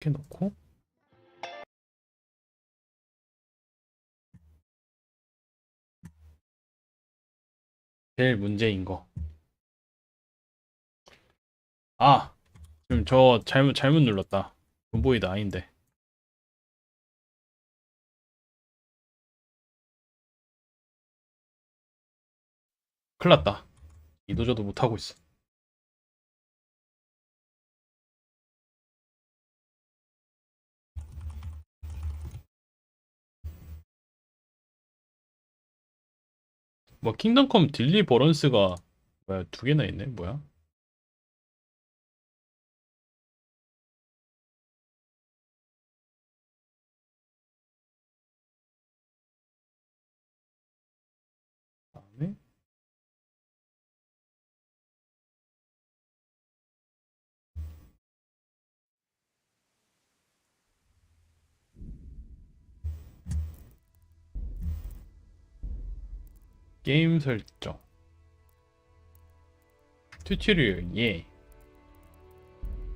이렇게 놓고 제일 문제인 거. 아, 지금 저 잘못 눌렀다. 존보이드 아닌데. 큰일 났다. 이도저도 못하고 있어. 뭐 킹덤 컴 딜리버런스가 뭐야, 두 개나 있네. 뭐야? 다음에 게임 설정. 튜토리얼 예.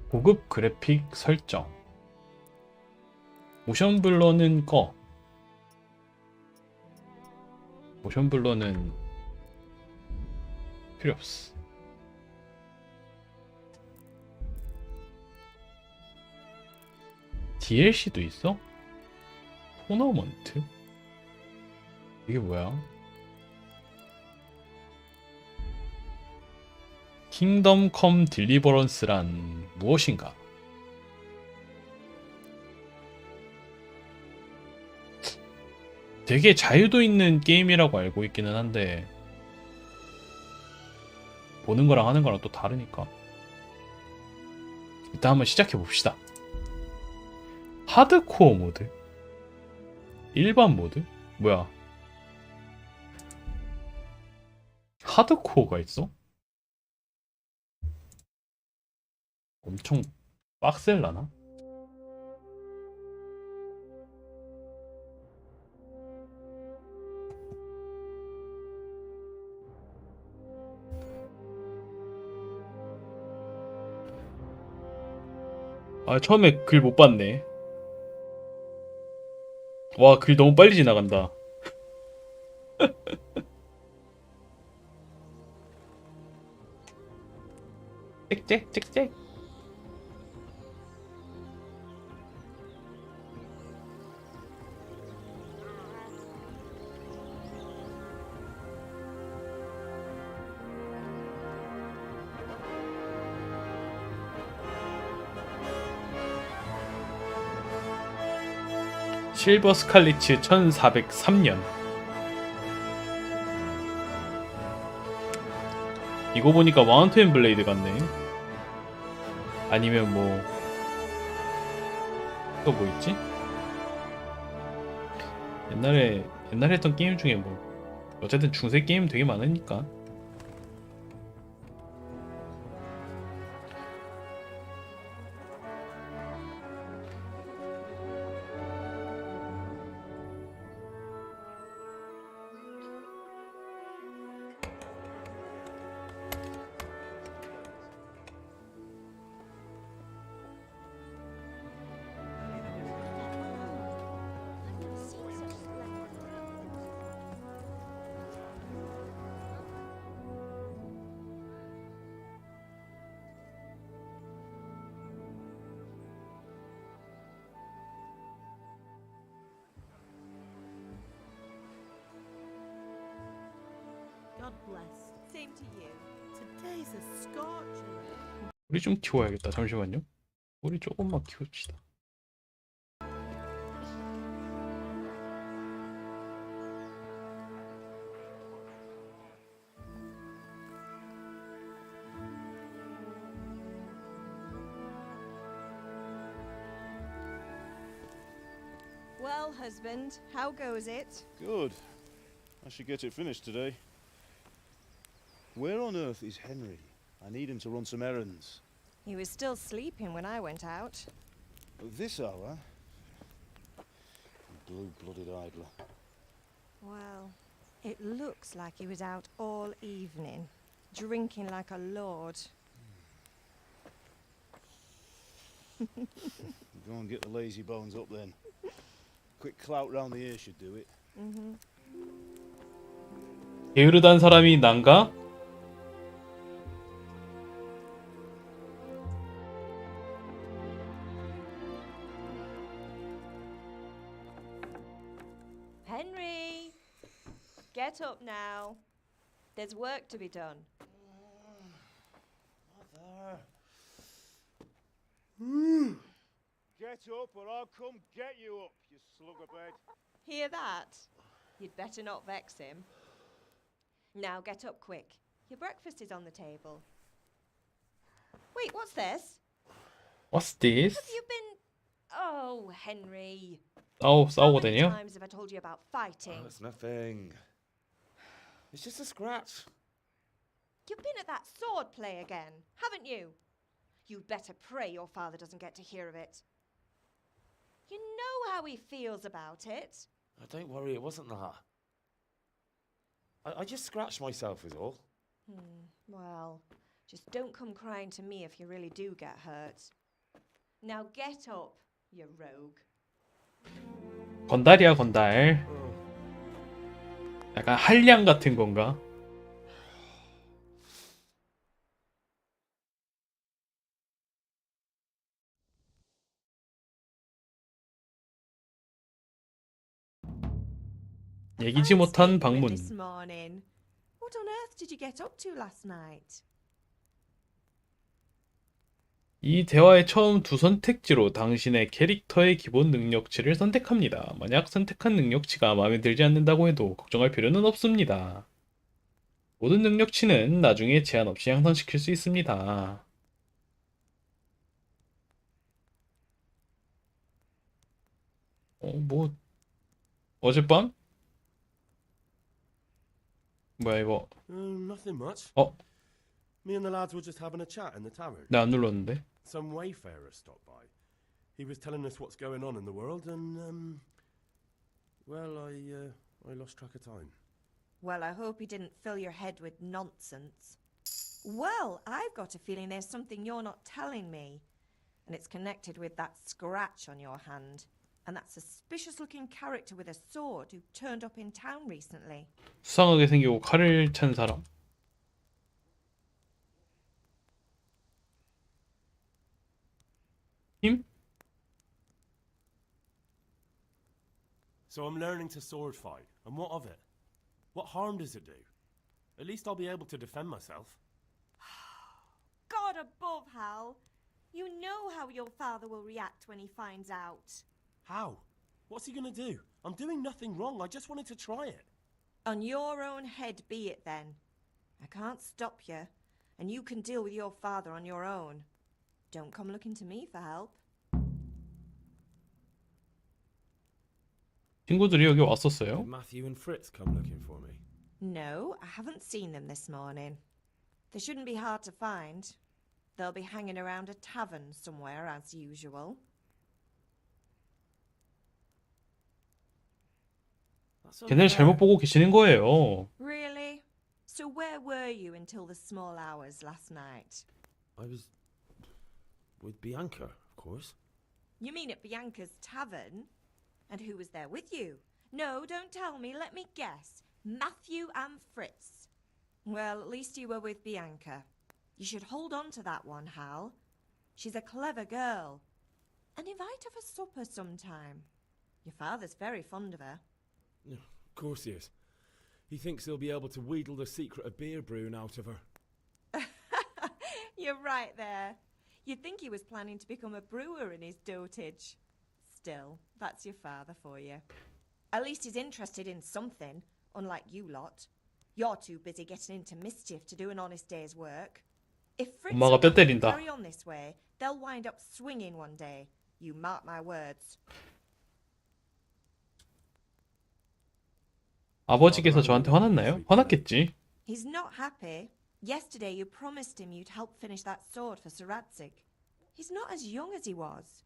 고급 그래픽 설정. 모션 블러는 꺼. 모션 블러는 필요 없어. DLC도 있어? 토너먼트? 이게 뭐야? 킹덤 컴 딜리버런스란 무엇인가? 되게 자유도 있는 게임이라고 알고 있기는 한데 보는 거랑 하는 거랑 또 다르니까 일단 한번 시작해 봅시다. 하드코어 모드? 일반 모드? 뭐야? 하드코어가 있어? 엄청 빡셀라나? 아, 처음에 글 못 봤네. 와, 글 너무 빨리 지나간다. 짹짹 짹짹. 실버 스칼리츠 1403년. 이거 보니까 마운트 앤 블레이드 같네. 아니면 뭐 또 뭐 있지? 옛날에 했던 게임 중에 뭐 어쨌든 중세 게임 되게 많으니까. God bless. Same to you. Today's a scorcher. 우리 좀 키워야겠다. 잠시만요. 우리 조금만 키웁시다. Well, husband, how goes it? Good. I should get it finished today. Where on earth is Henry? I need him to run some errands. He was still sleeping when I went out. At this hour? Blue-blooded idler. Well, it looks like he was out all evening, drinking like a lord. Go and get the lazy bones up then. Quick clout round the ear should do it. 게으르단 사람이 난가? Henry! Get up now. There's work to be done. Mother. Get up or I'll come get you up, you slugabed. Hear that? You'd better not vex him. Now get up quick. Your breakfast is on the table. Wait, what's this? What's this? Have you been... Oh, Henry. 싸우 How many 싸우거든요. times have I told you about fighting? Oh, it's nothing. It's just a scratch. You've been at that sword play again, haven't you? You'd better pray your father doesn't get to hear of it. You know how he feels about it. Oh, don't worry, it wasn't that. I just scratched myself is all. Well, just don't come crying to me if you really do get hurt. Now get up, you rogue. 건달이야 건달. 약간 한량 같은 건가? 예기치 못한 방문. This morning. What on earth did you get up to last night? 이 대화의 처음 두 선택지로 당신의 캐릭터의 기본 능력치를 선택합니다. 만약 선택한 능력치가 마음에 들지 않는다고 해도 걱정할 필요는 없습니다. 모든 능력치는 나중에 제한 없이 향상시킬 수 있습니다. 뭐 어젯밤? 뭐야 이거? Nothing much. 어? Me and the lads were just having a chat in the tavern. 나 안 눌렀는데. Some wayfarer stopped by. He was telling us what's going on in the world, and well, I lost track of time. Well, I hope he didn't fill your head with nonsense. Well, I've got a feeling there's something you're not telling me. And it's connected with that scratch on your hand. And that suspicious-looking character with a sword who turned up in town recently. 수상하게 생기고 칼을 찬 사람. 힘? So I'm learning to sword fight, and what of it? What harm does it do? At least I'll be able to defend myself. God above, Hal. You know how your father will react when he finds out. How? What's he gonna do? I'm doing nothing wrong. I just wanted to try it. On your own head be it then. I can't stop you, and you can deal with your father on your own. Don't come looking to me for help. 친구들이 여기 왔었어요? Did Matthew and Fritz come looking for me? No, I haven't seen them this morning. They shouldn't be hard to find. They'll be hanging around a tavern somewhere as usual. That's 걔네를 잘못 unfair. 보고 계시는 거예요. Really? So where were you until the small hours last night? I was with Bianca, of course. You mean at Bianca's tavern? And who was there with you? No, don't tell me, let me guess. Matthew and Fritz. Well, at least you were with Bianca. You should hold on to that one, Hal. She's a clever girl. And invite her for supper sometime. Your father's very fond of her. Yeah, of course he is. He thinks he'll be able to wheedle the secret of beer brewing out of her. You're right there. You'd think he was planning to become a brewer in his dotage. Still, that's your father for you. At least he's interested in something, unlike you lot. You're too busy getting into mischief to do an honest day's work. If Fritz 엄마가 and 뼈 Matthew 때린다. carry on this way, they'll wind up swinging one day. You mark my words. 아버지께서 저한테 화났나요? 화났겠지. He's not happy. Yesterday you promised him you'd help finish that sword for Sir Radzig. He's not as young as he was.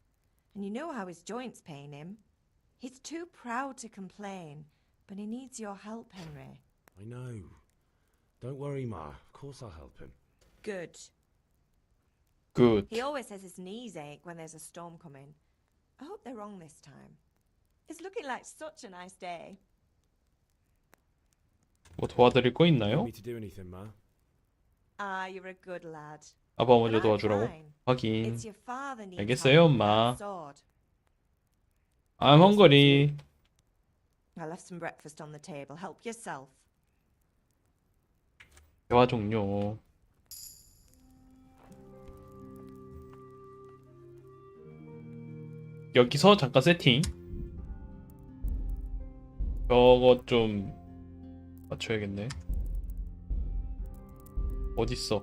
And you know how his joints pain him. He's too proud to complain, but he needs your help, Henry. I know. Don't worry, Ma. Of course I'll help him. Good. 굿. He always says his knees ache when there's a storm coming. I hope they're wrong this time. It's looking like such a nice day. 뭐 도와드릴 거 Need 있나요? me to do anything, Ma? Ah, you're a good lad. 아빠 But 먼저 I'm 도와주라고? fine. 확인. It's your father needs 알겠어요, help with 엄마. that sword. I'm hungry. I left some breakfast on the table. Help yourself. 대화 종료. 여기서 잠깐 세팅. 저거 좀 맞춰야겠네. 어딨어?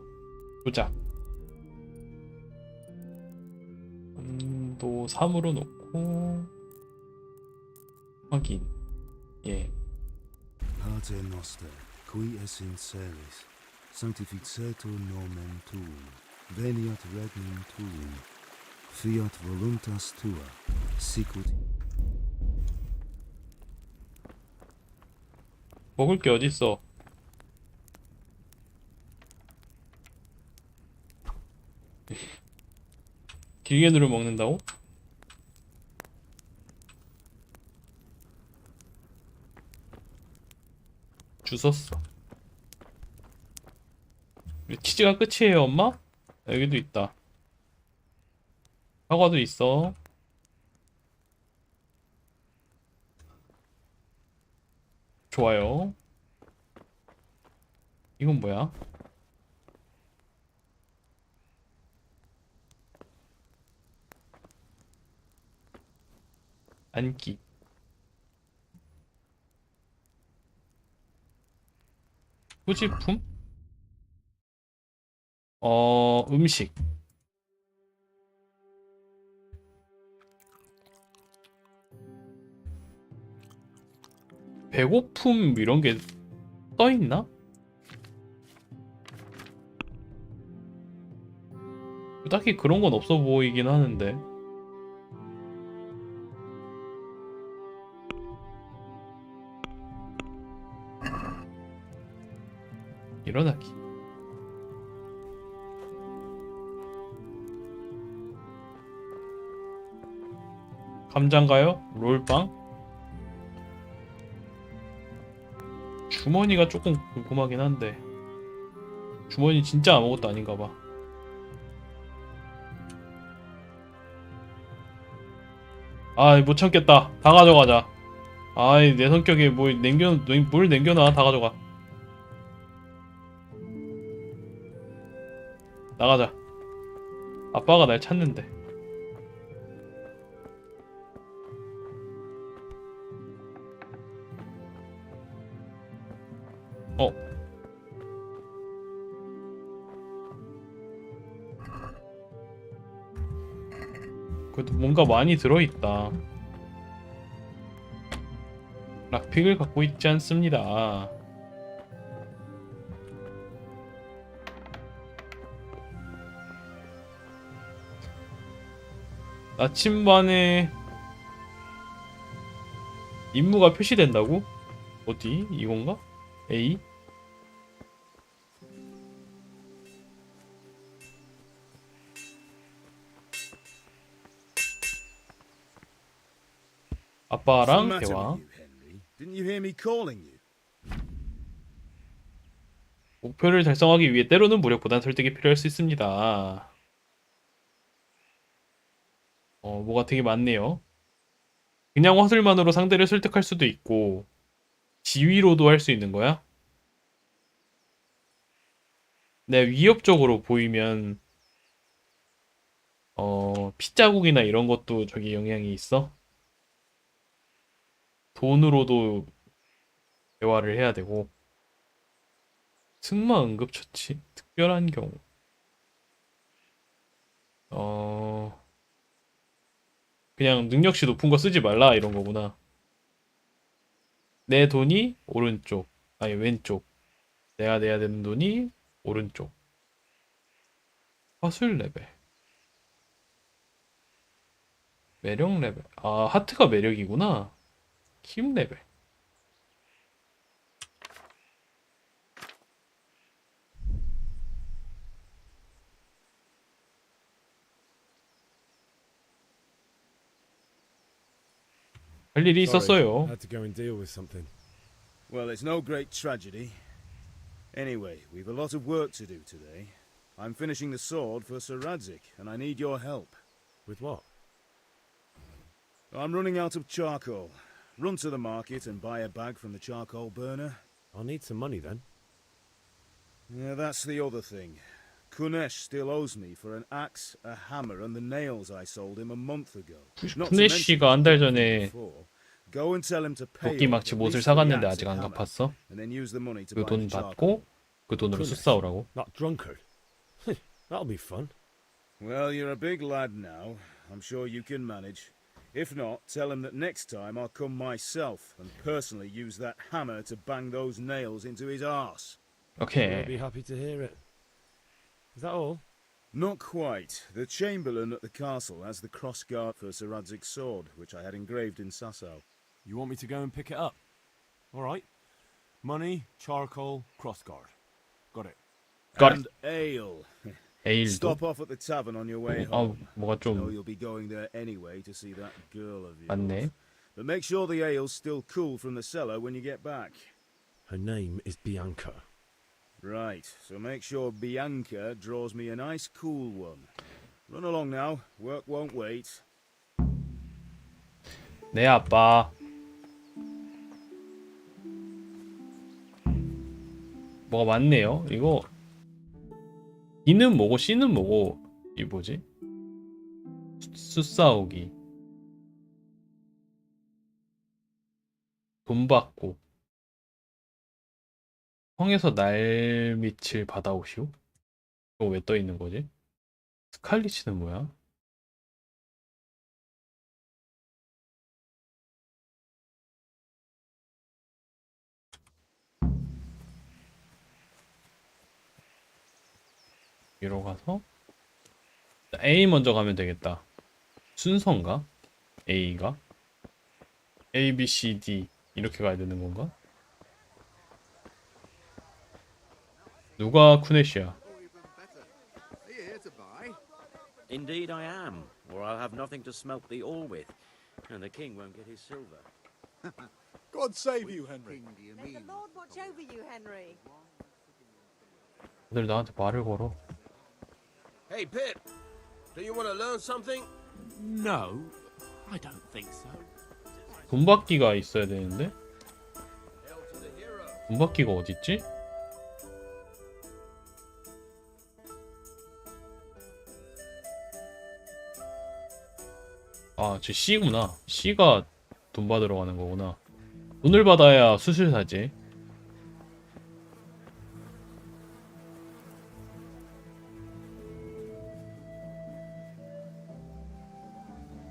조작. 온도 3으로 놓고 확인. 예. Pater noster, qui es in celis, sanctificetur nomen tuum, veniat regnum tuum, fiat voluntas tua, sicut 먹을 게 어딨어? 길게 누르 먹는다고? 주웠어. 치즈가 끝이에요, 엄마? 여기도 있다. 사과도 있어. 좋아요. 이건 뭐야? 앉기. 후지품? 음식. 배고픔 이런 게 떠 있나? 딱히 그런 건 없어 보이긴 하는데. 일어나기. 감자인가요? 롤빵? 주머니가 조금 궁금하긴 한데 주머니 진짜 아무것도 아닌가 봐. 아이 못 참겠다. 다 가져가자. 아이 내 성격에 뭘 남겨놔. 다 가져가. 나가자. 아빠가 날 찾는데. 그래도 뭔가 많이 들어있다. 락픽을 갖고 있지 않습니다. 나침반에 임무가 표시된다고? 어디? 이건가? A? 아빠랑 What's the matter 대화. with you, Henry? Didn't you hear me calling you? 목표를 달성하기 위해 때로는 무력보단 설득이 필요할 수 있습니다. 뭐가 되게 많네요. 그냥 화술만으로 상대를 설득할 수도 있고 지위로도 할 수 있는 거야? 내 위협적으로 보이면 핏자국이나 이런 것도 저기 영향이 있어? 돈으로도 대화를 해야 되고 승마 응급처치 특별한 경우 그냥 능력치 높은 거 쓰지 말라 이런 거구나. 내 돈이 오른쪽 아니 왼쪽 내가 내야 되는 돈이 오른쪽. 화술 레벨 매력 레벨 아 하트가 매력이구나. 힘 레벨 할 일이 Sorry, 있었어요. had to go and deal with something. Well, it's no great tragedy. Anyway, we've a lot of work to do today. I'm finishing the sword for Sir Radzik, and I need your help. With what? I'm running out of charcoal. Run to the market and buy a bag from the charcoal burner. I'll need some money then. Yeah, that's the other thing. Kunesh still owes me for an axe, a hammer, and the nails I sold him a month ago. Not to mention 쿠네쉬가 한 달 what he 전에 did before. Go and tell him to pay 도끼 up 막치 at 못을 least for the 사갔는데 axe 아직 and 안 hammer, 갚았어? and then use the money to 그 buy 돈 the charcoal. 받고 그 돈으로 숯 사오라고? That drunkard. That'll be fun. Well, you're a big lad now. I'm sure you can manage. If not, tell him that next time I'll come myself and personally use that hammer to bang those nails into his arse. I'll 오케이. be happy to hear it. Is that all? Not quite. The chamberlain at the castle has the crossguard for Sir Radzig's sword, which I had engraved in Sasau. You want me to go and pick it up? All right. Money, charcoal, crossguard. Got it. got And ale. 에일도? Stop off at the tavern on your way 아, home. 뭐가 I know 좀 you'll be going there anyway to see that girl of yours. 많네. But make sure the ale's still cool from the cellar when you get back. Her name is Bianca. Right, so make sure Bianca draws me a nice cool one. Run along now, work won't wait. 네, 아빠. 뭐가 많네요. 이거 B는 뭐고 C는 뭐고 이 뭐지? 숫싸우기. 돈 받고. 성에서 날밑을 받아오시오? 이거 왜 떠 있는 거지? 스칼리치는 뭐야? 위로 가서 A 먼저 가면 되겠다. 순서인가? A가? A, B, C, D 이렇게 가야 되는 건가? 누가 쿠네시야? Indeed I am, or I'll have nothing to smelt the ore with, and the king won't get his silver. God save you, Henry. May the Lord watch over you, Henry. 다들 나한테 말을 걸어. Hey, Pip, do you want to learn something? No, I don't think so. 돈 받기가 있어야 되는데? Hail to the hero. 돈 받기가 어딨지? 아, 저 C구나. C가 돈 받으러 가는 거구나. 돈을 받아야 수술 사지.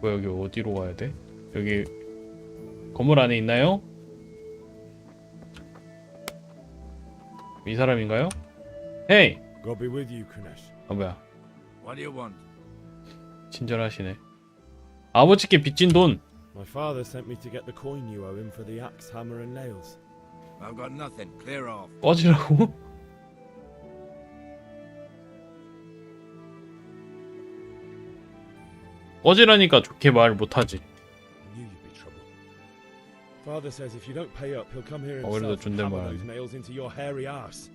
뭐 여기 어디로 가야 돼? 여기 건물 안에 있나요? 이 사람인가요? 헤이! God be with you, Kunesh. 아 뭐야, What do you want? 친절하시네. 아버지께 빚진 돈! My father sent me to get the coin you owe him for the axe, hammer, and nails. I've got nothing. Clear off. 꺼지라고? 꺼지라니까 좋게 말 못하지. I knew you'd be trouble. Father says if you don't pay up, he'll come here 오히려 himself and hammer 존댓말 those nails into your hairy arse.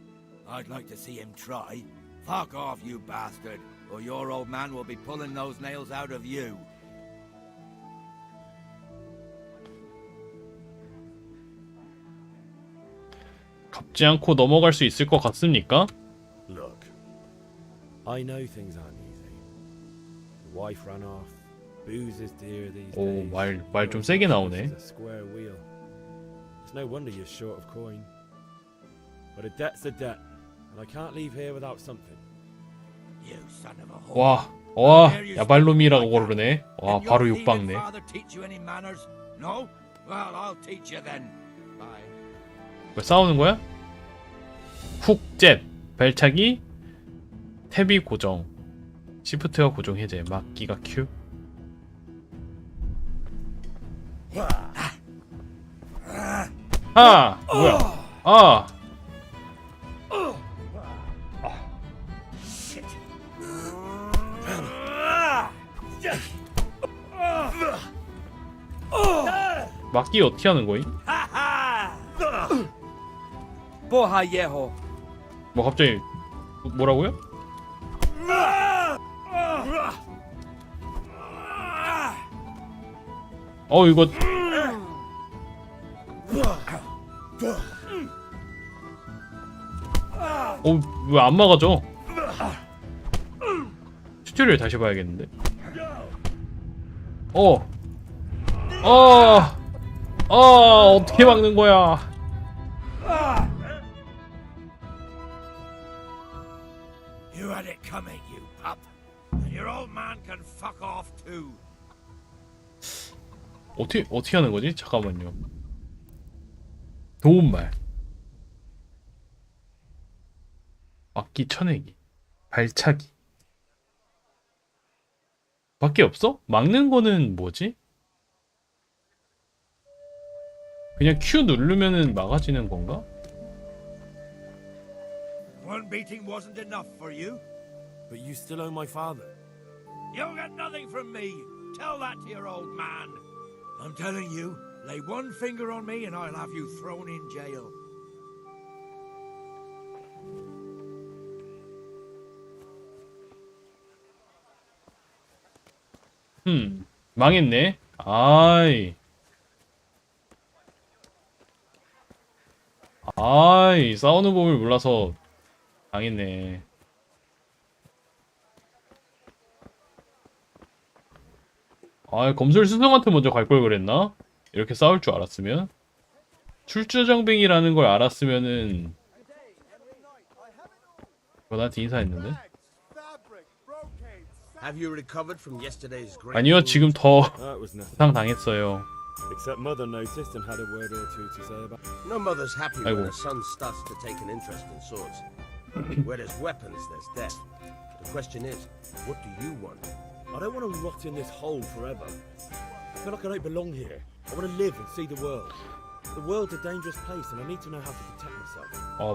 I'd like to see him try. Fuck off, you bastard, or your old man will be pulling those nails out of you. 갚지 않고 넘어갈 수 있을 것 같습니까? Look, I know things aren't easy. The wife ran off. Booze is dear these 오, days. 말 좀 세게 나오네. It's a square wheel. It's no wonder you're short of coin. But a debt's a debt, and I can't leave here without something. You son of a whore. 와, 야발놈이라고 그러네. 와, Did 바로 your thieving 육박네. father teach you any manners? No? Well, I'll teach you then. Bye. 왜 싸우는 거야? 훅, 잽, 발차기, 탭이 고정, 시프트가 고정 해제, 막기가 Q. 아, 뭐야? 아, 막기 어떻게 하는 거임? Boha yeho. 뭐 갑자기 뭐라고요? 이거 왜 안 막아져? 튜토리얼 다시 봐야겠는데. 어떻게 막는 거야? You had it coming, you pup. And your old man can fuck off too. 어떻게 하는 거지? 잠깐만요. 도움말, 막기 쳐내기, 발차기. 밖에 없어? 막는 거는 뭐지? 그냥 Q 누르면은 막아지는 건가? One beating wasn't enough for you. But you still owe my father. You'll get nothing from me. Tell that to your old man. I'm telling you, lay one finger on me and I'll have you thrown in jail. 망했네. 싸우는 법을 몰라서 망했네. 검술 스승한테 먼저 갈 걸 그랬나? 이렇게 싸울 줄 알았으면. 출주정뱅이라는 걸 알았으면은 나한테 인사했는데? Have you recovered from yesterday's great 아니요, wound? 지금 더 That was nothing. 부상 당했어요. Except mother noticed and had a word or two to say about. No mother's happy 아이고. when her son starts to take an interest in swords. Where there's weapons, there's death. The question is, what do you want? I don't want to rot in this hole forever. I feel like I don't belong here. I want to live and see the world. The world's a dangerous place, and I need to know how to protect myself.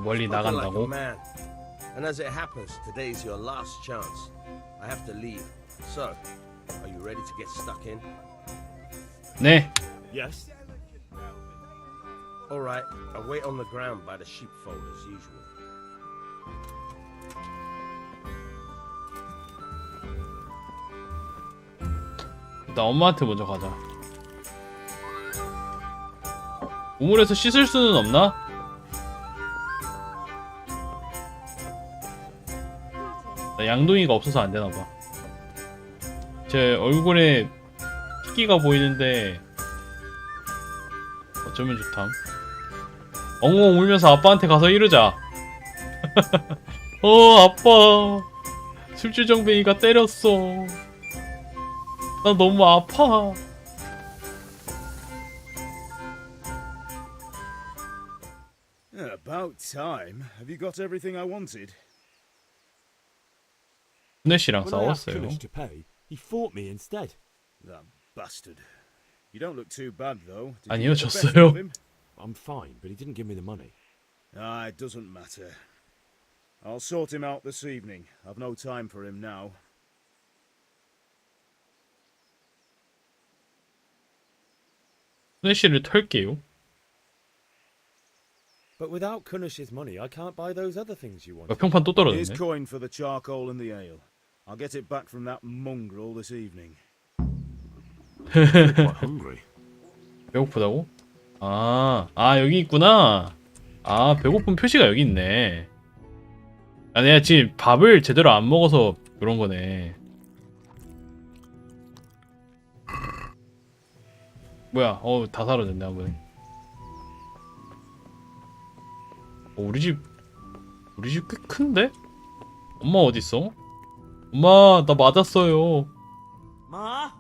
멀리 Spoken like a 나간다고? man. And as it happens, today's your last chance. I have to leave. So, are you ready to get stuck in? 네. Yes. All right, I'll wait on the ground by the sheepfold as usual. 나 엄마한테 먼저 가자. 우물에서 씻을 수는 없나? 나 양동이가 없어서 안 되나봐. 제 얼굴에 희기가 보이는데 어쩌면 좋담. 엉엉 울면서 아빠한테 가서 이러자. 아빠, 술주정뱅이가 때렸어. 나 너무 아파. About time. Have you got everything I wanted? 훈혜 씨랑 When I asked 싸웠어요. Kunish to pay, he fought me instead. That bastard. You don't look too bad, though. Did 아니요, you get the better 졌어요. of him? I'm fine, but he didn't give me the money. It doesn't matter. I'll sort him out this evening. I've no time for him now. 훈혜 씨를 털게요. But without Kunish's money, I can't buy those other things you want. 평판 또 Here's 떨어졌네. coin for the charcoal and the ale. I'll get it back from that mongrel this evening. Quite hungry. 배고프다고? 여기 있구나. 배고픈 표시가 여기 있네. 내가 지금 밥을 제대로 안 먹어서 그런 거네. 뭐야? 다 사라졌네 한 번에. 우리 집 꽤 큰데? 엄마 어디 있어? 엄마, 나 맞았어요. Ma?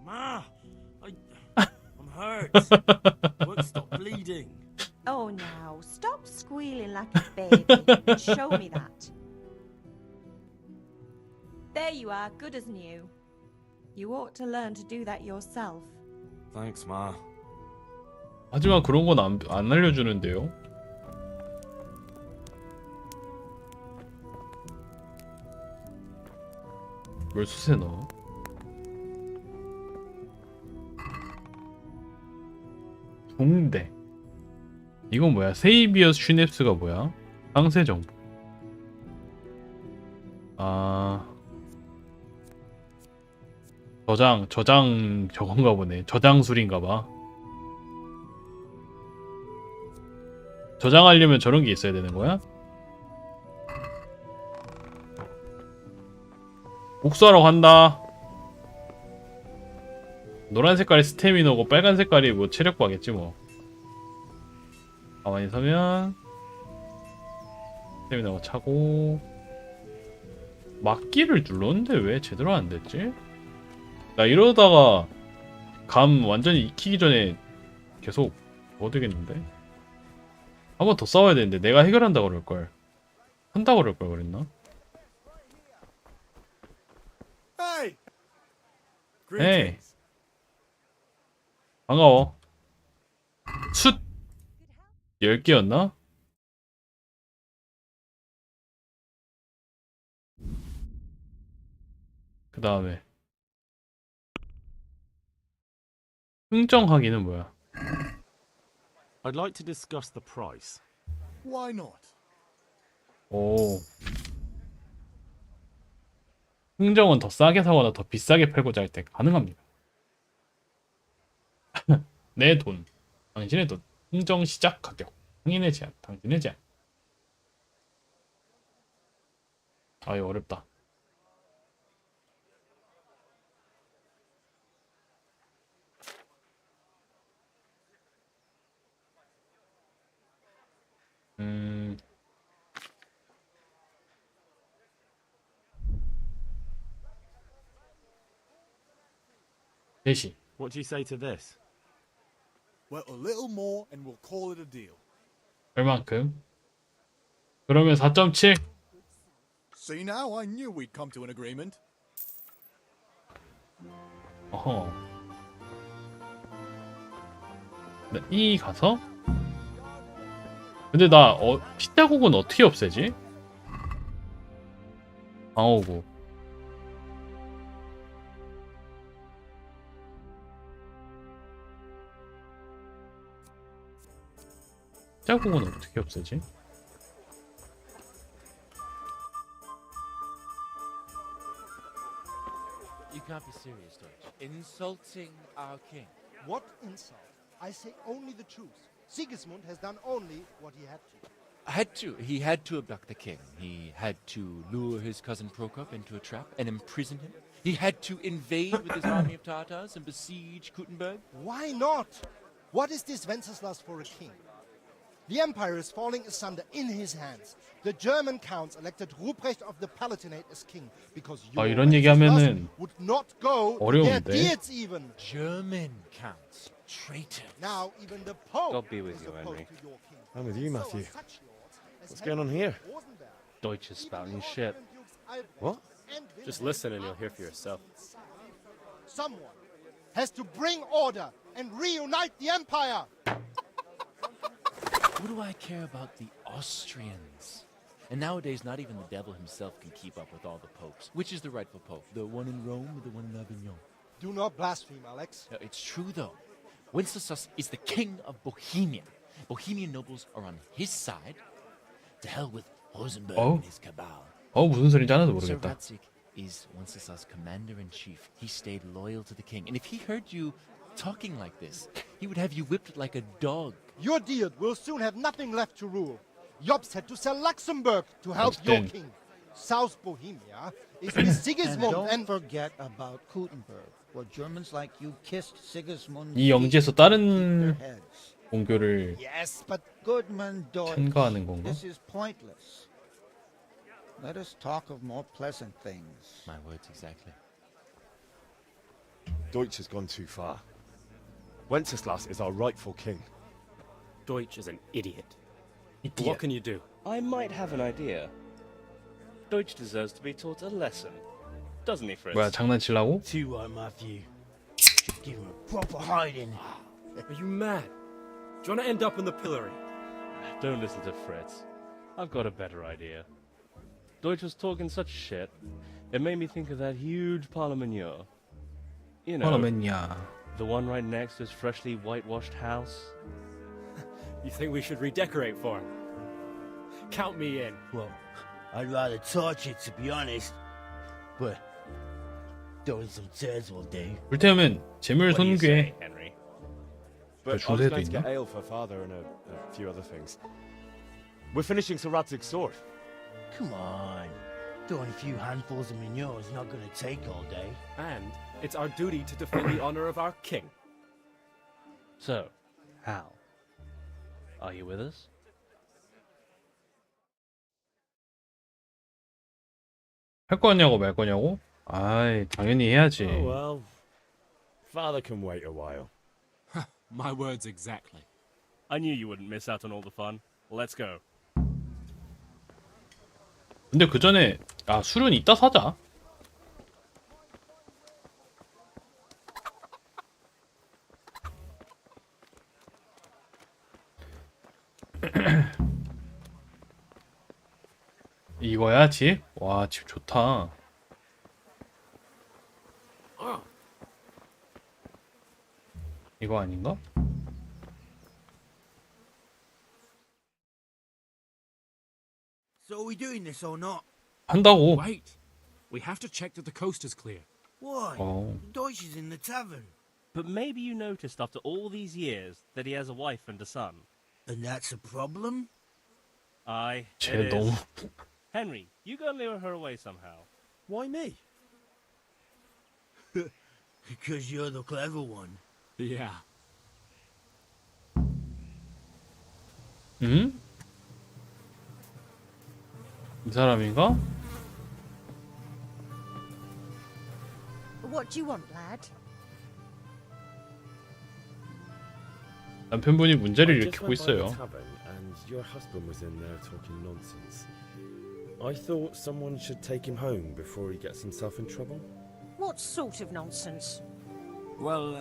Ma! I'm hurt. Won't stop bleeding. Oh, now, stop squealing like a baby and show me that. There you are, good as new. You ought to learn to do that yourself. Thanks, Ma. 하지만 그런 건 안 알려주는데요. 뭘 숯에 넣어? 동대. 이건 뭐야? 세이비어스 슈넵스가 뭐야? 상세 정보. 아, 저장 저건가 보네. 저장술인가 봐. 저장하려면 저런 게 있어야 되는 거야? 복수하러 간다. 노란 색깔이 스태미너고 빨간 색깔이 뭐 체력바겠지 뭐. 가만히 서면 스태미너가 차고. 막기를 눌렀는데 왜 제대로 안 됐지? 나 이러다가 감 완전히 익히기 전에 계속 뭐 되겠는데? 한 번 더 싸워야 되는데 내가 해결한다 그럴걸. 한다 그럴걸 그랬나? Hey! 에이, 반가워. 숫 10개였나? 그 다음에 흥정하기는 뭐야? I'd like to discuss the price. Why not? 오, 흥정은 더 싸게 사거나 더 비싸게 팔고자 할 때 가능합니다. 내 돈, 당신의 돈. 흥정 시작 가격, 흥인의 제한, 당신의 제한. 아유 어렵다. 대시. What do you say to this? Well, a little more and we'll call it a deal. 얼만큼? 그러면 4.7? See now, I knew we'd come to an agreement. 어허. 네, 이 가서? 근데 나 피자국은 어떻게 없애지? 방어구. 피자국은 어떻게 없애지? You can't be serious, Deutsch. Insulting our king. What insult? I say only the truth. Sigismund has done only what he had to. He had to abduct the king. He had to lure his cousin Prokop into a trap and imprison him. He had to invade with his army of Tatars and besiege Kuttenberg. Why not? What is this Wenceslas for a king? The empire is falling asunder in his hands. The German counts elected Ruprecht of the Palatinate as king because your 이런 얘기하면은 would not go to their 어려운데. deeds even. German counts. Traitor. Now even the Pope God be with is you, opposed Henry. to your king. I'm with you, So Matthew. are such lords as What's going on here? Rosenberg. Deutsch is spouting shit. What? What? Just listen and you'll hear for yourself. Someone has to bring order and reunite the empire. What do I care about the Austrians? And nowadays, not even the devil himself can keep up with all the popes. Which is the rightful pope? The one in Rome or the one in Avignon? Do not blaspheme, Alex. It's true, though. Wenceslas is the king of Bohemia. Bohemian nobles are on his side. To hell with Rosenberg and his cabal. 무슨 소리인지 하나도 Sir 모르겠다. Ratzik is Wenceslas' commander-in-chief. He stayed loyal to the king. And if he heard you talking like this, he would have you whipped like a dog. Your Diet will soon have nothing left to rule. Jobst had to sell Luxembourg to help your king. South Bohemia is with Sigismund and don't forget about Kuttenberg, where Germans like you kissed Sigismund. 이 영지에서 다른 종교를 Yes, but Goodman Deutsch, 참가하는 건가? this is pointless. Let us talk of more pleasant things. My words exactly. Deutsch has gone too far. Wenceslas is our rightful king. Deutsch is an idiot. Idiot. What can you do? I might have an idea. Deutsch deserves to be taught a lesson. Doesn't he, Fritz? 뭐야 장난치려고? Too Matthew. Should give him a proper hiding. Are you mad? Do you want to end up in the pillory? Don't listen to Fritz. I've got a better idea. Deutsch was talking such shit, it made me think of that huge parliament. You know, 그러면야. The one right next to his freshly whitewashed house? You think we should redecorate for him? Count me in. Well, I'd rather torch it, to be honest. But throwing some tears will do. 불태우면 재물 손괴. Henry? 그 But I was 중세도 going to get 있나? ale for father and a few other things. We're finishing Sir Radzig's sword. Come on. Throwing a few handfuls of manure is not going to take all day. And it's our duty to defend the honor of our king. So, Hal, are you with us? 할 거냐고 말 거냐고? 아이, 당연히 해야지. Oh well. Father can wait a while. My words exactly. I knew you wouldn't miss out on all the fun. Let's go. 근데 그 전에 술은 이따 사자. 이거야 집? 와, 집 좋다. 이거 아닌가? So are we doing this or not? 한다고. Wait. We have to check that the coast is clear. Why? Oh. Deutsch is in the tavern. But maybe you noticed after all these years that he has a wife and a son. And that's a problem? Aye, 쟤 it 너무. is. Henry, you go and lure her away somehow. Why me? Because you're the clever one. Yeah. 응? 이 사람인가? What do you want, lad? 남편분이 문제를 I just 일으키고 went by the 있어요. tavern and your husband was in there talking nonsense. I thought someone should take him home before he gets himself in trouble. What sort of nonsense? Well,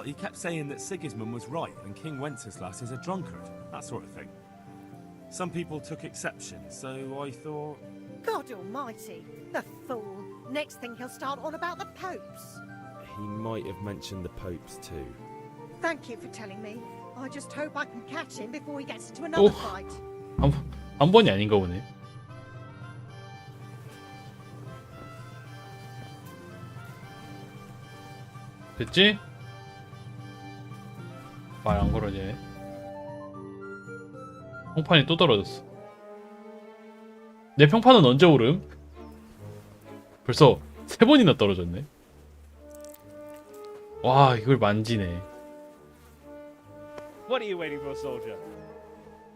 he kept saying that Sigismund was right and King Wenceslas is a drunkard, that sort of thing. Some people took exception, so I thought... God almighty, the fool. Next thing he'll start on about the popes. He might have mentioned the popes too. Thank you for telling me. I just hope I can catch him before he gets into another fight. 한 번이 아닌가 보네. 됐지? 말 안 걸어지네. 평판이 또 떨어졌어. 내 평판은 언제 오름? 벌써 3번이나 떨어졌네. 와, 이걸 만지네. What are you waiting for, soldier?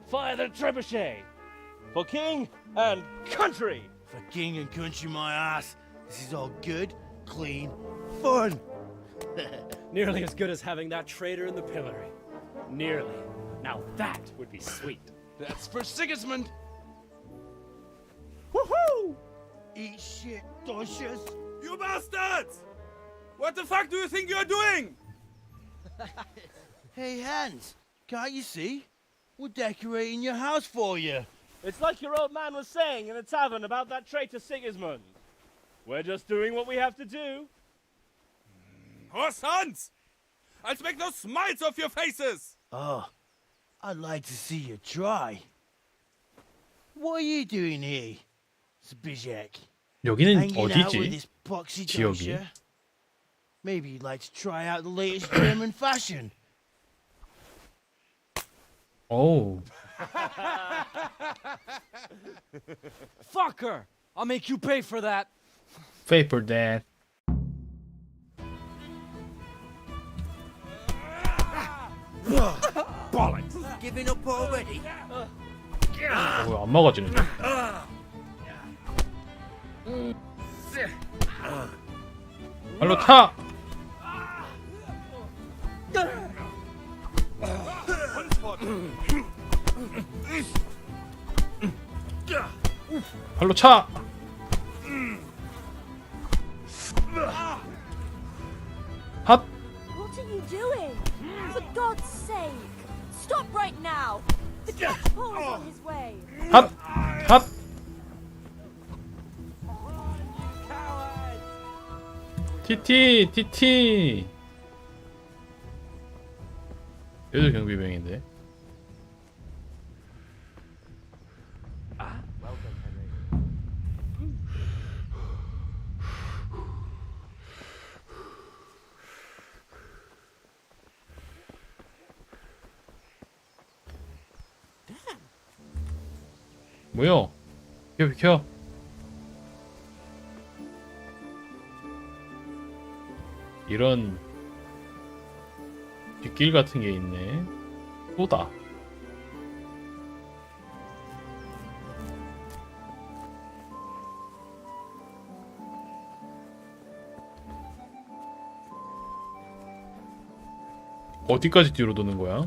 Fire the trebuchet! For king and country! For king and country, my ass. This is all good, clean, fun. Nearly as good as having that traitor in the pillory. Nearly. Now that would be sweet. That's for Sigismund. Woohoo! Eat shit, Deutsches. You bastards! What the fuck do you think you're doing? Hey, Hans, can't you see? We're decorating your house for you. It's like your old man was saying in the tavern about that traitor Sigismund. We're just doing what we have to do. Oh, sons! I'll make those smiles off your faces! Oh, I'd like to see you try. What are you doing here, Zbigniew? 여기는 Hanging out with 어디지? this poxy 지역이? Deutscher? Maybe you'd like to try out the latest German fashion. 어우. Fuck her! I'll make you pay for that. Pay for that. Bollocks! Giving up already? 왜 안 막아지네. 발로 차! 발로 차! 핫! What are you doing? For God's sake! Stop right now! The Dutch Paul is on his way! 핫! 핫! TT! TT! 얘도 경비병인데. 뭐야? 비켜. 이런 뒷길 같은 게 있네. 또다. 어디까지 뒤로 도는 거야?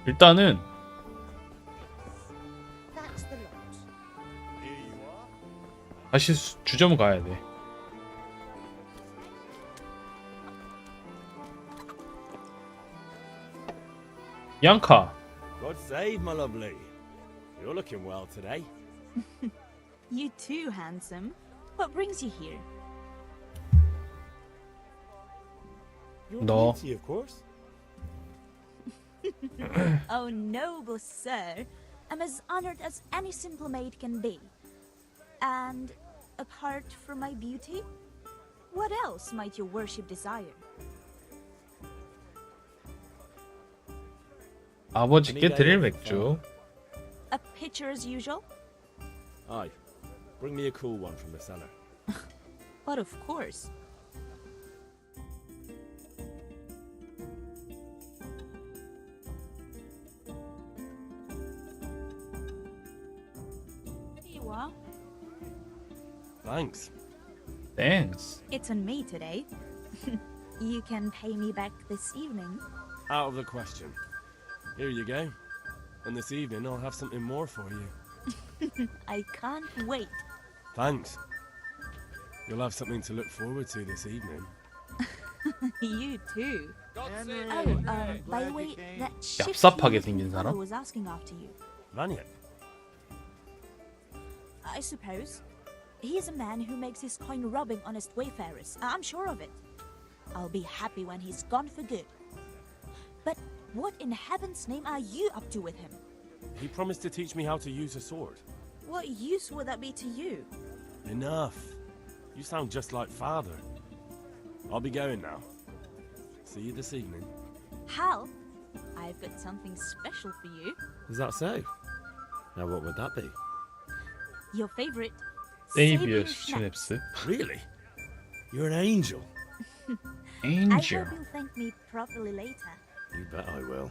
일단은 That's the lot. 다시 주점 가야 돼. 양카. God save, my lovely. You're looking well today. You too, handsome. What brings you here? You're No. beauty, of course. Oh, noble sir. I'm as honored as any simple maid can be. And apart from my beauty, what else might your worship desire? 아버지께 드릴 맥주. A pitcher as usual? Aye. Bring me a cool one from the cellar. But of course. Here you are. Thanks. Thanks. It's on me today. You can pay me back this evening. Out of the question. Here you go. And this evening I'll have something more for you. I can't wait. Thanks. You'll have something to look forward to this evening. You too. By the way, that 얍삽하게 생긴 fellow 사람? was asking after you. Vanya. I suppose. He is a man who makes his coin robbing honest wayfarers. I'm sure of it. I'll be happy when he's gone for good. But what in heaven's name are you up to with him? He promised to teach me how to use a sword. What use would that be to you? Enough. You sound just like father. I'll be going now. See you this evening. Hal, I've got something special for you. Is that so? Now what would that be? Your favorite. 세이비어 Sabian 슈냅스. Really? You're an angel. I Angel. hope you'll thank me properly later. You bet I will.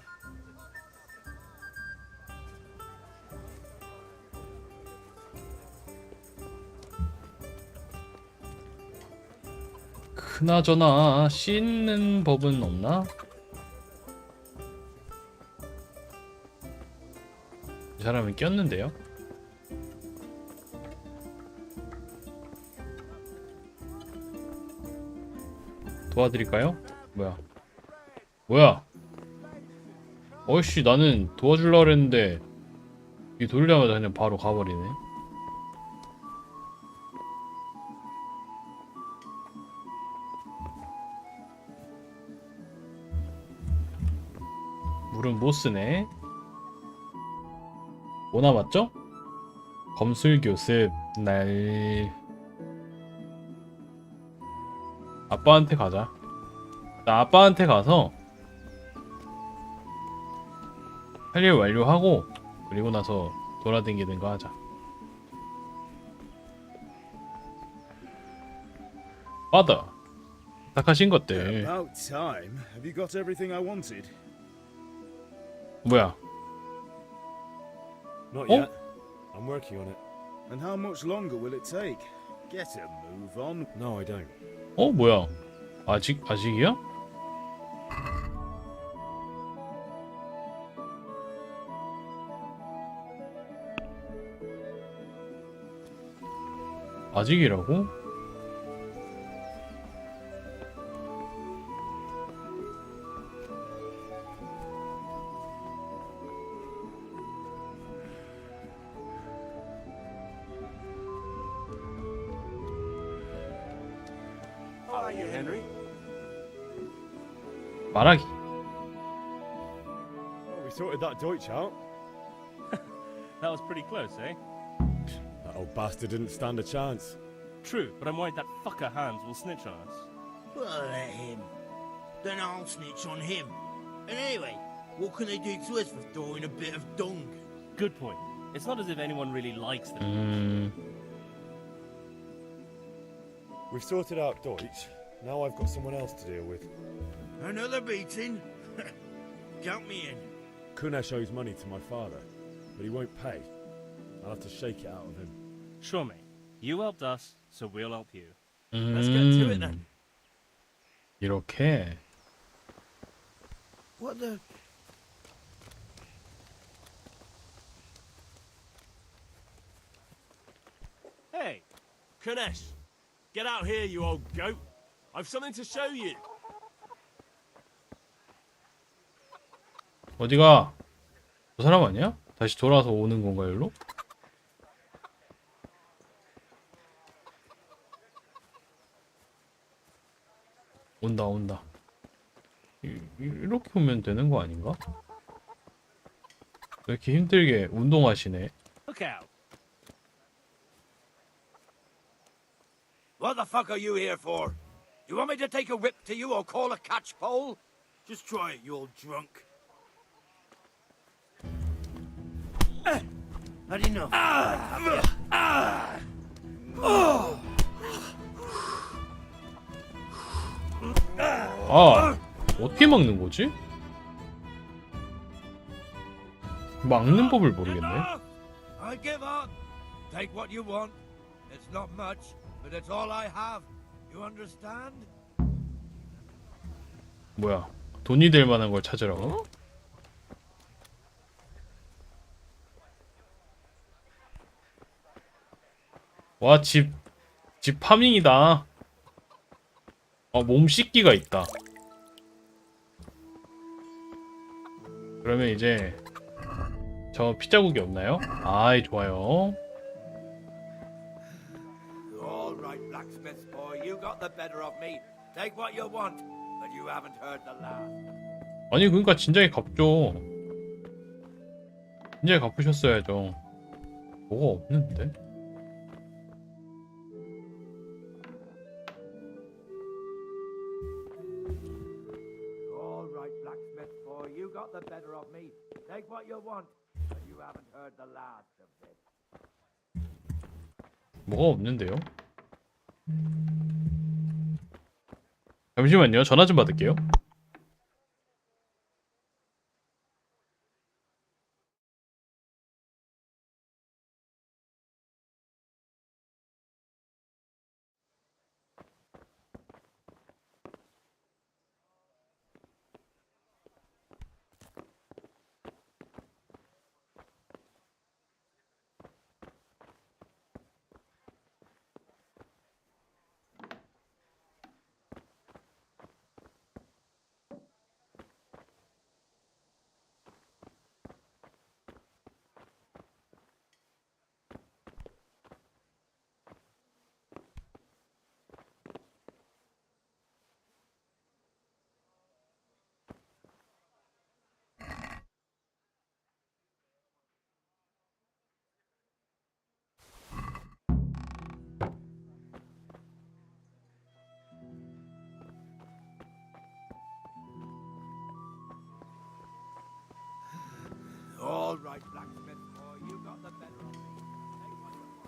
그나저나 씻는 법은 없나? 이 사람은 꼈는데요? 도와드릴까요? 뭐야? 어이씨, 나는 도와주려고 그랬는데 이 돌리자마자 그냥 바로 가버리네. 물은 못 쓰네. 뭐 남았죠? 검술 교습 날. 아빠한테 가자. 나 아빠한테 가서 할 일 완료하고 그리고 나서 돌아다니는 거 하자. 받아. 부탁하신 것들. About time. Have you got everything I wanted? 뭐야? Not Oh. yet. I'm working on it. And how much longer will it take? Get a move on. No, I don't. 뭐야? 아직이야? 아직이라고? about you, Henry. 말하기. Well, we sorted that Deutsch out. That was pretty close, eh? That old bastard didn't stand a chance. True, but I'm worried that fucker Hans will snitch on us. Well, let him. Then I'll snitch on him. And anyway, what can they do to us for throwing a bit of dung? Good point. It's not as if anyone really likes them. We've sorted out Deutsch. Now I've got someone else to deal with. Another beating? Count me in. Kunesh owes money to my father, but he won't pay. I'll have to shake it out of him. Sure, mate. You helped us, so we'll help you. Let's get to it then. 이렇게. What the... Hey, Kunesh, get out here, you old goat. I've something to show you. 어디가? 저 사람 아니야? 다시 돌아서 오는 건가, 여기로? 온다. 이렇게 오면 되는 거 아닌가? 왜 이렇게 힘들게 운동하시네? Look out. What the fuck are you here for? You want me to take a whip to you or call a catchpole? Just try it, you old drunk. Had enough. 아, 어떻게 막는 거지? 막는 법을 모르겠네. I give up. Take what you want. It's not much, but it's all I have. You understand? 뭐야? 돈이 될 만한 걸 찾으라고? 와, 집 파밍이다. 몸 씻기가 있다. 그러면 이제 저 피자국이 없나요? 아이, 좋아요. All right, blacksmith boy, you got the better of me. Take what you want, but you haven't heard the last. 아니, 그러니까 진작에 갚죠. 진작에 갚으셨어야죠. 뭐가 없는데? All right, blacksmith boy, you got the better of me. Take what you want, but you haven't heard the last of this. 뭐가 없는데요? 잠시만요. 전화 좀 받을게요. All right, blacksmith boy, you got the better of me. Take what you want.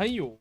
하이요.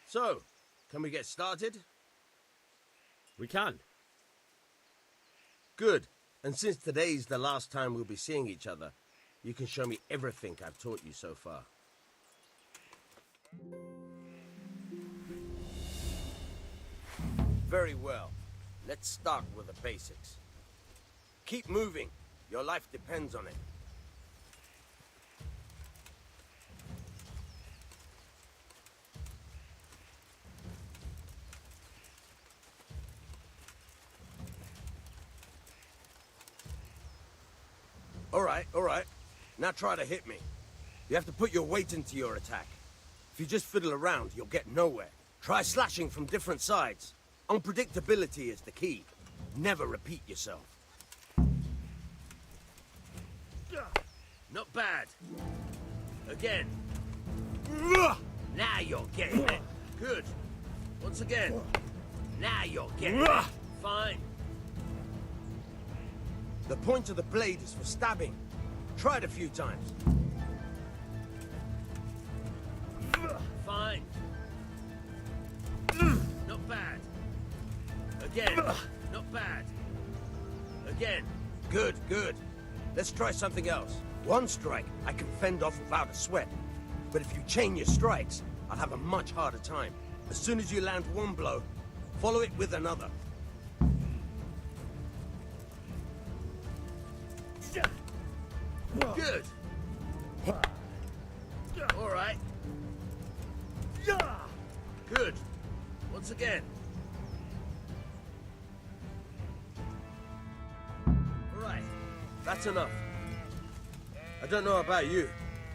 So, can we get started? We can. Good. And since today's the last time we'll be seeing each other, you can show me everything I've taught you so far. Very well. Let's start with the basics. Keep moving. Your life depends on it. All right. Now try to hit me. You have to put your weight into your attack. If you just fiddle around, you'll get nowhere. Try slashing from different sides. Unpredictability is the key. Never repeat yourself. Not bad. Again. Now you're getting it. Good. Once again. Now you're getting it. Fine. The point of the blade is for stabbing. Try it a few times. Fine. Not bad. Again. Not bad. Again. Good. Let's try something else. One strike I can fend off without a sweat. But if you chain your strikes, I'll have a much harder time. As soon as you land one blow, follow it with another. Good. All right. Good. Once again. All right. That's enough. I don't know about you,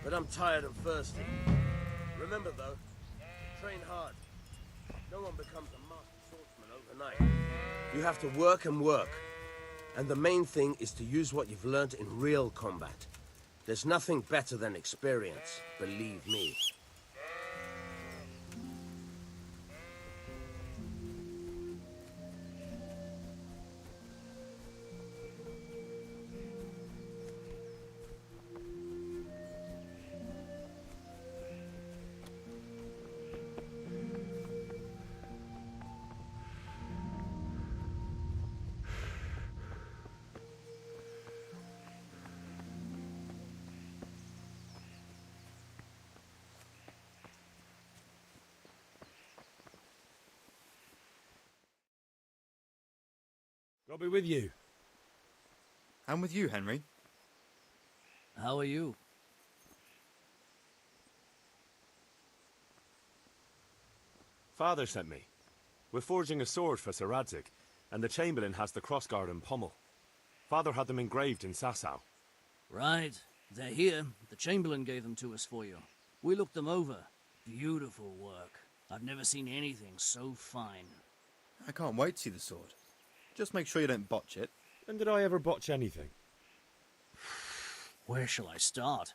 but I'm tired and thirsty. Remember though, train hard. No one becomes a master swordsman overnight. You have to work and work. And the main thing is to use what you've learned in real combat. There's nothing better than experience, believe me. I'll be with you. I'm with you, Henry. How are you? Father sent me. We're forging a sword for Sir Radzig, and the Chamberlain has the crossguard and pommel. Father had them engraved in Sasau. Right. They're here. The Chamberlain gave them to us for you. We looked them over. Beautiful work. I've never seen anything so fine. I can't wait to see the sword. Just make sure you don't botch it. When did I ever botch anything? Where shall I start?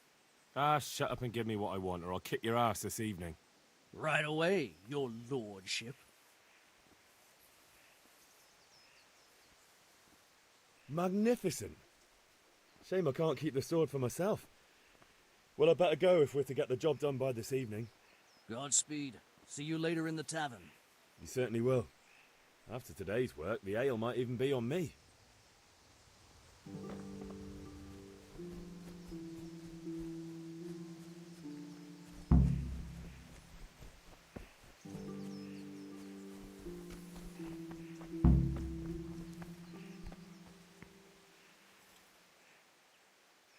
Shut up and give me what I want, or I'll kick your ass this evening. Right away, your lordship. Magnificent. Shame I can't keep the sword for myself. Well, I better go if we're to get the job done by this evening. Godspeed. See you later in the tavern. You certainly will. After today's work, the ale might even be on me.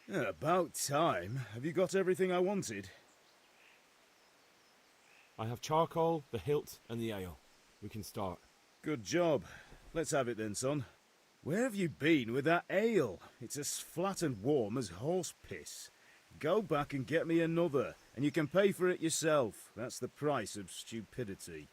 About time. Have you got everything I wanted? I have charcoal, the hilt, and the ale. We can start. Good job. Let's have it then, son. Where have you been with that ale? It's as flat and warm as horse piss. Go back and get me another, and you can pay for it yourself. That's the price of stupidity.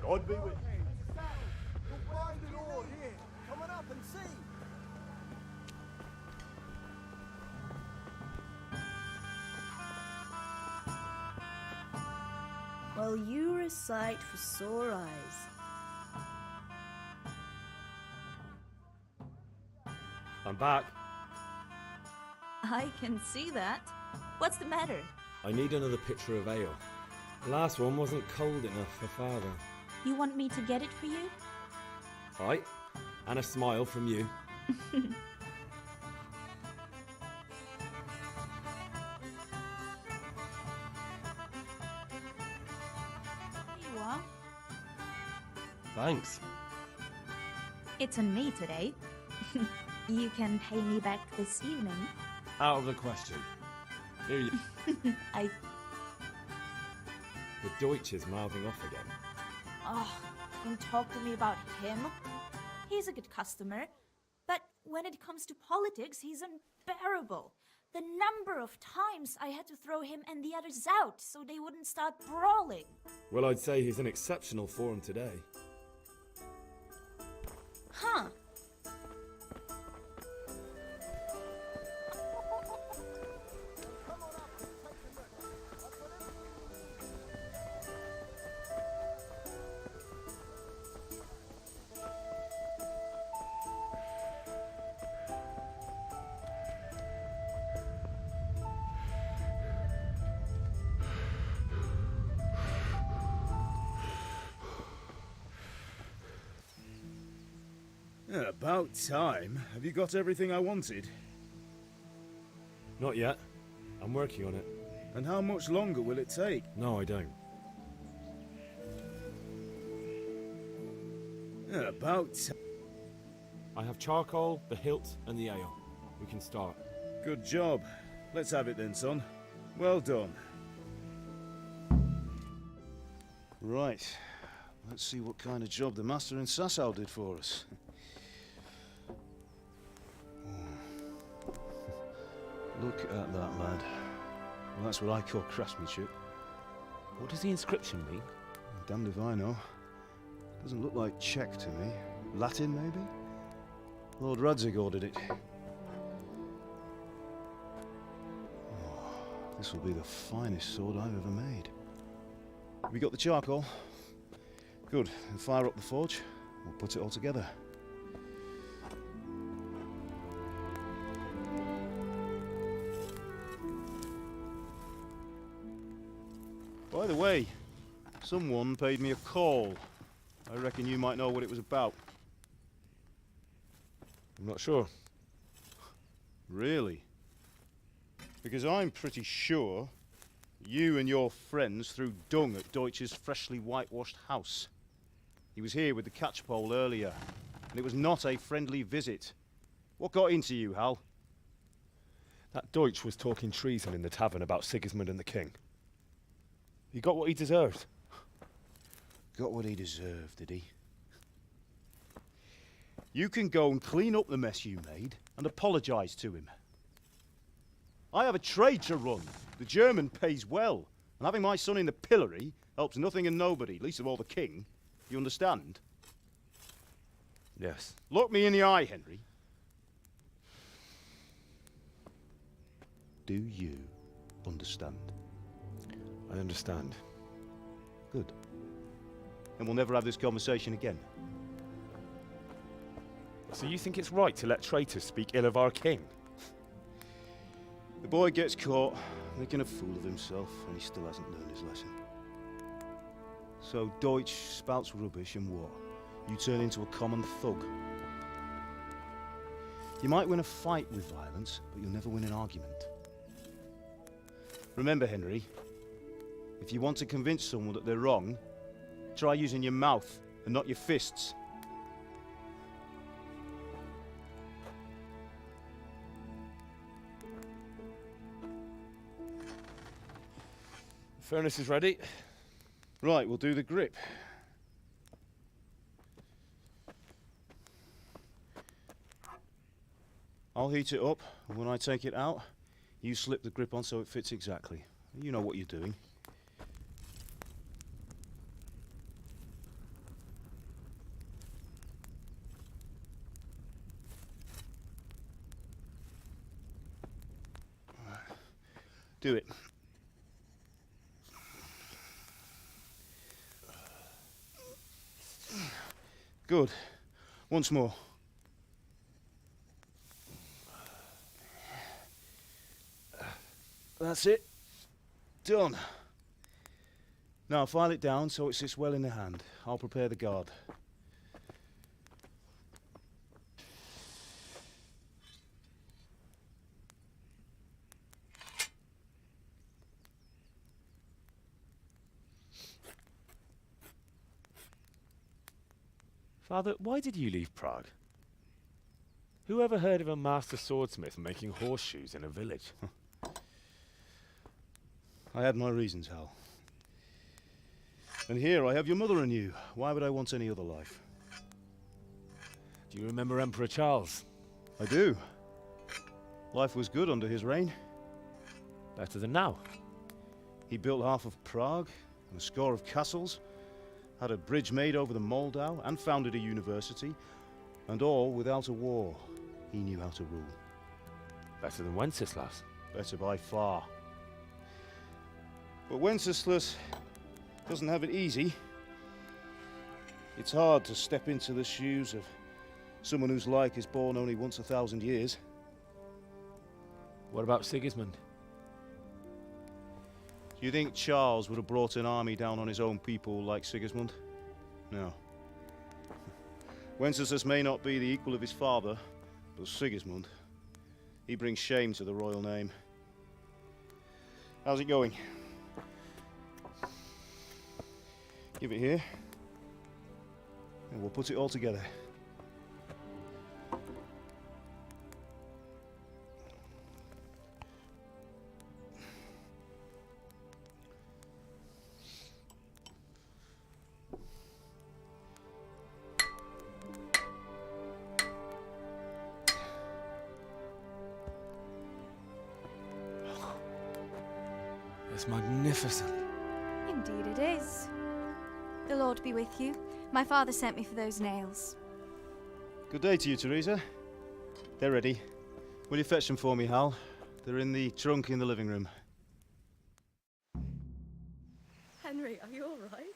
God be with you. You'll find it all here. Come on up and see. Well, you're a sight for sore eyes. I'm back. I can see that. What's the matter? I need another pitcher of ale. The last one wasn't cold enough for Father. You want me to get it for you? Right. And a smile from you. Here you are. Thanks. It's on me today. You can pay me back this evening. Out of the question. Here you... I... The Deutsch is mouthing off again. Oh, don't talk to me about him. He's a good customer. But when it comes to politics, he's unbearable. The number of times I had to throw him and the others out so they wouldn't start brawling. Well, I'd say he's in exceptional form today. Huh. About time. Have you got everything I wanted? Not yet. I'm working on it. And how much longer will it take? No, I don't. About I have charcoal, the hilt, and the ale. We can start. Good job. Let's have it then, son. Well done. Right. Let's see what kind of job the master in Sasau did for us. Look at that, lad. Well, that's what I call craftsmanship. What does the inscription mean? Damned if I know. Doesn't look like Czech to me. Latin, maybe? Lord Radzig ordered it. Oh, this will be the finest sword I've ever made. Have you got the charcoal? Good. Then fire up the forge. We'll put it all together. By the way, someone paid me a call. I reckon you might know what it was about. I'm not sure. Really? Because I'm pretty sure you and your friends threw dung at Deutsch's freshly whitewashed house. He was here with the catchpole earlier, and it was not a friendly visit. What got into you, Hal? That Deutsch was talking treason in the tavern about Sigismund and the king. He got what he deserved. Got what he deserved, did he? You can go and clean up the mess you made and apologise to him. I have a trade to run. The German pays well, and having my son in the pillory helps nothing and nobody, least of all the king. You understand? Yes. Look me in the eye, Henry. Do you understand? I understand. Good. And we'll never have this conversation again. So you think it's right to let traitors speak ill of our king? The boy gets caught making a fool of himself, and he still hasn't learned his lesson. So Deutsch spouts rubbish, and what? You turn into a common thug. You might win a fight with violence, but you'll never win an argument. Remember, Henry, If you want to convince someone that they're wrong, try using your mouth and not your fists. The furnace is ready. Right, we'll do the grip. I'll heat it up, and when I take it out, you slip the grip on so it fits exactly. You know what you're doing. Do it. Good. Once more. That's it. Done. Now file it down so it sits well in the hand. I'll prepare the guard. Father, why did you leave Prague? Who ever heard of a master swordsmith making horseshoes in a village? I had my reasons, Hal. And here I have your mother and you. Why would I want any other life? Do you remember Emperor Charles? I do. Life was good under his reign. Better than now. He built half of Prague and a score of castles, had a bridge made over the Moldau, and founded a university, and all without a war. He knew how to rule. Better than Wenceslas. Better by far. But Wenceslas doesn't have it easy. It's hard to step into the shoes of someone whose like is born only once 1,000 years. What about Sigismund? Do you think Charles would have brought an army down on his own people like Sigismund? No. Wenceslas may not be the equal of his father, but Sigismund, he brings shame to the royal name. How's it going? Give it here, and we'll put it all together. It's magnificent. Indeed it is. The Lord be with you. My father sent me for those nails. Good day to you, Teresa. They're ready. Will you fetch them for me, Hal? They're in the trunk in the living room. Henry, are you all right?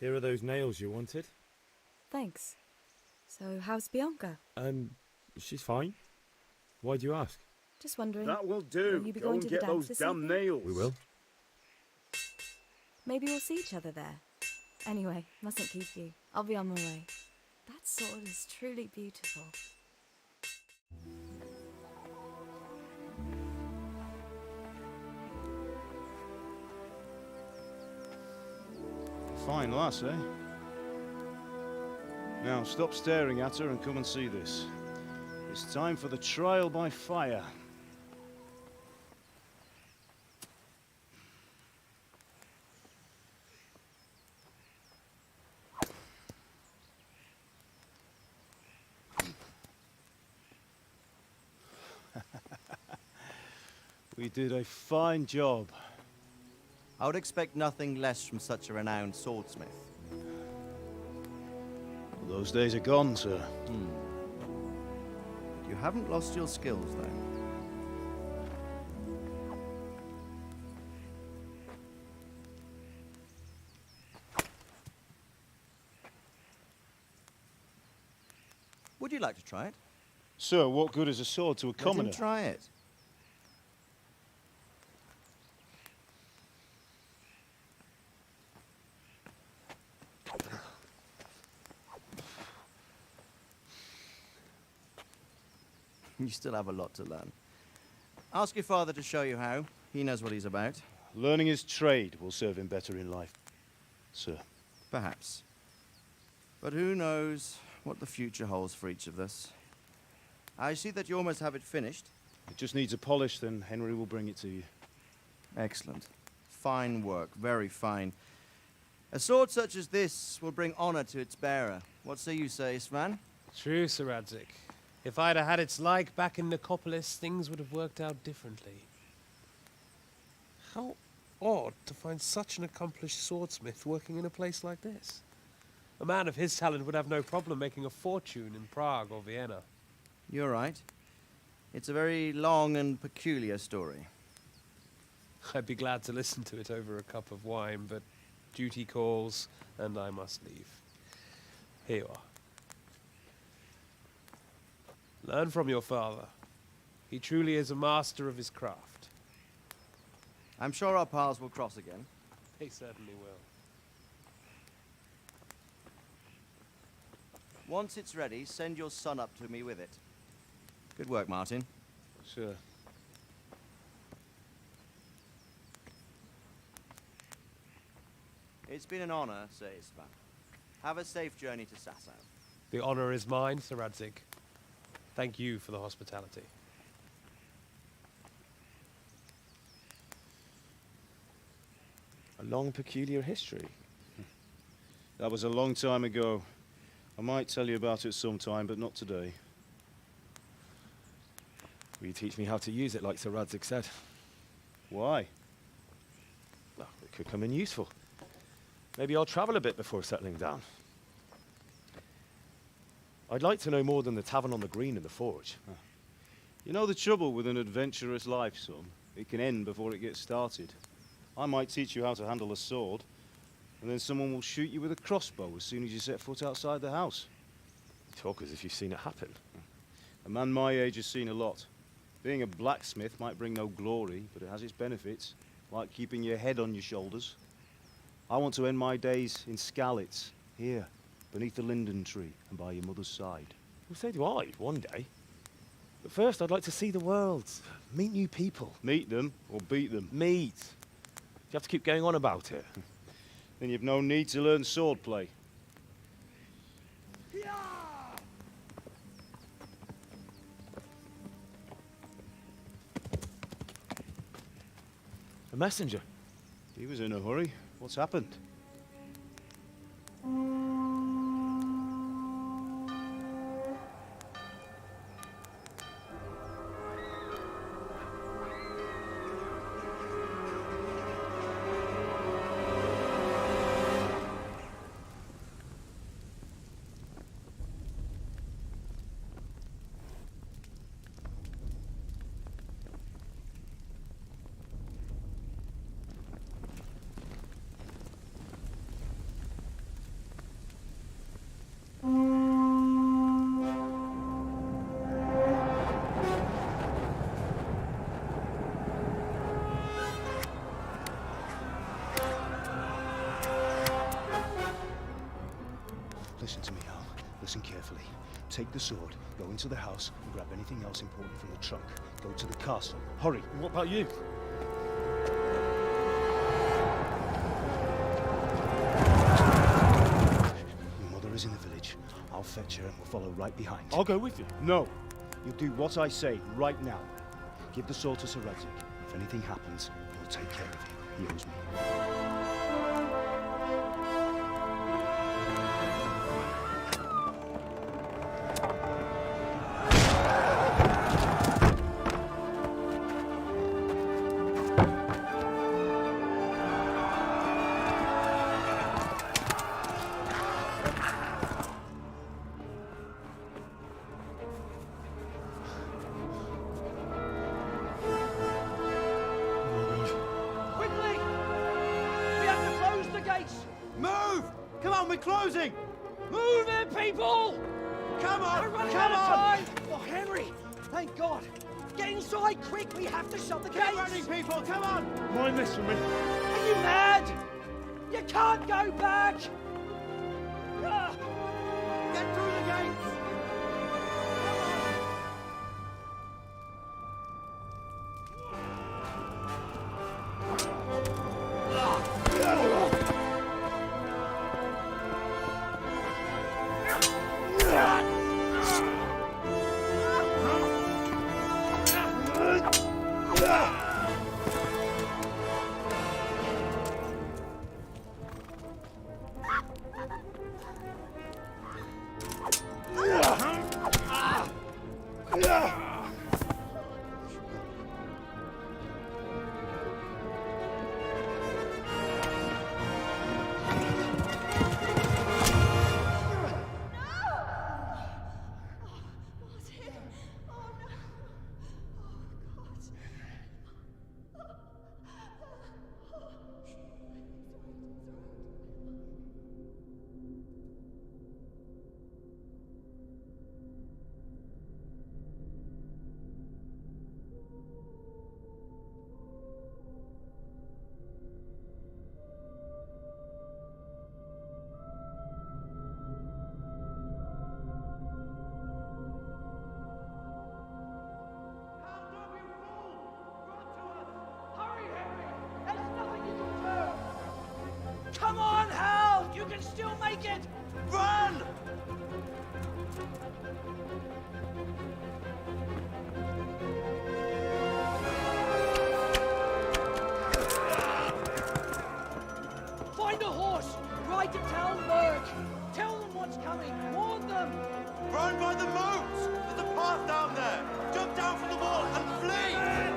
Here are those nails you wanted. Thanks. So, how's Bianca? She's fine. Why do you ask? Just wondering. That will do. Will you be Go going and to get the those dance this damn evening? nails. We will. Maybe we'll see each other there. Anyway, mustn't keep you. I'll be on my way. That sword is truly beautiful. Fine lass, eh? Now stop staring at her and come and see this. It's time for the trial by fire. We did a fine job. I would expect nothing less from such a renowned swordsmith. Well, those days are gone, sir. haven't lost your skills, though. Would you like to try it? Sir, what good is a sword to a commoner? Let him try it. You still have a lot to learn. Ask your father to show you how. He knows what he's about. Learning his trade will serve him better in life, sir. Perhaps. But who knows what the future holds for each of us. I see that you almost have it finished. It just needs a polish, then Henry will bring it to you. Excellent. Fine work, very fine. A sword such as this will bring honor to its bearer. What say you, Sir Istvan? True, Sir Radzig. If I'd have had its like back in Nicopolis, things would have worked out differently. How odd to find such an accomplished swordsmith working in a place like this. A man of his talent would have no problem making a fortune in Prague or Vienna. You're right. It's a very long and peculiar story. I'd be glad to listen to it over a cup of wine, but duty calls, and I must leave. Here you are. Learn from your father. He truly is a master of his craft. I'm sure our paths will cross again. He certainly will. Once it's ready, send your son up to me with it. Good work, Martin. Sure. It's been an honor, Sir Istvan. Have a safe journey to Sasau. The honor is mine, Sir Radzig. Thank you for the hospitality. A long, peculiar history. That was a long time ago. I might tell you about it sometime, but not today. Will you teach me how to use it, like Sir Radzig said? Why? Well, it could come in useful. Maybe I'll travel a bit before settling down. I'd like to know more than the tavern on the green and the forge. You know the trouble with an adventurous life, son? It can end before it gets started. I might teach you how to handle a sword, and then someone will shoot you with a crossbow as soon as you set foot outside the house. You talk as if you've seen it happen. A man my age has seen a lot. Being a blacksmith might bring no glory, but it has its benefits, like keeping your head on your shoulders. I want to end my days in Skalitz, here, beneath the linden tree and by your mother's side. Well, so do I, one day. But first, I'd like to see the world, meet new people. Meet them or beat them? Meet. You have to keep going on about it. Then you've no need to learn swordplay. A messenger. He was in a hurry. What's happened? Listen to me, Al. Listen carefully. Take the sword, go into the house, and grab anything else important from the trunk. Go to the castle. Hurry. What about you? Your mother is in the village. I'll fetch her and we'll follow right behind. I'll go with you. No. You'll do what I say right now. Give the sword to Sir Radzig. If anything happens, he'll take care of you. He owes me. closing! Move it, people! Come on! We're running Come out of on! time! Oh, Henry! Thank God! Get inside, quick! We have to shut the gates! Get running, people! Come on! Mind this for me. Are you mad? You can't go back! Ah! Get through the gates! Come on, Hal! You can still make it! Run! Find a horse! Ride to town, Merc! Tell them what's coming! Warn them! Run by the moat! There's a path down there! Jump down from the wall and flee!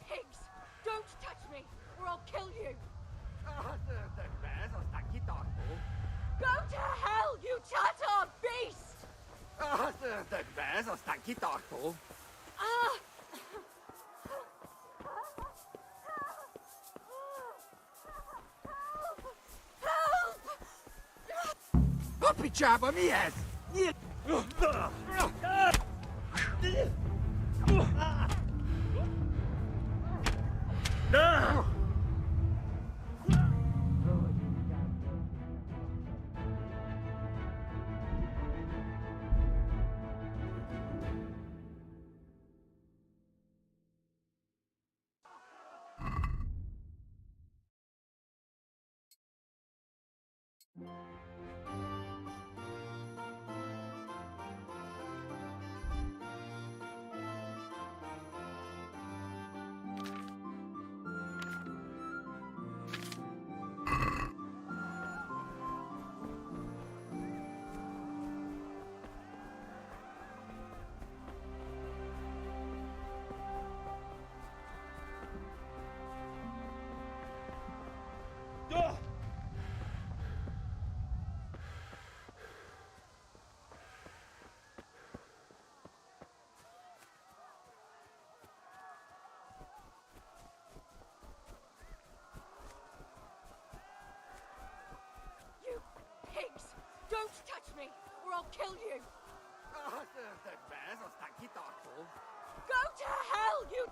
Pigs! Don't touch me, or I'll kill you! Go to hell, you Tatar beast! Ah! Hoppy chopper me ass!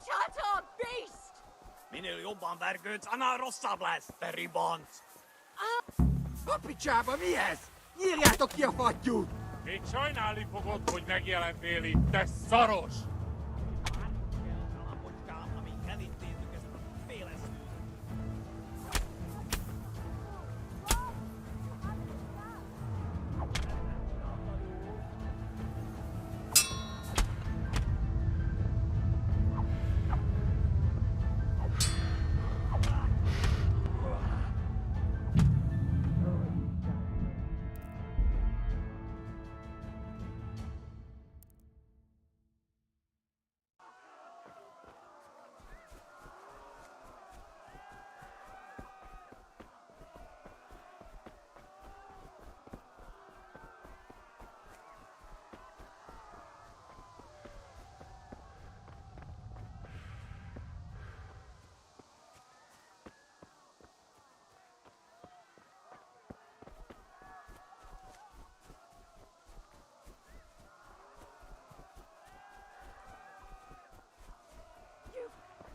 Tatar beast! Minä jobban värgöts anna rossablas, peribont. Papicsába mi ez? Nyírjátok ki a fattyút! Még sajnálni fogod, hogy megjelentél itt, te szaros!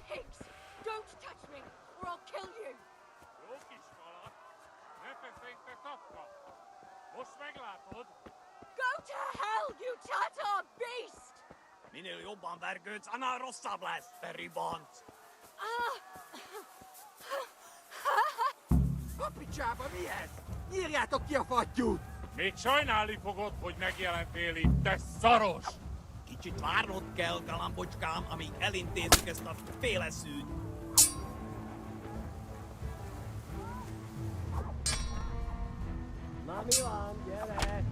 Pigs! Don't touch me, or I'll kill you! Jó kismalak, ne feszengj tapka! Most meglátod! Go to hell, you Tatar beast! Minä jobban värgöts anna rossablas, peribont. Papicsába mi ez? Nyírjátok ki a fattyút! Még sajnálni fogod, hogy megjelentél itt, te szaros! Kicsit várnod kell, galambocskám, amíg elintézzük ezt a féleszűt. Na mi van, gyere!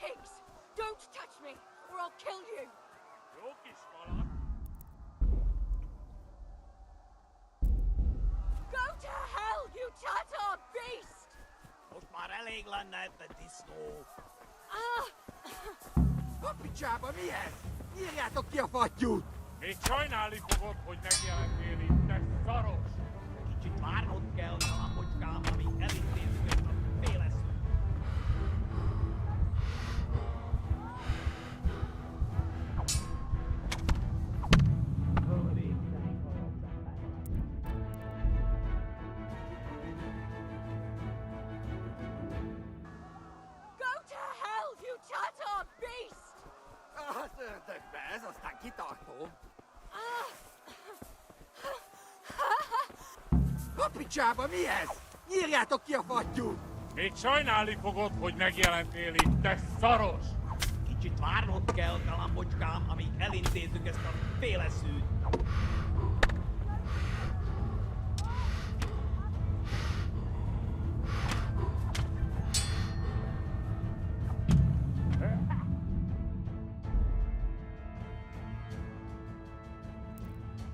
Pigs! Don't touch me, or I'll kill you! Jó kismalak! Go to hell, you Tatar beast! Most már elég lenne, te disznó. Papicsába mi ez? Nyírjátok ki a fattyút! Még sajnálni fogod, hogy megjelentél itt, te szaros! Kicsit várnod kell, galambocskám, amíg elintézzük ezt a féleszűt. Go to hell, you Tatar beast! Az ördögbe, ez aztán kitartó! Papicsába mi ez? Nyírjátok ki a fattyút! Még sajnálni fogod, hogy megjelentél itt, te szaros! Kicsit várnod kell, galambocskám, amíg elintézzük ezt a féleszűt.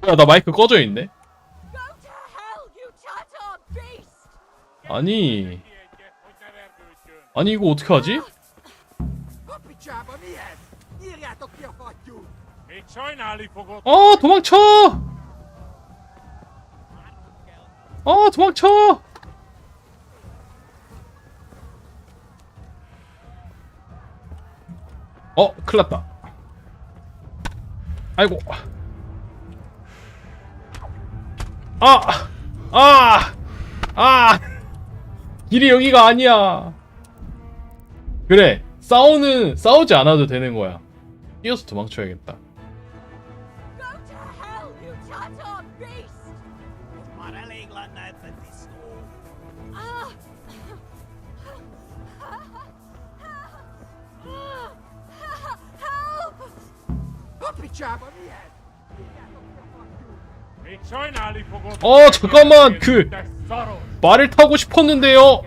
야, 나 마이크 꺼져 있네. Go to hell, you Tatar beast! 아니 이거 어떻게 하지? Papicsába mi ez? Nyírjátok ki a fattyút! Még sajnálni fogod. 도망쳐! 도망쳐! 큰일 났다. 아이고. 길이 여기가 아니야. 그래, 싸우지 않아도 되는 거야. 뛰어서 도망쳐야겠다. Go to hell, you Tatar beast! Most már elég lenne, te disznó. Help! Papicsába mi ez? Nyírjátok ki a fattyút! 잠깐만 그 말을 타고 싶었는데요.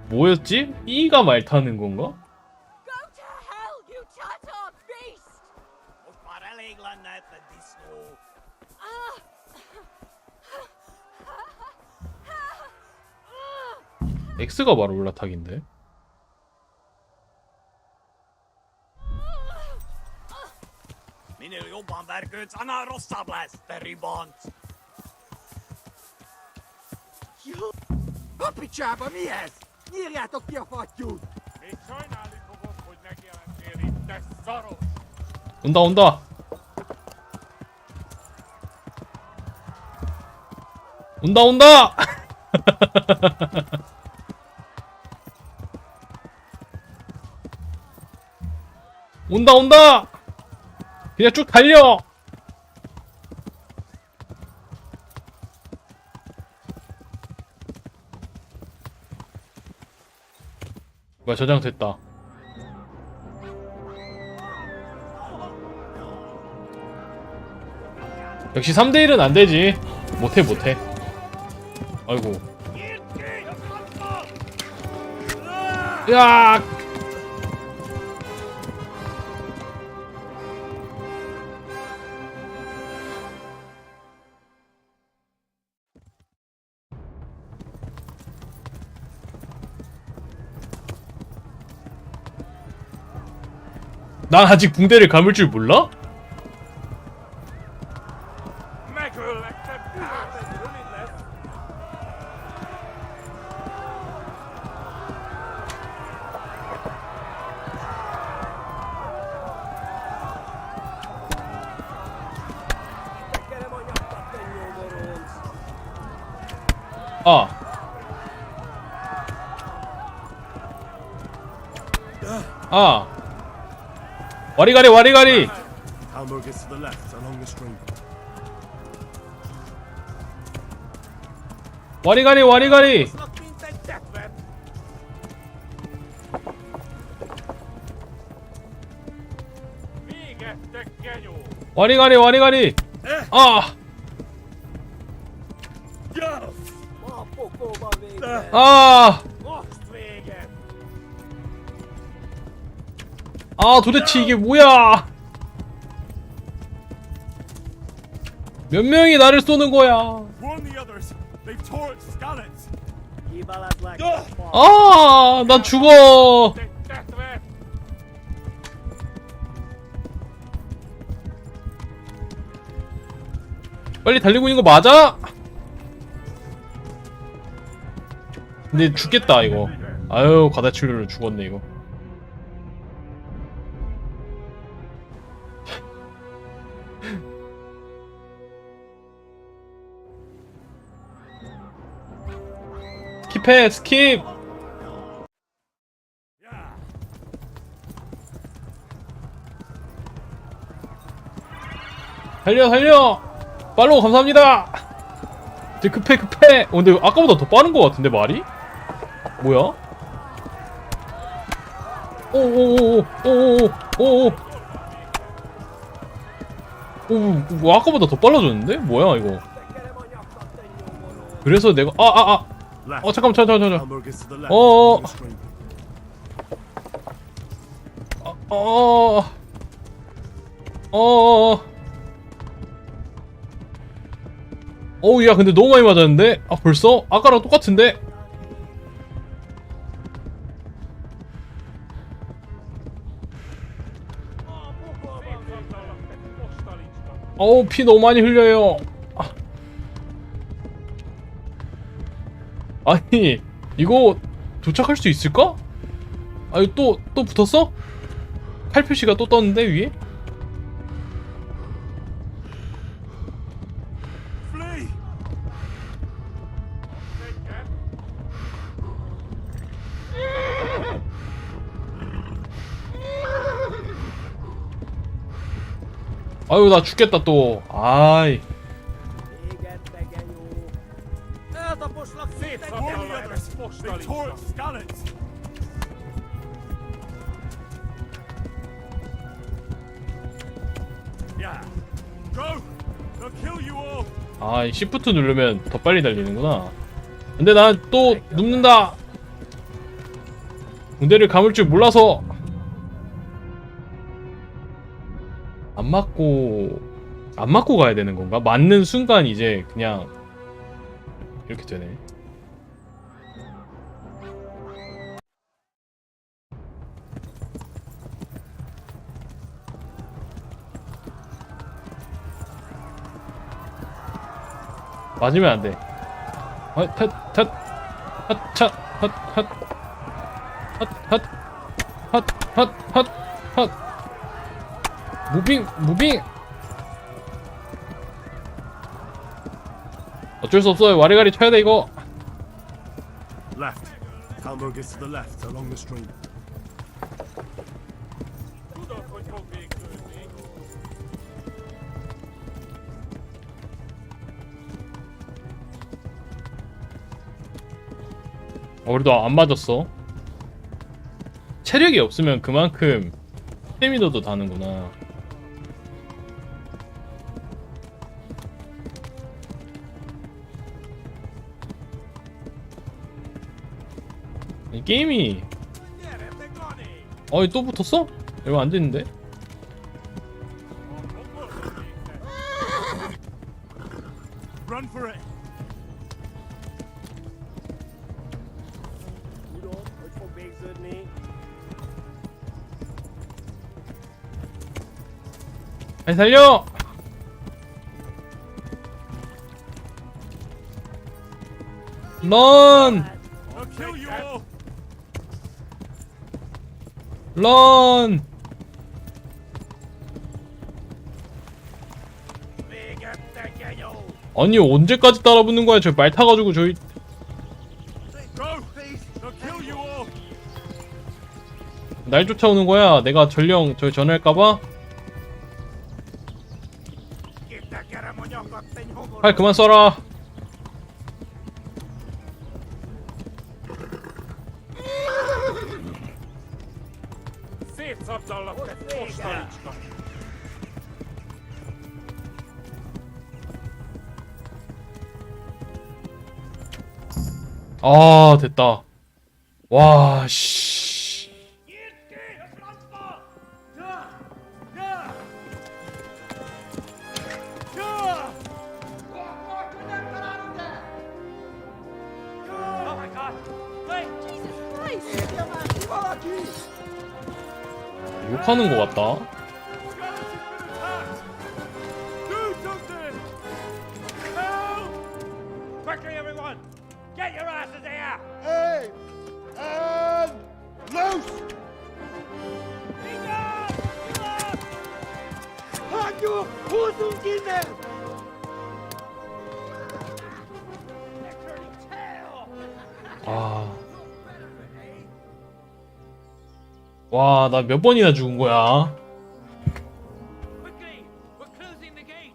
뭐였지? E가 말 타는 건가? X가 바로 올라타기인데. Nyírjátok ki a fattyút! 온다 온다. 온다 온다. 온다 온다. 그냥 쭉 달려. 뭐야, 저장됐다. 역시 3대1은 안되지. 못해 못해. 아이고. 야! 난 아직 붕대를 감을 줄 몰라? 와리가리 와리가리. 와리가리 와리가리. 와리가리 와리가리. 도대체 이게 뭐야? 몇 명이 나를 쏘는 거야? 난 죽어. 빨리 달리고 있는 거 맞아? 근데 죽겠다 이거. 아유, 가다출루로 죽었네 이거. 스킵해, 스킵. 달려 달려. 팔로우 감사합니다. 이제 급해 급해. 근데 아까보다 더 빠른 것 같은데 말이? 뭐야? 오오오오오오오오. 뭐 아까보다 더 빨라졌는데? 뭐야 이거? 그래서 내가 잠깐만 잠깐만. 야 근데 너무 많이 맞았는데? 벌써? 아까랑 똑같은데? 피 너무 많이 흘려요. 아니 이거 도착할 수 있을까? 또 붙었어? 칼 표시가 또 떴는데 위에? 아유 나 죽겠다 또. 아이. 아, 이 Shift 누르면 더 빨리 달리는구나. 근데 난 또 눕는다. 군대를 감을 줄 몰라서. 안 맞고 가야 되는 건가? 맞는 순간 이제 그냥 이렇게 되네. 맞으면 안 돼. 핫. 무빙. 어쩔 수 없어요. 와리가리 쳐야 돼 이거. Left. Talmud is to the left, along the stream. 그래도 안 맞았어. 체력이 없으면 그만큼 스태미너도 다는구나. 이 게임이 또 붙었어? 이거 안 됐는데? Run for it. 아니 살려! 런! I'll kill you all. 런! 아니 언제까지 따라붙는 거야? 저 말 타가지고 저희 Go. I'll kill you all. 날 쫓아오는 거야. 내가 전령 저희 전화할까봐? 팔 그만 쏴라. 아 됐다. 와 씨. 욕하는 거 같다. Quickly, everyone! Get your asses here! Hey! And loose! 아주 호승기네! 아. 와, 나 몇 번이나 죽은 거야. Quickly! We're closing the gate!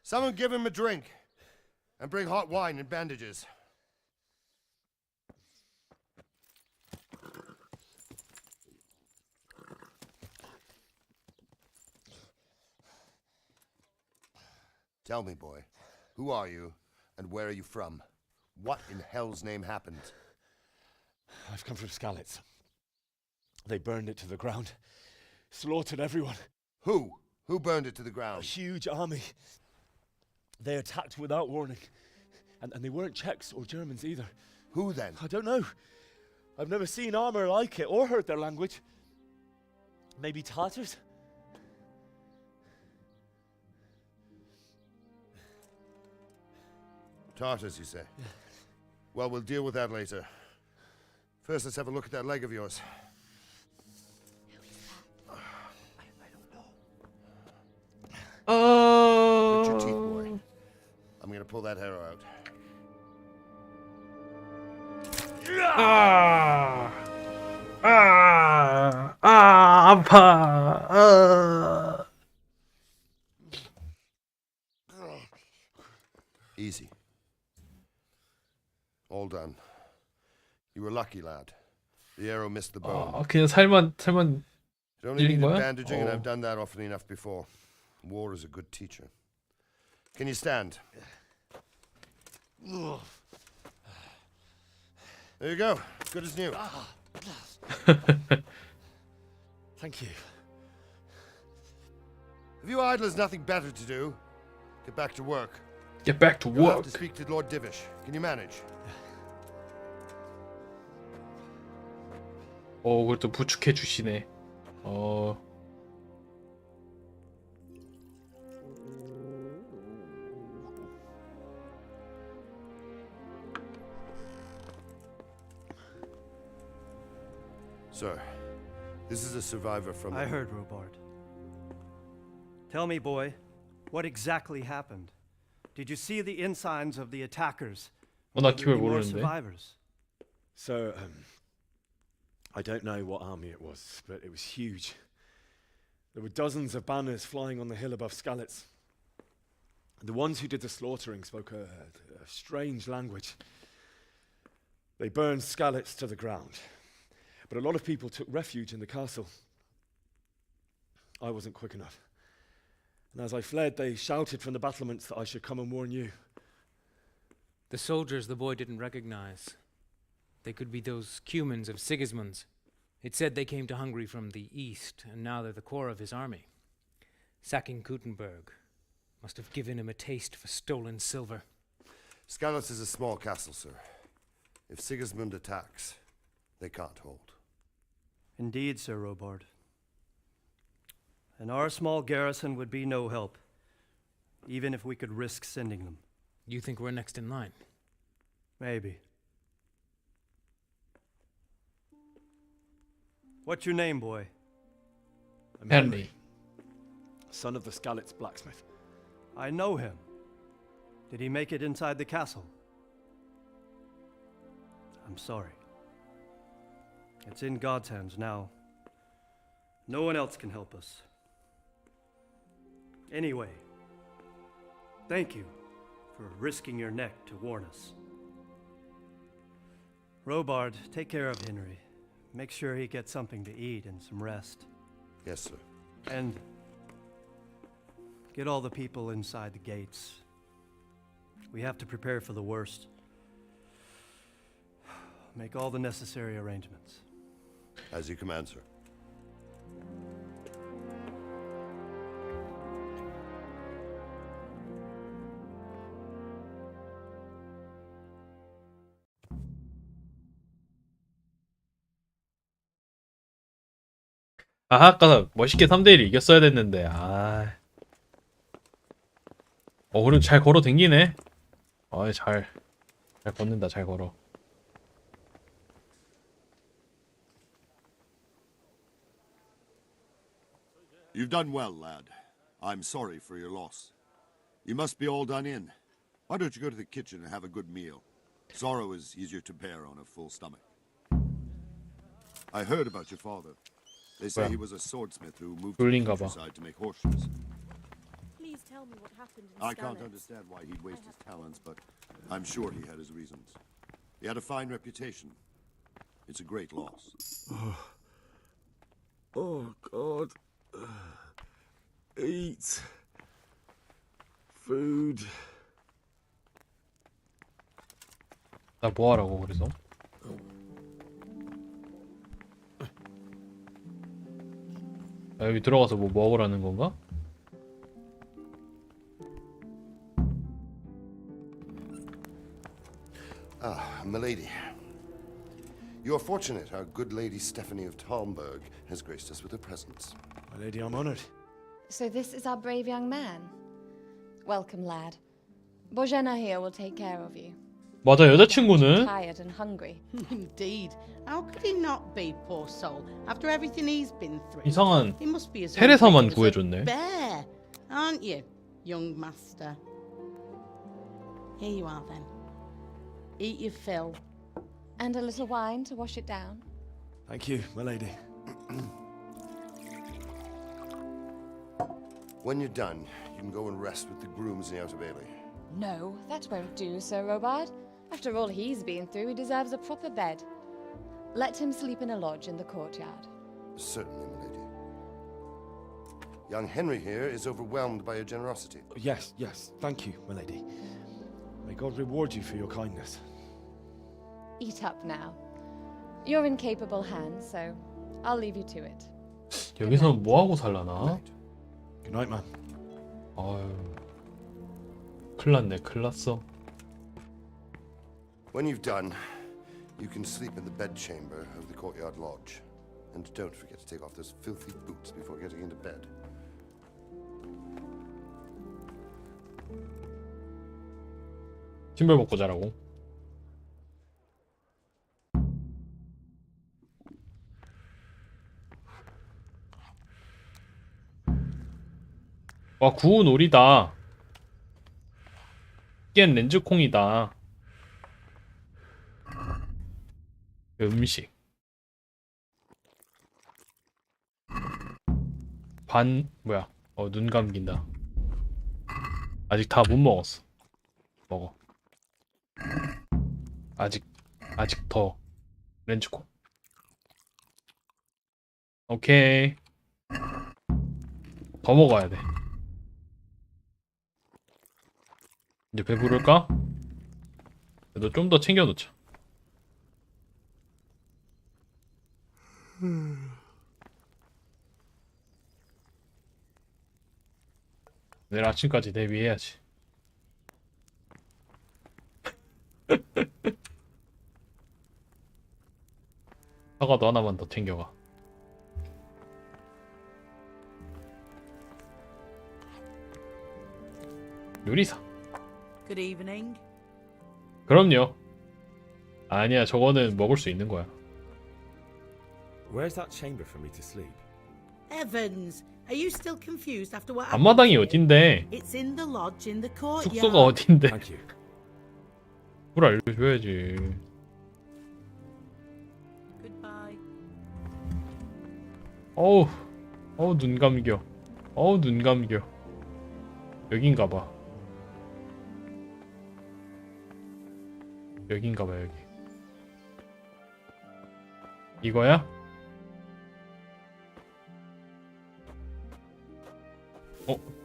Someone give him a drink. And bring hot wine and bandages. Tell me, boy, who are you and where are you from? What in hell's name happened? I've come from Skalitz. They burned it to the ground. Slaughtered everyone. Who? Who burned it to the ground? A huge army. They attacked without warning. And they weren't Czechs or Germans either. Who then? I don't know. I've never seen armor like it or heard their language. Maybe Tatars? Tartars, you say? Yeah. Well, we'll deal with that later. First, let's have a look at that leg of yours. Grit your teeth, boy. I'm gonna pull that arrow out. 아. 아. 아파. Easy. All done. You were lucky, lad. The arrow missed the bone. 그냥 살만 It only 찔린 needed 거야? bandaging, and I've done that often enough before. War is a good teacher. Can you stand? There you go. Good as new. Thank you. Have you idlers nothing better to do? Get back to work. Get back to You'll have work. to speak to Lord Divish. Can you manage? 그것도 부축해 주시네. Sir, this is a survivor from... I heard, Robard. Tell me, boy, what exactly happened? Did you see the ensigns of the attackers? 나 Will there 기별 be more 모르는데. survivors? So, I don't know what army it was, but it was huge. There were dozens of banners flying on the hill above Skalitz. The ones who did the slaughtering spoke a strange language. They burned Skalitz to the ground, but a lot of people took refuge in the castle. I wasn't quick enough. And as I fled, they shouted from the battlements that I should come and warn you. The soldiers the boy didn't recognize. They could be those Cumans of Sigismund's. It said they came to Hungary from the east, and now they're the core of his army. Sacking Kuttenberg must have given him a taste for stolen silver. Skalitz is a small castle, sir. If Sigismund attacks, they can't hold. Indeed, Sir Robard. And our small garrison would be no help, even if we could risk sending them. You think we're next in line? Maybe. What's your name, boy? I'm Henry, son of the Skalitz blacksmith. I know him. Did he make it inside the castle? I'm sorry. It's in God's hands now. No one else can help us. Anyway, thank you for risking your neck to warn us. Robard, take care of Henry. Make sure he gets something to eat and some rest. Yes, sir. And get all the people inside the gates. We have to prepare for the worst. Make all the necessary arrangements. As you command, sir. 아까 멋있게 3대1 이겼어야 됐는데. 그럼 잘 걸어 댕기네. 잘 걷는다. 잘 걸어. You've done well, lad. I'm sorry for your loss. You must be all done in. Why don't you go to the kitchen and have a good meal? Sorrow is easier to bear on a full stomach. I heard about your father. They say he was a swordsmith who moved to the countryside to make horseshoes. Please tell me what happened in I can't Skalitz. understand why he'd waste his talents, but I'm sure he had his reasons. He had a fine reputation. It's a great loss. Oh, God. Eat. Food. 나 뭐하라고 그래서? 여기 들어가서 뭐 먹으라는 건가? Milady. You are fortunate our good lady Stephanie of Talmberg has graced us with her presence. My lady, I'm honored. So this is our brave young man. Welcome, lad. Bozhena here will take care of you. 맞아, 여자친구는 Tired and hungry. Indeed. How could he not be, poor soul, after everything he's been through? 이상한 He must be as 테레사만 hungry as a 구해줬네. bear, aren't you, young master? Here you are then. Eat your fill. And a little wine to wash it down. Thank you, my lady. When you're done, you can go and rest with the grooms in the outer bailey. No, that won't do, Sir Robard. After all he's been through, he deserves a proper bed. Let him sleep in a lodge in the courtyard. Certainly, milady. Young Henry here is overwhelmed by your generosity. Yes, yes. Thank you, milady. May God reward you for your kindness. Eat up now. You're in capable hands, so I'll leave you to it. 여기서는 뭐 하고 살라나? Good night, man. 아유, 큰일 났네, 큰일 났어. When you've done, you can sleep in the bedchamber of the courtyard lodge. And don't forget to take off those filthy boots before getting into bed. 신발 벗고 자라고. 와, 구운 오리다. 깬 렌즈콩이다. 음식. 뭐야? 눈 감긴다. 아직 다 못 먹었어. 먹어. 아직 더 렌즈콩. 오케이. 더 먹어야 돼. 이제 배부를까? 그래도 좀 더 챙겨 놓자. 내일 아침까지 대비해야지. 사과도 하나만 더 챙겨가. 요리사. Good evening. 그럼요. 아니야, 저거는 먹을 수 있는 거야. Where's that chamber for me to sleep? Evans, are you still confused after what happened? 앞마당이 어딘데? It's in the lodge in the courtyard. 숙소가 어딘데? Thank you. 그걸 알려줘야지. Goodbye. 어우 눈 감겨. 눈 감겨. 여긴가봐. 여긴가봐, 여기. 이거야?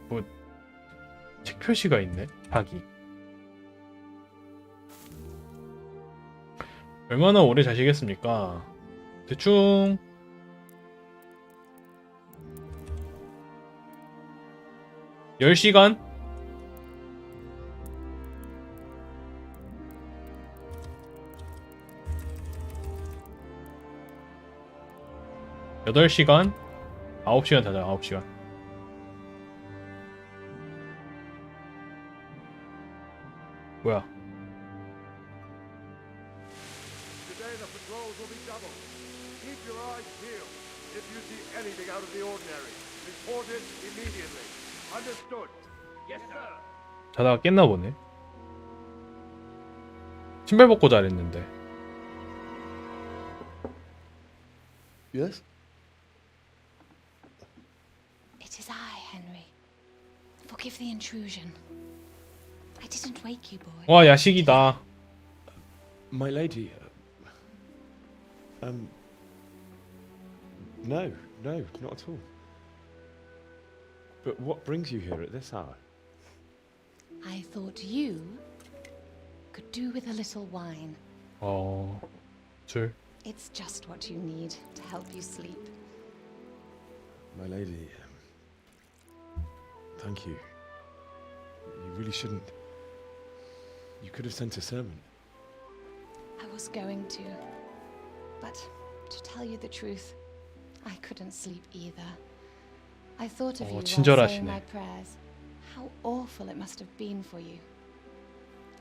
뭐 책 표시가 있네. 자기. 얼마나 오래 자시겠습니까? 대충 10시간? 여덟 시간? 9시간 자자. 9시간. 뭐야? Today the patrols will be doubled. Keep your eyes peeled. If you see anything out of the ordinary, report it immediately. Understood? Yes, sir. 자다가 깼나 보네. 신발 벗고 자랬는데. Yes? It is I, Henry. Forgive the intrusion. I didn't wake you, boy. 와, 야식이다. My lady, no, not at all. But what brings you here at this hour? I thought you could do with a little wine. 술. It's just what you need to help you sleep. My lady, thank you. You really shouldn't. You could have sent a servant. I was going to, but to tell you the truth, I couldn't sleep either. I thought of you while saying my prayers. How awful it must have been for you.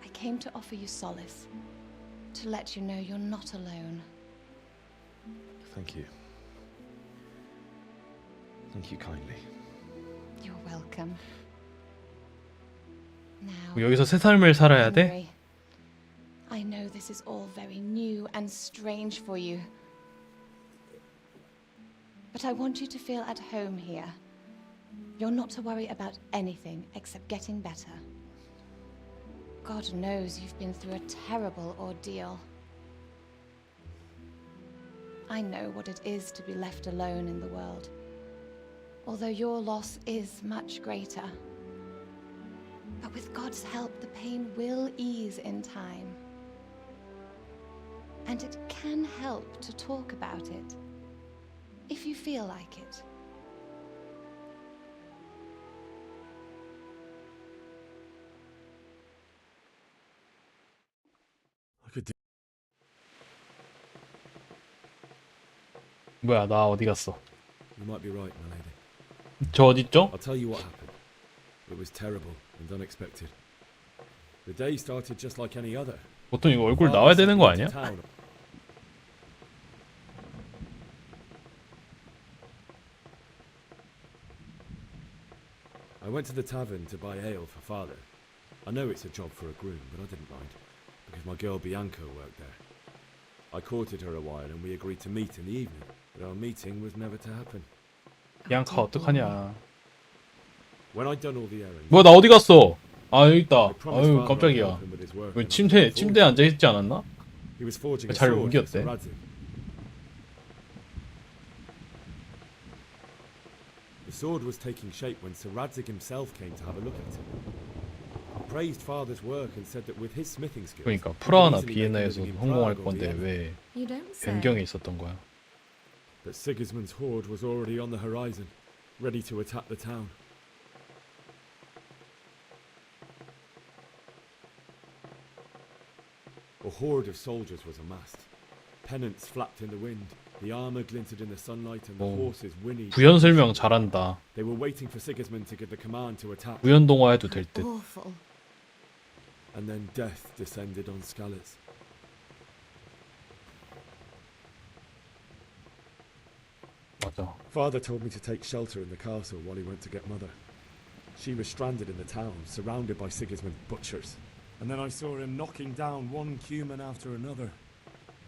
I came to offer you solace, to let you know you're not alone. Thank you. Thank you kindly. You're welcome. Now, 여기서 새 삶을 살아야 돼? Henry, I know this is all very new and strange for you. But I want you to feel at home here. You're not to worry about anything except getting better. God knows you've been through a terrible ordeal. I know what it is to be left alone in the world, although your loss is much greater. But with God's help, the pain will ease in time. And it can help to talk about it, if you feel like it. 뭐야, 나 어디 갔어? You might be right, my lady. 저 어디 있죠? I'll tell you what happened. It was terrible and unexpected. The day started just like any other. 보통 이거 얼굴 나와야 되는 거 아니야? I went to the tavern to buy ale for father. I know it's a job for a groom, but I didn't mind, because my girl Bianca worked there. I courted her a while and we agreed to meet in the evening, but our meeting was never to happen. 비앙카 어떡하냐? When I'd done all the errands, 뭐야, 나 어디 갔어? 아, 여기 있다. 아유, 깜짝이야. 왜 침대에 앉아 있지 않았나? he was forging a 잘 sword for 옮겼대. Radzik. The sword was taking shape when Sir Radzik himself came to have a look at it. He praised father's work and said that with his smithing skills, 그러니까 프라하나 비엔나에서 성공할 건데 왜 You don't say. 변경에 있었던 거야? But Sigismund's horde was already on the horizon, ready to attack the town. A horde of soldiers was amassed. Pennants flapped in the wind, the armor glinted in the sunlight, and the horses whinnied. 부연 설명 잘한다. They were waiting for Sigismund to give the command to attack. 부연 동화해도 될 듯. Awful. And then death descended on Skalitz. 맞아. Father told me to take shelter in the castle while he went to get mother. She was stranded in the town, surrounded by Sigismund's butchers. And then I saw him knocking down one Cuman after another.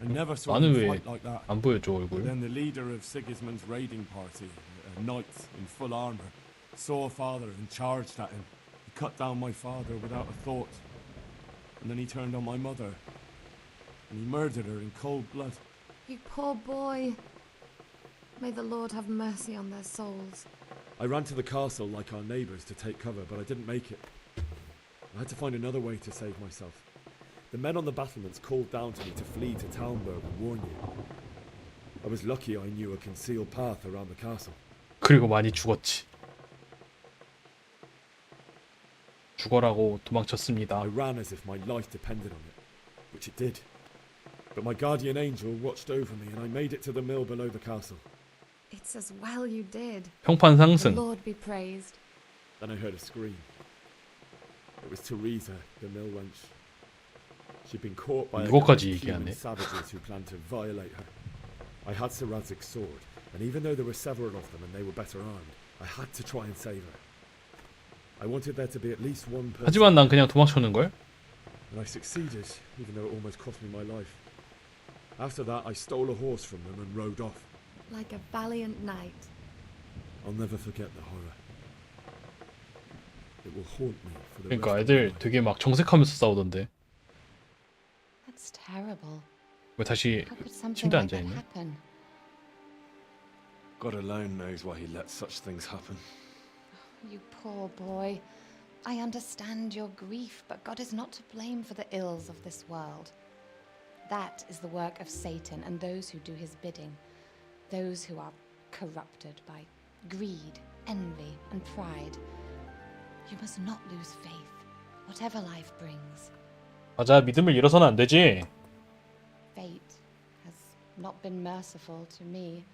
I never saw 나는 him 왜 fight like that. 안 보여줘 But 얼굴? then the leader of Sigismund's raiding party, a knight in full armor, saw father and charged at him. He cut down my father without a thought. And then he turned on my mother. And he murdered her in cold blood. You poor boy. May the Lord have mercy on their souls. I ran to the castle like our neighbours to take cover, but I didn't make it. I had to find another way to save myself. The men on the battlements called down to me to flee to Talmberg and warn you. I was lucky I knew a concealed path around the castle. 그리고 많이 죽었지. 죽어라고 도망쳤습니다. I ran as if my life depended on it, which it did. But my guardian angel watched over me and I made it to the mill below the castle. It's as well you did. 평판 The 상승. Lord be praised. Then I heard a scream. It was Teresa, the mill wench. She'd been caught by a 이거까지 group of human 얘기하네. savages who planned to violate her. I had Sir Radzig's sword, and even though there were several of them and they were better armed, I had to try and save her. I wanted there to be at least one person. 하지만 난 그냥 도망쳤는 걸. And I succeeded, even though it almost cost me my life. After that, I stole a horse from them and rode off. Like a valiant knight. I'll never forget the horror. It will haunt me for the 그러니까 rest of my 애들 life. 되게 막 정색하면서 싸우던데. That's terrible. 왜 다시 How could something 침대 like 앉아 that 있네? happen? God alone knows why he lets such things happen. You poor boy. I understand your grief, but God is not to blame for the ills of this world. That is the work of Satan and those who do his bidding. Those who are corrupted by greed, envy, and pride. You must not lose faith, whatever life brings. 맞아, 믿음을 잃어서는 안 되지. Fate has not been merciful to me,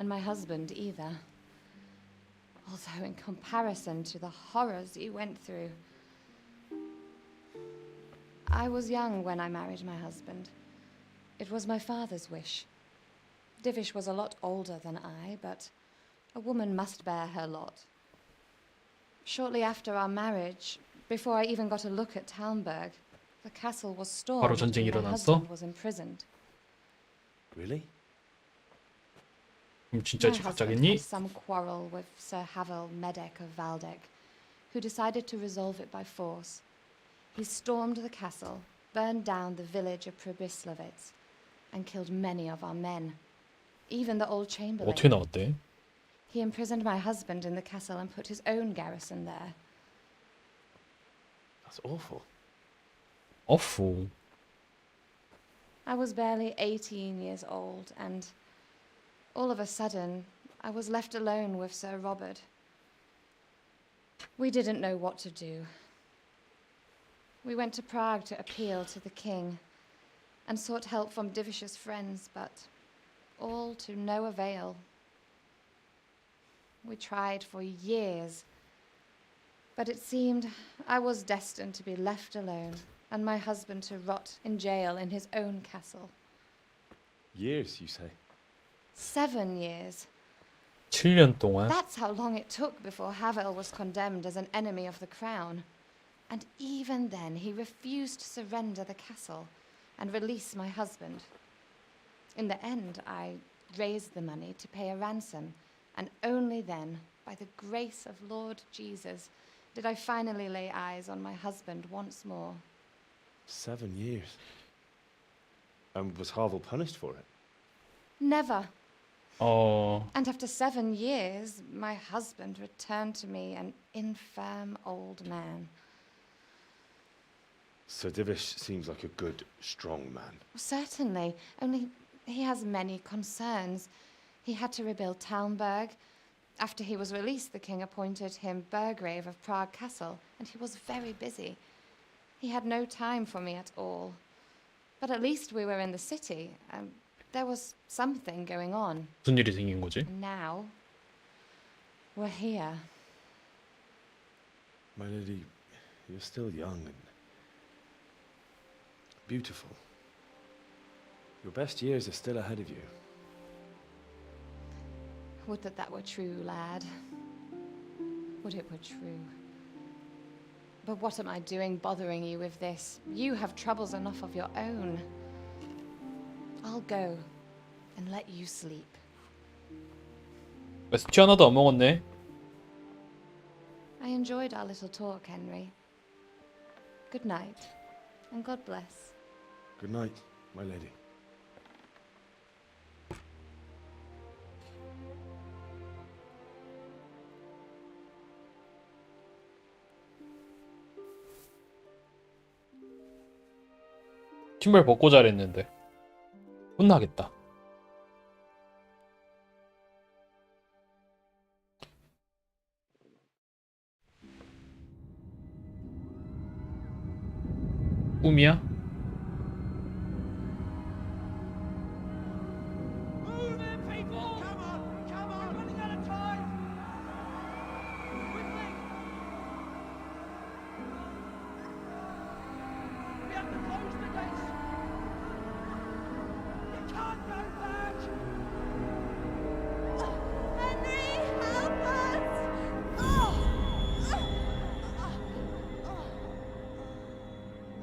and my husband either. Although in comparison to the horrors you went through. I was young when I married my husband. It was my father's wish. Divish was a lot older than I, but a woman must bear her lot. Shortly after our marriage, before I even got a look at Talmberg, the castle was stormed 바로 전쟁이 and my 일어났어? husband was imprisoned. Really? 그럼 진짜 My husband 가짜겠니? had some quarrel with Sir Havel Medek of Valdek, who decided to resolve it by force. He stormed the castle, burned down the village of Pribyslavitz, and killed many of our men, even the old chamberlain. 어떻게 나왔대? He imprisoned my husband in the castle and put his own garrison there. That's awful. Awful. I was barely 18 years old, and all of a sudden, I was left alone with Sir Robert. We didn't know what to do. We went to Prague to appeal to the king and sought help from Divish's friends, but all to no avail. We tried for years, but it seemed I was destined to be left alone and my husband to rot in jail in his own castle. Years, you say? 7 years. 7년 동안. That's how long it took before Havel was condemned as an enemy of the crown. And even then, he refused to surrender the castle and release my husband. In the end, I raised the money to pay a ransom, and only then, by the grace of Lord Jesus, did I finally lay eyes on my husband once more. 7 years. And was Havel punished for it? Never. 어, And after 7 years, my husband returned to me an infirm old man. Sir Divish seems like a good, strong man. Certainly, only he has many concerns. He had to rebuild Talmberg. After he was released, the king appointed him Burgrave of Prague Castle, and he was very busy. He had no time for me at all. But at least we were in the city. There was something going on. 무슨 일이 생긴 거지? And now, we're here. My lady, you're still young and beautiful. Your best years are still ahead of you. Would that that were true, lad. Would it were true. But what am I doing bothering you with this? You have troubles enough of your own. I'll go and let you sleep. 스튜 하나도 안 먹었네. I enjoyed our little talk, Henry. Good night, and God bless. Good night, my lady. 신발 벗고 잘했는데 혼나겠다. 꿈이야?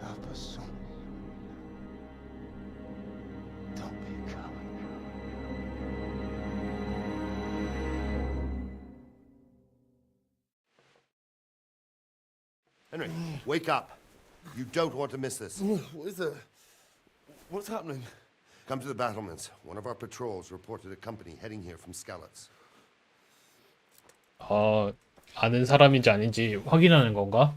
Help us, son. Don't be a coward. Henry, wake up. You don't want to miss this. What is it? What's happening? Come to the battlements. One of our patrols reported a company heading here from Skalitz. 아는 사람인지 아닌지 확인하는 건가?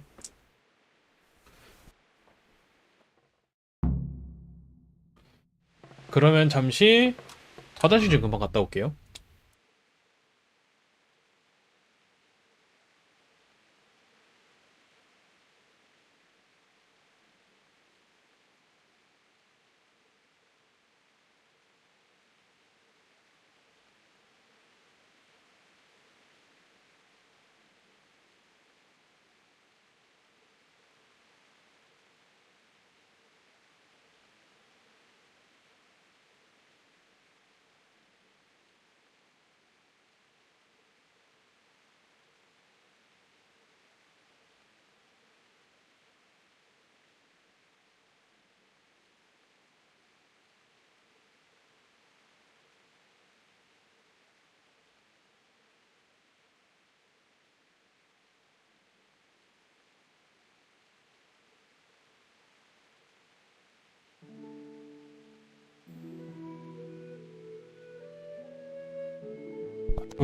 그러면 잠시 화장실 좀 금방 갔다 올게요.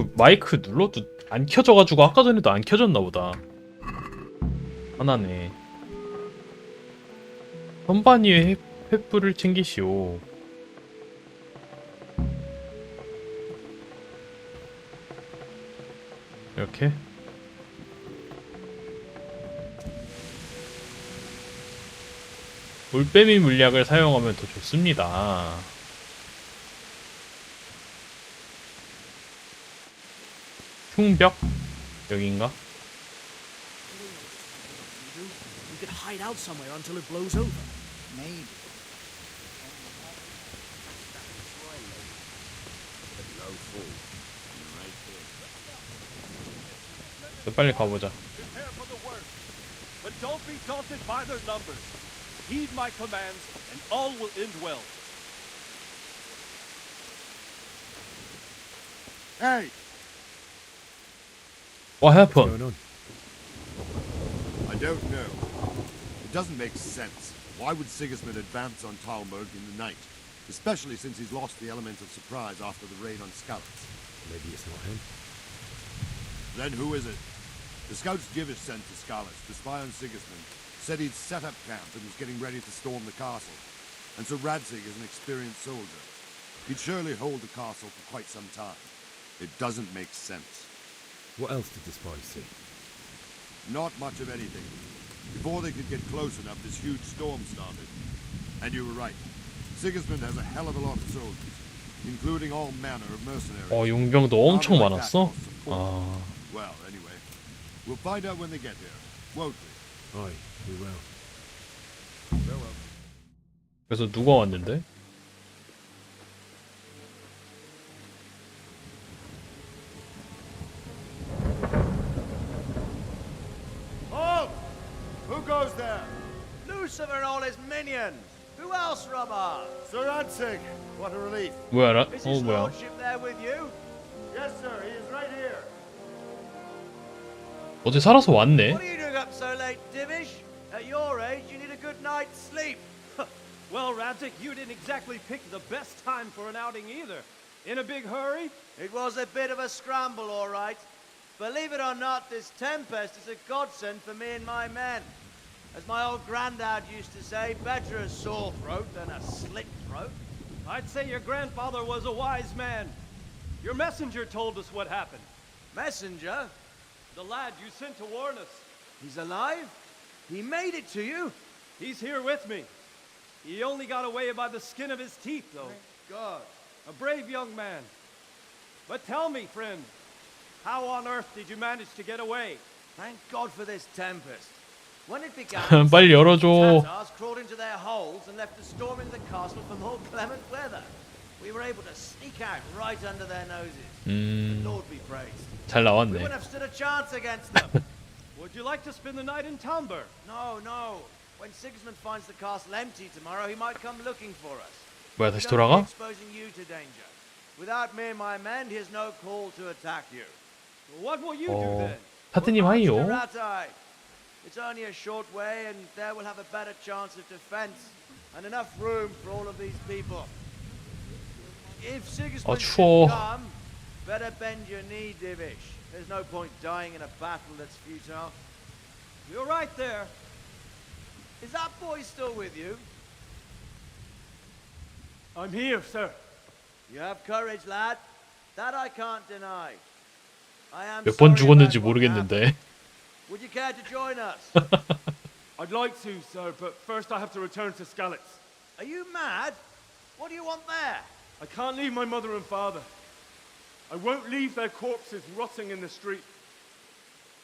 마이크 눌러도 안 켜져가지고 아까 전에도 안 켜졌나 보다. 하나네. 선반 위에 횃불을 챙기시오. 이렇게. 물빼미 물약을 사용하면 더 좋습니다. 흉벽? 여긴가? We could hide out somewhere until it blows over. Maybe. 빨리 가보자. Prepare for the worst, but don't be daunted by their numbers. Heed my commands, and all will end well. Hey! What happened? What's going on? I don't know. It doesn't make sense. Why would Sigismund advance on Talmberg in the night? Especially since he's lost the element of surprise after the raid on Skalitz. Maybe it's not him. Then who is it? The scouts Jivish sent to Skalitz to spy on Sigismund said he'd set up camp and was getting ready to storm the castle. And so Radzig is an experienced soldier. He'd surely hold the castle for quite some time. It doesn't make sense. What else did the spies see? Not much of anything. Before they could get close enough, this huge storm started. And you were right. Sigismund has a hell of a lot of soldiers, including all manner of mercenaries. 용병도 엄청 많았어? 아. Well, anyway, we'll find out when they get here, won't we? Aye, we will. Farewell. 그래서 누가 왔는데? Halt! Who goes there? Lucifer and all his minions. Who else, Robber? Sir Radzig, what a relief. 뭐야? Is his 뭐야? lordship there with you? Yes, sir, he is right here. 어제 살아서 왔네. What are you doing up so late, Divish? At your age, you need a good night's sleep. Well, Radzig, you didn't exactly pick the best time for an outing either. In a big hurry? It was a bit of a scramble, all right. Believe it or not, this tempest is a godsend for me and my men. As my old granddad used to say, better a sore throat than a slit throat. I'd say your grandfather was a wise man. Your messenger told us what happened. Messenger? The lad you sent to warn us. He's alive? He made it to you? He's here with me. He only got away by the skin of his teeth, though. Thank God. A brave young man. But tell me, friend, how on earth did you manage to get away? Thank God for this tempest. When it began, 빨리 열어줘. Tatars crawled into their holes and left a storm in the castle for more clement weather. We were able to sneak out right under their noses. The Lord be praised. 잘 We 나왔네. wouldn't have stood a chance against them. Would you like to spend the night in Talmberg? No, no. When Sigismund finds the castle empty tomorrow, he might come looking for us. 뭐야, We 다시 don't want 돌아가? exposing you to danger. Without me and my men, he has no call to attack you. What will you do then? 타트님 하이요. Ratai. It's only a short way, and there we'll have a better chance of defense and enough room for all of these people. If Sigismund 추워. should come, better bend your knee, Divish. There's no point dying in a battle that's futile. You're right there. Is that boy still with you? I'm here, sir. You have courage, lad. That I can't deny. I am 몇 번 sorry 죽었는지 about what 모르겠는데. Would you care to join us? I'd like to, sir, but first I have to return to Skalitz. Are you mad? What do you want there? I can't leave my mother and father. I won't leave their corpses rotting in the street.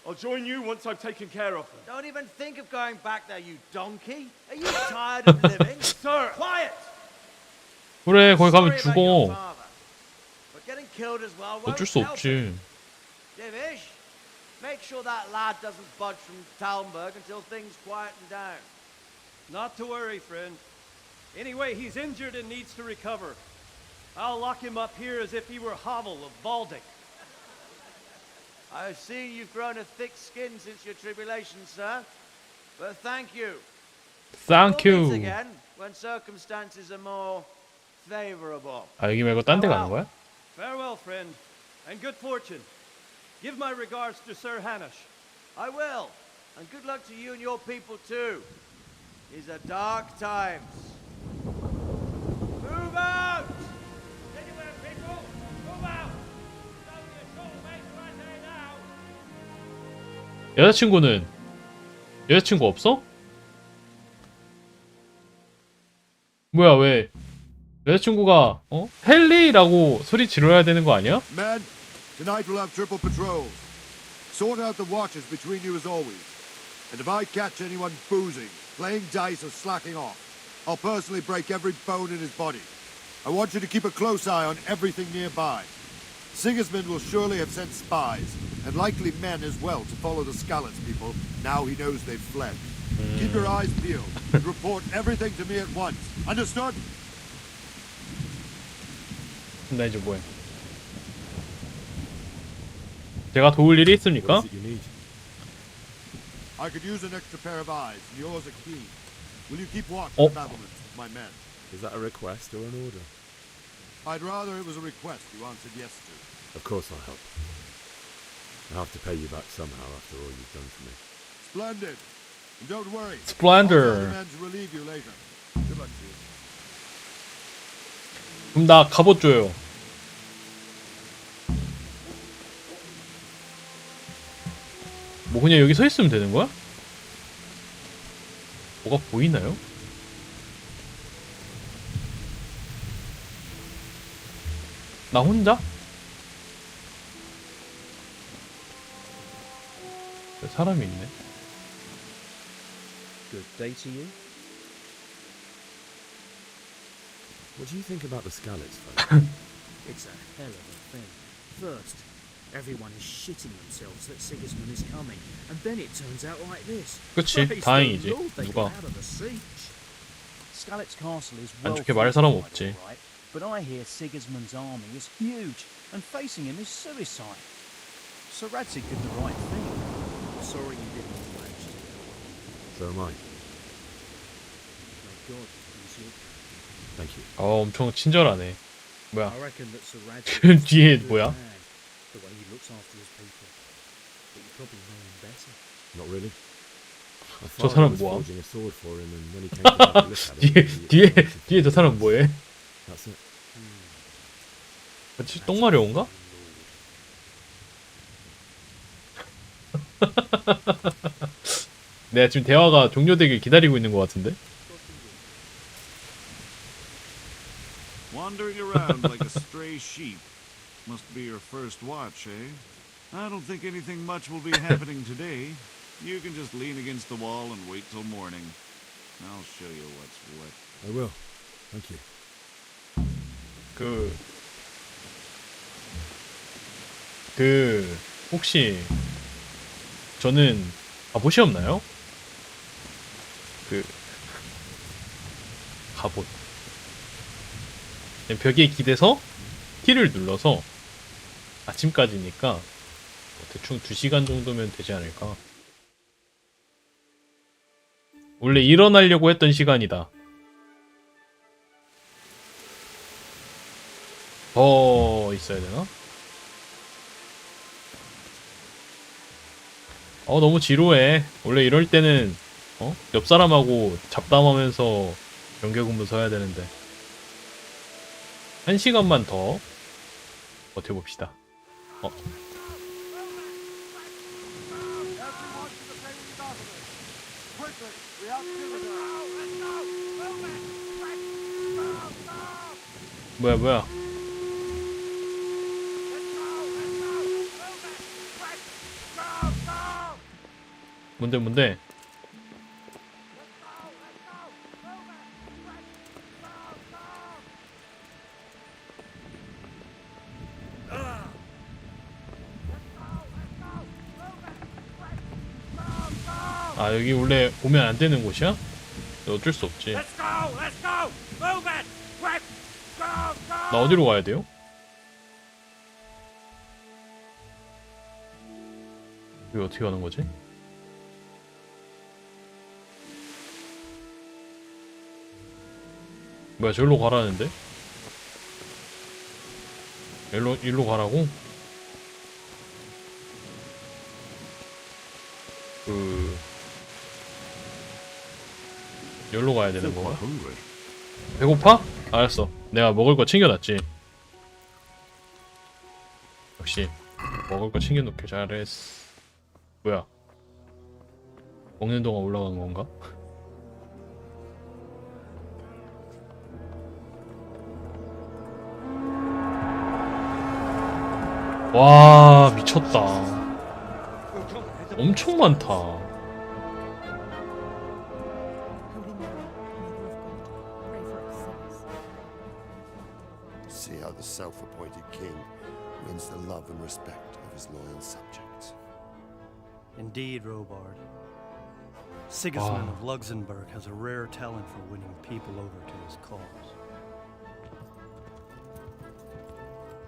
I'll join you once I've taken care of them. Don't even think of going back there, you donkey. Are you tired of living? Sir! Quiet! 그래, 거기 가면 Sorry about your 죽어. father, but getting killed as well won't 어쩔 수 help 없지. him. Divish, make sure that lad doesn't budge from Talmberg until things quieten down. Not to worry, friend. Anyway, he's injured and needs to recover. I'll lock him up here as if he were Havel of Baldic. I've seen you've grown a thick skin since your tribulation, sir. But thank you. Thank We'll meet you. again when circumstances are more favorable. 아, 여기 말고 딴 데 가는 거야? Farewell, friend. and good fortune. Give my regards to Sir Hanush. I will. And good luck to you and your people too. These are dark times. Move out! Anywhere, people! Move out! Don't be a troublemaker right there now! 여자친구는 여자친구 없어? 뭐야 왜 여자친구가 헨리라고 소리 지르야 되는 거 아니야? Men, tonight we'll have triple patrols. Sort out the watches between you as always. And if I catch anyone boozing, playing dice or slacking off, I'll personally break every bone in his body. I want you to keep a close eye on everything nearby. Sigismund will surely have sent spies, and likely men as well, to follow the Skalitz people, now he knows they've fled. Keep your eyes peeled, and report everything to me at once. Understood? 나 이제 뭐해? 제가 도울 일이 있습니까? I could use an extra pair of eyes, and yours are keen. Will you keep watch on the battlements, my men? Is that a request or an order? I'd rather it was a request you answered yes to. Of course I'll help. I'll have to pay you back somehow after all you've done for me. Splendid. And don't worry. Splendor. I'll tell the men to relieve you later. Good luck to you. 그럼 나 갑옷 줘요. 뭐 그냥 여기 서 있으면 되는 거야? 뭐가 보이나요? 나 혼자? 사람이 있네. Good day to you. What do you think about the Skalitz, fellow? It's a hell of a thing. First, everyone is shitting themselves that Sigismund is coming, and then it turns out like this. 그치, Praise 다행이지. the Lord they 누가 got out of the siege. Skalitz Castle is 안 well 좋게 말할 사람 fortified, 없지. all right, but I hear Sigismund's army is huge, and facing him is suicide. Sir Radzig did the right thing. Sorry you didn't manage to. So am I. May God use you. Thank you. 엄청 친절하네. 뭐야? I reckon that Sir Radzig 뒤에 is a good 뭐야? man, the way he looks after his people. But you probably know him better. Not really. I 저 thought I 사람 was 뭐야? forging a sword for him, and when he came to have a look at it, 뒤에 저 사람 뭐해? That's it. 그치 똥마려운가? 내가 지금 대화가 종료되길 기다리고 있는 것 같은데? Wandering around like a stray sheep. Must be your first watch, eh? I don't think anything much will be happening today. You can just lean against the wall and wait till morning. I'll show you what's what. I will. Thank you. 혹시 저는 갑옷이 없나요? 갑옷 벽에 기대서 T를 눌러서 아침까지니까 대충 2시간 정도면 되지 않을까. 원래 일어나려고 했던 시간이다. 더 있어야 되나? 너무 지루해. 원래 이럴 때는 옆 사람하고 잡담하면서 연결근무 서야 되는데 1시간만 더 버텨봅시다. 뭐야 뭔데 여기 원래 오면 안 되는 곳이야? 어쩔 수 없지. 나 어디로 가야 돼요? 여기 어떻게 가는 거지? 뭐야, 저기로 가라는데? 일로 가라고? 여기로 가야 되는 건가? 배고파? 알았어. 내가 먹을 거 챙겨놨지. 역시 먹을 거 챙겨놓길 잘했어. 뭐야? 먹는 동안 올라간 건가? 와, 미쳤다. 엄청 많다. See how the self-appointed king wins the love and respect of his loyal subjects. Indeed, Robard. Sigismund of Luxembourg has a rare talent for winning people over to his cause.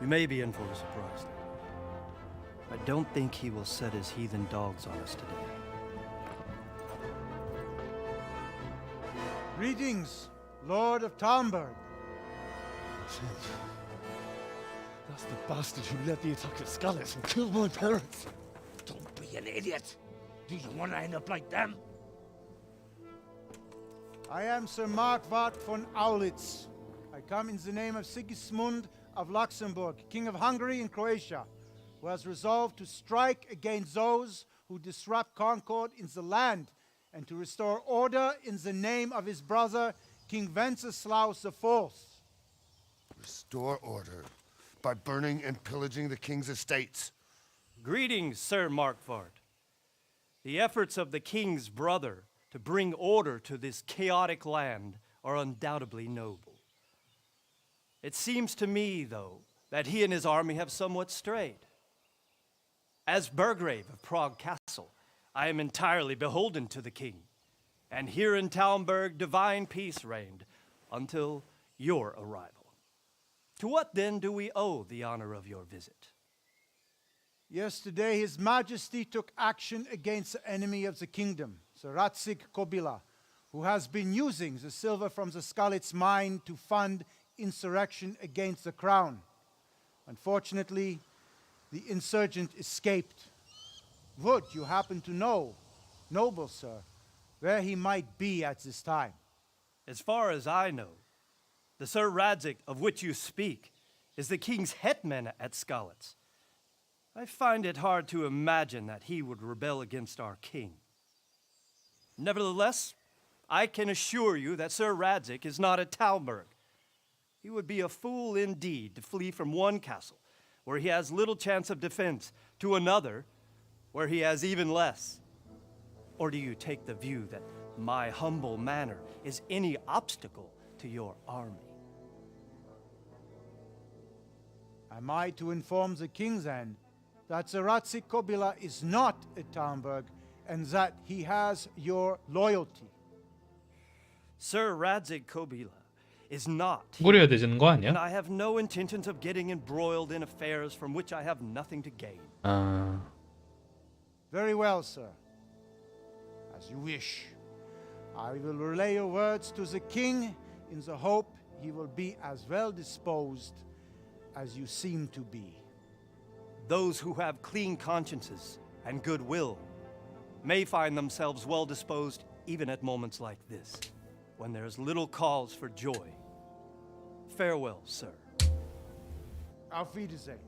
We may be in for a surprise, though. I don't think he will set his heathen dogs on us today. Greetings, Lord of Talmberg. That's the bastard who led the attack at Skalitz and killed my parents. Don't be an idiot. Do you want to end up like them? I am Sir Markwart von Aulitz. I come in the name of Sigismund of Luxembourg, King of Hungary and Croatia, who has resolved to strike against those who disrupt concord in the land and to restore order in the name of his brother, King Wenceslaus IV. Restore order by burning and pillaging the king's estates. Greetings, Sir Markwart. The efforts of the king's brother to bring order to this chaotic land are undoubtedly noble. It seems to me, though, that he and his army have somewhat strayed. As Burgrave of Prague Castle, I am entirely beholden to the king, and here in Talmberg divine peace reigned until your arrival. To what then do we owe the honor of your visit? Yesterday, His Majesty took action against the enemy of the kingdom, Sir Radzig Kobyla, who has been using the silver from the Skalitz mine to fund insurrection against the crown. Unfortunately, the insurgent escaped. Would you happen to know, noble sir, where he might be at this time? As far as I know, the Sir Radzig of which you speak is the king's hetman at Skalitz. I find it hard to imagine that he would rebel against our king. Nevertheless, I can assure you that Sir Radzig is not at Talmberg. He would be a fool indeed to flee from one castle, where he has little chance of defense, to another, where he has even less. Or do you take the view that my humble manner is any obstacle to your army? Am I to inform the king then that Sir Radzig Kobyla is not at Talmberg and that he has your loyalty? Sir Radzig Kobyla is not. 뿌려야 되는 거 아니야? And I have no intentions of getting embroiled in affairs from which I have nothing to gain. Very well, sir. As you wish. I will relay your words to the king in the hope he will be as well disposed as you seem to be. Those who have clean consciences and goodwill may find themselves well disposed even at moments like this, when there is little cause for joy. Farewell, sir. Auf Wiedersehen.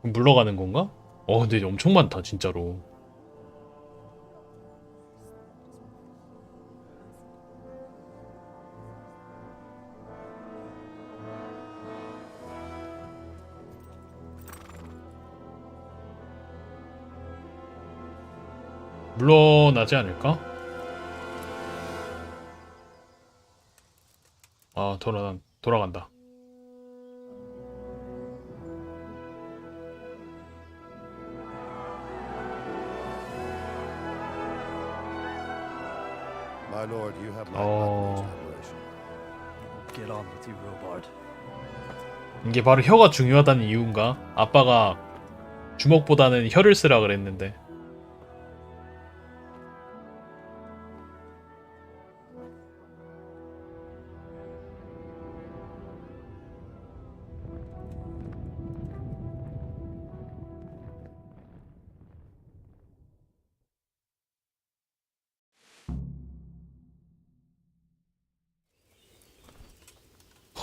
물러가는 건가? 근데 엄청 많다 진짜로. 물러나지 않을까? 돌아간다. My lord, you have my utmost admiration. Get on with you, Robard. 이게 바로 혀가 중요하다는 이유인가? 아빠가 주먹보다는 혀를 쓰라 그랬는데.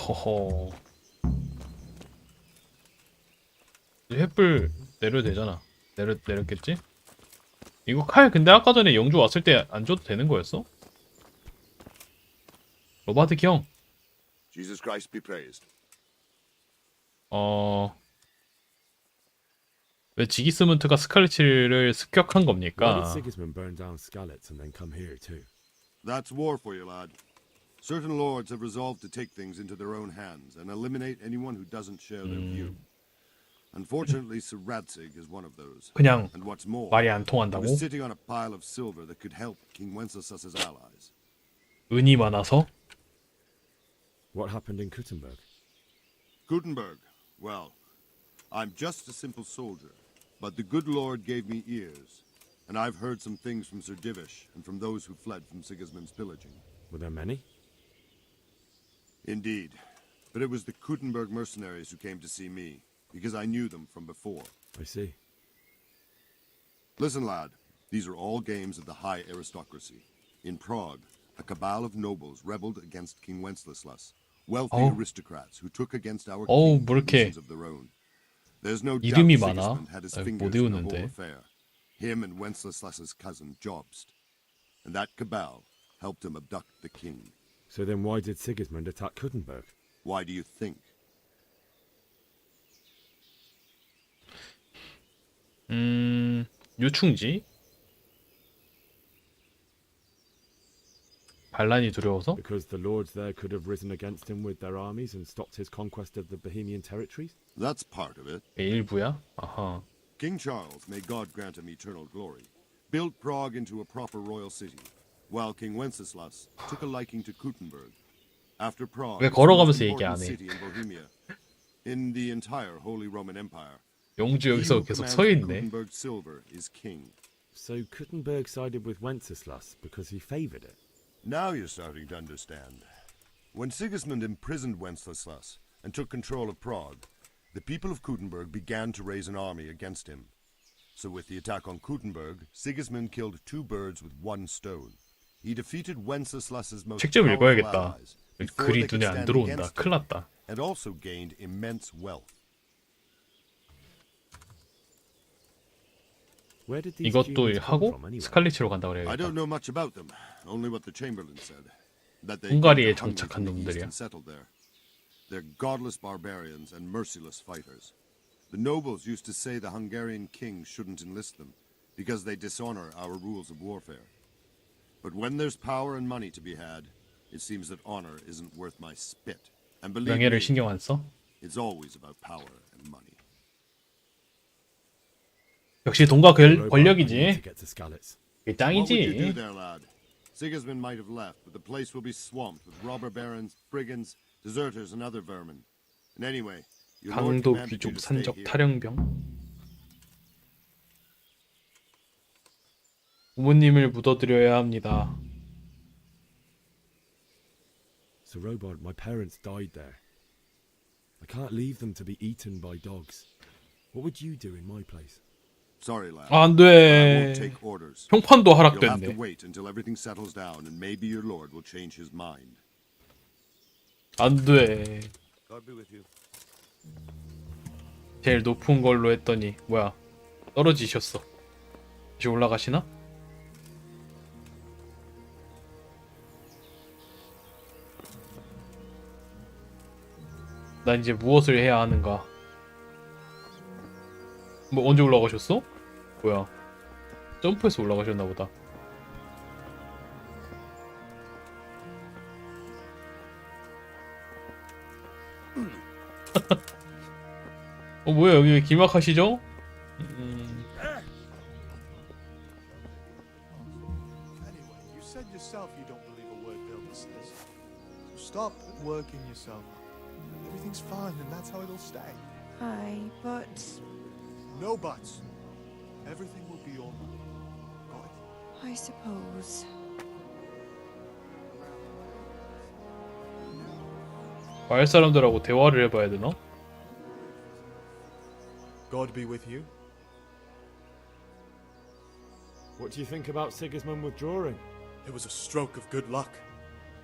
허허. 횃불 내려도 되잖아. 내렸겠지? 이거 칼 근데 아까 전에 영주 왔을 때 안 줘도 되는 거였어? 로바트 형. Jesus Christ be praised. 왜 지기스문트가 스칼렛을 습격한 Why did 겁니까? Sigismund burn down Skalitz and then come here too? That's war for you, lad. Certain lords have resolved to take things into their own hands and eliminate anyone who doesn't share their view. Unfortunately, Sir Radzig is one of those. 그냥 And what's more, 말이 안 he 통한다고? was sitting on a pile of silver that could help King Wenceslas's allies. 은이 많아서? What happened in Kuttenberg? Gutenberg, well, I'm just a simple soldier, but the good Lord gave me ears, and I've heard some things from Sir Divish and from those who fled from Sigismund's pillaging. Were there many? Indeed, but it was the Kuttenberg mercenaries who came to see me, because I knew them from before. I see. Listen, lad, these are all games of the high aristocracy. In Prague, a cabal of nobles rebelled against King Wenceslas, wealthy aristocrats who took against our king for reasons of their own. There's no doubt 이름이 많아. Sigismund had his fingers 못 in the whole 외우는데. affair. Him and Wenceslas's cousin Jobst. And that cabal helped him abduct the king. So then why did Sigismund attack Kuttenberg? Why do you think? 유충지? 반란이 두려워서? Because the lords there could have risen against him with their armies and stopped his conquest of the Bohemian territories? That's part of it. 일부야? 아하. King Charles, may God grant him eternal glory, built Prague into a proper royal city, while King Wenceslas took a liking to Kuttenberg. After Prague, 왜 the 걸어가면서 most 얘기 안 important 해? city in Bohemia, in the entire Holy Roman Empire. 영주 He 여기서 who 계속 commands 서 the 있네. Kuttenberg silver is king. So Kuttenberg sided with Wenceslas because he favoured it? Now you're starting to understand. When Sigismund imprisoned Wenceslas and took control of Prague, the people of Kuttenberg began to raise an army against him. So with the attack on Kuttenberg, Sigismund killed two birds with one stone. He defeated Wenceslas's most 책 좀 powerful 읽어야겠다. allies before 글이 they could 눈에 안 stand 들어온다. against 큰일 him, 났다. and also gained immense wealth. Where did these 이것도 Germans come 하고 from anyway? 스칼리치로 간다 I 그래야겠다. don't know much about them, only what the Chamberlain said. That they 헝가리에 came to Hungary 정착한 from the east 놈들이야. and settled there. They're godless barbarians and merciless fighters. The nobles used to say the Hungarian king shouldn't enlist them because they dishonor our rules of warfare. But when there's power and money to be had, it seems that honor isn't worth my spit. And believe 명예를 me, 신경 안 써? it's always about power and money. 역시 돈과 I need to 권력이지. get to Skalitz. 이게 What would you do 짱이지. there, lad? Sigismund might have left, but the place will be swamped with robber barons, brigands, deserters, and other vermin. And anyway, your lord 강도 commanded you 귀족 to stay 산적 here. 탈영병. 부모님을 묻어드려야 합니다. So Robard, my parents died there. I can't leave them to be eaten by dogs. What would you do in my place? Sorry, lad. 아, 안 but I 돼. won't take orders. 평판도 You'll have to 하락됐네. wait until everything settles down, and maybe your lord will change his mind. 안 돼. God be with you. 제일 높은 걸로 했더니 뭐야? 떨어지셨어. 다시 올라가시나? 난 이제 무엇을 해야 하는가? 뭐 언제 올라가셨어? 뭐야? 점프해서 올라가셨나 보다. 뭐야 여기 왜 기막하시죠? Anyway, you said yourself you don't believe a word Bilbo says. So stop working yourself up. Everything's fine and that's how it'll stay. Aye, but... No buts. Everything will be alright. Got it? I suppose. 마을 사람들하고 대화를 해봐야 되나? God be with you. What do you think about Sigismund withdrawing? It was a stroke of good luck.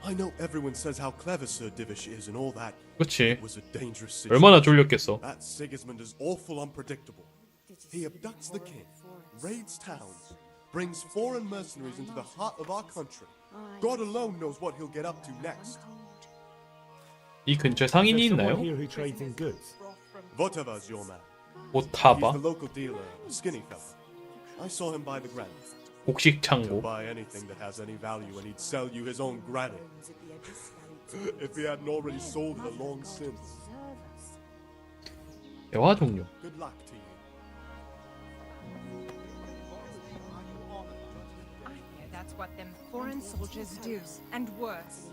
I know everyone says how clever Sir Divish is and all that. 그치. It was a dangerous 얼마나 situation. 쫄렸겠어. That Sigismund is awful unpredictable. He abducts the king, raids towns, brings foreign mercenaries into the heart of our country. God alone knows what he'll get up to next. 이 근처에 상인이 있나요? Here who trades in goods. Votava's your man. 오타바? He's the local dealer, a skinny fella. I saw him by the granny. 곡식 He'll 창고. buy anything that has any value and he'd sell you his own granny. If he hadn't already sold it long since. 대화 종료. Good luck to you. I hear that's what them foreign soldiers do, and worse.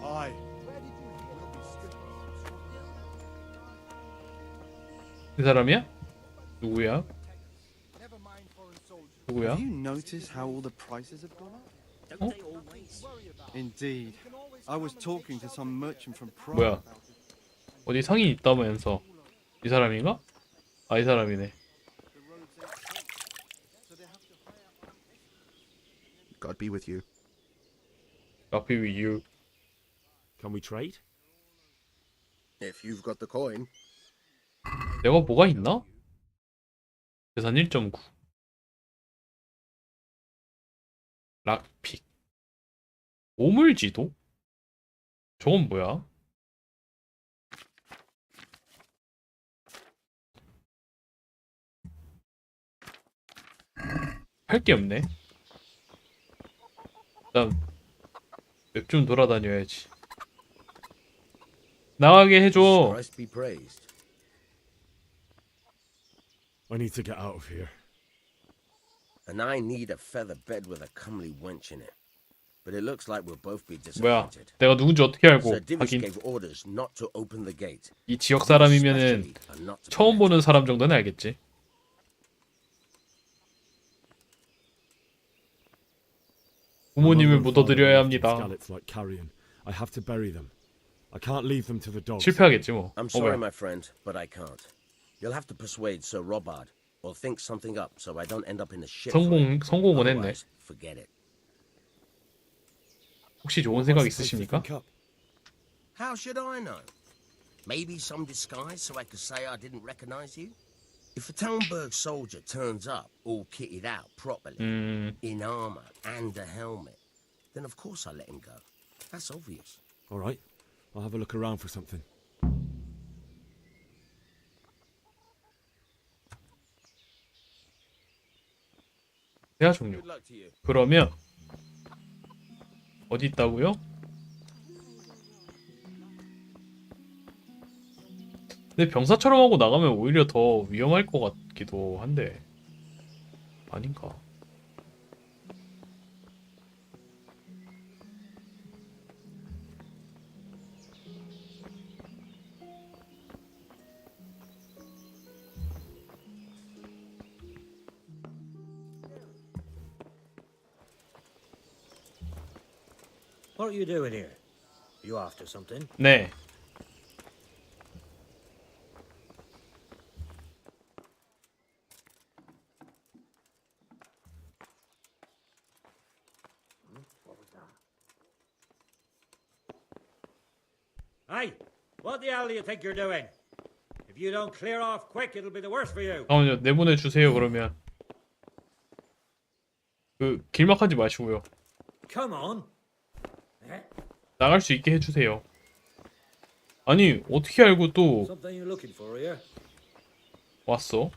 Aye. 그 사람이야? 누구야? 누구야? Have you noticed how all the prices have gone up? Don't they always? Indeed. I was talking to some merchant from Prague. 뭐야? 어디 상인 있다면서? 이 사람인가? 아, 이 사람이네. God be with you. God be with you. Can we trade? If you've got the coin. 내가 뭐가 있나? 재산 1.9. 락픽. 오물지도? 저건 뭐야? 할 게 없네. 일단 맵 좀 돌아다녀야지. 나가게 해줘. Christ be praised. I need to get out of here. And I need a feather bed with a comely wench in it. But it looks like we'll both be 뭐야? disappointed. 내가 누군지 어떻게 알고? Sir Divish 하긴 gave orders not to open the gate. 이 지역 사람이면은 처음 보는 사람 정도는 알겠지. 부모님을 묻어드려야 합니다. Skallets like carrion. I have to bury them. I can't leave them to the dogs. 실패하겠지 뭐. I'm sorry, my friend, but I can't. You'll have to persuade Sir Robard or think something up so I don't end up in a shit. 성공은 했네. Otherwise, forget it. 혹시 좋은 생각 있으십니까? How should I know? Maybe some disguise so I could say I didn't recognize you? If a Talmberg soldier turns up all kitted out properly, in armor and a helmet, then of course I let him go. That's obvious. All right. I'll have a look around for something. 대화 종료. 그러면 어디 있다고요? 근데 병사처럼 하고 나가면 오히려 더 위험할 것 같기도 한데 아닌가? What are you doing here? You after something? 네. Hey, what the hell do you think you're doing? If you don't clear off quick, it'll be the worse for you. 잠깐만요. 내보내 주세요. 그러면 그 길막하지 마시고요. Come on. 나갈 수 있게 해주세요. 아니 어떻게 알고 또 Something you're looking for here? 왔어?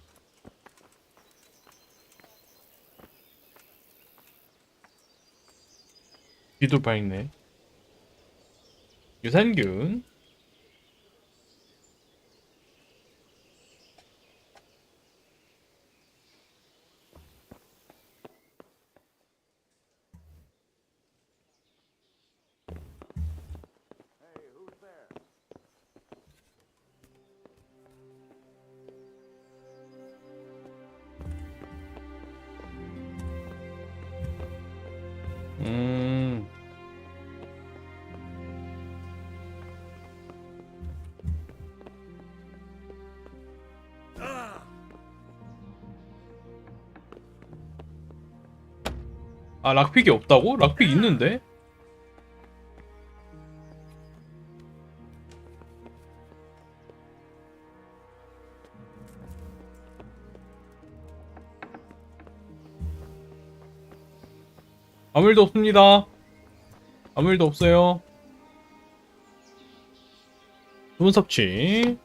귀도 밝네. 유산균. 아 락픽이 없다고? 락픽 있는데? 아무 일도 없습니다. 아무 일도 없어요. 수분 섭취.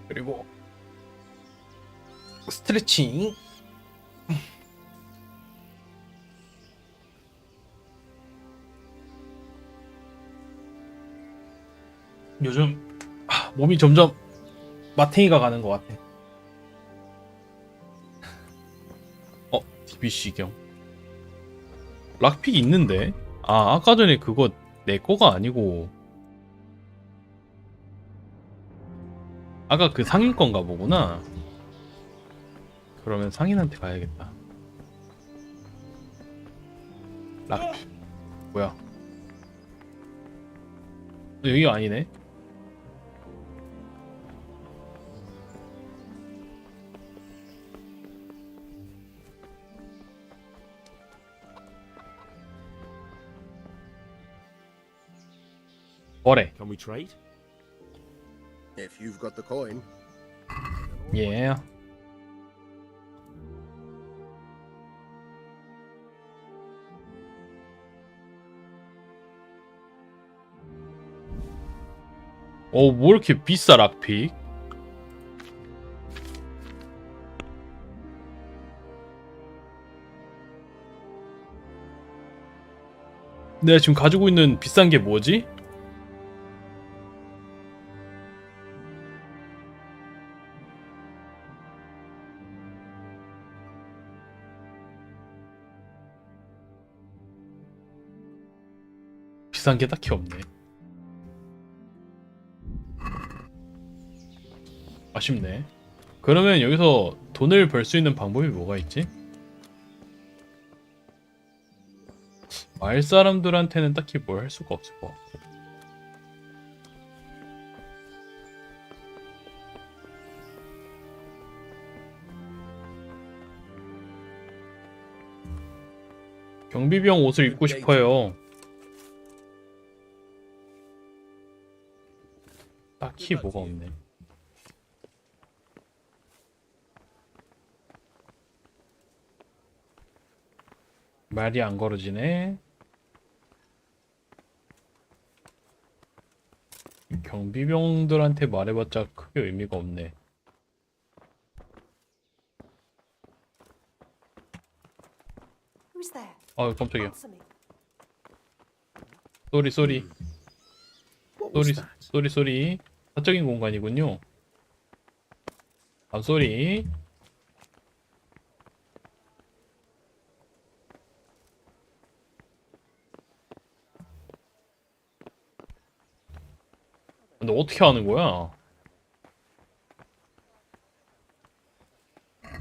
그리고 스트레칭. 요즘 몸이 점점 마탱이가 가는 것 같아. DBC경. 락픽 있는데? 아까 전에 그거 내 거가 아니고 아까 그 상인 건가 보구나. 그러면 상인한테 가야겠다. 락픽 뭐야? 여기가 아니네. 뭐래? Can we trade? If you've got the coin. Yeah. 뭐 이렇게 비싸 락픽? 내가 지금 가지고 있는 비싼 게 뭐지? 비싼 게 딱히 없네. 아쉽네. 그러면 여기서 돈을 벌 수 있는 방법이 뭐가 있지? 마을 사람들한테는 딱히 뭘 할 수가 없을 것 같고. 경비병 옷을 입고 싶어요. 딱히 뭐가 없네. 말이 안 걸어지네. 경비병들한테 말해봤자 크게 의미가 없네. Who's there? 깜짝이야. Answer me. 쏘리. 쏘리. 사적인 공간이군요. 쏘리. 근데 어떻게 하는 거야?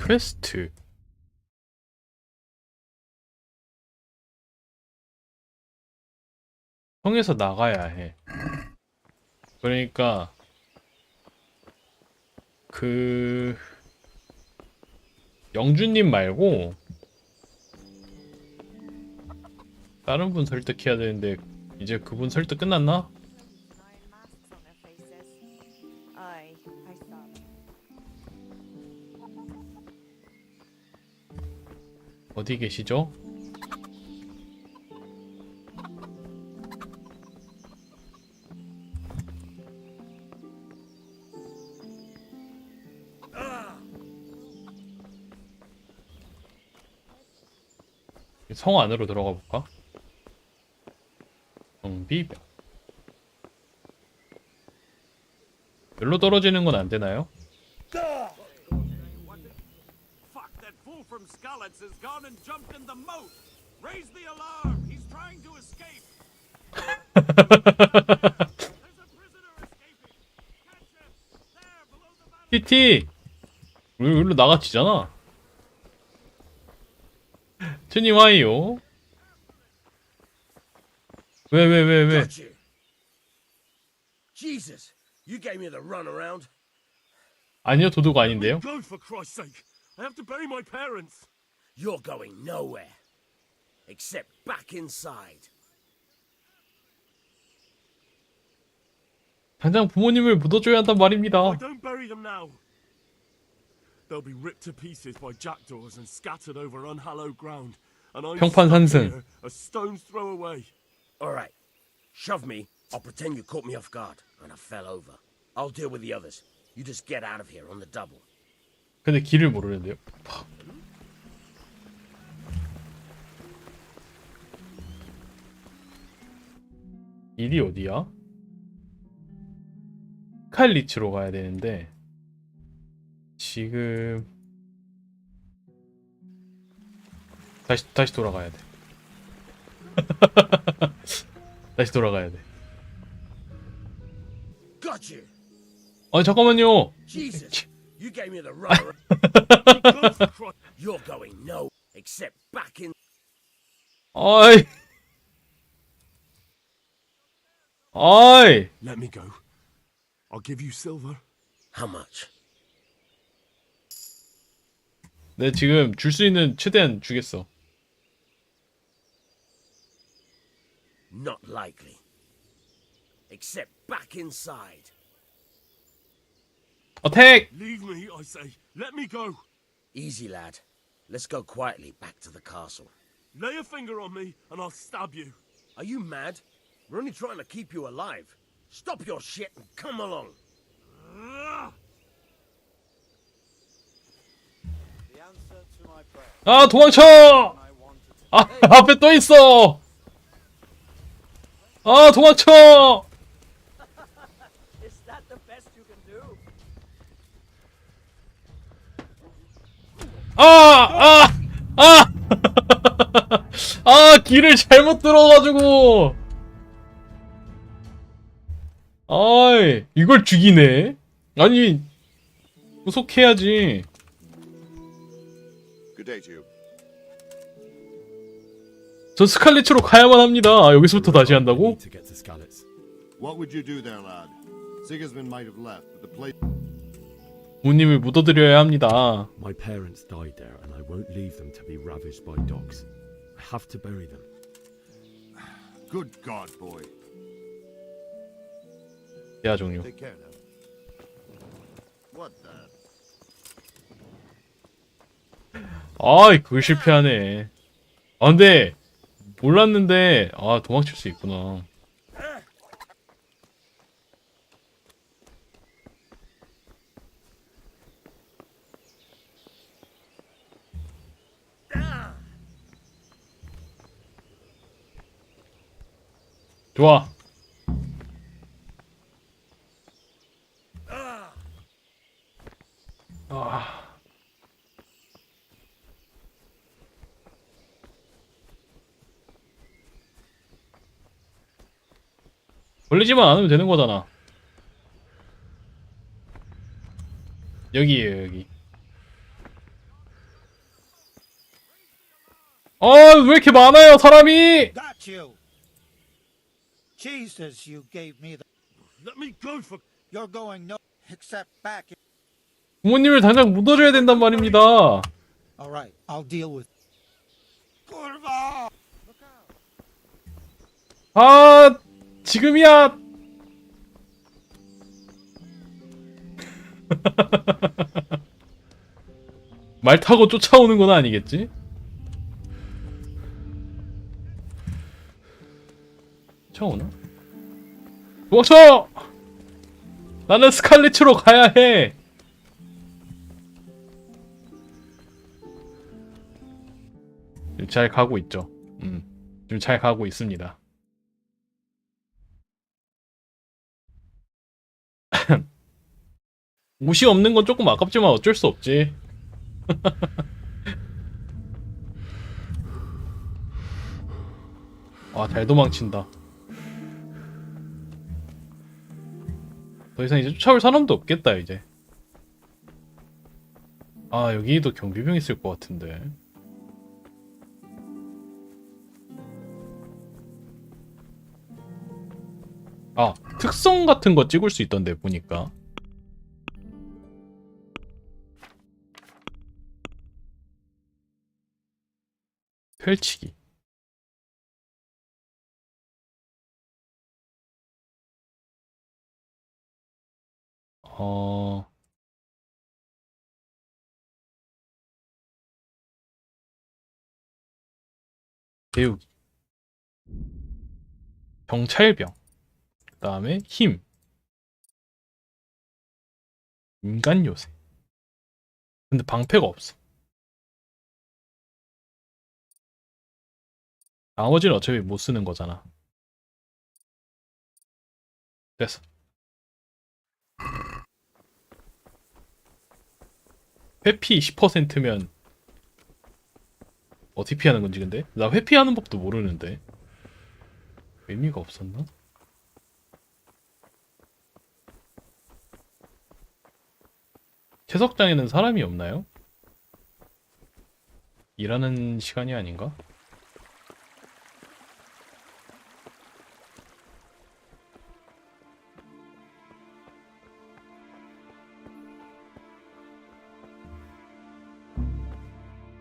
퀘스트. 성에서 나가야 해. 그러니까 그 영주님 말고 다른 분 설득해야 되는데 이제 그분 설득 끝났나? 어디 계시죠? 성 안으로 들어가 볼까? 경비병. 여기로 떨어지는 건 안 되나요? From Skalitz has gone and jumped in the moat. Raise the alarm. He's trying to escape. There's a prisoner escaping. Catch him. There below the valley. PT! 여기로 나가지잖아. 주님 와이요. 왜? Jesus, you gave me the runaround. 아니요, 도둑 아닌데요. Go for Christ's sake. I have to bury my parents. You're going nowhere. Except back inside. 당장 부모님을 묻어줘야 한단 말입니다. I don't bury them now. they'll be ripped to pieces by jackdaws and scattered over unhallowed ground. And I'm 평판 stuck 상승. here, a stone's throw away. All right. Shove me. I'll pretend you caught me off guard and I fell over. I'll deal with the others. You just get out of here on the double. 근데 길을 모르는데요. 길이 어디야? 칼리치로 가야 되는데 지금 다시 돌아가야 돼. 다시 돌아가야 돼. Got you. 잠깐만요. Jesus, you gave me the run. You're going no, except back in. 아이. 아이. Let me go. I'll give you silver. How much? 내 지금 줄 수 있는 최대한 주겠어. Not likely. Except back inside. 어택! Leave me, I say. Let me go. Easy, lad. Let's go quietly back to the castle. Lay a finger on me and I'll stab you. Are you mad? We're only trying to keep you alive. Stop your shit and come along. 아, 도망쳐! 아, 앞에 또 있어! 아, 도망쳐! Is that the best you can do? 길을 잘못 들어가지고! 아이, 이걸 죽이네? 아니, 구속해야지. Good day to you. 전 스칼렛으로 가야만 합니다. 여기서부터 다시 한다고? To get to Skalitz. What would you do there, lad? Sigismund might have left, but the place. 부모님을 묻어드려야 합니다. My parents died there, and I won't leave them to be ravaged by dogs. I have to bury them. Good God, boy. 대화 종료. Take care now. What the? 그걸 실패하네. 근데 몰랐는데 도망칠 수 있구나. 좋아. 걸리지만 않으면 되는 거잖아. 여기에요, 여기. 왜 이렇게 많아요, 사람이! Got you. Jesus, you gave me the. Let me go for. You're going no, except back. 부모님을 당장 묻어줘야 된단 말입니다. All right, I'll deal with. Kurva! 지금이야! 말 타고 쫓아오는 건 아니겠지? 쫓아오나? 도망쳐! 나는 스칼렛으로 가야 해! 잘 가고 있죠. 지금 잘 가고 있습니다. 옷이 없는 건 조금 아깝지만 어쩔 수 없지. 잘 도망친다. 더 이상 이제 쫓아올 사람도 없겠다, 이제. 여기도 경비병 있을 것 같은데. 특성 같은 거 찍을 수 있던데, 보니까. 펼치기. 배우기, 경찰병, 그 다음에 힘, 인간 요새. 근데 방패가 없어. 나머지는 어차피 못 쓰는 거잖아. 됐어. 회피 10%면 어떻게 피하는 건지 근데? 나 회피하는 법도 모르는데. 의미가 없었나? 채석장에는 사람이 없나요? 일하는 시간이 아닌가?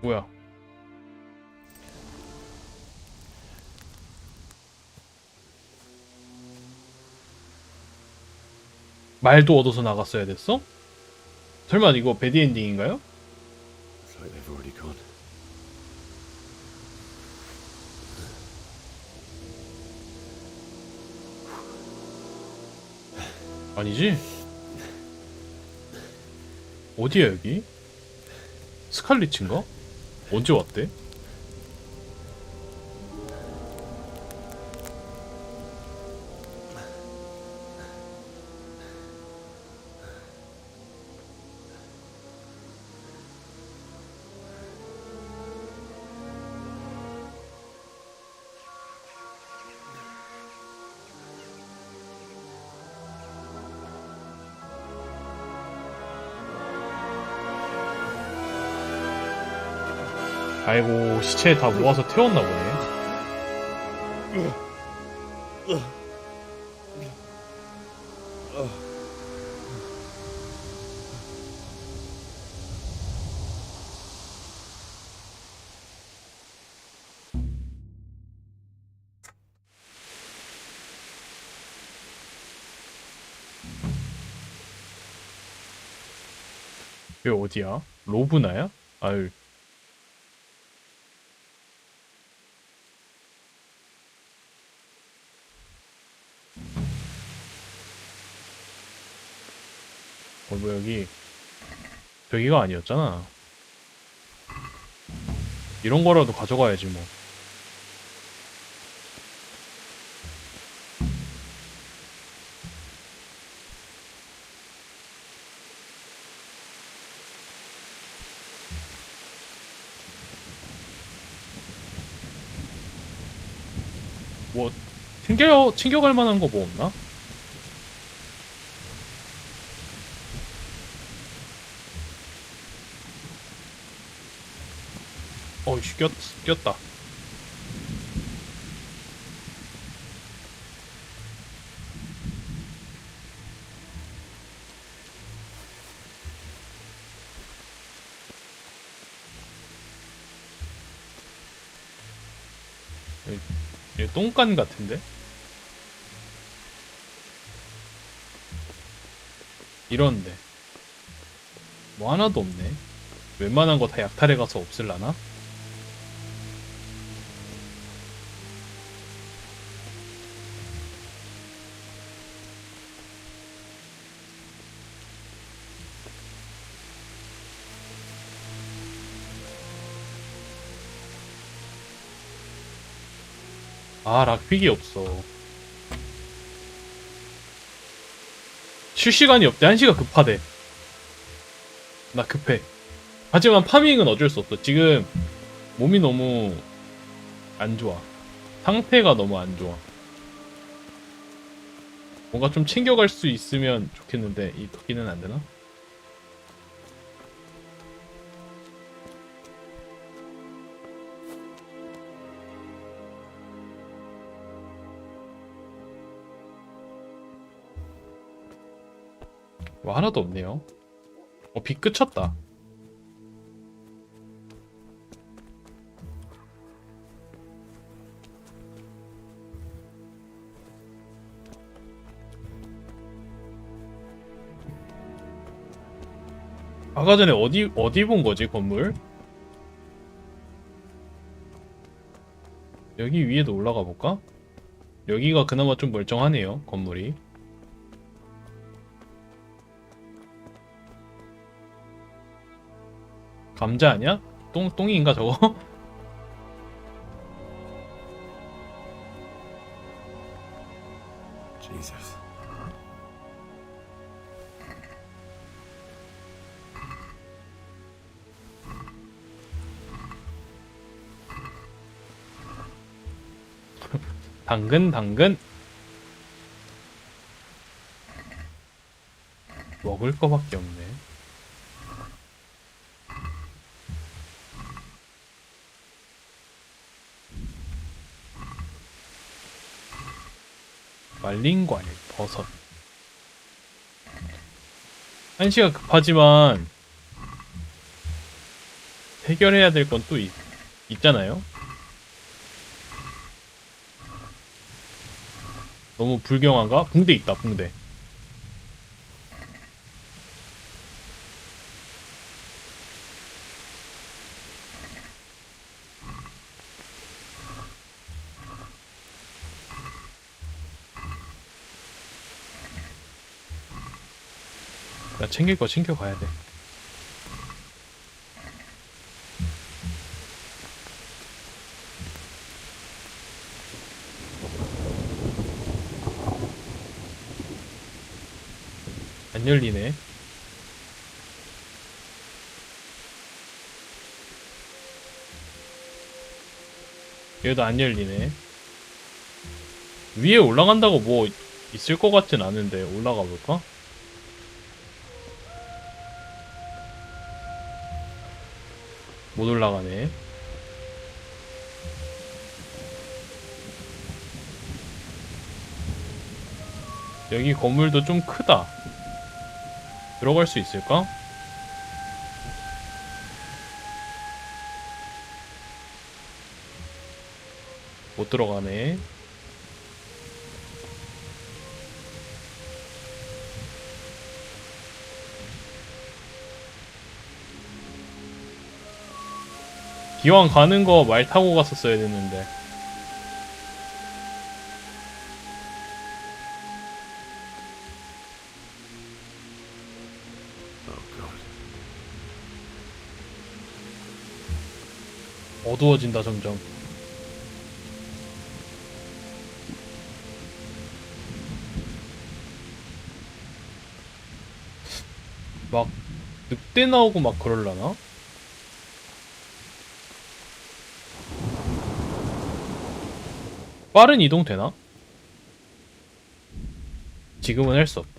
뭐야? 말도 얻어서 나갔어야 됐어? 설마 이거 배드엔딩인가요? It's like they've already gone. 아니지? 어디야 여기? 스칼리츠인가? 언제 왔대? 아이고 시체 다 모아서 태웠나 보네. 여기 어디야? 로브나야? 아유. 뭐 여기 저기가 아니었잖아. 이런 거라도 가져가야지 뭐. 뭐 챙겨갈 만한 거 뭐 없나? 어이씨 꼈다. 얘 똥간 같은데? 이런데 뭐 하나도 없네. 웬만한 거 다 약탈해 가서 없을라나? 아, 락픽이 없어. 실시간이 없대. 1시가 급하대. 나 급해. 하지만 파밍은 어쩔 수 없어. 지금 몸이 너무 안 좋아. 상태가 너무 안 좋아. 뭔가 좀 챙겨갈 수 있으면 좋겠는데 이 거기는 안 되나? 뭐 하나도 없네요. 비 그쳤다. 아까 전에 어디 본 거지 건물? 여기 위에도 올라가 볼까? 여기가 그나마 좀 멀쩡하네요, 건물이. 감자 아니야? 똥인가 저거? Jesus. 당근. 먹을 거밖에 없네. 말린 과일, 버섯. 한시가 급하지만 해결해야 될 건 또 있잖아요? 너무 불경한가? 붕대 있다, 붕대. 나 챙길 거 챙겨가야 돼. 안 열리네. 얘도 안 열리네. 위에 올라간다고 뭐 있을 것 같진 않은데 올라가 볼까? 못 올라가네. 여기 건물도 좀 크다. 들어갈 수 있을까? 못 들어가네. 기왕 가는 거 말 타고 갔었어야 됐는데. 어두워진다 점점. 막 늑대 나오고 막 그럴라나? 빠른 이동 되나? 지금은 할 수 없대.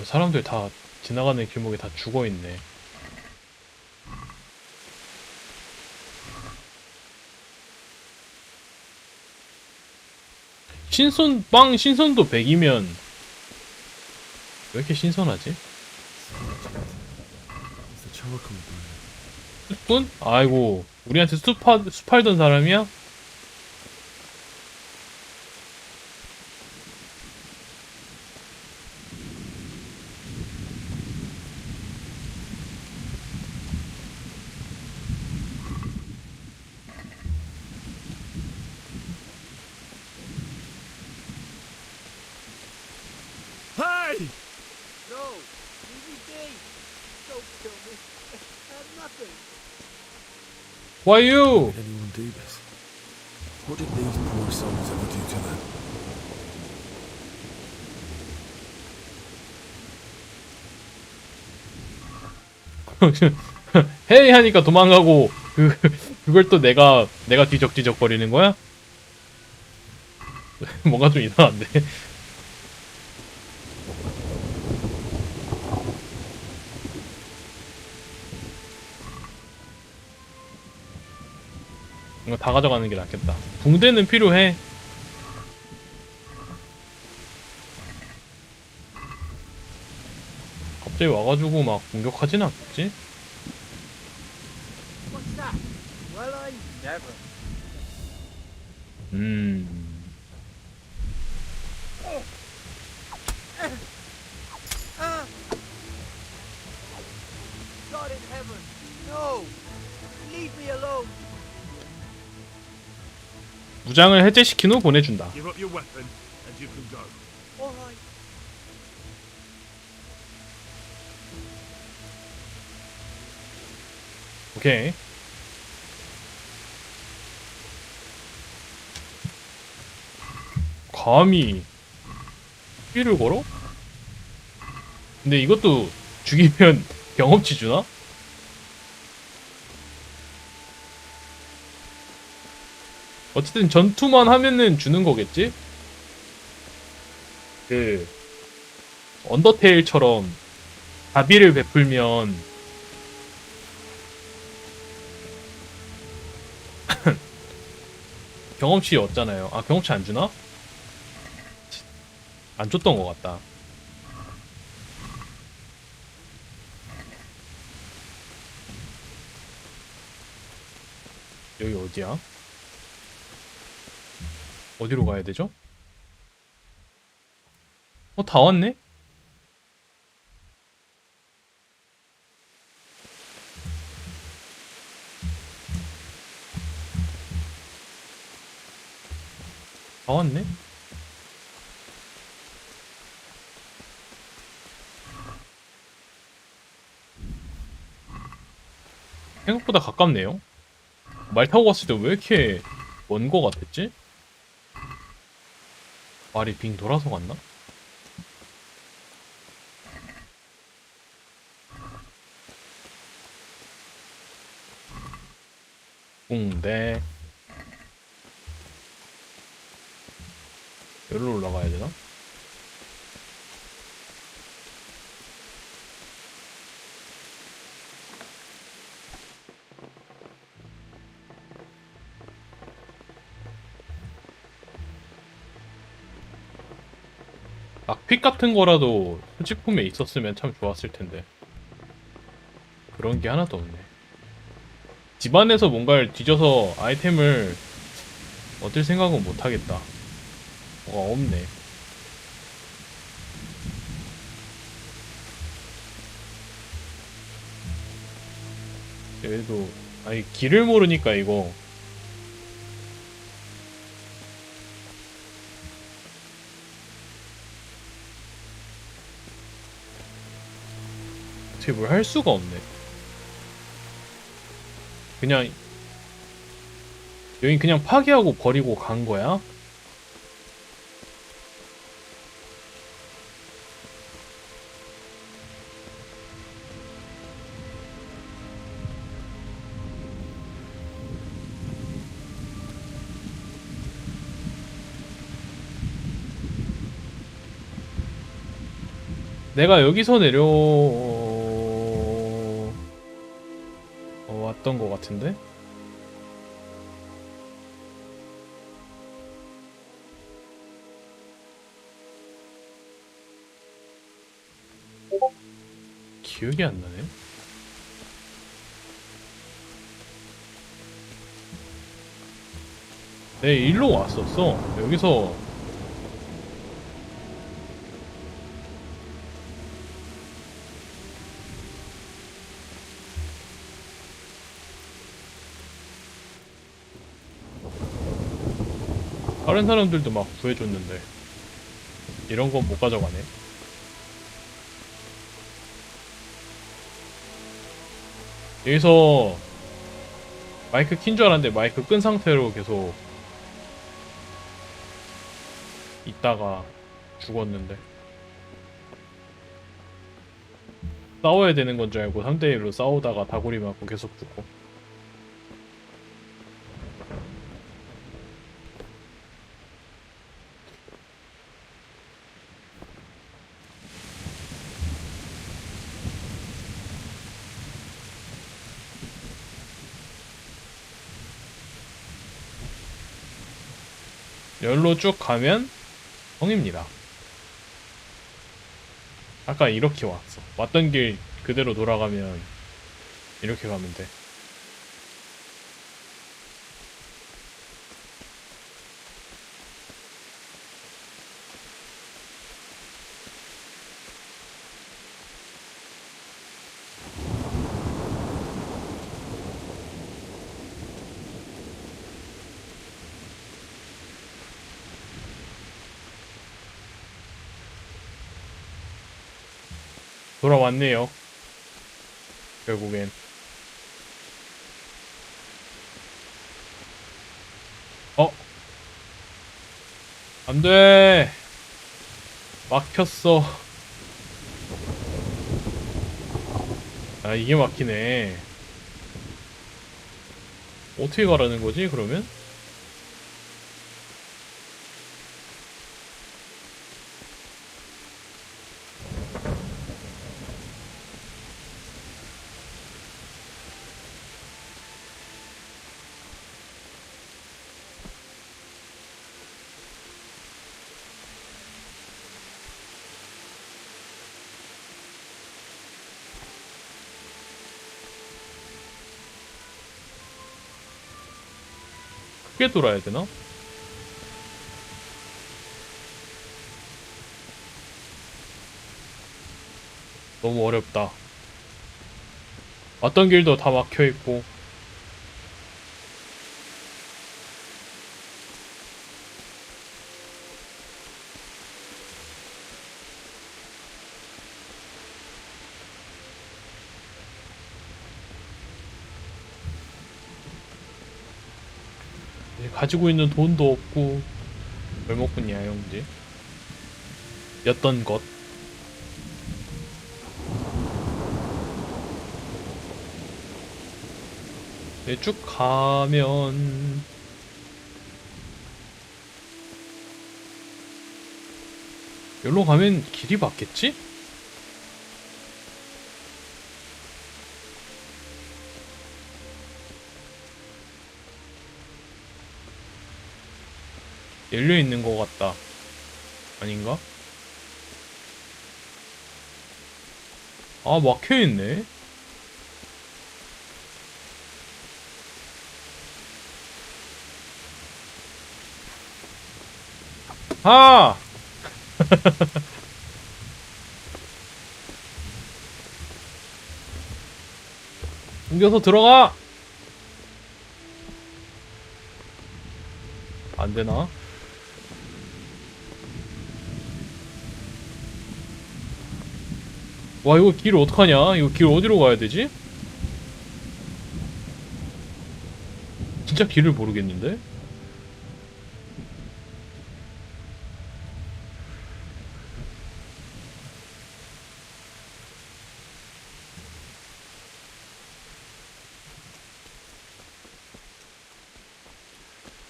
사람들 다 지나가는 길목에 다 죽어있네. 빵 신선도 100이면 왜 이렇게 신선하지? 숯분? 아이고, 우리한테 숲 팔던 사람이야? Hey! No, leave me be. Don't kill me. I have nothing. Why you? Did anyone do this? What did these poor souls ever do to them? 헤이 하니까 도망가고 그걸 또 내가 뒤적뒤적거리는 거야? 뭔가 좀 이상한데. 이거 다 가져가는 게 낫겠다. 붕대는 필요해. 갑자기 와가지고 막 공격하진 않겠지? What's that? Well, I never. 무장을 해제시킨 후 보내준다. Give up your weapon and you can go. All right. 오케이. 감히 피를 걸어? 근데 이것도 죽이면 경험치 주나? 어쨌든 전투만 하면은 주는 거겠지? 그 언더테일처럼 자비를 베풀면 경험치 얻잖아요. 아, 경험치 안 주나? 안 줬던 것 같다. 여기 어디야? 어디로 가야 되죠? 다 왔네? 다 왔네? 생각보다 가깝네요. 말 타고 갔을 때 왜 이렇게 먼 거 같았지? 말이 빙 돌아서 갔나? 네. 여기로 올라가야 되나? 픽 같은 거라도 소지품에 있었으면 참 좋았을 텐데. 그런 게 하나도 없네. 집안에서 뭔가를 뒤져서 아이템을 얻을 생각은 못 하겠다. 뭐가 없네. 그래도 아니 길을 모르니까 이거 어떻게 뭘 할 수가 없네. 그냥 여긴 그냥 파괴하고 버리고 간 거야? 내가 여기서 왔던 것 같은데? 기억이 안 나네. 내 일로 왔었어. 여기서 다른 사람들도 막 구해줬는데 이런 건 못 가져가네. 여기서 마이크 킨 줄 알았는데 마이크 끈 상태로 계속 있다가 죽었는데 싸워야 되는 건 줄 알고 3대1로 싸우다가 다구리 맞고 계속 죽고. 여기로 쭉 가면 성입니다. 아까 이렇게 왔어. 왔던 길 그대로 돌아가면 이렇게 가면 돼. 돌아왔네요. 결국엔. 안 돼. 막혔어. 아, 이게 막히네. 어떻게 가라는 거지, 그러면? 크게 돌아야 되나? 너무 어렵다. 어떤 길도 다 막혀있고. 가지고 있는 돈도 없고 뭘 먹겠냐 형제. 였던 것. 네, 쭉 가면 여기로 가면 길이 맞겠지? 열려있는 것 같다. 아닌가? 아, 막혀있네. 아! 옮겨서 들어가! 안 되나? 와, 이거 길 어떡하냐? 이거 길 어디로 가야 되지? 진짜 길을 모르겠는데?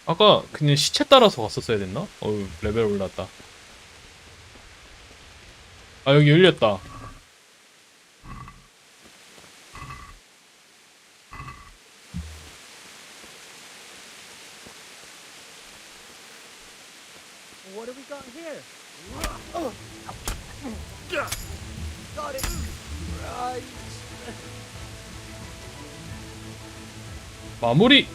아까 그냥 시체 따라서 갔었어야 됐나? 어우, 레벨 올랐다. 아, 여기 열렸다. What have we got here? Got it. Right. 마무리!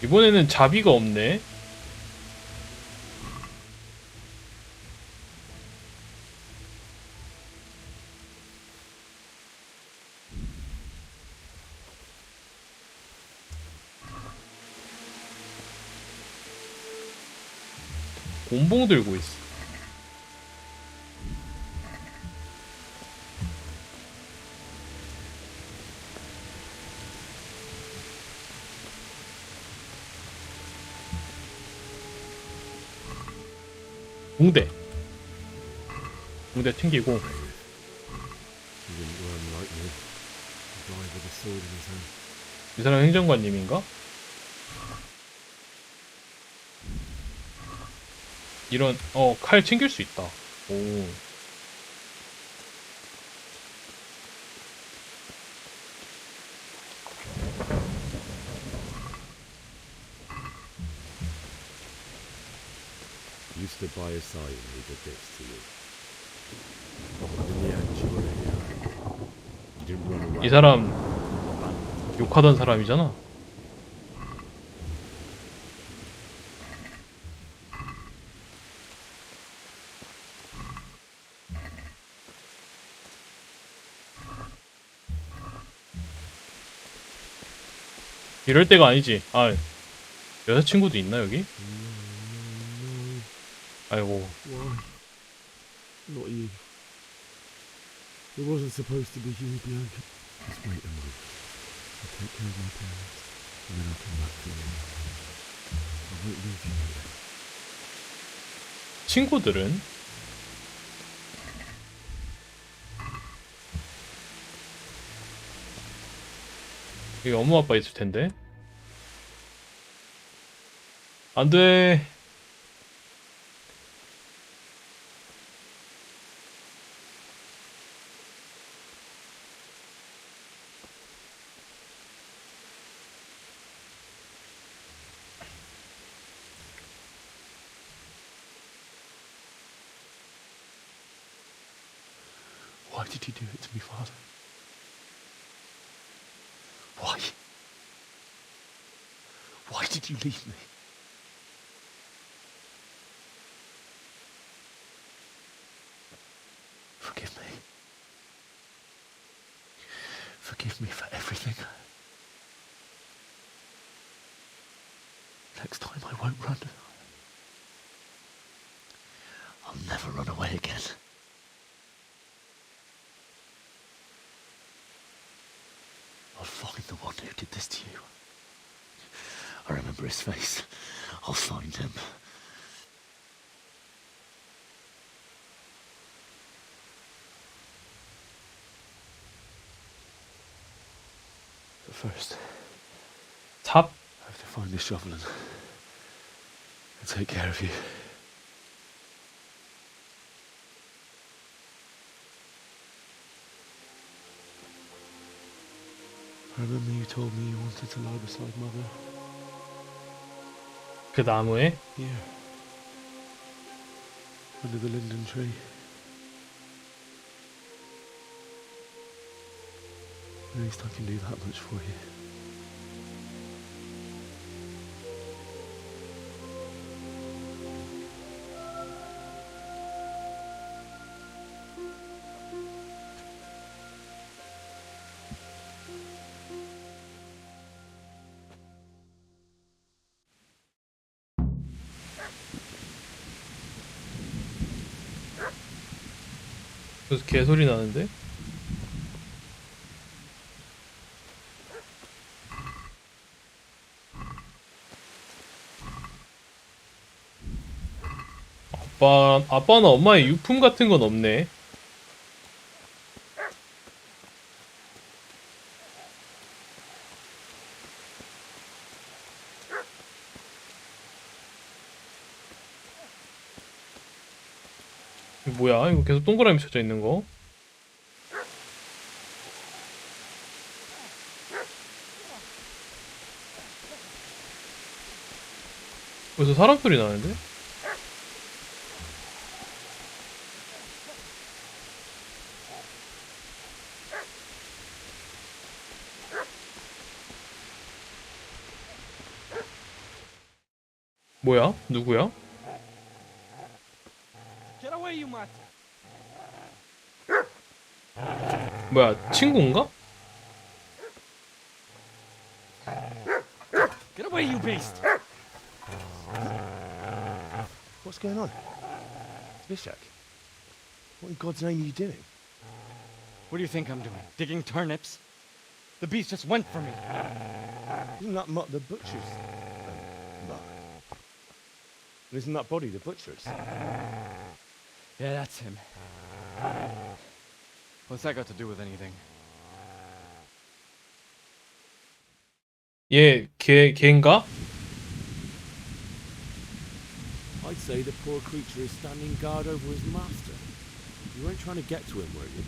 이번에는 자비가 없네. 곤봉 들고 있어. 붕대. 붕대 튕기고. 이 사람 행정관님인가? 이런 칼 챙길 수 있다. 오. You stood by his side and he did this to you. In the end, you were a hero. You didn't run away. 이 사람 욕하던 사람이잖아. 이럴 때가 아니지. 아, 여자친구도 있나 여기? 아이고. Why? Not you. It wasn't supposed to be you, Bianca. Just wait a moment. I'll take care of my parents, and then I'll come back to you. I won't leave you here. 친구들은? 여기 엄마 아빠 있을 텐데. 안 돼. Why did you do it to me, Father? Why? Why did you leave me? Forgive me. Forgive me for everything. Next time I won't run. I'll never run away again. I'll find the one who did this to you. I remember his face. I'll find him. But first, 삽. I have to find this shovel and take care of you. I remember you told me you wanted to lie beside Mother. 그 나무에? Here. Under the linden tree. At least I can do that much for you. 그래서 개소리 나는데? 아빠는 엄마의 유품 같은 건 없네. 이거 뭐야? 이거 계속 동그라미 쳐져 있는 거? 그래서 사람 소리 나는데? 뭐야? 누구야? Get away, you mutt! 뭐야? 친구인가? Get away, you beast! What's going on? Bishak, what in God's name are you doing? What do you think I'm doing? Digging turnips? The beast just went for me. Isn't that Mutt the butcher's? Mutt. Isn't that body the butcher's? Yeah, that's him. What's that got to do with anything? 얘 걔인가? I'd say the poor creature is standing guard over his master. You weren't trying to get to him, were you?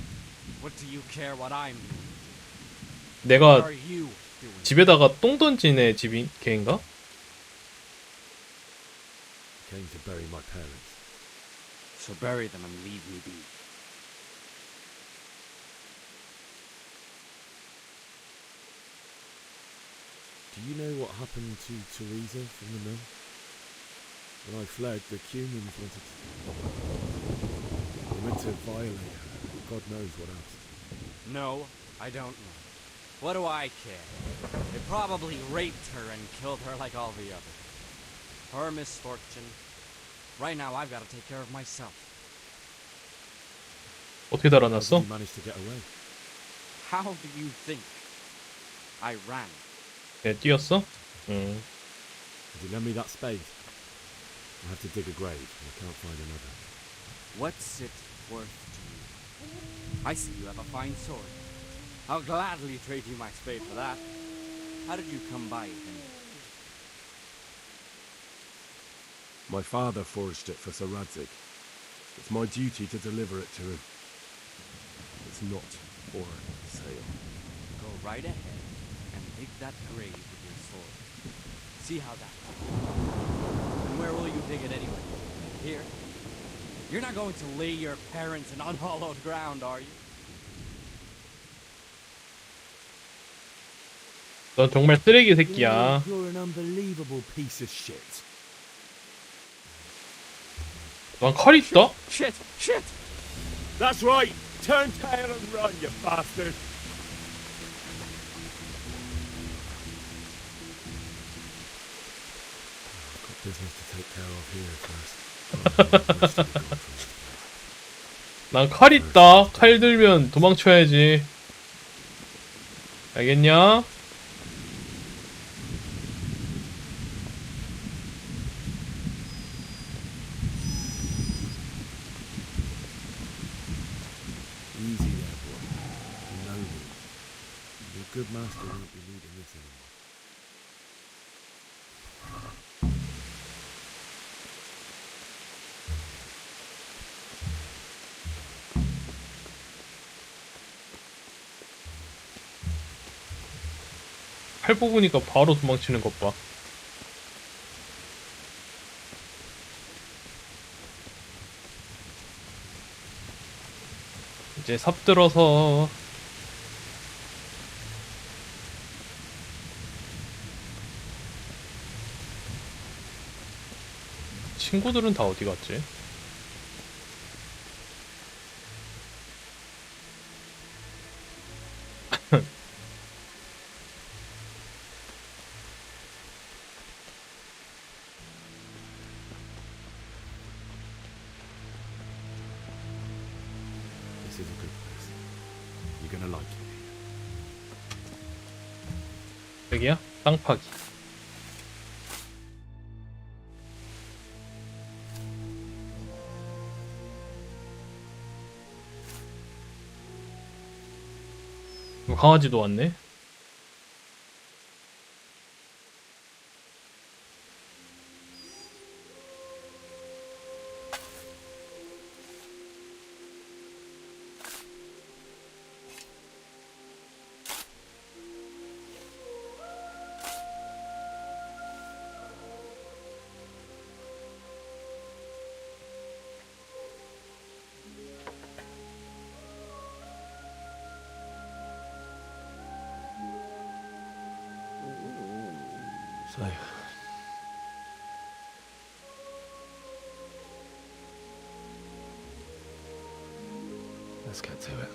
What do you care what I'm doing? 내가 What are you doing? 집에다가 똥 던진 애 집이 걔인가? Came to bury my parents. So bury them and leave me be. Do you know what happened to Teresa from the mill? When I fled, the Cumans wanted to... They meant to violate her. God knows what else. No, I don't know. What do I care? They probably raped her and killed her like all the others. Her misfortune, Right now, I've got to take care of myself. 어떻게 달아났어? You managed to get away. How do you think? I ran. 네, 뛰었어? Did you lend me that spade? I have to dig a grave, and I can't find another. What's it worth to you? I see you have a fine sword. I'll gladly trade you my spade for that. How did you come by it anyway? My father forged it for Sir Radzig. It's my duty to deliver it to him. It's not for sale. Go right ahead and dig that grave with your sword. See how that goes. And where will you dig it anyway? Here? You're not going to lay your parents in unhallowed ground, are you? 넌 정말 쓰레기 새끼야. You're an unbelievable piece of shit. 넌 칼 있다? Shit! Shit! That's right! Turn tail and run, you bastard! Got business to take care of here first. 난 칼 있다. 칼 들면 도망쳐야지. 알겠냐? Easy there, boy. You know me. Your good master won't be needing this anymore. 칼 뽑으니까 바로 도망치는 것 봐. 이제 삽 들어서 친구들은 다 어디 갔지? This is a good place. You're gonna like it. 여기야? 땅 파기. 강아지도 왔네. So, let's get to it.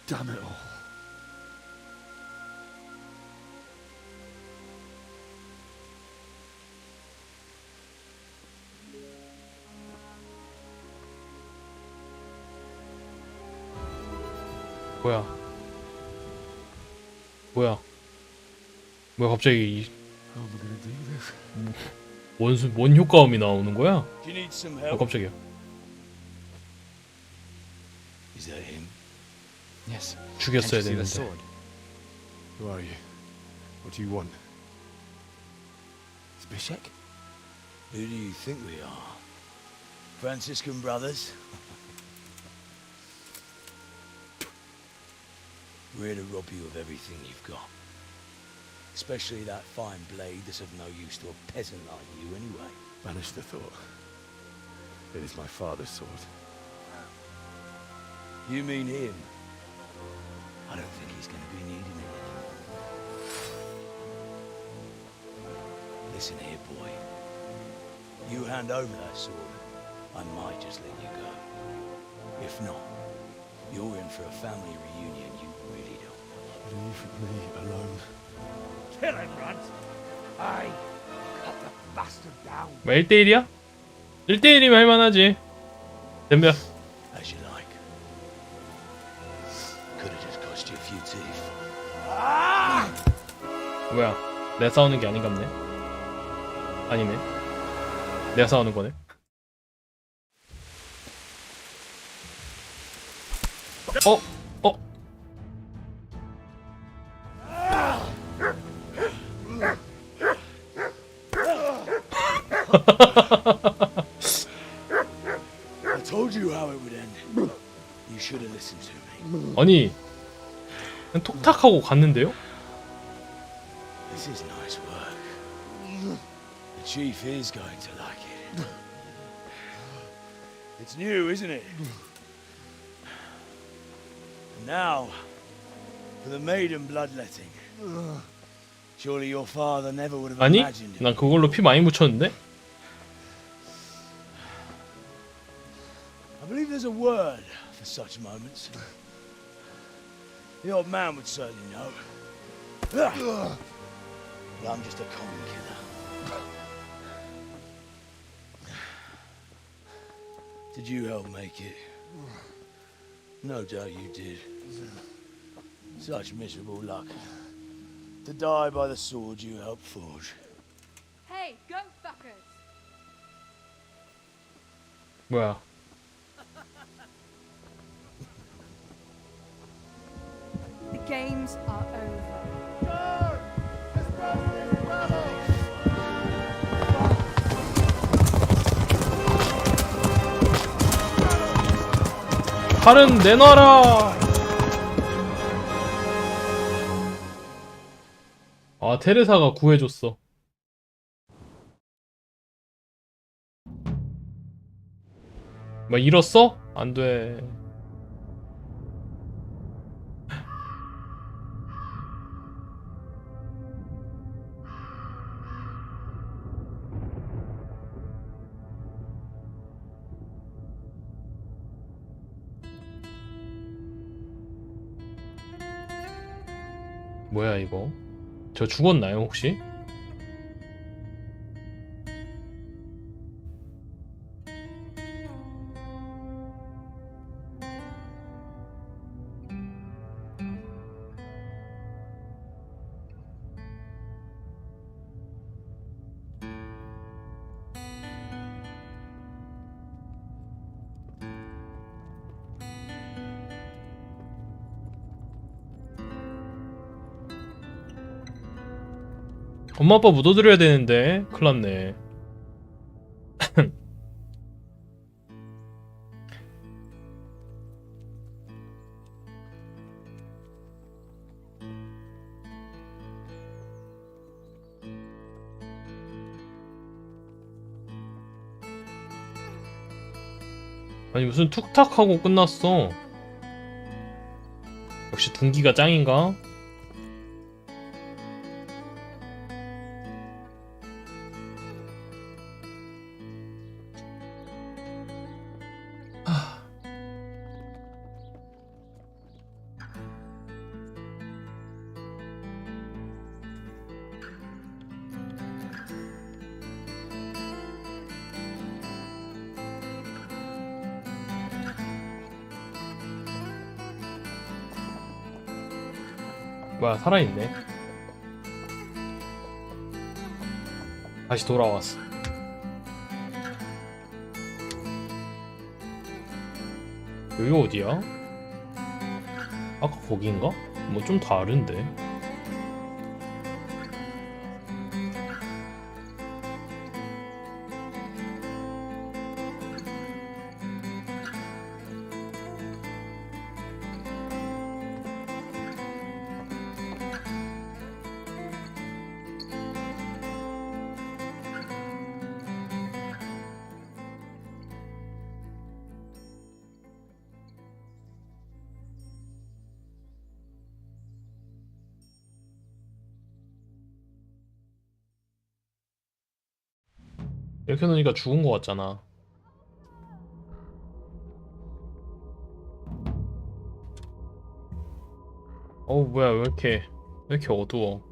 Damn it all. 뭐야? 뭐야? 왜 갑자기 이 How am I gonna do this? 뭔 효과음이 나오는 거야? Do you need some 아 help? 깜짝이야. Is that him? Yes. 죽였어야 Can't you see the 되는데. sword? Who are you? What do you want? Zbyszek? Who do you think we are? Franciscan brothers? We're here to rob you of everything you've got. Especially that fine blade that's of no use to a peasant like you anyway. Banish the thought. It is my father's sword. You mean him? I don't think he's going to be needing it anymore. Listen here, boy. You hand over that sword, I might just let you go. If not, you're in for a family reunion you really don't want. Leave me alone. Kill him, Runt. Aye. Cut the bastard down. 뭐 1대1이야? 1대1이면 할만하지. 덤벼. As you like. Could have just cost you a few teeth. 뭐야? 내가 싸우는 게 아닌갑네. 아니네. 내가 싸우는 거네. 어? I told you how it would end. You should have listened to me. 아니, 그냥 톡탁하고 갔는데요? This is nice work. The chief is going to like it. It's new, isn't it? And now, for the maiden bloodletting. Surely your father never would have 아니? imagined it. 난 그걸로 피 많이 묻혔는데? I believe there's a word for such moments. The old man would certainly know. But I'm just a common killer. Did you help make it? No doubt you did. Such miserable luck. To die by the sword you helped forge. Hey, go fuckers! 뭐야? The games are over. 칼은 내놔라! 아, 테레사가 구해줬어. 뭐 잃었어? 안 돼. 뭐야 이거? 저 죽었나요 혹시? 엄마 아빠 묻어드려야 되는데 큰일났네. 아니 무슨 툭탁하고 끝났어. 역시 둔기가 짱인가? 뭐야 살아있네. 다시 돌아왔어. 여기 어디야? 아까 거긴가? 뭐 좀 다른데. 이렇게 놓으니까 죽은 거 같잖아. 어우 뭐야 왜 이렇게 어두워.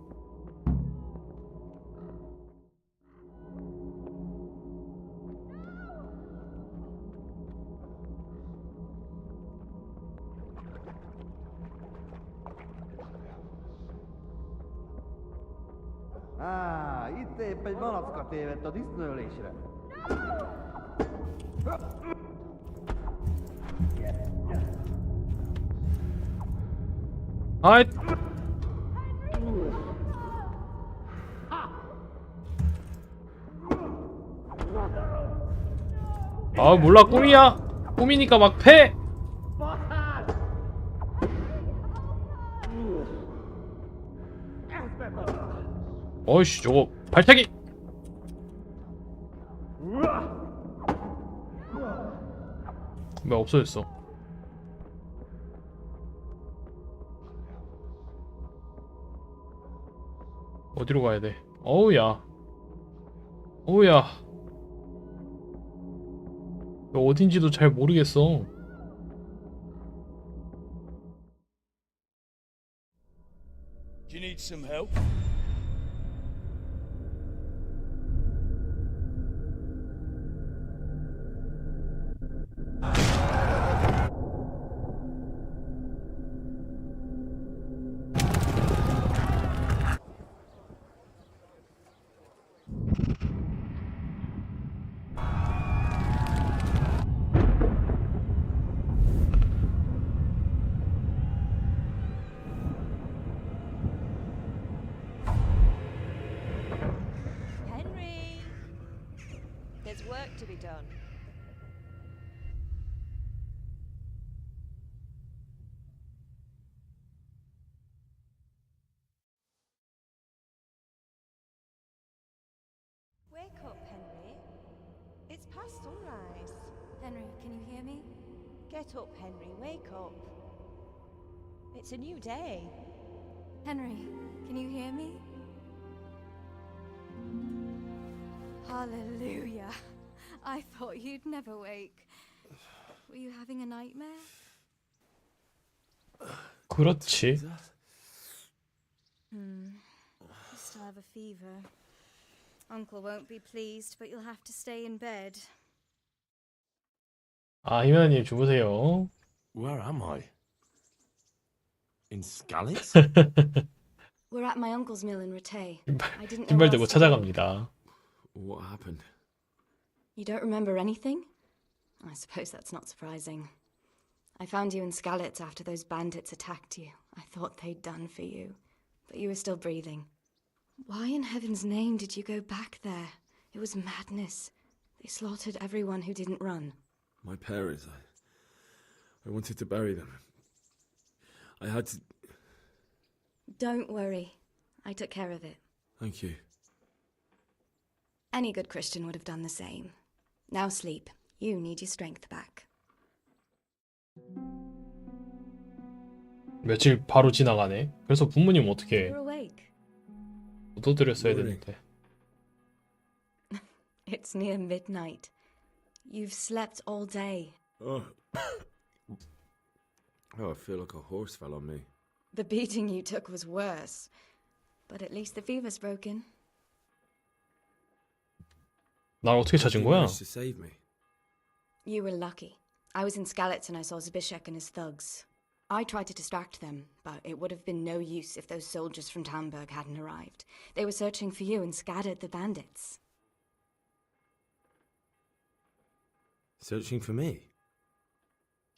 Itt épp egy malacka tévedt a disznőlésre. 아이. 아 몰라 꿈이야. 꿈이니까 막 패. 어이씨 저거 발차기. 왜 없어졌어? 어디로 가야 돼? 어우야. 어우야. 어딘지도 잘 모르겠어. Do you need some help? Henry! There's work to be done. Wake up, Henry. It's past sunrise. Henry, can you hear me? Get up, Henry. Wake up. It's a new day. Henry, can you hear me? Hallelujah. I thought you'd never wake. Were you having a nightmare? 그렇지. You still have a fever. Uncle won't be pleased, but you'll have to stay in bed. 아 희면님 주무세요. Where am I? In Skalitz? We're at my uncle's mill in Rattay. I didn't know 신발 들고 else to do. 찾아갑니다. What happened? You don't remember anything? I suppose that's not surprising. I found you in Skalitz after those bandits attacked you. I thought they'd done for you, but you were still breathing. Why in heaven's name did you go back there? It was madness. They slaughtered everyone who didn't run. My parents. I wanted to bury them. I had to... Don't worry. I took care of it. Thank you. Any good Christian would have done the same. Now sleep. You need your strength back. 며칠 바로 지나가네. 그래서 부모님 어떻게 You're awake. 얻어드렸어야 되는데. It's near midnight. You've slept all day. Oh, I feel like a horse fell on me. The beating you took was worse. But at least the fever's broken. 날 어떻게 찾은 거야? managed to save me. You were lucky. I was in Skalitz and I saw Zbyszek and his thugs. I tried to distract them, but it would have been no use if those soldiers from Tamburg hadn't arrived. They were searching for you and scattered the bandits. Searching for me?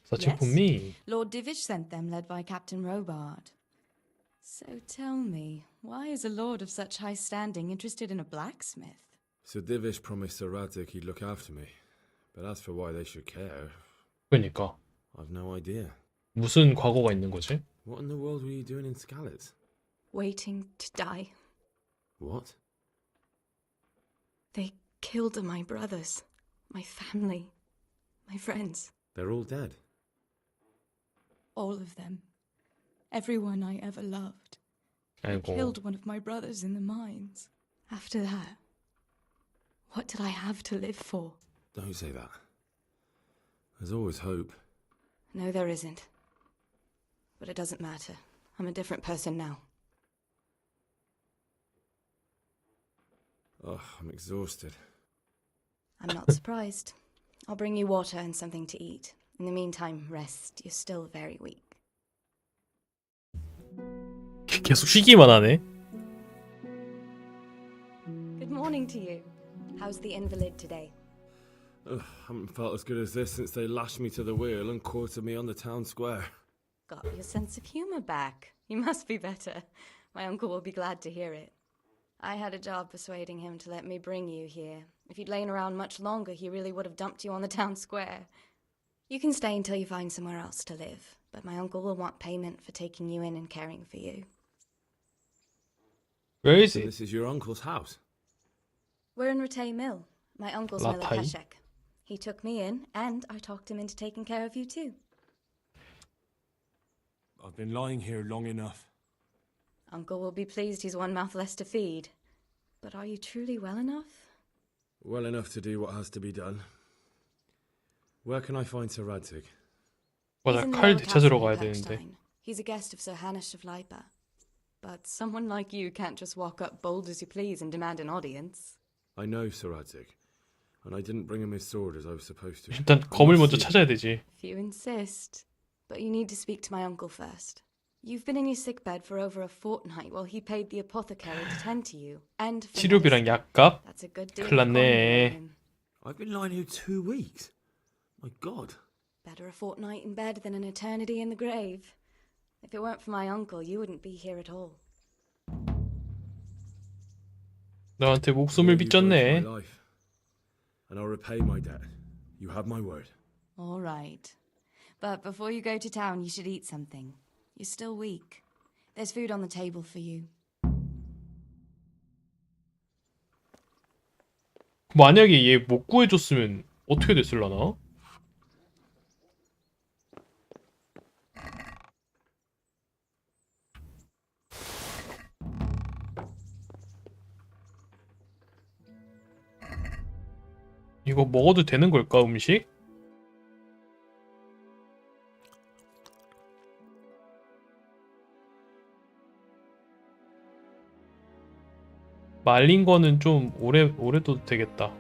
Searching for me. Lord Divish sent them, led by Captain Robard. So tell me, why is a lord of such high standing interested in a blacksmith? So Divish promised Sir Radzig he'd look after me. But as for why they should care, 그러니까 I've no idea. 무슨 과거가 있는 거지? What in the world were you doing in Skalitz? Waiting to die. What? They killed my brothers, my family, my friends. They're all dead. All of them. Everyone I ever loved. They 아이고. killed one of my brothers in the mines. After that, What did I have to live for? Don't say that. There's always hope. No, there isn't. But it doesn't matter. I'm a different person now. Oh, I'm exhausted. I'm not surprised. I'll bring you water and something to eat. In the meantime, rest. You're still very weak. 계속 쉬기만 하네. Good morning to you. How's the invalid today? Ugh, haven't felt as good as this since they lashed me to the wheel and quartered me on the town square. Got your sense of humor back. You must be better. My uncle will be glad to hear it. I had a job persuading him to let me bring you here. If you'd lain around much longer, he really would have dumped you on the town square. You can stay until you find somewhere else to live, but my uncle will want payment for taking you in and caring for you. Where is So it? this is your uncle's house? We're in Ratay Mill. My uncle's mill at Ratay? Peshek. He took me in, and I talked him into taking care of you too. I've been lying here long enough. Uncle will be pleased he's one mouth less to feed. But are you truly well enough? Well enough to do what has to be done. Where can I find Sir Radzig? 맞아, He's in the 칼 old 되찾으러 castle 가야 in 되는데. Kirkstein. He's a guest of Sir Hanush of Leipa. But someone like you can't just walk up bold as you please and demand an audience. I know Sir Radzig, and I didn't bring him his sword as I was supposed to. 일단 검을 먼저 찾아야 되지. If you insist. But you need to speak to my uncle first. You've been in your sickbed for over a fortnight while he paid the apothecary to tend to you. And for 치료비랑 medicine. 약값? That's a good deal 큰일 for calling 났네. him. I've been lying here 2 weeks. My God. Better a fortnight in bed than an eternity in the grave. If it weren't for my uncle, you wouldn't be here at all. 너한테 I know 목숨을 you broke my 빚졌네. life, and I'll repay my debt. You have my word. All right. But before you go to town, you should eat something. You're still weak. There's food on the table for you. 만약에 얘 못 구해줬으면 어떻게 됐을라나? 이거 먹어도 되는 걸까, 음식? 말린 거는 좀 오래 둬도 되겠다.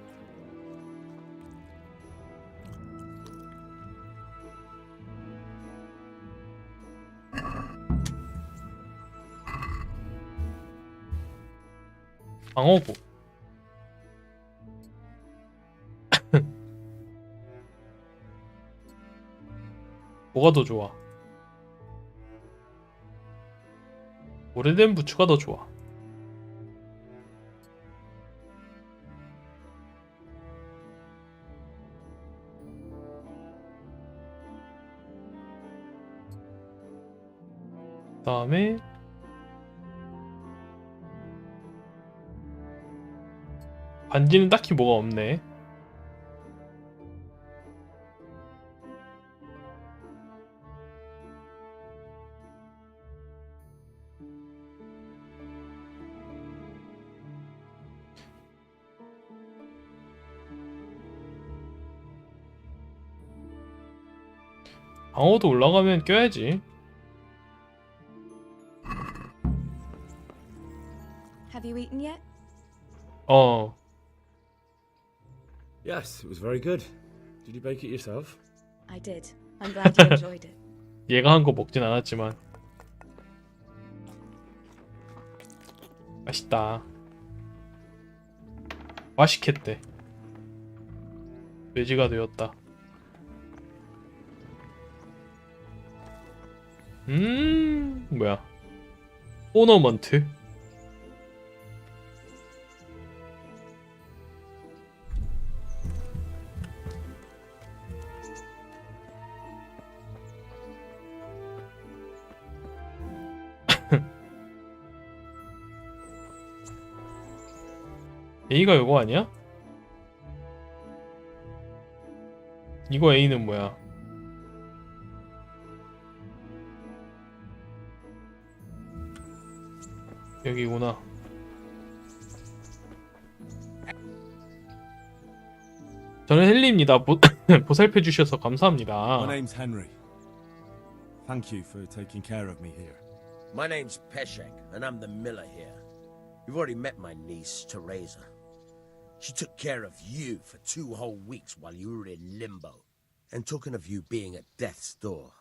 방어구. 뭐가 더 좋아? 오래된 부추가 더 좋아. 그다음에 반지는 딱히 뭐가 없네. 방어도 올라가면 껴야지. Have you eaten yet? 어. Yes, it was very good. Did you bake it yourself? I did. I'm glad you enjoyed it. 얘가 한 거 먹진 않았지만 맛있다. 맛있겠대. 돼지가 되었다. 뭐야? 오너먼트. A가 이거 아니야? 이거 A는 뭐야? 여기구나. 저는 헨리입니다. 보살펴 주셔서 감사합니다. My name's Henry. Thank you for taking care of me here. My name's Peshek, and I'm the miller here. You've already met my niece, Teresa. She took care of you for 2 whole weeks while you were in limbo. And talking of you being at death's door,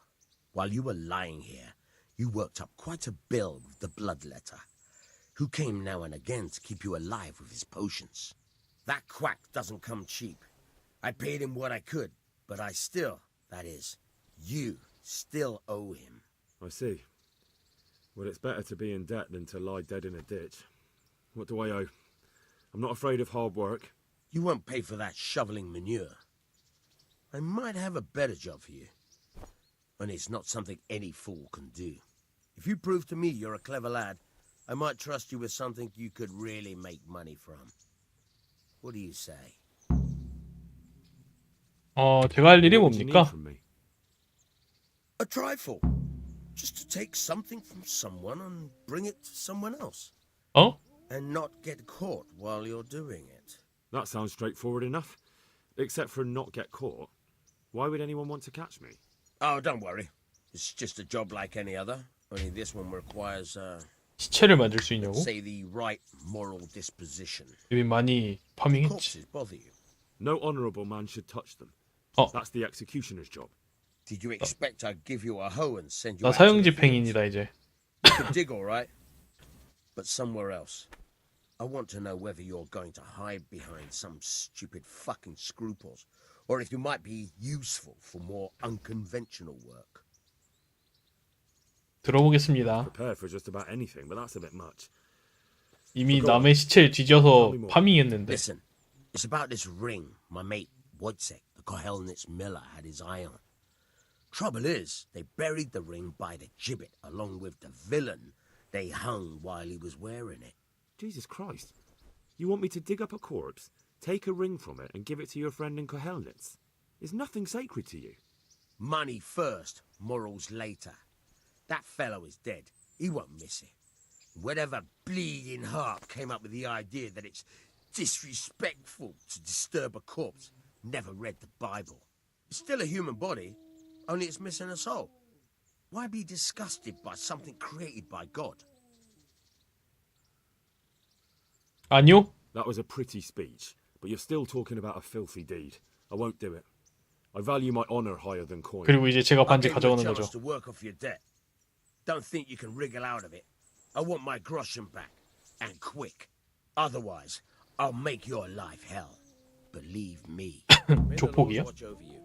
while you were lying here, you worked up quite a bill with the bloodletter, who came now and again to keep you alive with his potions. That quack doesn't come cheap. I paid him what I could, but I still, that is, you still owe him. I see. Well, it's better to be in debt than to lie dead in a ditch. What do I owe? I'm not afraid of hard work. You won't pay for that shoveling manure. I might have a better job for you. And it's not something any fool can do. If you prove to me you're a clever lad, I might trust you with something you could really make money from. What do you say? 제가 할 일이 뭡니까? A trifle. Just to take something from someone and bring it to someone else. And not get caught while you're doing it. That sounds straightforward enough. Except for not get caught. Why would anyone want to catch me? Oh, don't worry. It's just a job like any other. Only this one requires, 시체를 만들 수 있냐고? say the right moral disposition. 이미 많이 파밍했지. Corpses bother you. No honourable man should touch them. That's the executioner's job. Did you expect I'd give you a hoe and send you 나 out to the 사형집행인이다 이제. You can dig all right, but somewhere else. I want to know whether you're going to hide behind some stupid fucking scruples, or if you might be useful for more unconventional work. 들어보겠습니다. Prepared for just about anything, but that's a bit much. 이미 남의 시체를 뒤져서 파밍했는데. Listen, it's about this ring my mate Wojciech, the Kohelnitz miller, had his eye on. Trouble is, they buried the ring by the gibbet along with the villain they hung while he was wearing it. Jesus Christ. You want me to dig up a corpse, take a ring from it, and give it to your friend in Kohelnitz? Is nothing sacred to you? Money first, morals later. That fellow is dead. He won't miss it. Whatever bleeding heart came up with the idea that it's disrespectful to disturb a corpse never read the Bible. It's still a human body, only it's missing a soul. Why be disgusted by something created by God? 아니요. That was a pretty speech, but you're still talking about a filthy deed. I won't do it. I value my honor higher than coin. 그리고 이제 제가 반지 I'll give you 가져가는 a 거죠. chance to work off your debt. Don't think you can wriggle out of it. I want my groschen back, and quick. Otherwise, I'll make your life hell. Believe me. May the Lord 조폭이야? watch over you.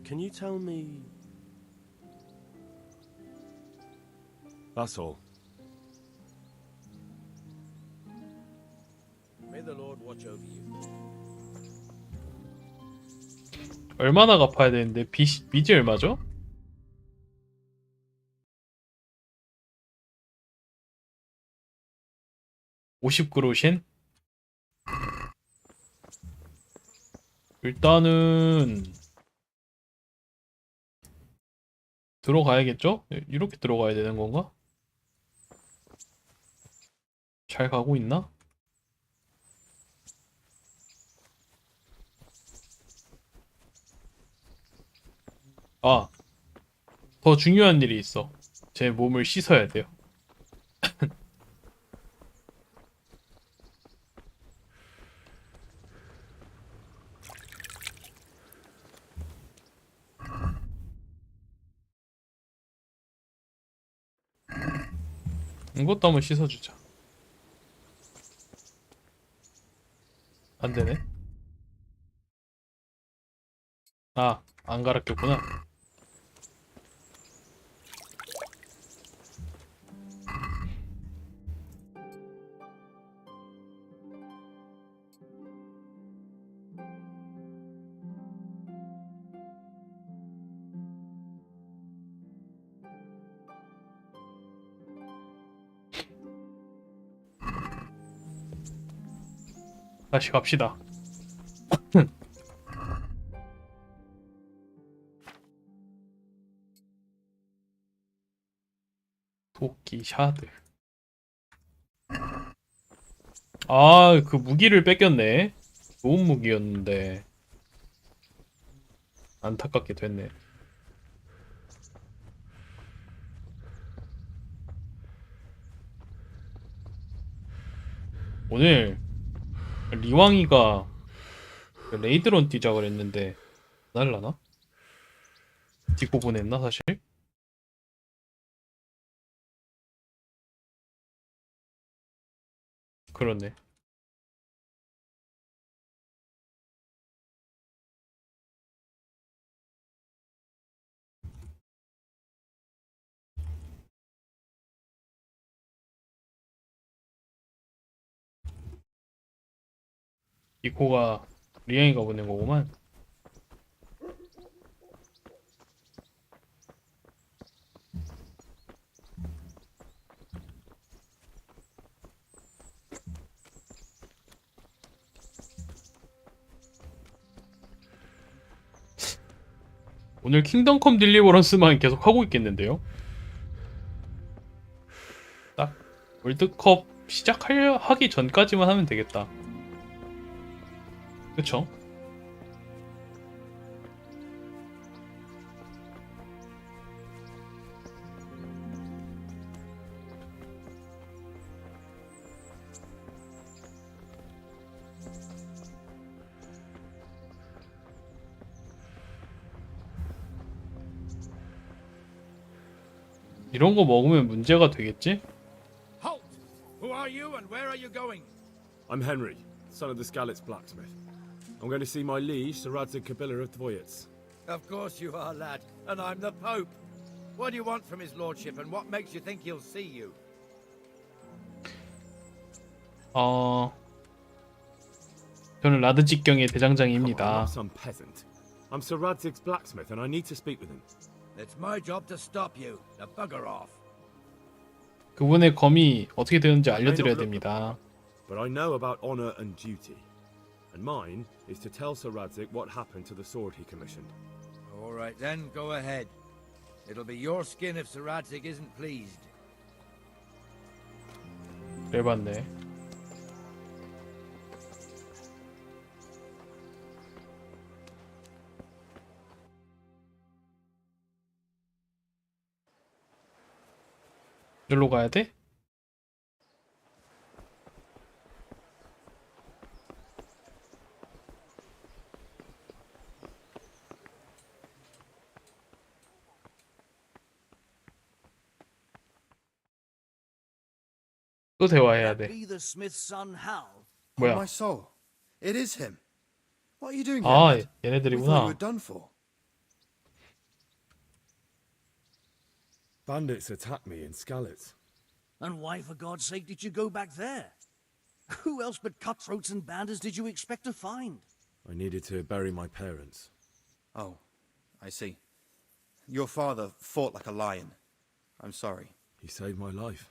Can you tell me? That's all. May the Lord watch over you. 얼마나 갚아야 되는데 빚이 얼마죠? $50그루신? 일단은 들어가야겠죠? 이렇게 들어가야 되는 건가? 잘 가고 있나? 아, 더 중요한 일이 있어. 제 몸을 씻어야 돼요. 이것도 한번 씻어주자. 안 되네. 아, 안 갈았겠구나. 다시 갑시다. 미끼 샤드. 아, 그 무기를 뺏겼네. 좋은 무기였는데 안타깝게 됐네. 오늘 리왕이가 레이드런 뛰자 그랬는데 날라나? 딛고 보냈나 사실? 그렇네. 이코가 리앙이가 보낸 거구만. 오늘 킹덤 컴 딜리버런스만 계속 하고 있겠는데요? 딱 월드컵 하기 전까지만 하면 되겠다. 그쵸? 이런 거 먹으면 문제가 되겠지? Halt! Who are you and where are you going? I'm Henry, son of the Skalitz blacksmith. I'm going to see my liege, Sir Radzig Kabila of Dvoyets. Of course you are, lad, and I'm the Pope. What do you want from his lordship, and what makes you think he'll see you? 저는 라드 직경의 I'm 대장장입니다. not some peasant. I'm Sir Radzig's blacksmith, and I need to speak with him. It's my job to stop you. Now bugger off. 그분의 검이 어떻게 되는지 알려드려야 됩니다. But I know about honor and duty. And mine is to tell Sir Radzig what happened to the sword he commissioned. All right then, go ahead. It'll be your skin if Sir Radzig isn't pleased. 열받네. 여기로 가야 돼? 또 대화해야 돼. Be the smith's son, Hal. 뭐야? My soul. It is him. What are you doing 아, here? lad? We thought you 얘네들이구나. were done for. Bandits attacked me in Skalitz. And why, for God's sake, did you go back there? Who else but cutthroats and bandits did you expect to find? I needed to bury my parents. Oh, I see. Your father fought like a lion. I'm sorry. He saved my life.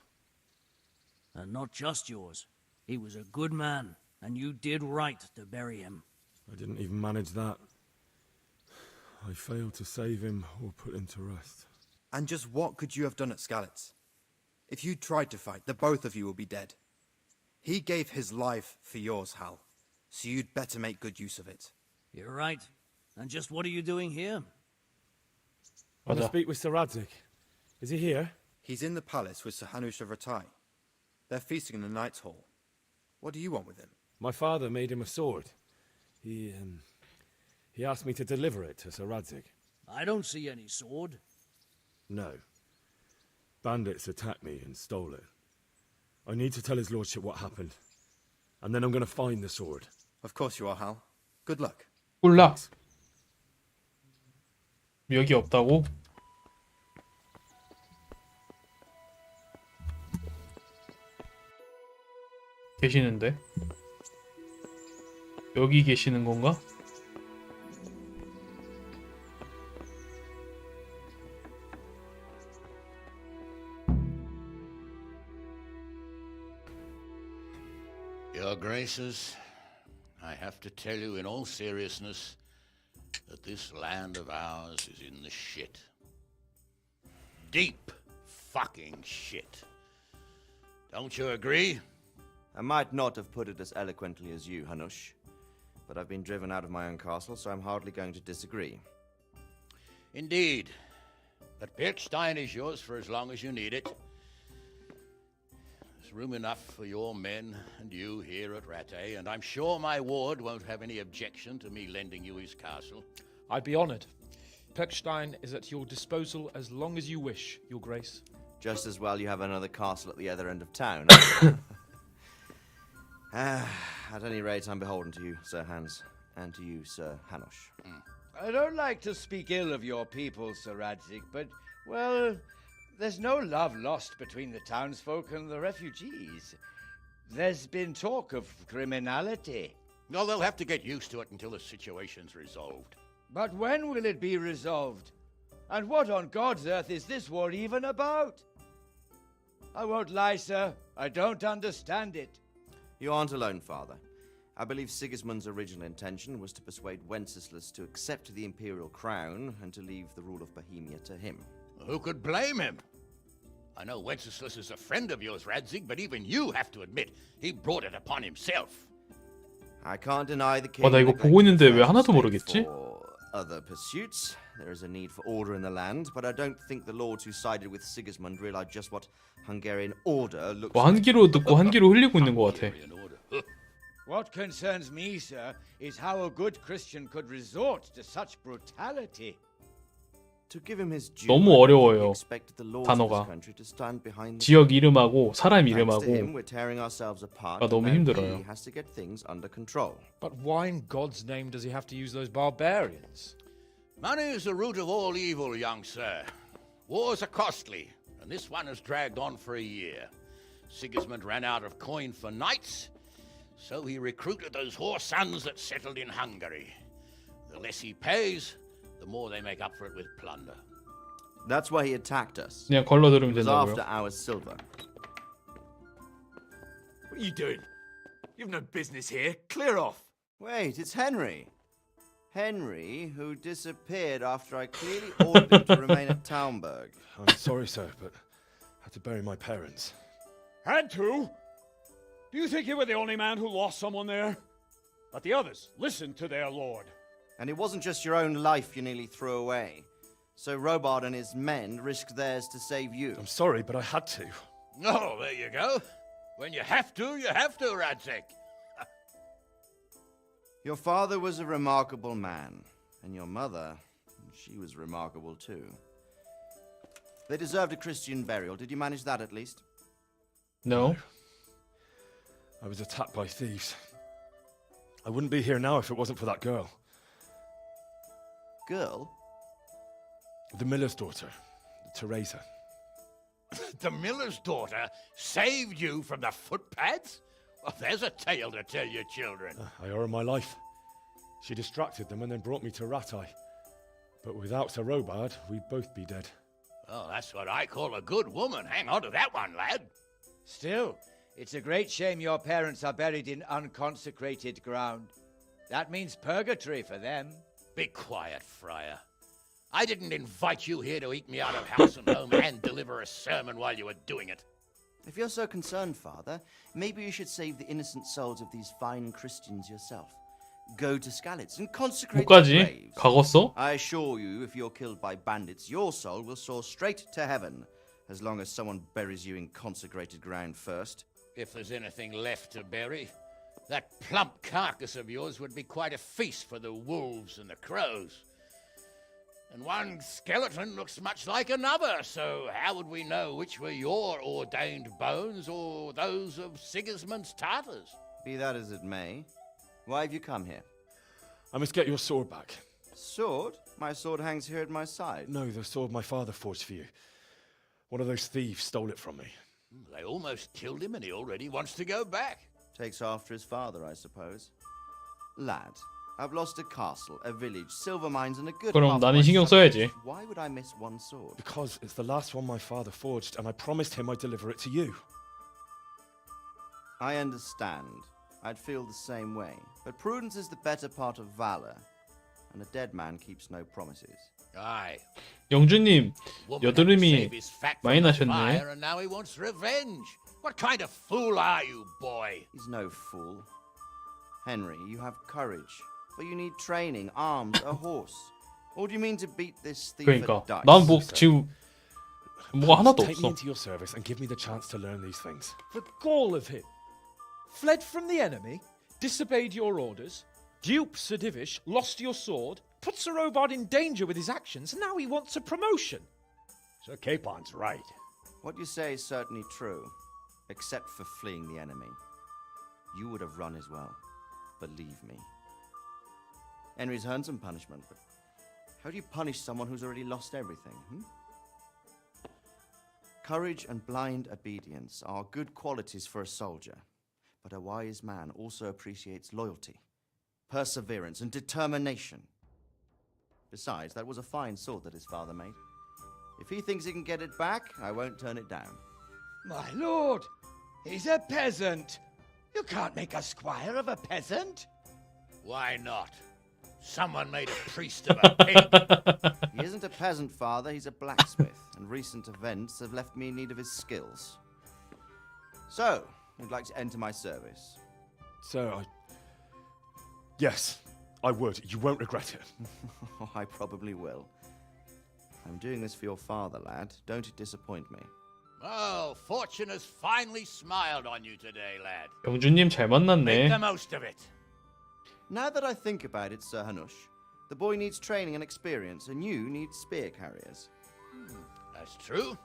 And not just yours. He was a good man, and you did right to bury him. I didn't even manage that. I failed to save him or put him to rest. And just what could you have done at Skalitz? If you tried to fight, the both of you will be dead. He gave his life for yours, Hal. So you'd better make good use of it. You're right. And just what are you doing here? I want to speak with Sir Radzig. Is he here? He's in the palace with Sir Hanush of Ratai. They're feasting in the Knight's Hall. What do you want with him? My father made him a sword. He asked me to deliver it to Sir Radzig. I don't see any sword. No. Bandits attacked me and stole it. I need to tell his lordship what happened. And then I'm going to find the sword. Of course you are, Hal. Good luck. 꿀락. 여기 없다고? 계시는데? 여기 계시는 건가? Your Graces, I have to tell you in all seriousness that this land of ours is in the shit. Deep fucking shit. Don't you agree? I might not have put it as eloquently as you, Hanush, but I've been driven out of my own castle, so I'm hardly going to disagree. Indeed. But Birkstein is yours for as long as you need it. There's room enough for your men and you here at Rattay, and I'm sure my ward won't have any objection to me lending you his castle. I'd be honored. Birkstein is at your disposal as long as you wish, Your Grace. Just as well you have another castle at the other end of town. At any rate, I'm beholden to you, Sir Hans, and to you, Sir Hanush. I don't like to speak ill of your people, Sir Radzig, but, well, there's no love lost between the townsfolk and the refugees. There's been talk of criminality. No, they'll have to get used to it until the situation's resolved. But when will it be resolved? And what on God's earth is this war even about? I won't lie, sir. I don't understand it. You aren't alone, Father. I believe Sigismund's original intention was to persuade Wenceslas to accept the imperial crown and to leave the rule of Bohemia to him. Who could blame him? I know Wenceslas is a friend of yours, Radzig, but even you have to admit he brought it upon himself. I can't deny the king. 나 이거 보고 있는데 왜 하나도 모르겠지? Other pursuits. There is a need for order in the land, but I don't think the lords who sided with Sigismund realized just what Hungarian order looks 뭐 한 귀로 듣고 한 귀로 흘리고 있는 것 같아. What concerns me, sir, is how a good Christian could resort to such brutality. To give him his due, 너무 어려워요. expected the lords of 단어가 this country to stand behind the 지역 이름하고 사람 Thanks to 이름하고 him, we're tearing ourselves apart, 아, 너무 and now 힘들어요. he has to get things under control. But why in God's name does he have to use those barbarians? Money is the root of all evil, young sir. Wars are costly, and this one has dragged on for a year. Sigismund ran out of coin for knights, so he recruited those whore sons that settled in Hungary. The less he pays, the more they make up for it with plunder. That's why he attacked us. 그냥 걸러들으면 It was 된다고요? after our silver. What are you doing? You've no business here. Clear off. Wait, it's Henry. Henry, who disappeared after I clearly ordered him to remain at Taunberg. I'm sorry, sir, but I had to bury my parents. Had to? Do you think you were the only man who lost someone there? But the others listened to their lord. And it wasn't just your own life you nearly threw away. So Robard and his men risked theirs to save you. I'm sorry, but I had to. Oh, there you go. When you have to, Radzig. Your father was a remarkable man, and your mother, she was remarkable too. They deserved a Christian burial. Did you manage that at least? No. I was attacked by thieves. I wouldn't be here now if it wasn't for that girl. Girl? The miller's daughter, Teresa. The miller's daughter saved you from the footpads? Well, there's a tale to tell your children. I owe her my life. She distracted them and then brought me to Rattay. But without Sir Robard, we'd both be dead. Oh, that's what I call a good woman. Hang on to that one, lad. Still, it's a great shame your parents are buried in unconsecrated ground. That means purgatory for them. Be quiet, Friar. I didn't invite you here to eat me out of house and home and deliver a sermon while you were doing it. If you're so concerned, Father, maybe you should save the innocent souls of these fine Christians yourself. Go to Skalitz and consecrate their 뭐까지? graves. 가겠어? I assure you, if you're killed by bandits, your soul will soar straight to heaven, as long as someone buries you in consecrated ground first. If there's anything left to bury, that plump carcass of yours would be quite a feast for the wolves and the crows. And one skeleton looks much like another, so how would we know which were your ordained bones or those of Sigismund's Tartars? Be that as it may, why have you come here? I must get your sword back. Sword? My sword hangs here at my side. No, the sword my father forged for you. One of those thieves stole it from me. They almost killed him and he already wants to go back. Takes after his father, I suppose. Lad, I've lost a castle, a village, silver mines, and a good 그럼 half 나는 my 신경 subjects. 써야지. Why would I miss one sword? Because it's the last one my father forged, and I promised him I'd deliver it to you. I understand. I'd feel the same way. But prudence is the better part of valor, and a dead man keeps no promises. Aye. 영주님, Woman had to 여드름이 save his fat 많이 from the 나셨네. fire, and now he wants revenge. What kind of fool are you, boy? He's no fool. Henry, you have courage, but you need training, arms, a horse. Or do you mean to beat this thief 그러니까 at dice? 난 뭐 지금 뭐가 하나도 Take me 없어. into your service and give me the chance to learn these things. The gall of him. Fled from the enemy, disobeyed your orders, duped Sir Divish, lost your sword, put Sir Robard in danger with his actions, and now he wants a promotion. Sir Capon's right. What you say is certainly true, except for fleeing the enemy. You would have run as well, believe me. Henry's earned some punishment, but how do you punish someone who's already lost everything? Courage and blind obedience are good qualities for a soldier, but a wise man also appreciates loyalty, perseverance, and determination. Besides, that was a fine sword that his father made. If he thinks he can get it back, I won't turn it down. My lord, he's a peasant. You can't make a squire of a peasant. Why not? Someone made a priest of a pig. He isn't a peasant, father, he's a blacksmith, and recent events have left me in need of his skills. So, you'd like to enter my service? So, yes, I would. You won't regret it. I probably will. I'm doing this for your father, lad. Don't it disappoint me. Oh, fortune has finally smiled on you today, lad. 영주님 잘 Make 만났네. the most of it. Now that I think about it, Sir Hanush, the boy needs training and experience, and you need spear carriers. That's true.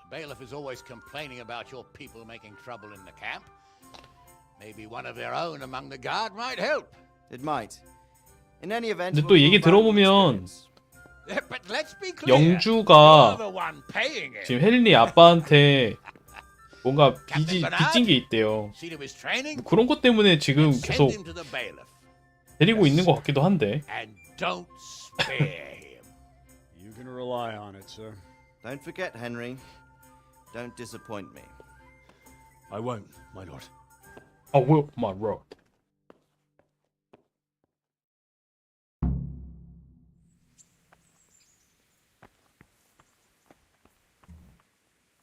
The bailiff is always complaining about your people making trouble in the camp. Maybe one of their own among the guard might help. It might. In any event, 근데 또 얘기 들어보면 But let's be clear. 영주가 You're the one paying it. 지금 헨리 아빠한테 뭔가 빚진 게 있대요. See to his training. 그런 것 때문에 지금 Send 계속 him to the bailiff. 데리고 있는 것 같기도 한데. And don't spare him. You can rely on it, sir. Don't forget, Henry. Don't disappoint me. I won't, my lord. I will, my lord.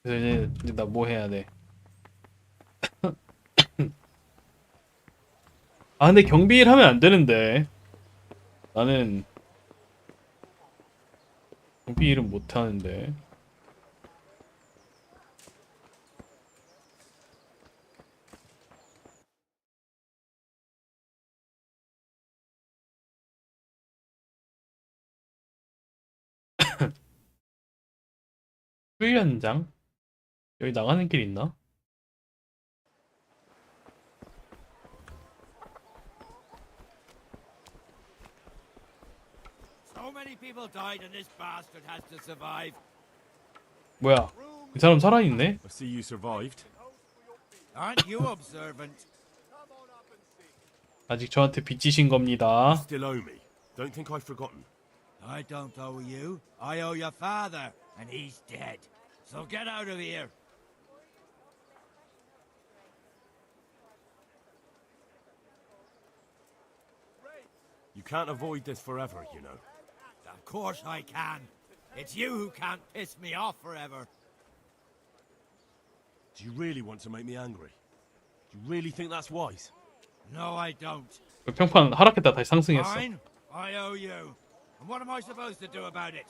그래서 이제 나 뭐 해야 돼? 아 근데 경비일 하면 안 되는데 나는 경비일은 못 하는데. 훈련장? 여기 나가는 길 있나? So many people died and this bastard has to survive. 뭐야? 이 사람 살아있네? I see you survived. Aren't you observant? 아직 저한테 빚지신 겁니다. Still owe me. Don't think I've forgotten. I don't owe you. I owe your father, and he's dead. So get out of here. You can't avoid this forever, you know. Of course I can. It's you who can't piss me off forever. Do you really want to make me angry? Do you really think that's wise? No, I don't. 평판 하락했다 다시 상승했어. Fine. I owe you. And what am I supposed to do about it?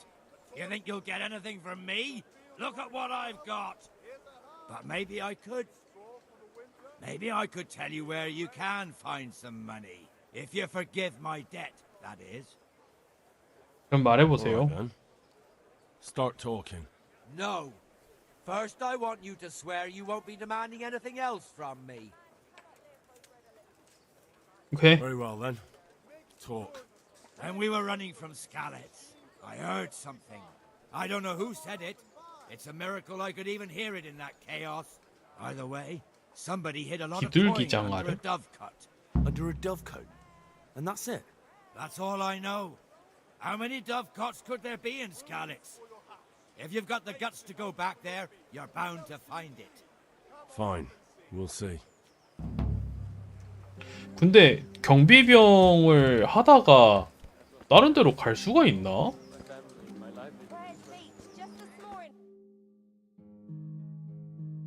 You think you'll get anything from me? Look at what I've got. But maybe I could. Maybe I could tell you where you can find some money. If you forgive my debt, that is. 그럼 말해보세요. All right, then. Start talking. No. First, I want you to swear you won't be demanding anything else from me. Okay. Very well, then. Talk. When we were running from Skalitz, I heard something. I don't know who said it. It's a miracle I could even hear it in that chaos. Either way, somebody hid a lot of coin under a dovecote. Under a dovecote? And that's it? That's all I know. How many dovecotes could there be in Skalitz? If you've got the guts to go back there, you're bound to find it. Fine. We'll see. 근데 경비병을 하다가 다른 데로 갈 수가 있나?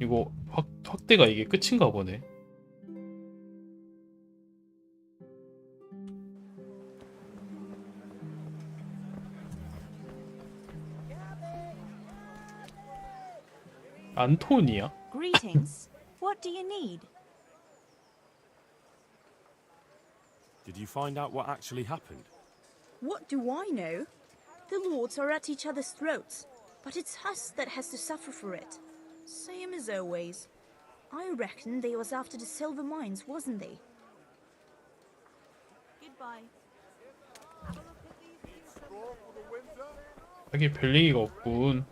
이거 확대가 이게 끝인가 보네. 안토니아? Greetings. What do you need? Did you find out what actually happened? What do I know? The lords are at each other's throats, but it's us that has to suffer for it. Same as always. I reckon they was after the silver mines, wasn't they? Goodbye. 하긴 별 얘기가 없군.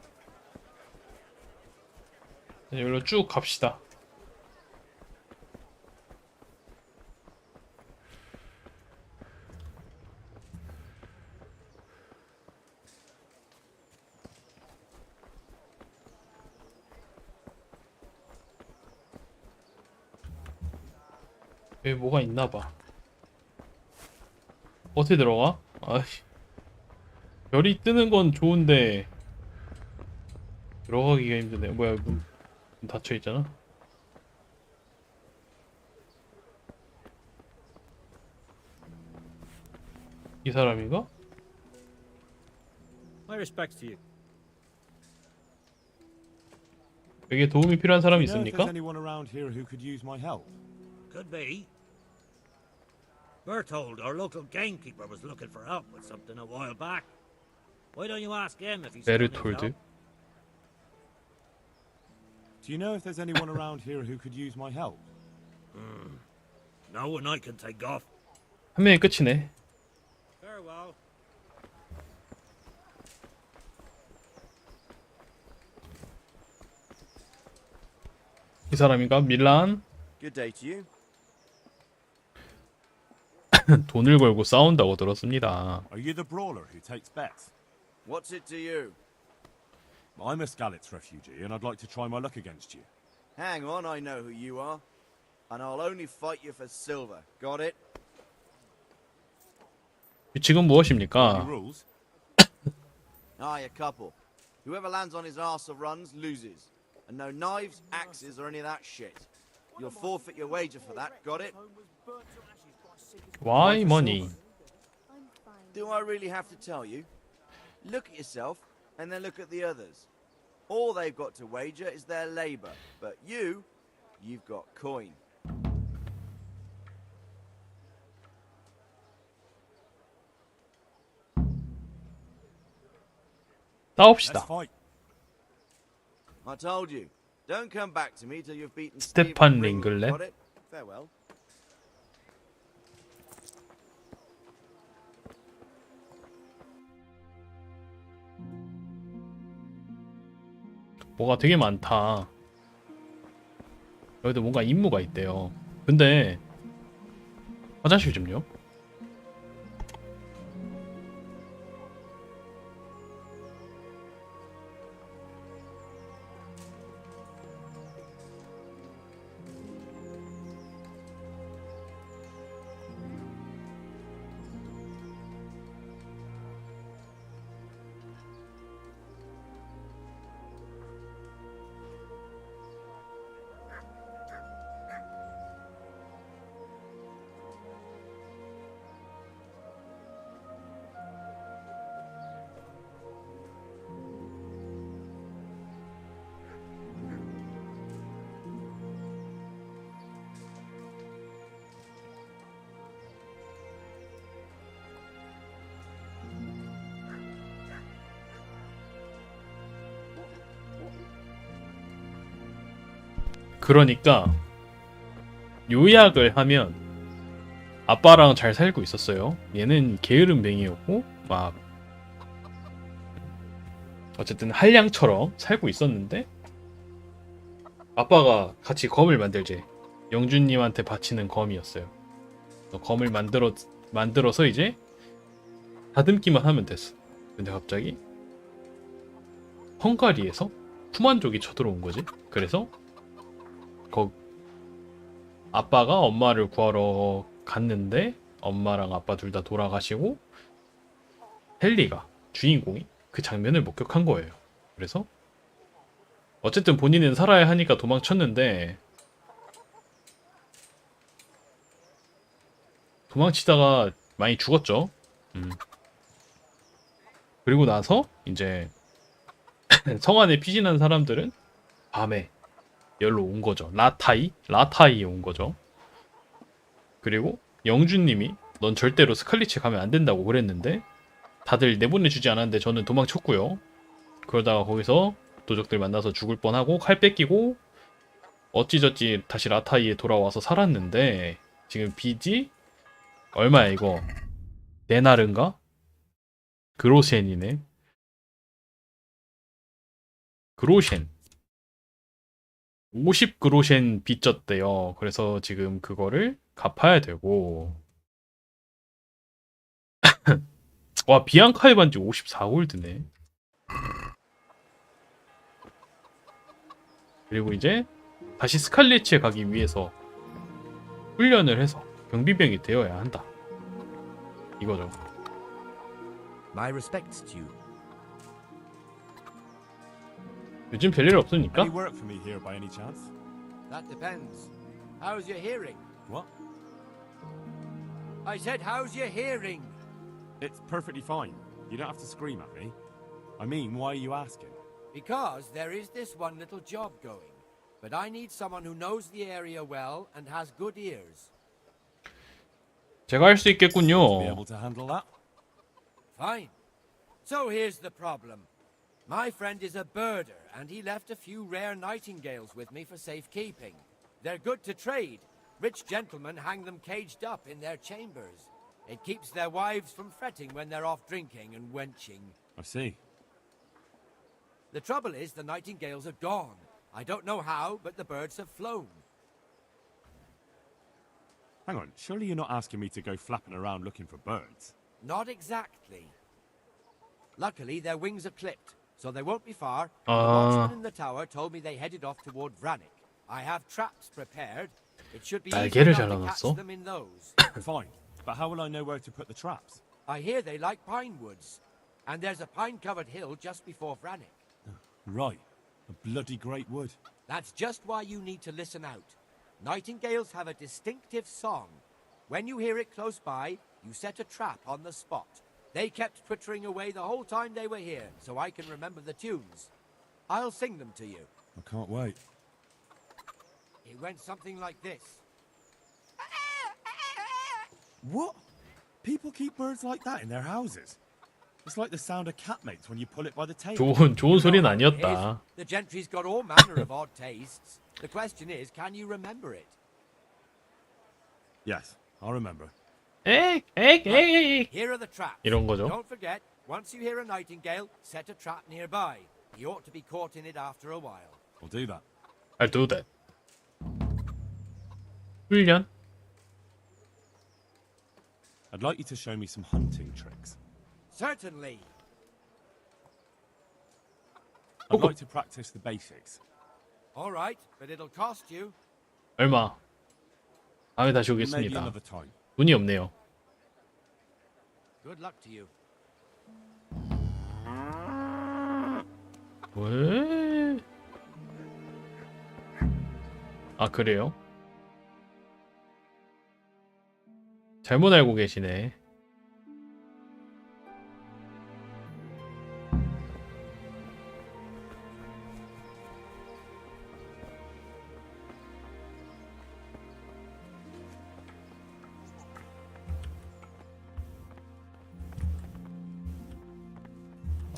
여기로 쭉 갑시다. 여기 뭐가 있나봐. 어떻게 들어가? 아이, 별이 뜨는 건 좋은데 들어가기가 힘드네. 뭐야, 문 닫혀 있잖아. 이 사람인가? My respects to you. 여기에 도움이 필요한 사람이 Do you know if 있습니까? there's anyone around here who could use my help? Could be. Berthold, our local gamekeeper, was looking for help with something a while back. Why don't you ask him if he's 베르톨드. Do you know if there's anyone around here who could use my help? No one I can take off. 한 명이 끝이네. Farewell. 이 사람인가? 밀란? Good day to you. 돈을 걸고 싸운다고 들었습니다. Are you the brawler who takes bets? What's it to you? I'm a Skalitz refugee and I'd like to try my luck against you. Hang on, I know who you are. And I'll only fight you for silver. Got it? 규칙은 Any 무엇입니까? rules? Aye, a couple. Whoever lands on his arse or runs loses. And no knives, axes, or any of that shit. You'll forfeit your wager for that. Got it? Why money? Do I really have to tell you? Look at yourself, and then look at the others. All they've got to wager is their labor. But you've got coin. 싸웁시다. Let's fight. I told you. Don't come back to me till you've beaten 스테판 Stephen Ring. 링글렛. Got it? Farewell. 뭐가 되게 많다. 여기도 뭔가 임무가 있대요. 근데 화장실 좀요. 그러니까 요약을 하면 아빠랑 잘 살고 있었어요. 얘는 게으름뱅이였고 막 어쨌든 한량처럼 살고 있었는데 아빠가 같이 검을 만들재. 영준님한테 바치는 검이었어요. 검을 만들어서 이제 다듬기만 하면 됐어. 근데 갑자기 헝가리에서 푸만족이 쳐들어온 거지. 그래서 아빠가 엄마를 구하러 갔는데 엄마랑 아빠 둘 다 돌아가시고 헨리가 주인공이 그 장면을 목격한 거예요. 그래서 어쨌든 본인은 살아야 하니까 도망쳤는데 도망치다가 많이 죽었죠. 그리고 나서 이제 성 안에 피신한 사람들은 밤에 열로 온 거죠. 라타이에 온 거죠. 그리고 영주님이 넌 절대로 스칼리츠에 가면 안 된다고 그랬는데 다들 내보내주지 않았는데 저는 도망쳤고요. 그러다가 거기서 도적들 만나서 죽을 뻔하고 칼 뺏기고 어찌저찌 다시 라타이에 돌아와서 살았는데 지금 빚이 얼마야 이거? 네나른가? 그로셴이네. 그로셴 50그로셴 빚졌대요. 그래서 지금 그거를 갚아야 되고 와 비앙카의 반지 54골드네. 그리고 이제 다시 스칼리츠에 가기 위해서 훈련을 해서 경비병이 되어야 한다. 이거죠. My respects to you. 요즘 별일 없으니까. Any work for me here by any chance? That depends. How's your hearing? What? I said, how's your hearing? It's perfectly fine. You don't have to scream at me. I mean, why are you asking? Because there is this one little job going. But I need someone who knows the area well and has good ears. 제가 할 수 Be 있겠군요. able to handle that? Fine. So here's the problem. My friend is a birder, and he left a few rare nightingales with me for safekeeping. They're good to trade. Rich gentlemen hang them caged up in their chambers. It keeps their wives from fretting when they're off drinking and wenching. I see. The trouble is the nightingales are gone. I don't know how, but the birds have flown. Hang on, surely you're not asking me to go flapping around looking for birds? Not exactly. Luckily, their wings are clipped, so they won't be far. The Ah. watchman in the tower told me they headed off toward Vranik. I have traps prepared. It should be easy 날개를 enough to catch 잘라놨어? them in those. Fine, but how will I know where to put the traps? I hear they like pine woods, and there's a pine-covered hill just before Vranik. Right, a bloody great wood. That's just why you need to listen out. Nightingales have a distinctive song. When you hear it close by, you set a trap on the spot. They kept twittering away the whole time they were here, so I can remember the tunes. I'll sing them to you. I can't wait. It went something like this. What? People keep birds like that in their houses? It's like the sound a cat makes when you pull it by the tail. 좋은 소리는 You know how it 아니었다. is. The gentry's got all manner of odd tastes. The question is, can you remember it? Yes, I'll remember. 에이. Here are the traps. 이런 거죠. Don't forget, once you hear a nightingale, set a trap nearby. He ought to be caught in it after a while. I'll do that. I'll do that. 훈련? I'd like you to show me some hunting tricks. Certainly. I'd like to practice the basics. All right, but it'll cost you. 얼마? 다음에 다시 Maybe 오겠습니다. another time. 돈이 없네요. Good luck to you. 왜? 아 그래요? 잘못 알고 계시네.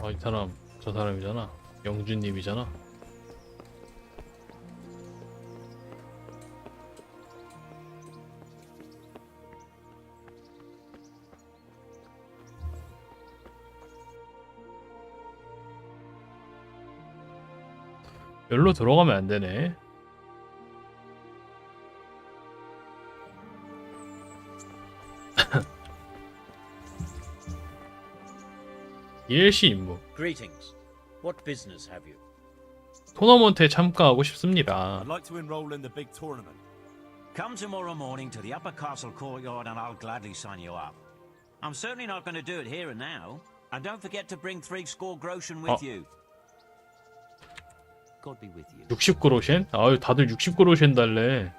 아, 이 사람, 저 사람이잖아. 영주님이잖아. 여기로 들어가면 안 되네. DLC 임무. Greetings. What business have you? 토너먼트에 참가하고 싶습니다. I'd like to enroll in the big tournament. Come tomorrow morning to the upper castle courtyard and I'll gladly sign you up. I'm certainly not going to do it here and now. And don't forget to bring 3 score groschen with you. God be with you. 60그로셴? 아유, 다들 60그로셴 달래.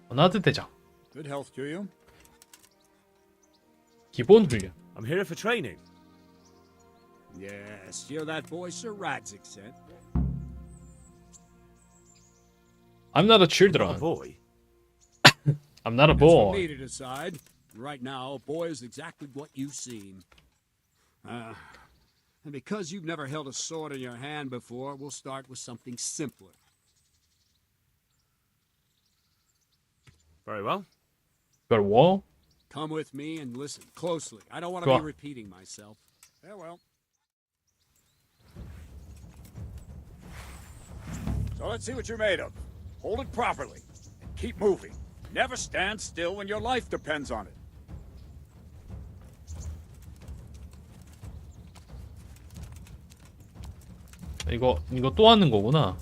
버나드 대장. Good health to you. 기본 훈련. I'm here for training. Yes, you're that boy Sir Radzik sent. I'm not a children. Not a boy. I'm not a That's for boy. me to decide. Right now, a boy is exactly what you seem. And because you've never held a sword in your hand before, we'll start with something simpler. Very well. Got a wall? Come with me and listen closely. I don't want Go to on. be repeating myself. Farewell. So let's see what you're made of. Hold it properly. And keep moving. Never stand still when your life depends on it. 이거 또 하는 거구나.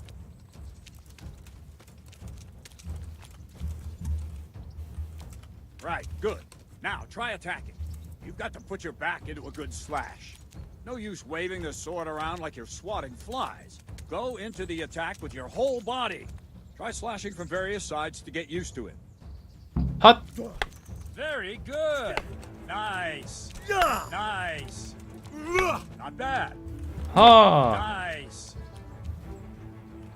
Right, good. Now, try attacking. You've got to put your back into a good slash. No use waving the sword around like you're swatting flies. Go into the attack with your whole body. Try slashing from various sides to get used to it. 핫! Very good. Nice. Nice. Not bad. 하! Nice.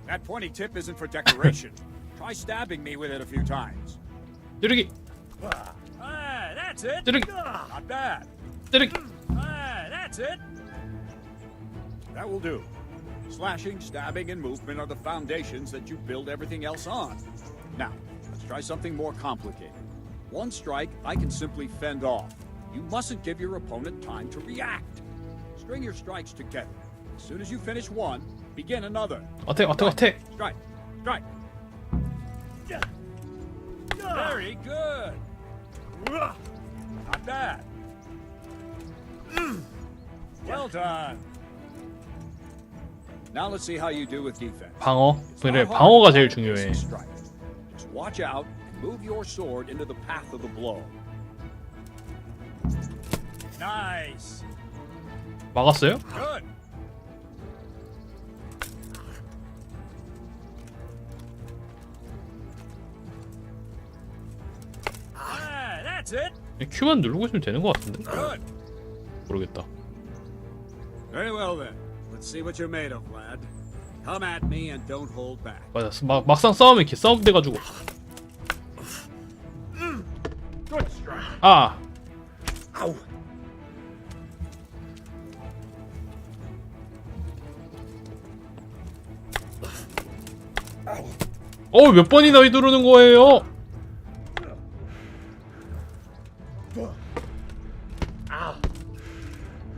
That pointy tip isn't for decoration. Try stabbing me with it a few times. 찌르기! That's it. 찌르기! Not bad. 찌르기! That's it. That will do. Slashing, stabbing, and movement are the foundations that you build everything else on. Now, let's try something more complicated. One strike I can simply fend off. You mustn't give your opponent time to react. String your strikes together. As soon as you finish one, begin another. 어택! Strike. Strike. Very good. Not bad. Well done. Now let's see how you do with defense. 방어. 그래, 방어가 제일 중요해. Strike. Just watch out and move your sword into the path of the blow. Nice. 막았어요? Good. That's it. Q만 누르고 있으면 되는 것 같은데? Good. 모르겠다. Very well then. Let's see what you're made of, lad. Come at me and don't hold back. 맞아. 막상 싸우면 이렇게 싸움 돼가지고. Good strike. 아! Ow. 몇 번이나 휘두르는 거예요?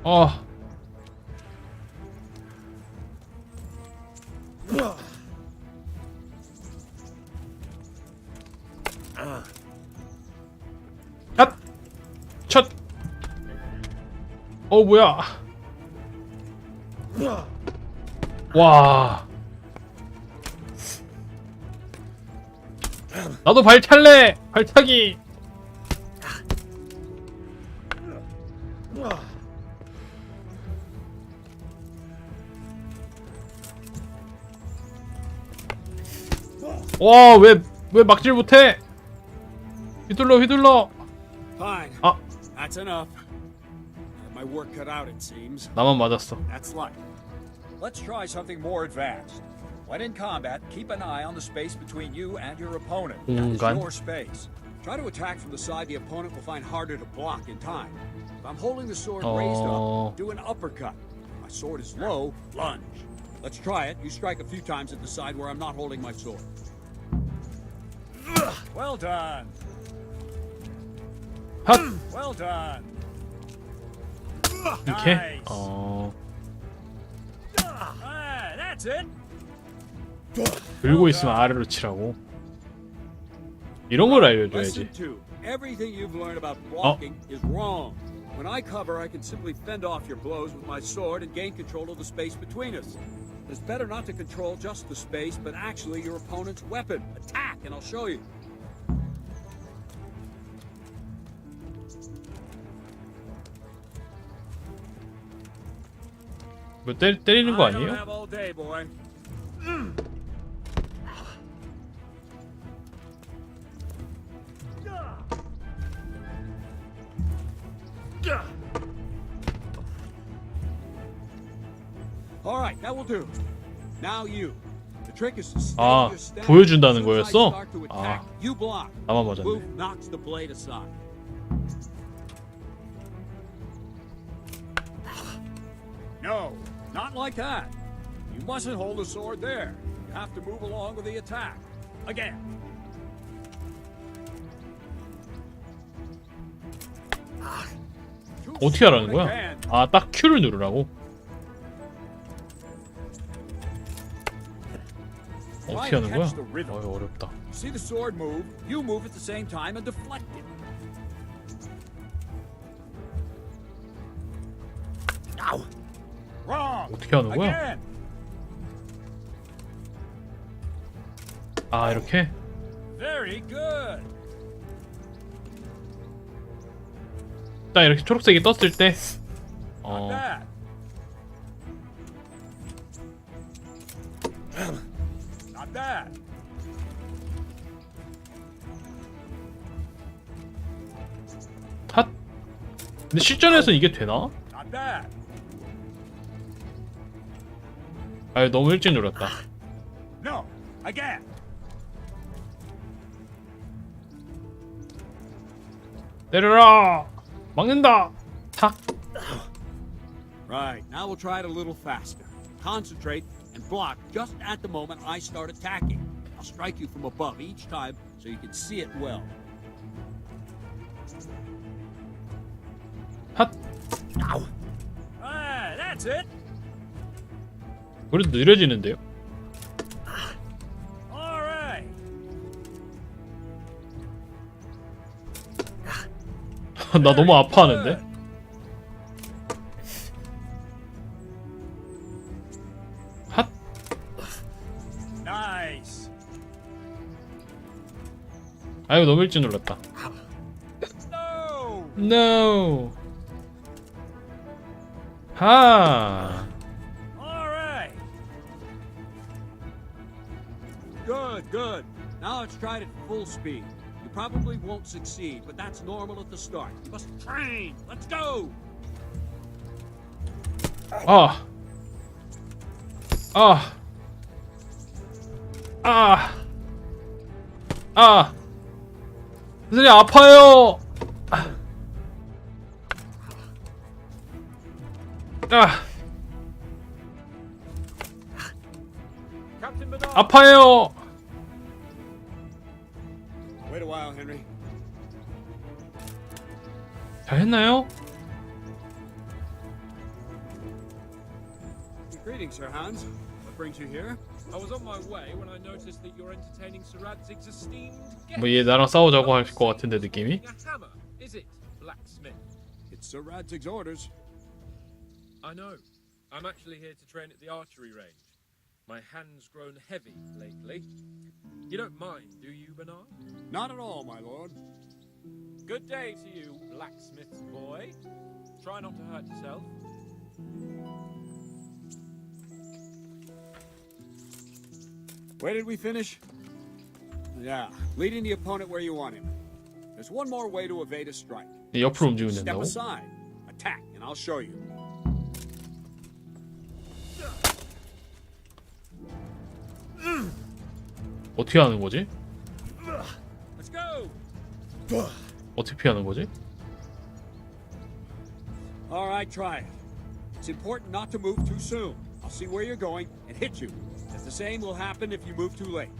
아. 앗! 첫! 뭐야. 와. 나도 발탈래! 발타기! 와, 왜 막질 못해? 휘둘러. Fine. 아. That's enough. My work cut out, it seems. 나만 맞았어. That's life. Let's try something more advanced. When in combat, keep an eye on the space between you and your opponent. That is your space. Try to attack from the side the opponent will find harder to block in time. If I'm holding the sword raised up, do an uppercut. If my sword is low, lunge. Let's try it. You strike a few times at the side where I'm not holding my sword. Well done. 핫! Well done. 이렇게? That's it. 들고 있으면 아래로 치라고. 이런 걸 알려줘야지. Lesson 2. Everything you've learned about blocking is wrong. When I cover, I can simply fend off your blows with my sword and gain control of the space between us. It's better not to control just the space, but actually your opponent's weapon. Attack, and I'll show you. 뭐 때리는 거 I don't 아니에요? have all day, boy. All right, that will do. Now you. The trick is to stay 아, your stance. 보여준다는 As soon as I 거였어? start to 아, attack, you block. 나만 맞았네. Move knocks the blade aside. No, not like that. You mustn't hold the sword there. You have to move along with the attack. Again. 어떻게 하라는 거야? 아, 딱 Q를 누르라고? 어떻게 하는 거야? 어렵다. See the sword move, you move at the same time and deflect it. Ow! Wrong. 어떻게 하는 거야? Again. 아, 이렇게? Very good. 딱 이렇게 초록색이 떴을 때 Not bad. Not bad. 탓? 근데 실전에서 이게 되나? Not bad. 아, 너무 일찍 눌렀다. No. Again. 때려라! 막는다! 탁! Right. Now we'll try it a little faster. Concentrate and block just at the moment I start attacking. I'll strike you from above each time so you can see it well. 핫! Ow. Ah, that's it. 그래도 느려지는데요? All right. 나 너무 아파하는데? 핫! Nice. 아유, 너무 일찍 눌렀다. No. No! 하! All right. Good, good. Now let's try it at full speed. You probably won't succeed, but that's normal at the start. You must train. Let's go. 아! 아! 아! 아! 선생님, 아파요! 아! Captain Bernard. 아파요! Wait a while, Henry. 잘 했나요? Greetings, Sir Hans. What brings you here? I was on my way when I noticed that you're entertaining Sir Radzig's esteemed guest. 뭐 얘 나랑 싸우자고 할 것 같은데 느낌이? A hammer, is it, blacksmith? It's Sir Radzig's orders. I know. I'm actually here to train at the archery range. My hand's grown heavy lately. You don't mind, do you, Bernard? Not at all, my lord. Good day to you, blacksmith's boy. Try not to hurt yourself. Where did we finish? Yeah, leading the opponent where you want him. There's one more way to evade a strike. 옆으로 움직이면 Step 된다고? aside, attack, and I'll show you. 어떻게 하는 거지? Let's go. 어떻게 피하는 거지? All right, try it. It's important not to move too soon. I'll see where you're going and hit you. As the same will happen if you move too late.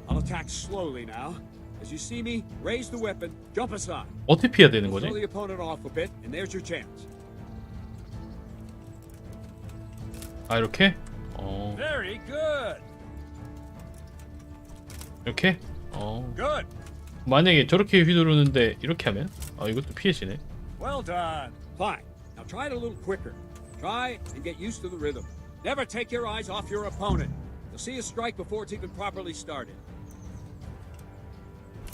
I'll attack slowly now. As you see me, raise the weapon, jump aside. 어떻게 피해야 되는 거지? Throw the opponent off a bit, and there's your chance. 아, 이렇게? Very good. 이렇게? Good. 만약에 저렇게 휘두르는데 이렇게 하면? 아, 이것도 피해지네. Well done. Fine. Now try it a little quicker. Try and get used to the rhythm. Never take your eyes off your opponent. You'll see a strike before it's even properly started.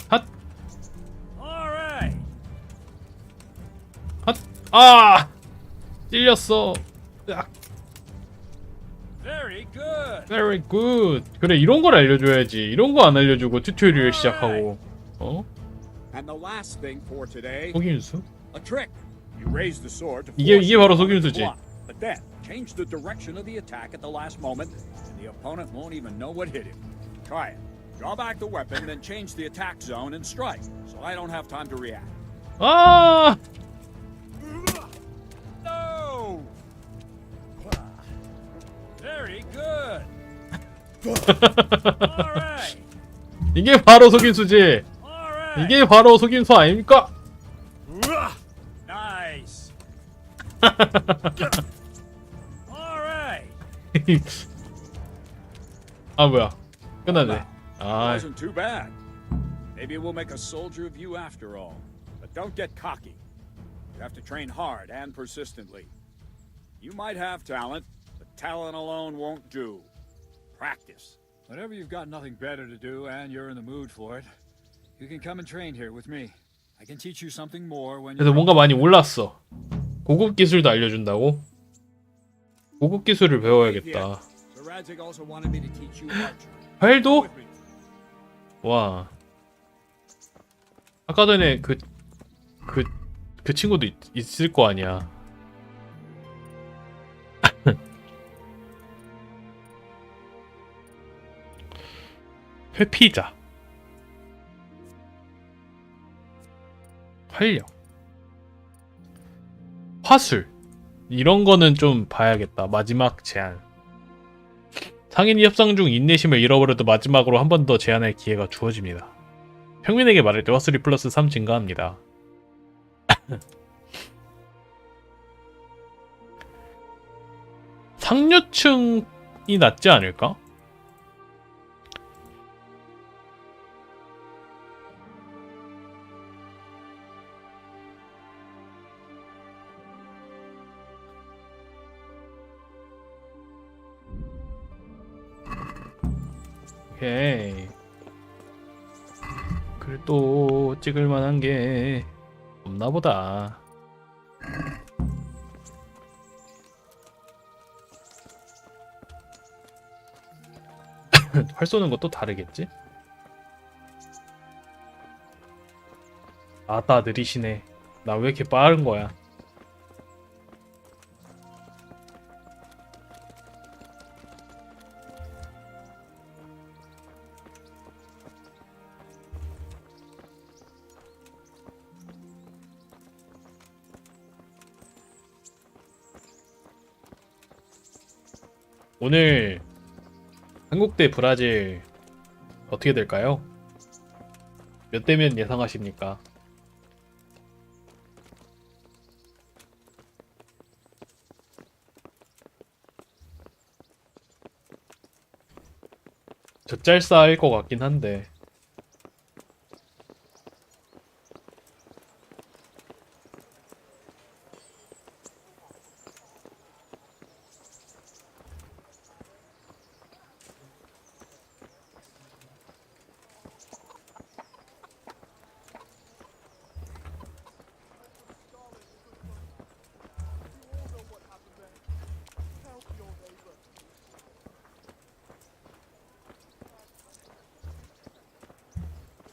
핫! All right. 핫! 아! 찔렸어. 으악. Very good. Very good. 그래, 이런 걸 알려줘야지. 이런 거 안 알려주고 튜토리얼 시작하고. 어? And the last thing for today. 속임수? A trick. You raise the sword to 이게 바로 속임수지. But then change the direction of the attack at the last moment, and the opponent won't even know what hit him. Try it. Draw back the weapon, then change the attack zone and strike, so I don't have time to react. 아! No! Very good. All right. 이게 바로 속임수지. 이게 바로 속임수 아닙니까? Nice. All right. 아 뭐야? 끝났네. It 아, wasn't too bad. Maybe we'll make a soldier of you after all. But don't get cocky. You have to train hard and persistently. You might have talent, but talent alone won't do. Practice. Whenever you've got nothing better to do and you're in the mood for it, you can come and train here with me. I can teach you something more when 그래서 you're 뭔가 많이 올랐어. 고급 기술도 알려준다고? 고급 기술을 배워야겠다. So Radzig also wanted me to teach you archery. 활도? 와. 아까 전에 그 친구도 있을 거 아니야. 회피자. 활력. 화술. 이런 거는 좀 봐야겠다. 마지막 제안. 상인이 협상 중 인내심을 잃어버려도 마지막으로 한 번 더 제안할 기회가 주어집니다. 평민에게 말할 때 화술이 플러스 3 증가합니다. 상류층이 낫지 않을까? 오케이. 그래 또 찍을 만한 게 없나 보다. 활 쏘는 것도 다르겠지? 아따 느리시네. 나 왜 이렇게 빠른 거야? 오늘 한국 대 브라질 어떻게 될까요? 몇 대면 예상하십니까? 젖잘싸일 것 같긴 한데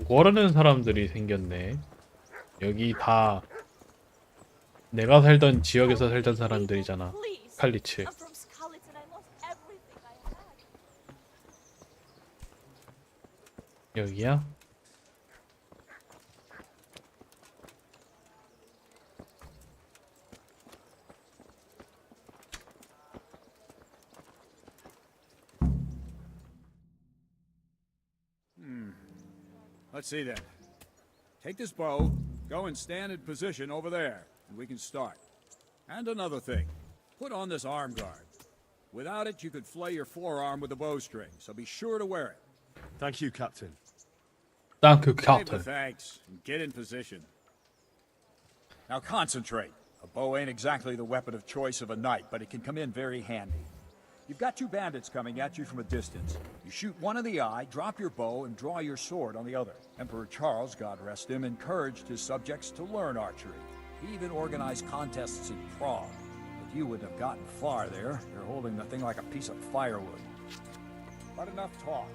구하려는 사람들이 생겼네. 여기 다 내가 살던 지역에서 살던 사람들이잖아. 칼리츠. 여기야? Let's see then. Take this bow, go and stand in position over there, and we can start. And another thing, put on this arm guard. Without it, you could flay your forearm with a bowstring, so be sure to wear it. Thank you, Captain. Thank you, Save the Captain. thanks, and get in position. Now concentrate. A bow ain't exactly the weapon of choice of a knight, but it can come in very handy. You've got two bandits coming at you from a distance. You shoot one in the eye, drop your bow, and draw your sword on the other. Emperor Charles, God rest him, encouraged his subjects to learn archery. He even organized contests in Prague. But you wouldn't have gotten far there. You're holding the thing like a piece of firewood. But enough talk.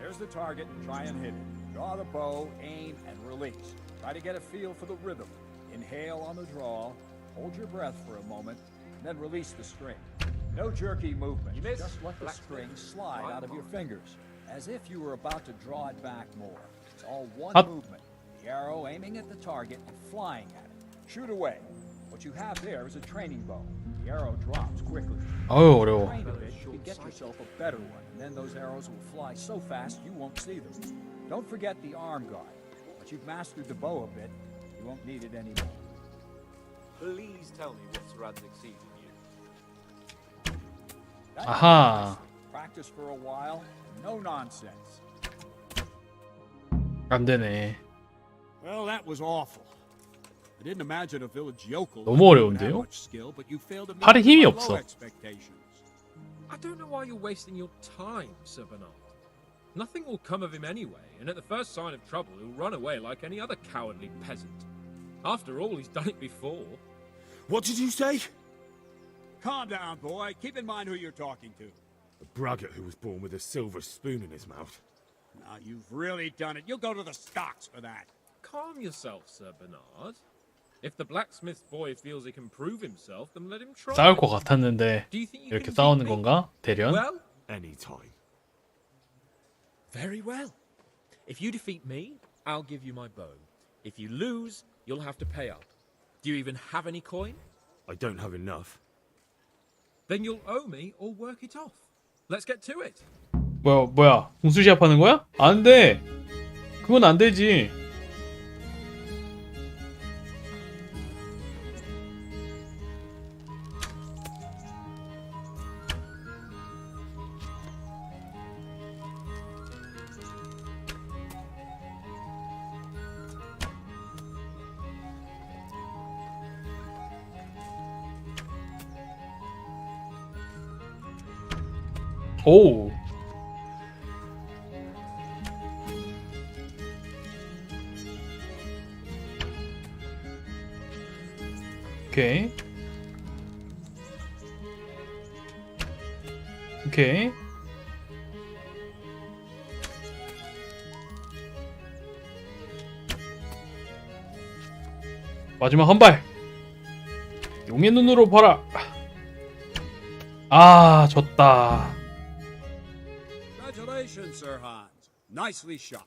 There's the target. Try and hit it. Draw the bow, aim, and release. Try to get a feel for the rhythm. Inhale on the draw, hold your breath for a moment, and then release the string. No jerky movement. Just let the string slide out of your fingers, as if you were about to draw it back more. It's all one movement. The arrow aiming at the target and flying at it. Shoot away. What you have there is a training bow. The arrow drops quickly. 어우, 어려워. Train a bit, you can get yourself a better one, and then those arrows will fly so fast you won't see them. Don't forget the arm guard. Once you've mastered the bow a bit, you won't need it anymore. Please tell me what Saradzig sees in you. 아하. Practice for a while, no nonsense. 안 되네. Well, that was awful. I didn't imagine a village yokel 너무 어려운데요? 팔에 힘이 없어. I don't know why you're wasting your time, Sir Bernard. Nothing will come of him anyway, and at the first sign of trouble, he'll run away like any other cowardly peasant. After all, he's done it before. What did you say? Calm down, boy. Keep in mind who you're talking to. A braggart who was born with a silver spoon in his mouth. Now, you've really done it. You'll go to the stocks for that. Calm yourself, Sir Bernard. If the blacksmith boy feels he can prove himself, then let him try. 싸울 것 같았는데 이렇게 싸우는 건가? 대련? Well, anytime. Very well. If you defeat me, I'll give you my bow. If you lose, you'll have to pay up. Do you even have any coin? I don't have enough. Then you'll owe me or work it off. Let's get to it. 뭐야? 공수 시합하는 거야? 안 돼. 그건 안 되지. 오. 오케이. 오케이. 마지막 한 발. 용의 눈으로 봐라. 아, 졌다. Congratulations, Sir Hans. Nicely shot.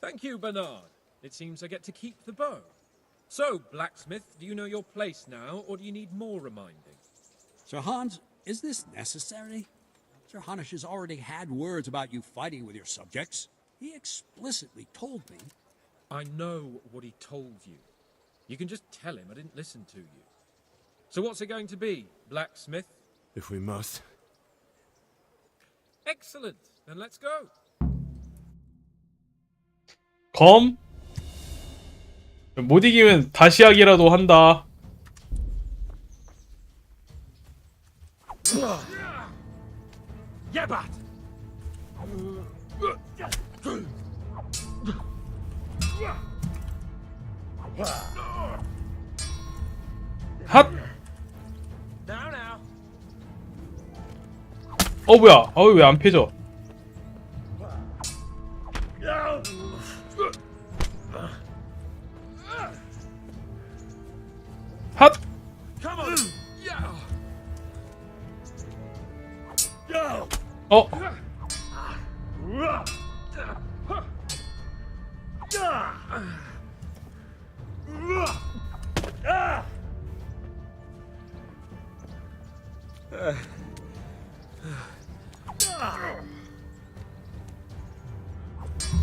Thank you, Bernard. It seems I get to keep the bow. So, blacksmith, do you know your place now, or do you need more reminding? Sir Hans, is this necessary? Sir Hanush has already had words about you fighting with your subjects. He explicitly told me. I know what he told you. You can just tell him I didn't listen to you. So what's it going to be, blacksmith? If we must. Excellent. Then let's go. 검? 못 이기면 다시 하기라도 한다. Yebat! 핫! Now, now. 뭐야? 왜 안 펴져? 핫! Come on.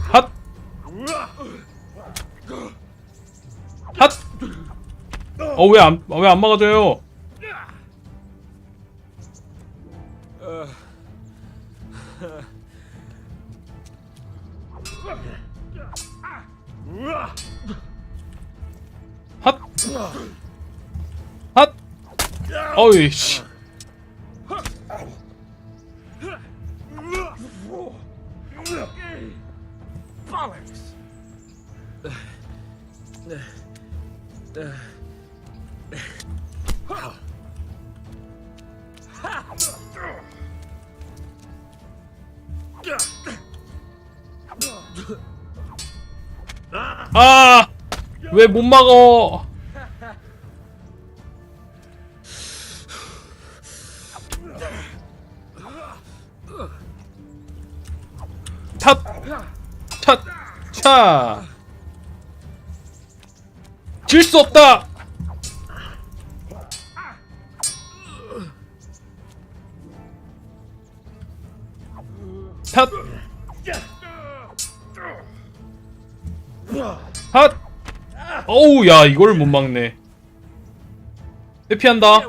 핫! 핫! 왜 안 막아줘요? 핫! 어이 씨. Bollocks! 아! 왜 못 막어? 탓! 탓! 차! 질 수 없다! 탓! 핫! 어우 야 이걸 못 막네. 회피한다.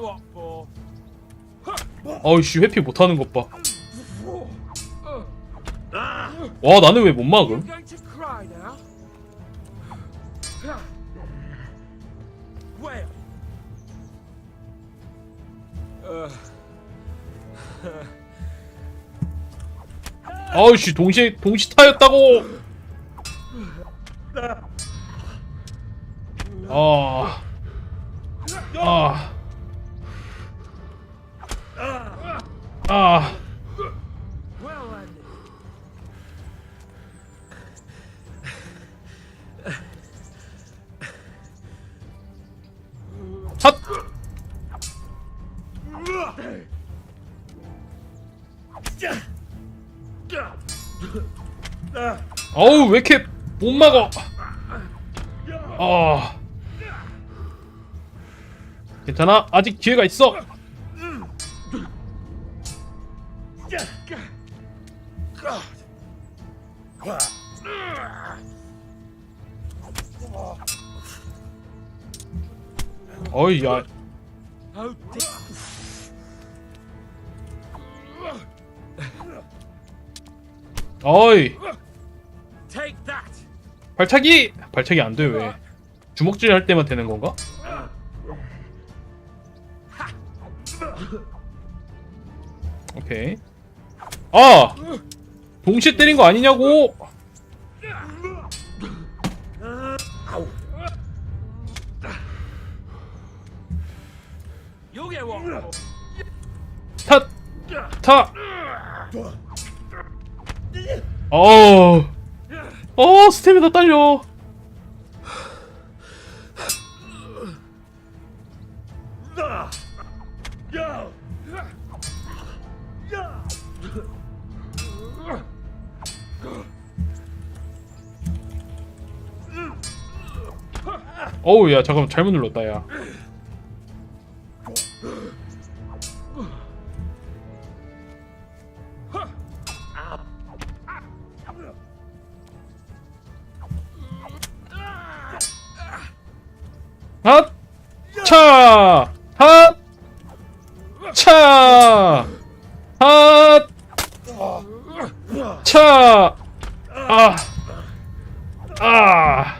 어이씨 회피 못하는 것 봐. 와 나는 왜 못 막음? Going to cry now? Where? 어이씨 동시타였다고. 아. 아. 아. Well, Andy. 핫! 어우 왜 이렇게 못 막어? 아. 괜찮아 아직 기회가 있어. 어이 야. 어이 Take that. 발차기 안 돼 왜? 주먹질 할 때만 되는 건가? 오케이. 아! 동시에 때린 거 아니냐고! You'll get one. 탓! 타! 스태미나 딸려. 어우 야 잠깐만 잘못 눌렀다 야. 핫! 차! 핫! 차! 핫! 차! 아! 아!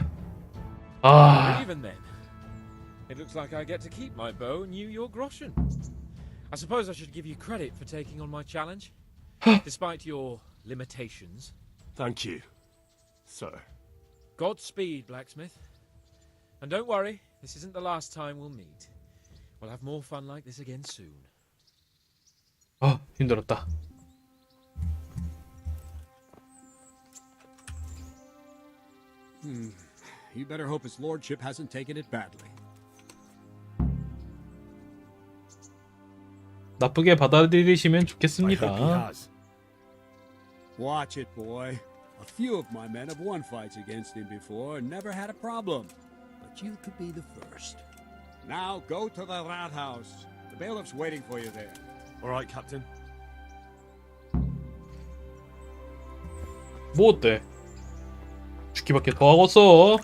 아! Even then, it looks like I get to keep my bow and you your groschen. I suppose I should give you credit for taking on my challenge, despite your limitations. Thank you, sir. Godspeed, blacksmith. And don't worry, this isn't the last time we'll meet. We'll have more fun like this again soon. 아, 힘들었다. You better hope his lordship hasn't taken it badly. 나쁘게 받아들이시면 좋겠습니다. Watch it, boy. A few of my men have won fights against him before and never had a problem. But you could be the first. Now go to the rat house. The bailiff's waiting for you there. All right, Captain. 뭐 어때? 죽기밖에 더 하겠어.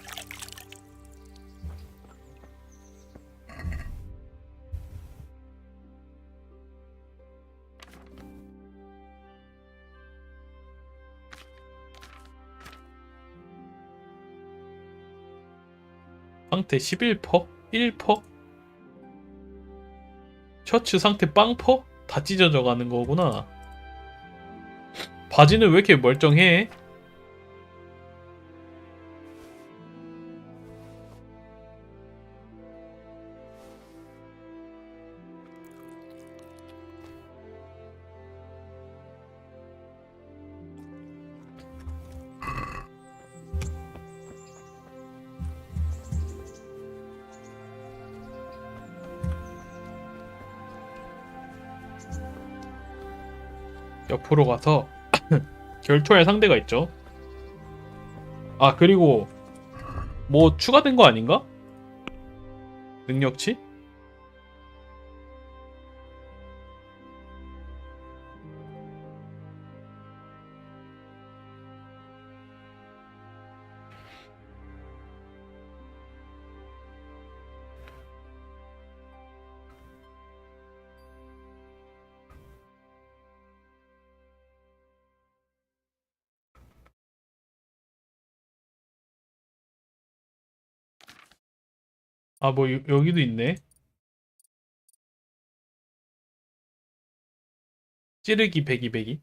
상태 11%? 1%? 셔츠 상태 빵퍼? 다 찢어져 가는 거구나. 바지는 왜 이렇게 멀쩡해? 옆으로 가서 결투할 상대가 있죠. 아, 그리고 뭐 추가된 거 아닌가? 능력치? 아, 뭐 여기도 있네. 찌르기 배기 배기.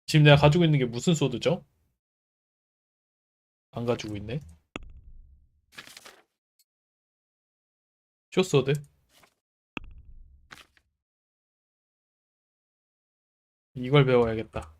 지금 내가 가지고 있는 게 무슨 소드죠? 안 가지고 있네. 쇼소드. 이걸 배워야겠다.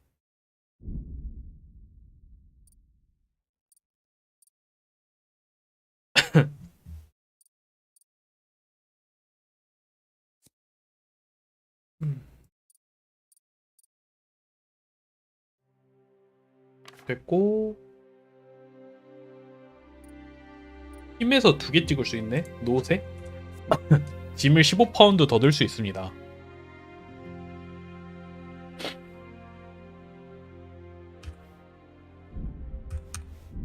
됐고, 힘에서 2개 찍을 수 있네. 노세. 짐을 15파운드 더 들 수 있습니다.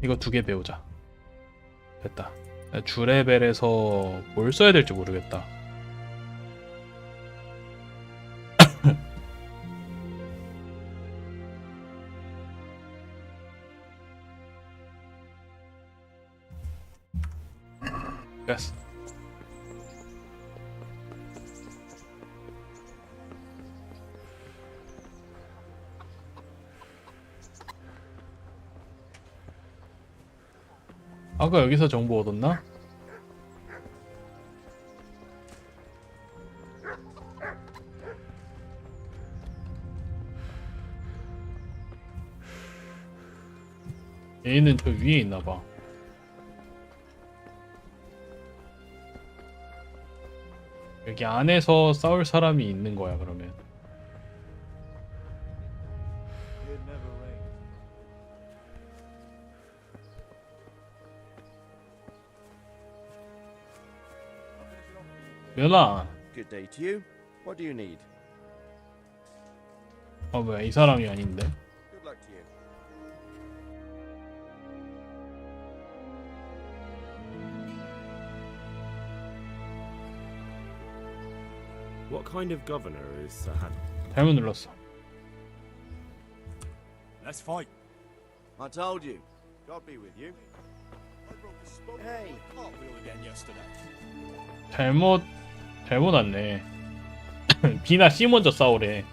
이거 2개 배우자. 됐다. 주레벨에서 뭘 써야 될지 모르겠다. 됐어. 아까 여기서 정보 얻었나? 얘는 저 위에 있나봐. 여기 안에서 싸울 사람이 있는 거야, 그러면. 면아. Good day to you. What do you need? 아, 뭐야, 이 사람이 아닌데. Good luck to you. What kind of governor is Sahan? 잘못 눌렀어. Let's fight. I told you. God be with you. Hey. Cartwheel again yesterday. 잘못 왔네. 비나 C 먼저 싸우래.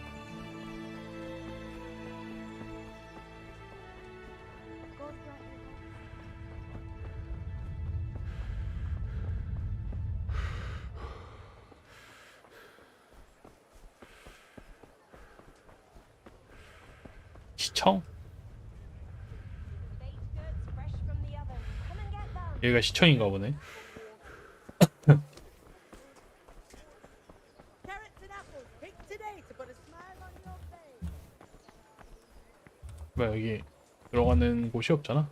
시청? 여기가 시청인가 보네. 뭐야, 여기 들어가는 곳이 없잖아.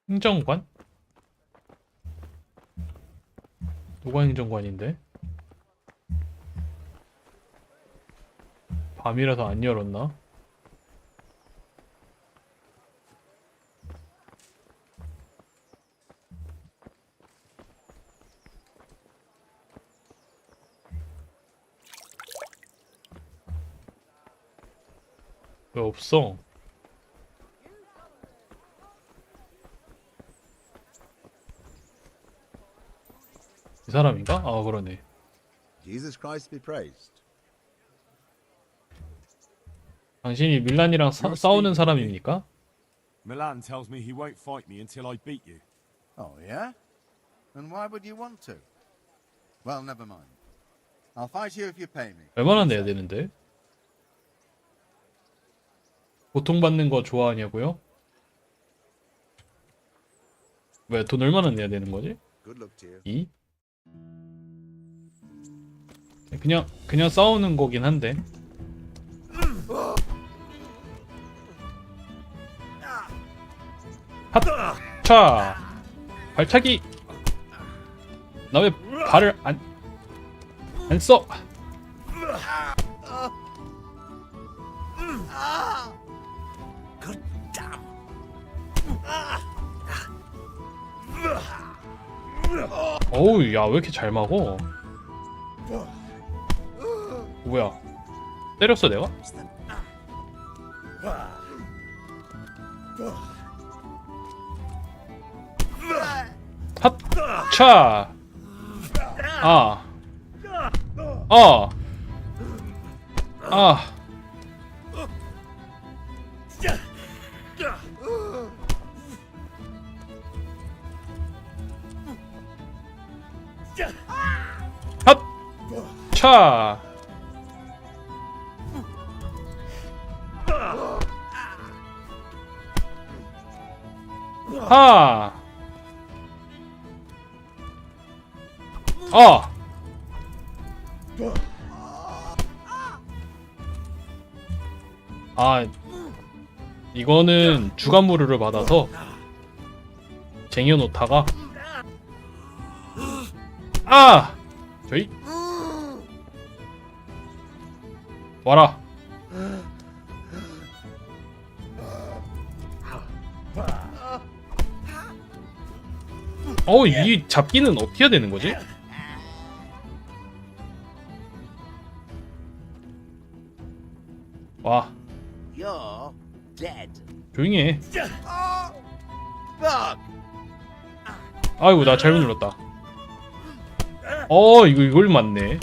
행정관? 누가 행정관인데? 밤이라서 안 열었나? 왜 없어? 이 사람인가? 아, 그러네. Jesus Christ be praised. 당신이 밀란이랑 싸우는 사람입니까? Milan tells me he won't fight me until I beat you. Oh, yeah? And why would you want to? Well, never mind. I'll fight you if you pay me. 얼마나 내야 되는데? 고통받는 거 좋아하냐고요? 왜 돈 얼마나 내야 되는 거지? Good luck to you. 2? 그냥 싸우는 거긴 한데. 핫차! 발차기! 나 왜 발을 안 써? 어우, 야, 왜 이렇게 잘 막어? 뭐야? 때렸어, 내가? 핫차! 아. 핫차! 하! 이거는 주간무료를 받아서 쟁여놓다가 저희 와라. 이 잡기는 어떻게 해야 되는 거지? 와. You're dead. 조용히 해. 아이고, 나 잘못 눌렀다. 이걸 맞네.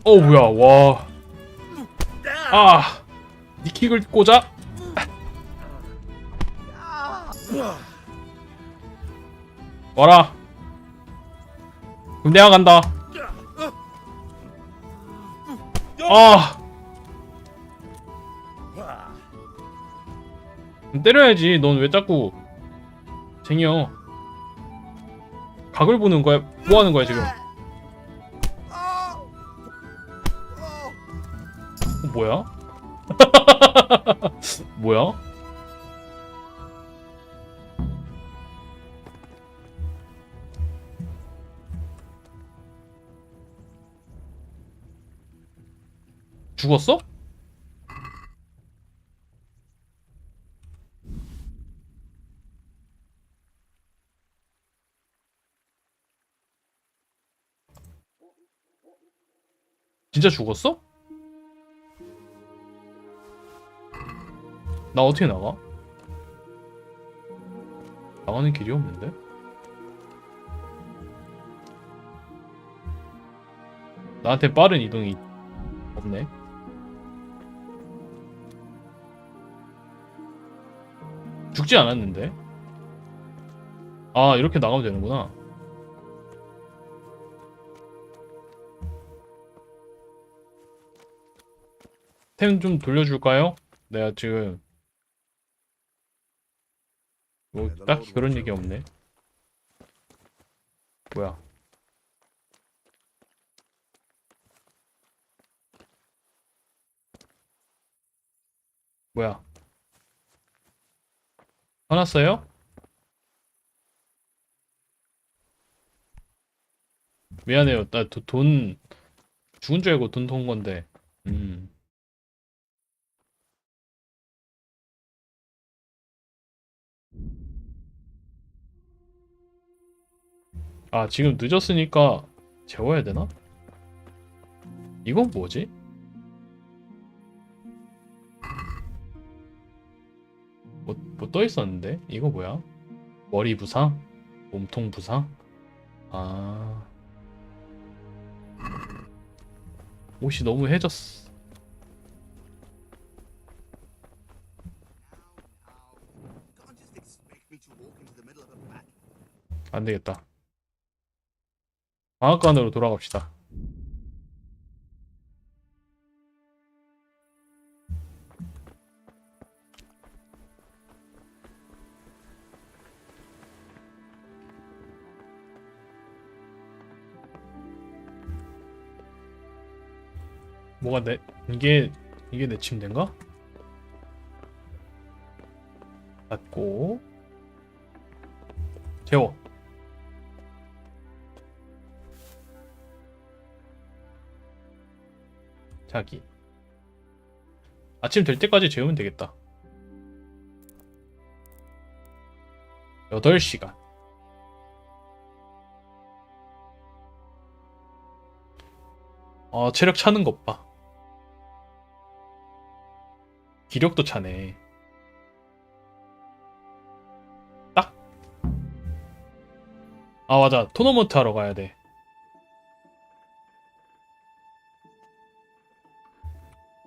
뭐야, 와. 니 킥을 꽂아? 와라. 그럼 내가 간다. 때려야지. 넌 왜 자꾸 쟁여? 각을 보는 거야? 뭐 하는 거야, 지금? 뭐야? 뭐야? 죽었어? 진짜 죽었어? 나 어떻게 나가? 나가는 길이 없는데? 나한테 빠른 이동이 없네. 죽지 않았는데? 이렇게 나가면 되는구나. 템 좀 돌려줄까요? 내가 지금 뭐 딱히 그런 얘기 없네. 뭐야? 뭐야? 화났어요? 미안해요. 나 돈 죽은 줄 알고 돈 돈 건데. 아, 지금 늦었으니까 재워야 되나? 이건 뭐지? 뭐 떠 있었는데? 이거 뭐야? 머리 부상? 몸통 부상? 아. 옷이 너무 해졌어. 안 되겠다. 방앗간으로 돌아갑시다. 뭐가 이게 내 침대인가? 닫고 재워. 자기. 아침 될 때까지 재우면 되겠다. 8시간. 체력 차는 것 봐. 기력도 차네. 딱. 아, 맞아. 토너먼트 하러 가야 돼.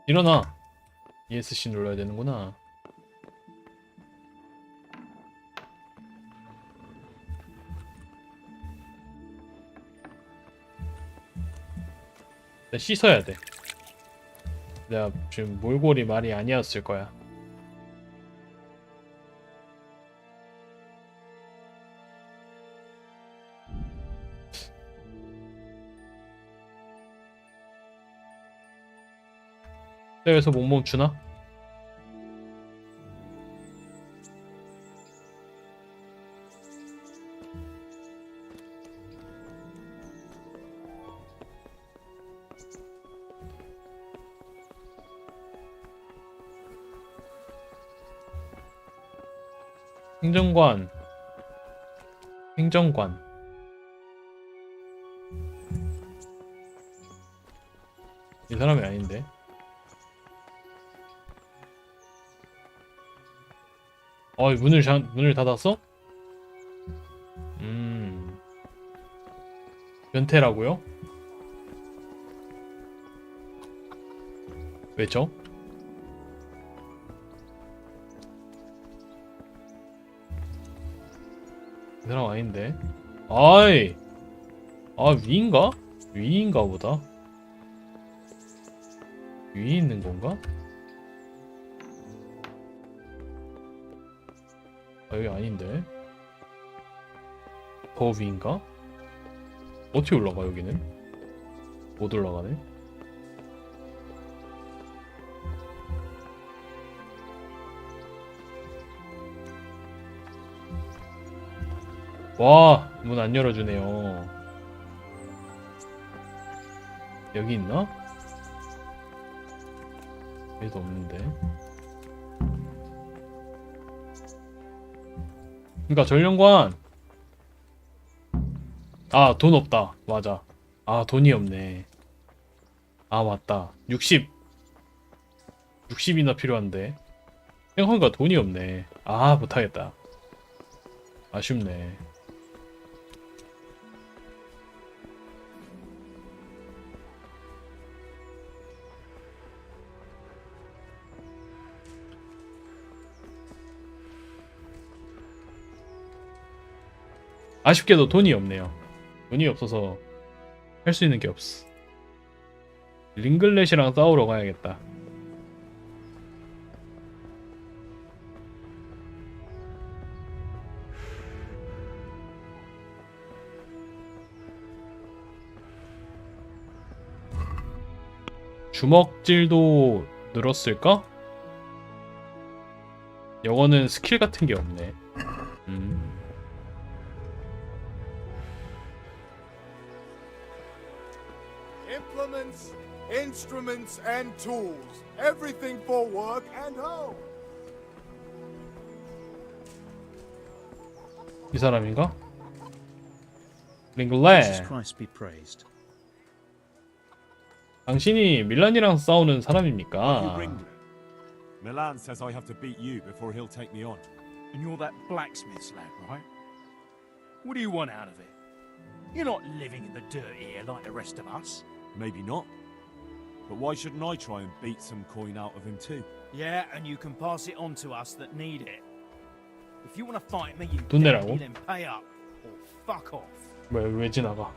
일어나. ESC 눌러야 되는구나. 씻어야 돼. 내가 지금 몰골이 말이 아니었을 거야. 여기서 못 멈추나? 행정관. 이 사람이 아닌데. 문을 닫았어? 변태라고요? 왜죠? 이 사람 아닌데. 아이. 위인가? 위인가 보다. 위에 있는 건가? 여기 아닌데. 더 위인가? 어떻게 올라가 여기는? 못 올라가네. 와, 문 안 열어주네요. 여기 있나? 여기도 없는데. 그러니까 전령관. 아, 돈 없다. 맞아. 아, 돈이 없네. 아, 맞다. 60이나 필요한데. 생각하니까 돈이 없네. 아, 못하겠다. 아쉽네. 아쉽게도 돈이 없네요. 돈이 없어서 할 수 있는 게 없어. 링글렛이랑 싸우러 가야겠다. 주먹질도 늘었을까? 영어는 스킬 같은 게 없네. Implements, instruments, and tools. Everything for work and home. 이 사람인가? Jesus 링글레. Christ be praised. 당신이 밀란이랑 싸우는 사람입니까? Milan says I have to beat you before he'll take me on. And you're that blacksmith's lad, right? What do you want out of it? You're not living in the dirt here like the rest of us. Maybe not. But why shouldn't I try and beat some coin out of him too? Yeah, and you can pass it on to us that need it. If you want to fight me, you 돈 내라고? then pay up or fuck off. 왜 지나가?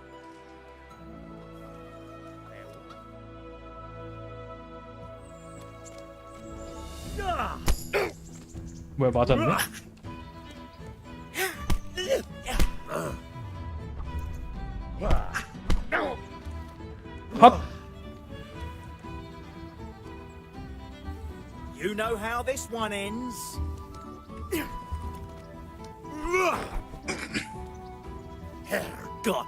뭐야 맞았네? 핫! You know how this one ends? God.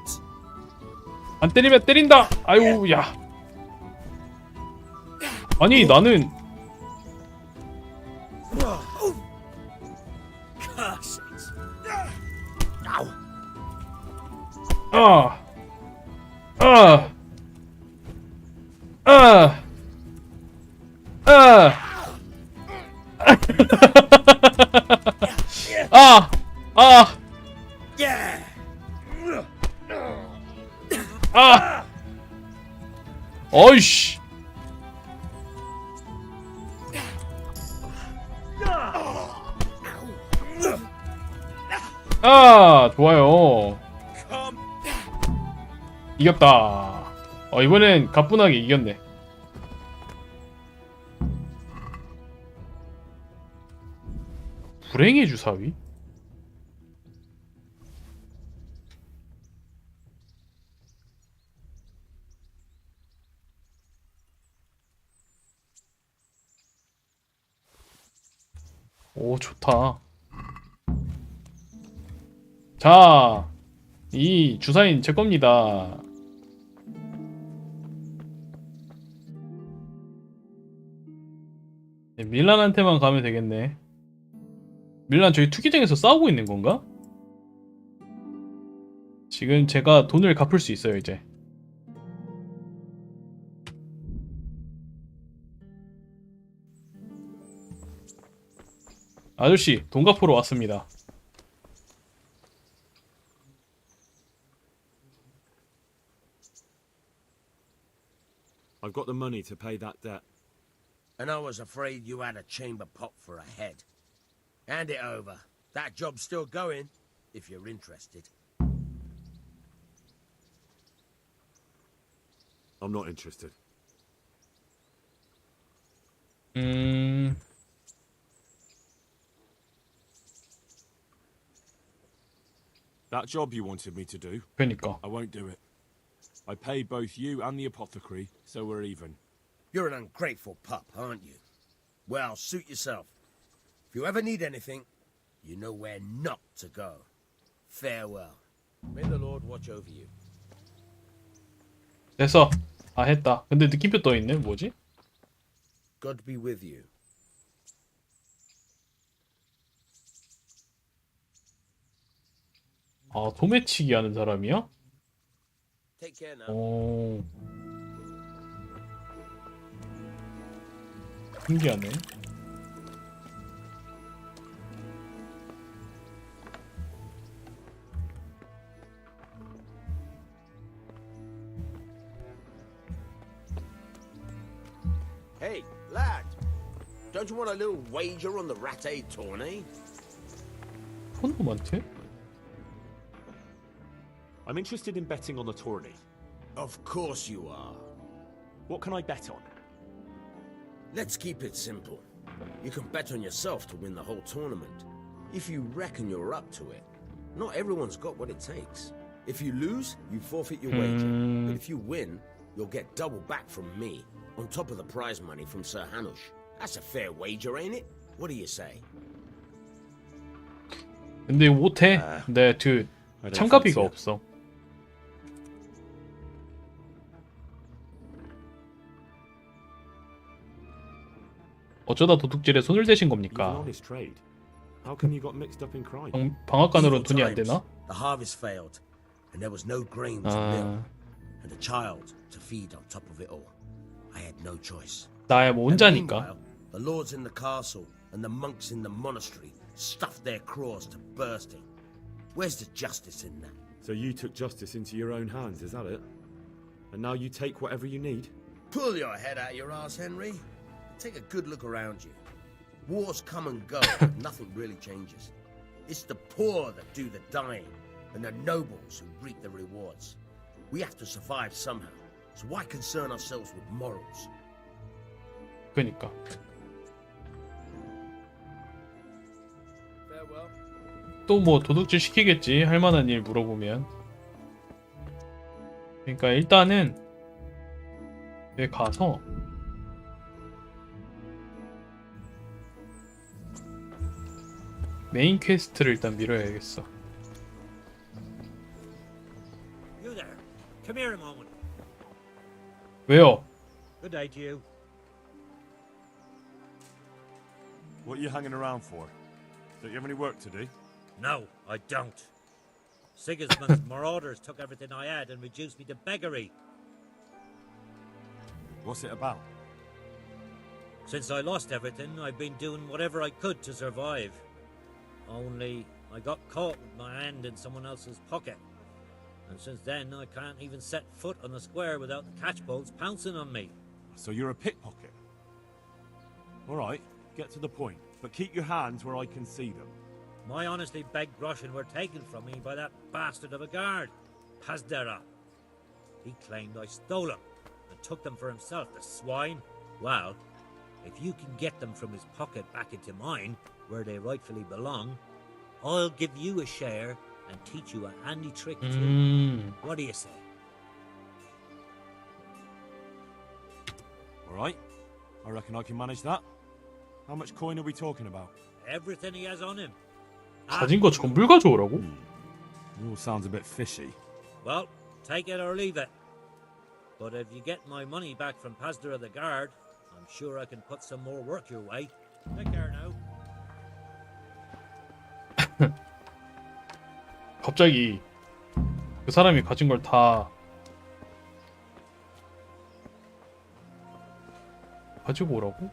안 때리면 때린다! 아유 야 아니 나는 Curses. 어이씨 좋아요. 이겼다. 이번엔 가뿐하게 이겼네. 불행의 주사위? 오, 좋다. 자, 이 주사위는 제 겁니다. 밀란한테만 가면 되겠네. 밀란 저희 투기장에서 싸우고 있는 건가? 지금 제가 돈을 갚을 수 있어요, 이제. 아저씨, 돈 갚으러 왔습니다. I've got the money to pay that debt. And I was afraid you had a chamber pot for a head. Hand it over. That job's still going, if you're interested. I'm not interested. That job you wanted me to do, 그러니까. I won't do it. I pay both you and the apothecary, so we're even. You're an ungrateful pup, aren't you? Well, suit yourself. If you ever need anything, you know where not to go. Farewell. May the Lord watch over you. 됐어. 했다. 근데 느낌표 떠있네. 뭐지? God be with you. 도매치기 하는 사람이야? Take care now. 오. 신기하네. Hey, lad. Don't you want a little wager on the Ratte tourney? 폰놈한테? I'm interested in betting on the tourney. Of course you are. What can I bet on? Let's keep it simple. You can bet on yourself to win the whole tournament. If you reckon you're up to it. Not everyone's got what it takes. If you lose, you forfeit your wager. But if you win, you'll get double back from me, on top of the prize money from Sir Hanush. That's a fair wager, ain't it? What do you say? 근데 이거 못해. 네, 참가비가 없어. 어쩌다 도둑질에 손을 대신 겁니까? How come you got mixed up in crime? 방앗간으로는 돈이 안 되나? The harvest failed, and there was no grain to mill, and a child to feed on top of it all. I had no choice. 나야 뭐 혼자니까. Meanwhile, the lords in the castle and the monks in the monastery stuffed their craws to bursting. Where's the justice in that? So you took justice into your own hands, is that it? And now you take whatever you need? Pull your head out your ass, Henry. Take a good look around you. Wars come and go, but nothing really changes. It's the poor that do the dying, and the nobles who reap the rewards. We have to survive somehow, so why concern ourselves with morals? 그러니까. 또 뭐 도둑질 시키겠지. 할 만한 일 물어보면. 그러니까 일단은 여기 가서 메인 퀘스트를 일단 밀어야겠어. You there. Come here a moment. 왜요? Good day to you. What are you hanging around for? Don't you have any work to do? No, I don't. Sigismund's marauders took everything I had and reduced me to beggary. What's it about? Since I lost everything, I've been doing whatever I could to survive. Only I got caught with my hand in someone else's pocket. And since then, I can't even set foot on the square without the catchbolts pouncing on me. So you're a pickpocket? Alright, get to the point. But keep your hands where I can see them. My honestly begged groschen were taken from me by that bastard of a guard, Pazdera. He claimed I stole them and took them for himself, the swine. Well, if you can get them from his pocket back into mine, where they rightfully belong, I'll give you a share and teach you a handy trick too. What do you say? Alright, I reckon I can manage that. How much coin are we talking about? Everything he has on him. 가진 거 전부 가져오라고? It all sounds a bit fishy. Well, take it or leave it. But if you get my money back from Pazdera the guard, I'm sure I can put some more work your way. Take care now. 갑자기 그 사람이 가진 걸 다 가지고 오라고?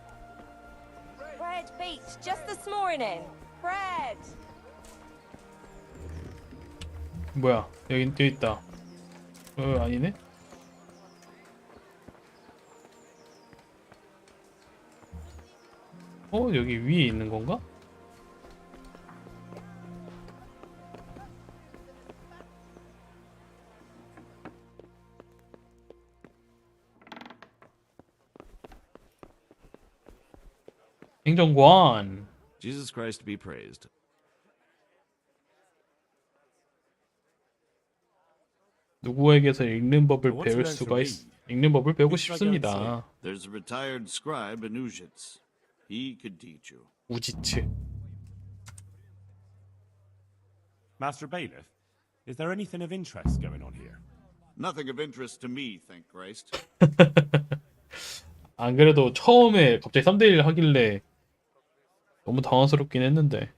Bread baked just this morning. Bread. 뭐야? 여기 있다. 아니네? 여기 위에 있는 건가? 행정관. Jesus Christ be praised. 누구에게서 읽는 법을 배울 수가 읽는 법을 배우고 싶습니다. There's a retired scribe in Ujits. He could teach you. 우지츠. Master Bailiff, is there anything of interest going on here? Nothing of interest to me, thank Christ. 안 그래도 처음에 갑자기 3대1 하길래 너무 당황스럽긴 했는데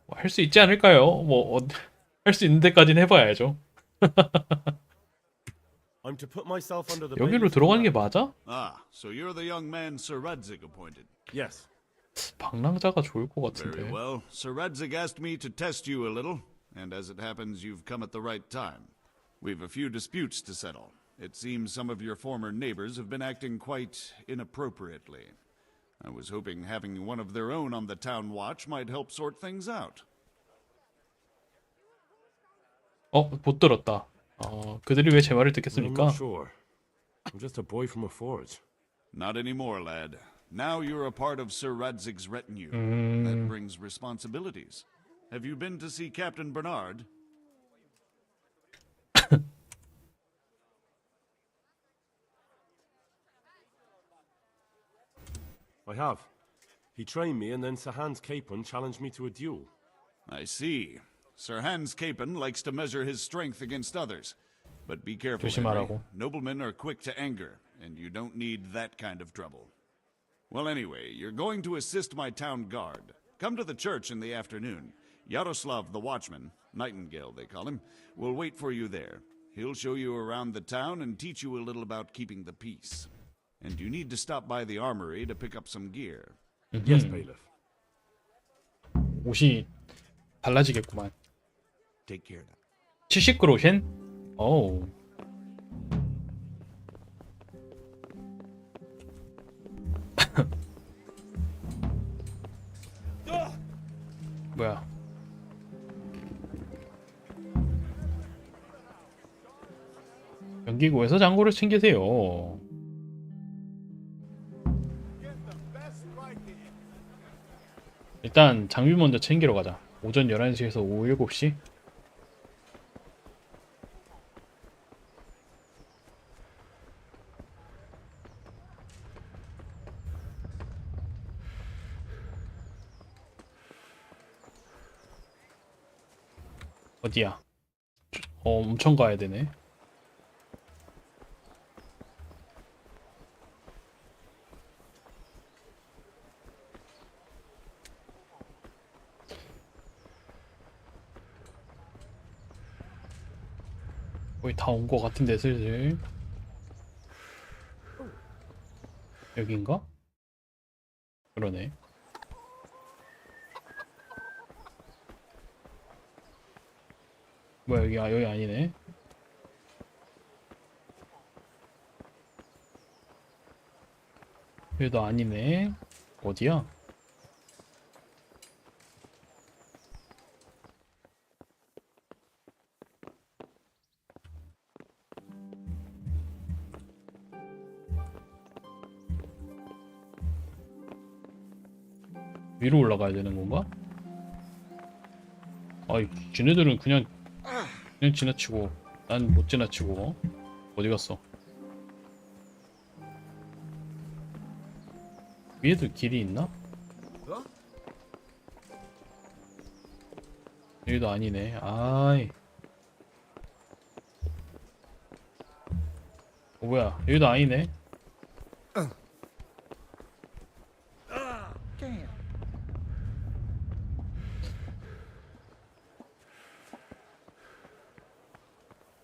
할 수 있지 않을까요? 할 수 있는 데까지는 해봐야죠. I'm to put myself under the 여기로 들어가는 게 맞아? Ah, so you're the young man Sir Radzig appointed. Yes. 방랑자가 좋을 것 같은데. Very well. Sir Radzig asked me to test you a little, and as it happens, you've come at the right time. We've a few disputes to settle. It seems some of your former neighbors have been acting quite inappropriately. I was hoping having one of their own on the town watch might help sort things out. 못 들었다. 그들이 왜 제 말을 듣겠습니까? I'm not sure. I'm just a boy from a forge. Not anymore, lad. Now you're a part of Sir Radzig's retinue. That brings responsibilities. Have you been to see Captain Bernard? I have. He trained me, and then Sir Hans Capon challenged me to a duel. I see. Sir Hans Capon likes to measure his strength against others. But be careful, Henry. 조심하라고. Noblemen are quick to anger, and you don't need that kind of trouble. Well, anyway, you're going to assist my town guard. Come to the church in the afternoon. Yaroslav the watchman, Nightingale they call him, will wait for you there. He'll show you around the town and teach you a little about keeping the peace. And you need to stop by the armory to pick up some gear. Yes, bailiff. 옷이 달라지겠구만. Take care now. 70그로셴? 어우. 뭐야? 연기구에서 장고를 챙기세요. 일단 장비 먼저 챙기러 가자. 오전 11시에서 오후 7시? 어디야? 엄청 가야 되네. 거의 다 온 것 같은데 슬슬. 여긴가? 그러네. 뭐야 여기 여기 아니네. 여기도 아니네. 어디야? 위로 올라가야 되는 건가? 아이, 쟤네들은 그냥 지나치고 난 못 지나치고. 어디 갔어? 위에도 길이 있나? 여기도 아니네. 아이. 뭐야? 여기도 아니네.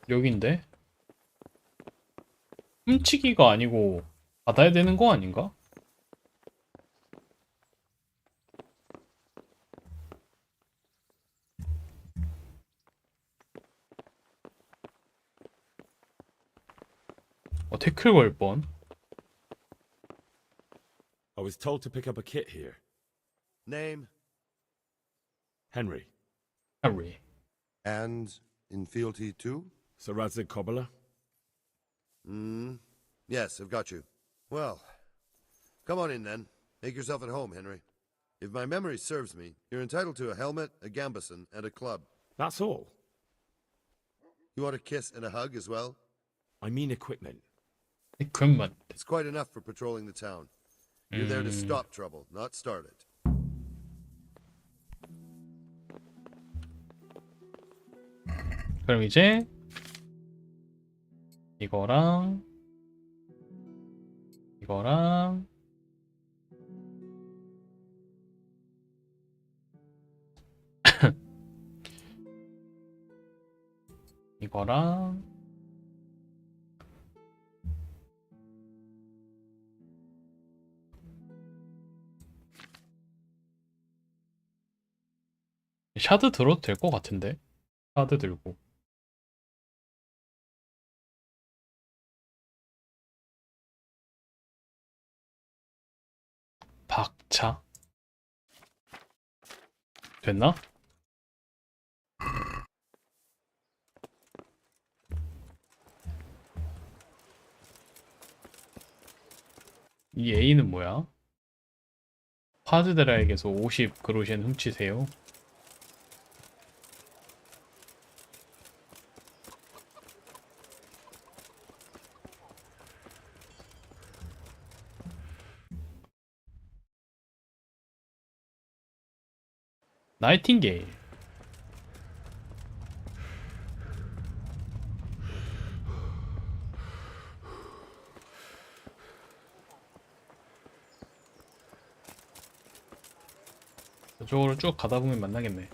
여긴데? 훔치기가 아니고 받아야 되는 거 아닌가? 태클 걸 뻔. I was told to pick up a kit here. Name? Henry. Henry. And in fealty too? Sir Radzig Kobyla? Yes, I've got you. Well, come on in then. Make yourself at home, Henry. If my memory serves me, you're entitled to a helmet, a gambeson, and a club. That's all? You want a kiss and a hug as well? I mean equipment. Equipment. It's quite enough for patrolling the town. You're there to stop trouble, not start it. 그럼 이제 이거랑 이거랑 이거랑 샤드 들어도 될 것 같은데. 샤드 들고 박차 됐나? 이 A는 뭐야? 파즈데라에게서 50 그로시엔 훔치세요. 나이팅게일. 저쪽으로 쭉 가다 보면 만나겠네.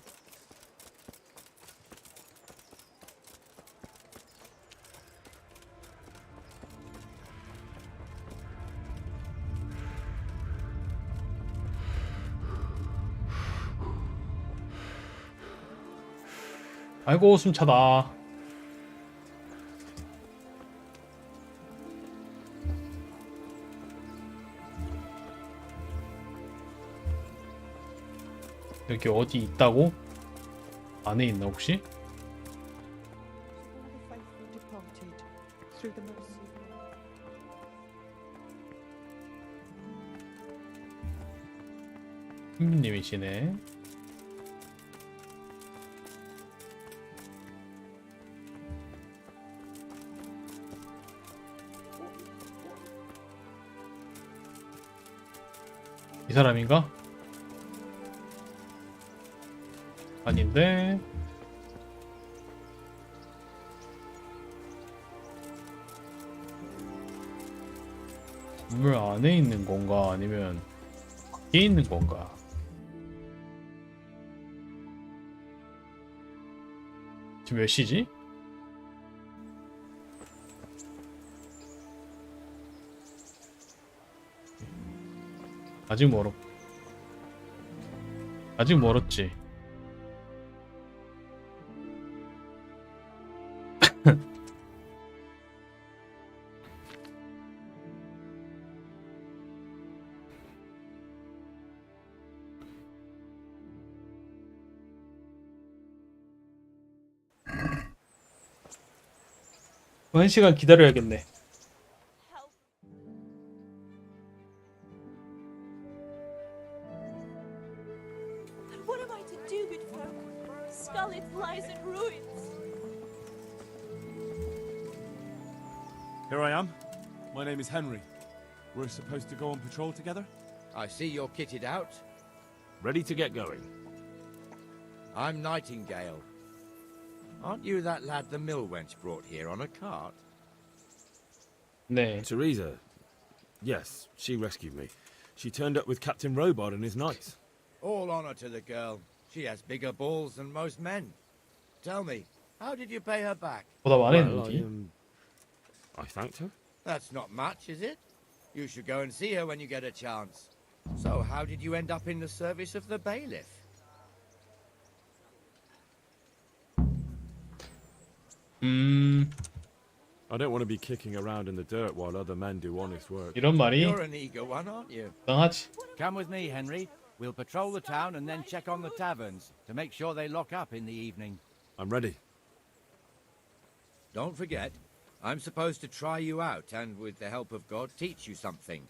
아이고 숨차다. 여기 어디 있다고? 안에 있나 혹시? 님이시네. 이 사람인가? 아닌데. 건물 안에 있는 건가 아니면 밖에 있는 건가? 지금 몇 시지? 아직 멀었지. 한 시간 기다려야겠네. What am I to do, good folk? Scarlet lies in ruins. Here I am. My name is Henry. We're supposed to go on patrol together? I see you're kitted out. Ready to get going. I'm Nightingale. Aren't you that lad the mill wench brought here on a cart? 네. Teresa. Yes, she rescued me. She turned up with Captain Robot and his knights. All honor to the girl. She has bigger balls than most men. Tell me, how did you pay her back? 보답 안 Well, 했는지. I thanked her. That's not much, is it? You should go and see her when you get a chance. So, how did you end up in the service of the bailiff? I don't want to be kicking around in the dirt while other men do honest work. 이런 말이 You're an eager one, aren't you? 당하지. Come with me, Henry. We'll patrol the town and then check on the taverns to make sure they lock up in the evening. I'm ready. Don't forget, I'm supposed to try you out and, with the help of God, teach you something.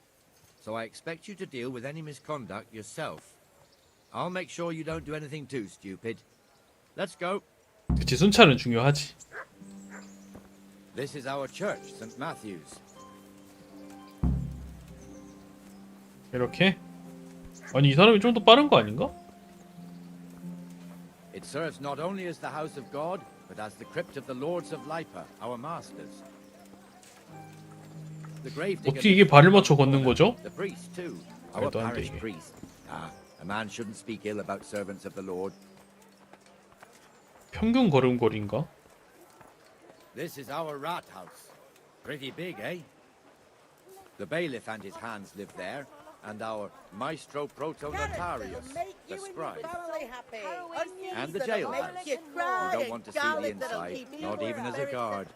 So I expect you to deal with any misconduct yourself. I'll make sure you don't do anything too stupid. Let's go. 그치, 순찰은 중요하지. This is our church, St. Matthew's. 이렇게? 아니 이 사람이 좀 더 빠른 거 아닌가? It serves not only as the house of God, but as the crypt of the lords of Lipa, our masters. The grave digger. 어떻게 이게 발을 맞춰 걷는 거죠? The priest too, our 말도 안 돼, parish 이게. priest. A man shouldn't speak ill about servants of the Lord. 평균 걸음걸이인가? This is our rat house. Pretty big, eh? The bailiff and his hands live there, and our maestro protonotarius, the scribe, and the jailhouse. You don't want to see the inside, not even as a guard.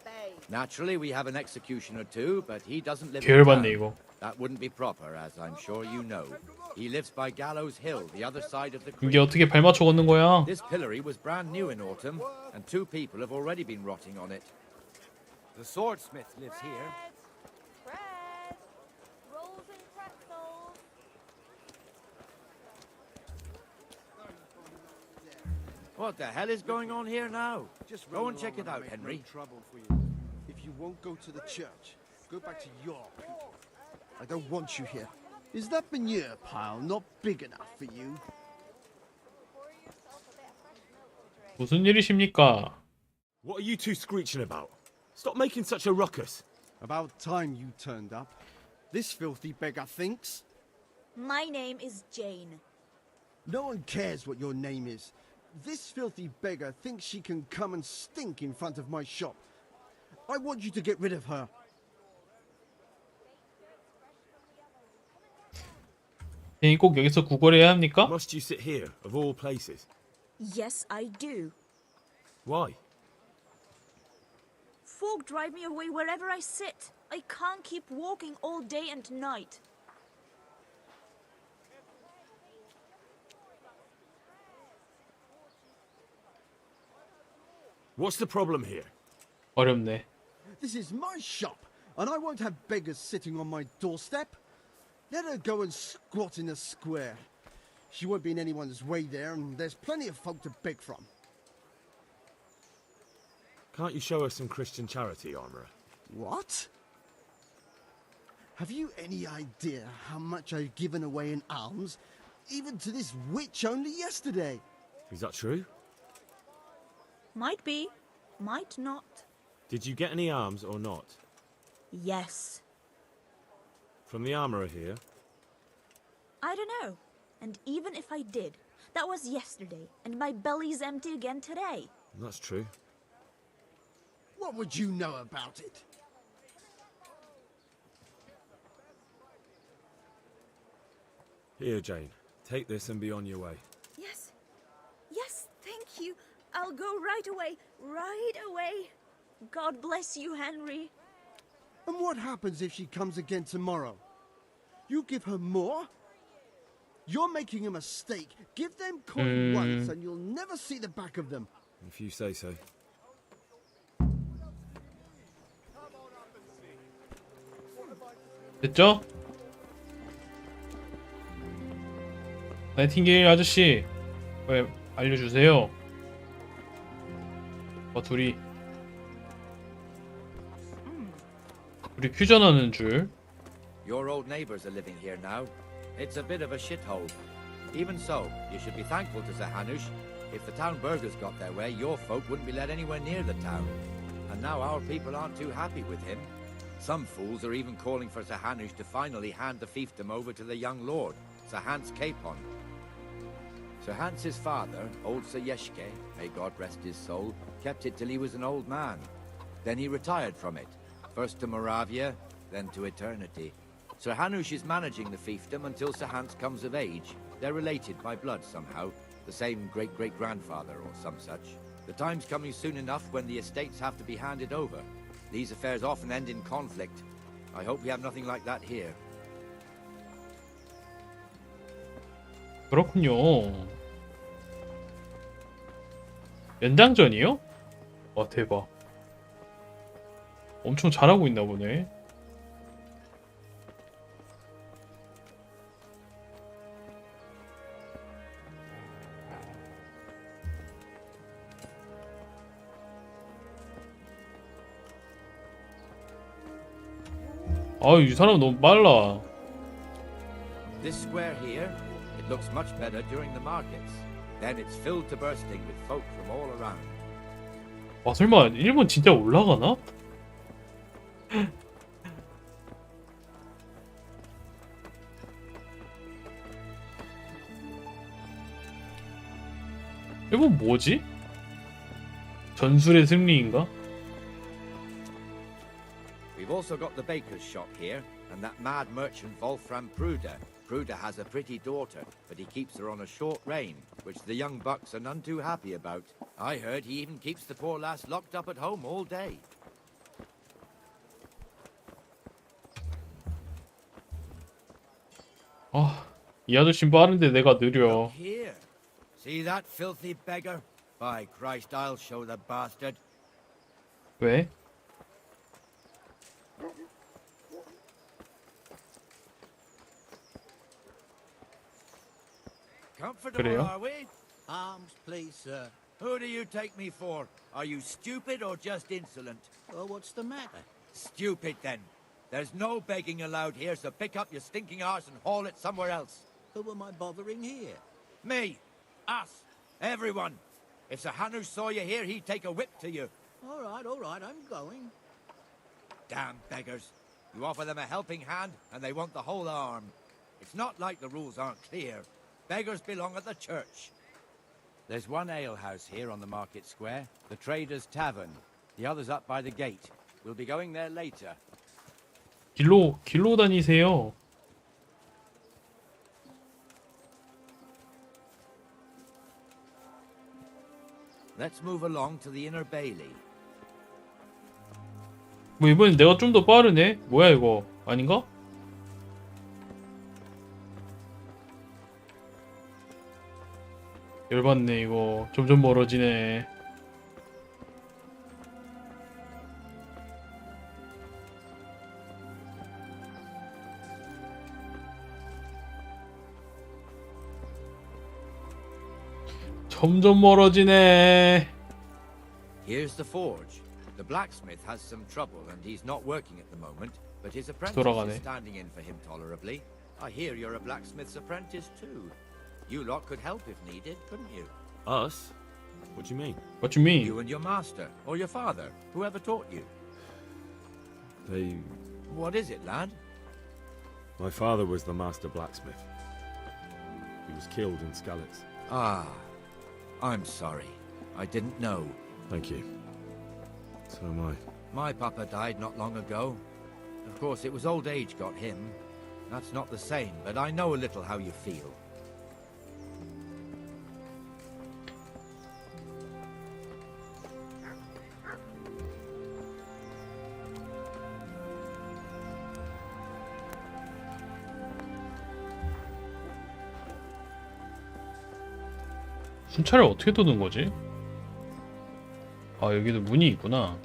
Naturally, we have an executioner too, but he doesn't live in 계열받네 town. 이거. That wouldn't be proper, as I'm sure you know. He lives by Gallows Hill, the other side of the creek. 이게 어떻게 발 맞춰 걷는 거야? This pillory was brand new in autumn, and 2 people have already been rotting on it. The swordsmith lives here. Bread. Rolls and pretzels. What the hell is going on here now? Just Go run and check along it out, and make Henry. No trouble for you. If you won't go to the church, go back to York. I don't want you here. Is that manure pile not big enough for you? 무슨 일이십니까? What are you two screeching about? Stop making such a ruckus. About time you turned up. This filthy beggar thinks. My name is Jane. No one cares what your name is. This filthy beggar thinks she can come and stink in front of my shop. I want you to get rid of her. 괜히 꼭 여기서 구걸해야 합니까? Must you sit here, of all places? Yes, I do. Why? Folk drive me away wherever I sit. I can't keep walking all day and night. What's the problem here? 어렵네. This is my shop, and I won't have beggars sitting on my doorstep. Let her go and squat in the square. She won't be in anyone's way there, and there's plenty of folk to beg from. Can't you show us some Christian charity, Armourer? What? Have you any idea how much I've given away in alms, even to this witch only yesterday? Is that true? Might be, might not. Did you get any alms or not? Yes. From the Armourer here? I don't know. And even if I did, that was yesterday, and my belly's empty again today. That's true. What would you know about it? Here, Jane. Take this and be on your way. Yes. Yes, thank you. I'll go right away. Right away. God bless you, Henry. And what happens if she comes again tomorrow? You give her more? You're making a mistake. Give them coin once and you'll never see the back of them. If you say so. 됐죠? 나이팅게일 아저씨, 왜 알려주세요. 둘이 퓨전하는 줄. Your old neighbours are living here now. It's a bit of a shithole. Even so, you should be thankful to Zahanush. If the town burghers got their way, your folk wouldn't be let anywhere near the town. And now our people aren't too happy with him. Some fools are even calling for Zahanush to finally hand the fiefdom over to the young lord, Sir Hans Capon. Sir Hans's father, old Sir Yeshke, may God rest his soul, kept it till he was an old man. Then he retired from it, first to Moravia, then to eternity. Sir Hanush is managing the fiefdom until Sir Hans comes of age. They're related by blood somehow, the same great-great-grandfather or some such. The time's coming soon enough when the estates have to be handed over. These affairs often end in conflict. I hope we have nothing like that here. 그렇군요. 연장전이요? 와, 대박. 엄청 잘하고 있나 보네. 아, 이 사람 너무 빨라. This square here, it looks much better during the markets. Then it's filled to bursting with folk from all around. 와, 설마 일본 진짜 올라가나? 일본 뭐지? 전술의 승리인가? We've also got the baker's shop here, and that mad merchant Wolfram Pruder. Pruder has a pretty daughter, but he keeps her on a short rein, which the young bucks are none too happy about. I heard he even keeps the poor lass locked up at home all day. 아, 이 아저씨 빠른데 내가 느려. Here, see that filthy beggar? By Christ, I'll show the bastard. 왜? Comfortable, 그래요? are we? Arms, please, sir. Who do you take me for? Are you stupid or just insolent? Oh, what's the matter? Stupid, then. There's no begging allowed here, so pick up your stinking arse and haul it somewhere else. Who am I bothering here? Me. Us. Everyone. If Sir Hanush saw you here, he'd take a whip to you. All right, I'm going. Damn beggars. You offer them a helping hand, and they want the whole arm. It's not like the rules aren't clear. Beggars belong at the church. There's one alehouse here on the market square, the Trader's Tavern. The other's up by the gate. We'll be going there later. 길로 다니세요. Let's move along to the inner bailey. 뭐 이번엔 내가 좀 더 빠르네? 뭐야 이거? 아닌가? 열받네 이거. 점점 멀어지네. 점점 멀어지네. Here's the forge. The blacksmith has some trouble and he's not working at the moment, but his apprentice 돌아가네. is standing in for him tolerably. I hear you're a blacksmith's apprentice too. You lot could help if needed, couldn't you? Us? What do you mean? What do you mean? You and your master, or your father, whoever taught you. They... What is it, lad? My father was the master blacksmith. He was killed in Skalitz. Ah, I'm sorry. I didn't know. Thank you. So am I. My papa died not long ago. Of course, it was old age got him. That's not the same, but I know a little how you feel. 순찰을 어떻게 도는 거지? 아 여기도 문이 있구나.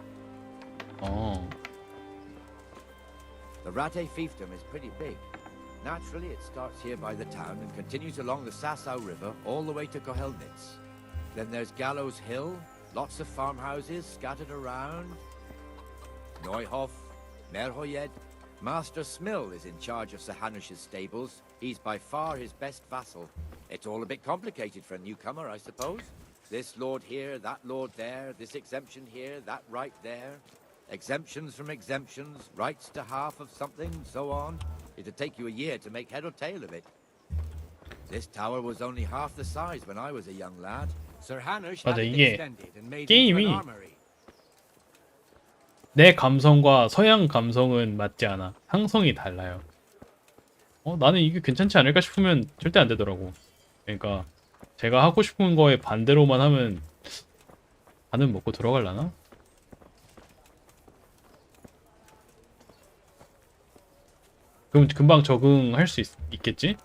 The Rate fiefdom is pretty big. Naturally, it starts here by the town and continues along the Sassau River all the way to Kohelnitz. Then there's Gallows Hill, lots of farmhouses scattered around. Neuhof, Merhoyed. Master Smill is in charge of Sir Hanush's stables. He's by far his best vassal. It's all a bit complicated for a newcomer, I suppose. This lord here, that lord there, this exemption here, that right there. Exemptions from exemptions, rights to half of something, so on. It'd take you a year to make head or tail of it. This tower was only half the size when I was a young lad. Sir Hanush had 맞아, it 이게 extended and made into 게임이 an armory. 내 감성과 서양 감성은 맞지 않아. 상성이 달라요. 나는 이게 괜찮지 않을까 싶으면 절대 안 되더라고. 그러니까 제가 하고 싶은 거에 반대로만 하면 반은 먹고 들어갈라나? 그럼 금방 적응할 수 있겠지?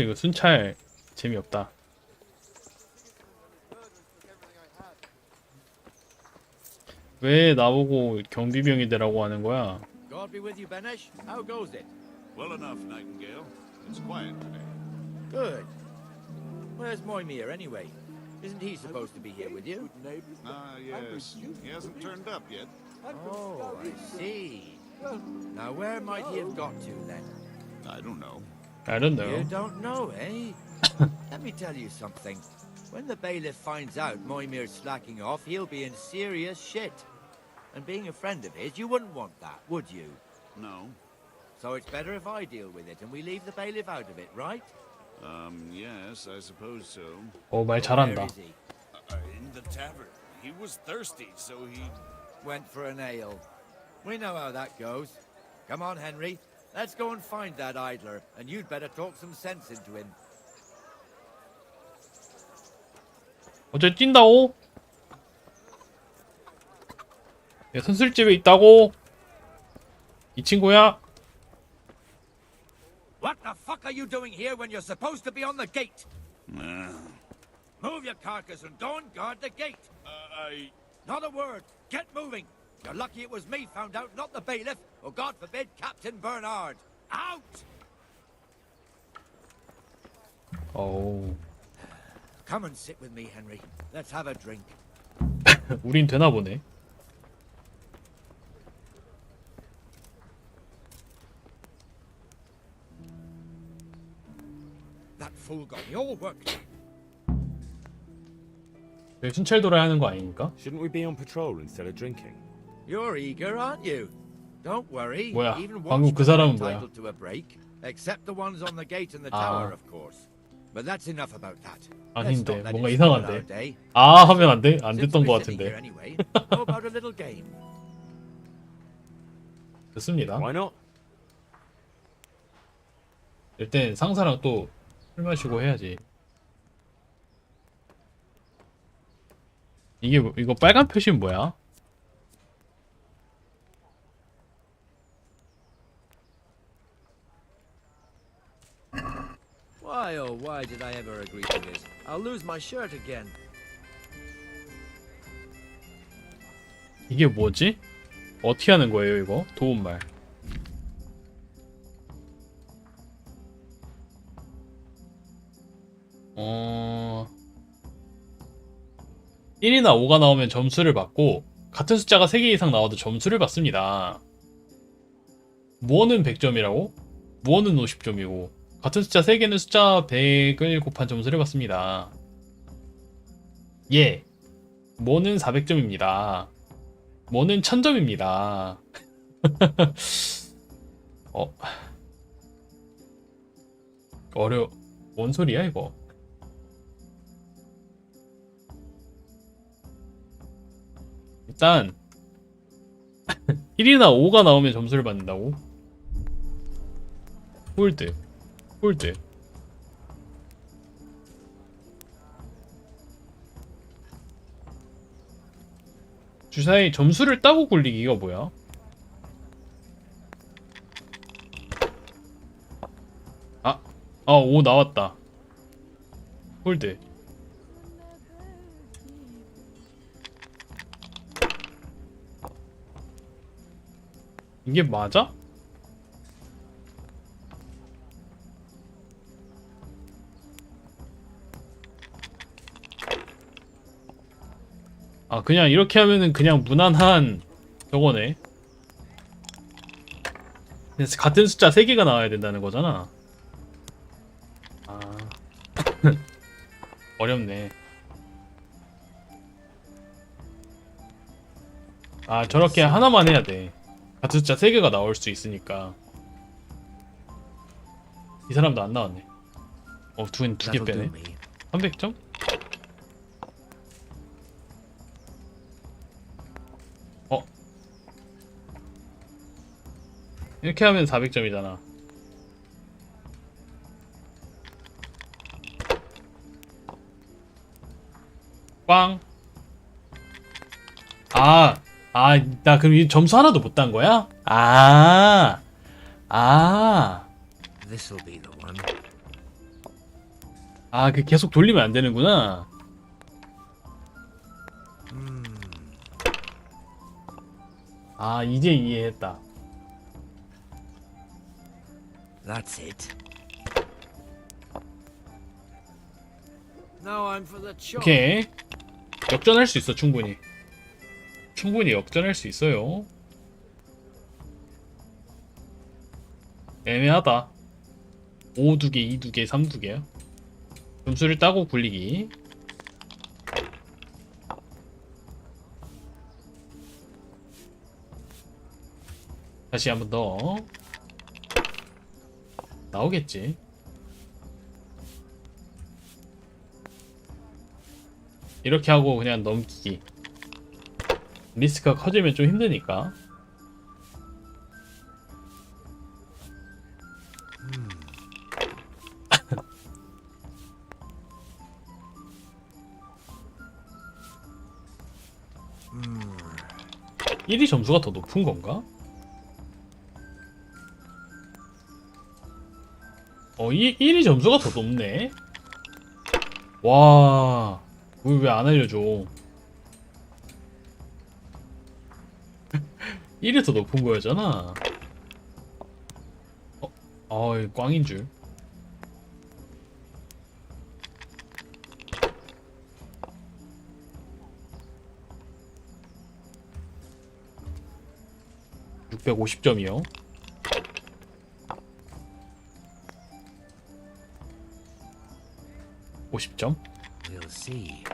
이거 순찰 재미없다. 왜 나보고 경비병이 되라고 하는 거야? God be with you, Benesh. How goes it? Well enough, Nightingale. It's quiet today. Good. Where's Moimir anyway? Isn't he supposed to be here with you? Yes. He hasn't turned up yet. Oh, I see. Now where might he have got to then? I don't know. I don't know. You don't know, eh? Let me tell you something. When the bailiff finds out Moimir's slacking off, he'll be in serious shit. And being a friend of his, you wouldn't want that, would you? No. So it's better if I deal with it and we leave the bailiff out of it, right? Yes, I suppose so. 말 잘한다. Where is he? In the tavern. He was thirsty, so he... Went for an ale. We know how that goes. Come on, Henry. Let's go and find that idler, and you'd better talk some sense into him. 어째 뛴다고? 야, 선술집에 있다고? 이 친구야? What the fuck are you doing here when you're supposed to be on the gate? Move your carcass and go and guard the gate. Not a word. Get moving. You're lucky it was me found out, not the bailiff, or God forbid, Captain Bernard. Out! 어우. Come and sit with me, Henry. Let's have a drink. 우린 되나 보네. fool got me all worked. 여기 순찰 돌아야 하는 거 아닙니까? Shouldn't we be on patrol instead of drinking? You're eager, aren't you? Don't worry. 뭐야? Even 방금 그 watchmen are 사람은 뭐야? entitled to a break, except the ones on the gate and the 아. tower, of course. But that's enough about that. Let's 아닌데 not let 뭔가 it spoil our 이상한데. day. 아 하면 안 돼? 안 Since 됐던 we're 것 sitting here 같은데. anyway, how about a little game? 됐습니다. Why not? 일단 상사랑 또 술 마시고 해야지. 이거 빨간 표시는 뭐야? Why, oh, why did I ever agree to this? I'll lose my shirt again. 이게 뭐지? 어떻게 하는 거예요 이거? 도움말. 1이나 5가 나오면 점수를 받고 같은 숫자가 3개 이상 나와도 점수를 받습니다. 무언은 100점이라고? 무언은 50점이고 같은 숫자 3개는 숫자 100을 곱한 점수를 받습니다. 예. 뭐는 400점입니다. 뭐는 1000점입니다. 뭔 소리야 이거? 일단 1이나 5가 나오면 점수를 받는다고? 홀드 주사위 점수를 따고 굴리기가 뭐야? 아, 5 나왔다. 홀드. 이게 맞아? 아, 그냥 이렇게 하면은 그냥 무난한 저거네. 같은 숫자 3개가 나와야 된다는 거잖아. 아. 어렵네. 아, 저렇게 하나만 해야 돼. 같은 숫자 3개가 나올 수 있으니까. 이 사람도 안 나왔네. 두 개 빼네. 300점? 이렇게 하면 400점이잖아. 꽝. 나 그럼 이 점수 하나도 못 딴 거야? This'll be the one. 그 계속 돌리면 안 되는구나. 이제 이해했다. That's it. Now I'm for the chop. 오케이. 역전할 수 있어, 충분히. 충분히 역전할 수 있어요. 애매하다. 5 2개, 2 2개, 3 2개야. 점수를 따고 굴리기. 다시 한 번 더. 나오겠지. 이렇게 하고 그냥 넘기기. 리스크가 커지면 좀 힘드니까. 일이 점수가 더 높은 건가? 1이 점수가 더 높네? 와, 왜 안 알려줘? 1이 더 높은 거였잖아. 이거 꽝인 줄. (650점이요) 50점. We'll see.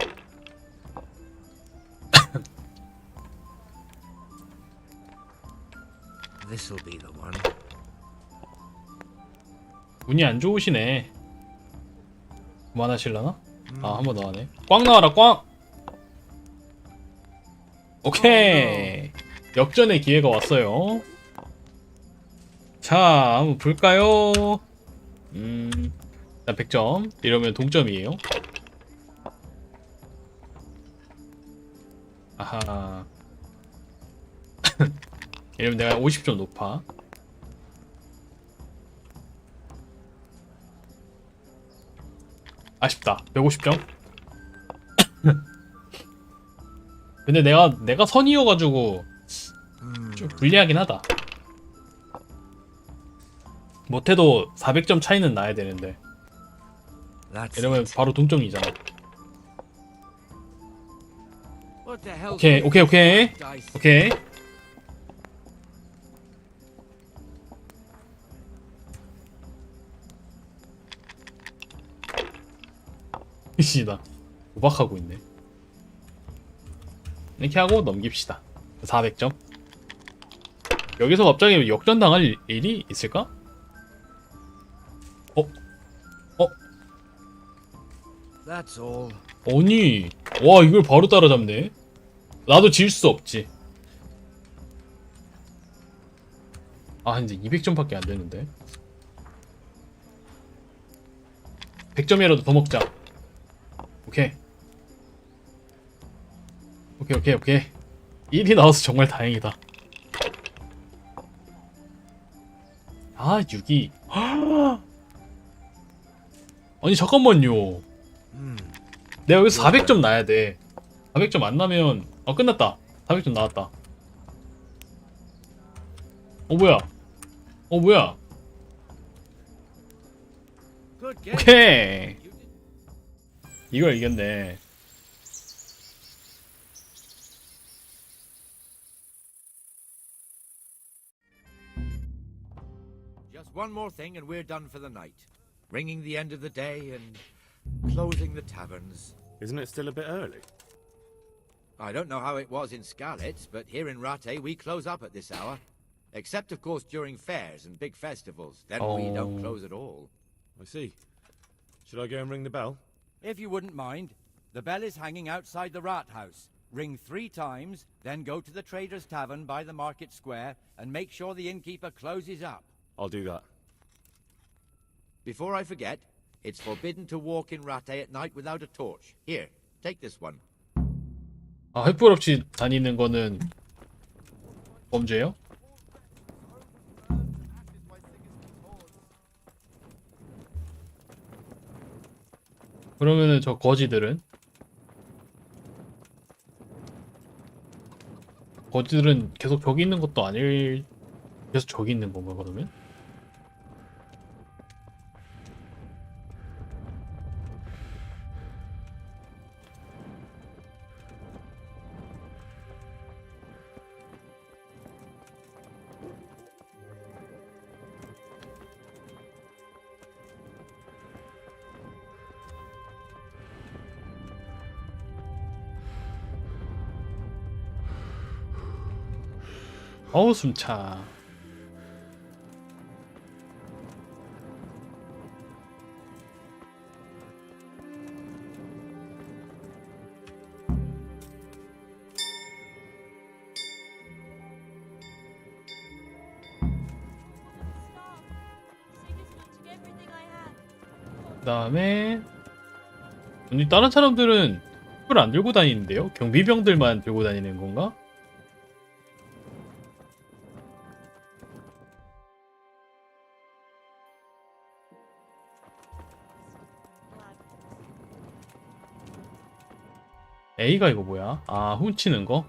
This'll be the one. 운이 안 좋으시네. 그만하실라나? 아, 한 번 더 하네. 꽝 나와라, 꽝! 오케이! 역전의 기회가 왔어요. 자, 한번 볼까요? 나 100점. 이러면 동점이에요. 아하. 이러면 내가 50점 높아. 아쉽다. 150점. 근데 내가 선이어가지고 좀 불리하긴 하다. 못해도 400점 차이는 나야 되는데. 이러면 바로 동점이잖아. 오케이. 씨나 도박하고 있네. 이렇게 하고 넘깁시다. 400점. 여기서 갑자기 역전당할 일이 있을까? That's all. 아니, 와, 이걸 바로 따라잡네. 나도 질 수 없지. 아, 이제 200점밖에 안 되는데. 100점이라도 더 먹자. 오케이. 1이 나와서 정말 다행이다. 아, 6이. 아니, 잠깐만요. 내가 여기서 400점 나야 돼. 400점 안 나면 끝났다. 400점 나왔다. 뭐야? 오케이. 이걸 이겼네. Just one more thing and we're done for the night. Ringing the end of the day and closing the taverns. Isn't it still a bit early? I don't know how it was in Skalitz, but here in Rattay we close up at this hour. Except, of course, during fairs and big festivals. Then we don't close at all. I see. Should I go and ring the bell? If you wouldn't mind, the bell is hanging outside the rat house. Ring 3 times, then go to the Trader's Tavern by the market square and make sure the innkeeper closes up. I'll do that. Before I forget, it's forbidden to walk in Rattay at night without a torch. Here, take this one. 아, 횃불 없이 다니는 거는 범죄예요? 그러면은 저 거지들은 계속 저기 있는 것도 아닐. 계속 저기 있는 건가 그러면? 어우, 숨차. 그 다음에 다른 사람들은 횃불 안 들고 다니는데요? 경비병들만 들고 다니는 건가? A가 이거 뭐야? 아, 훔치는 거?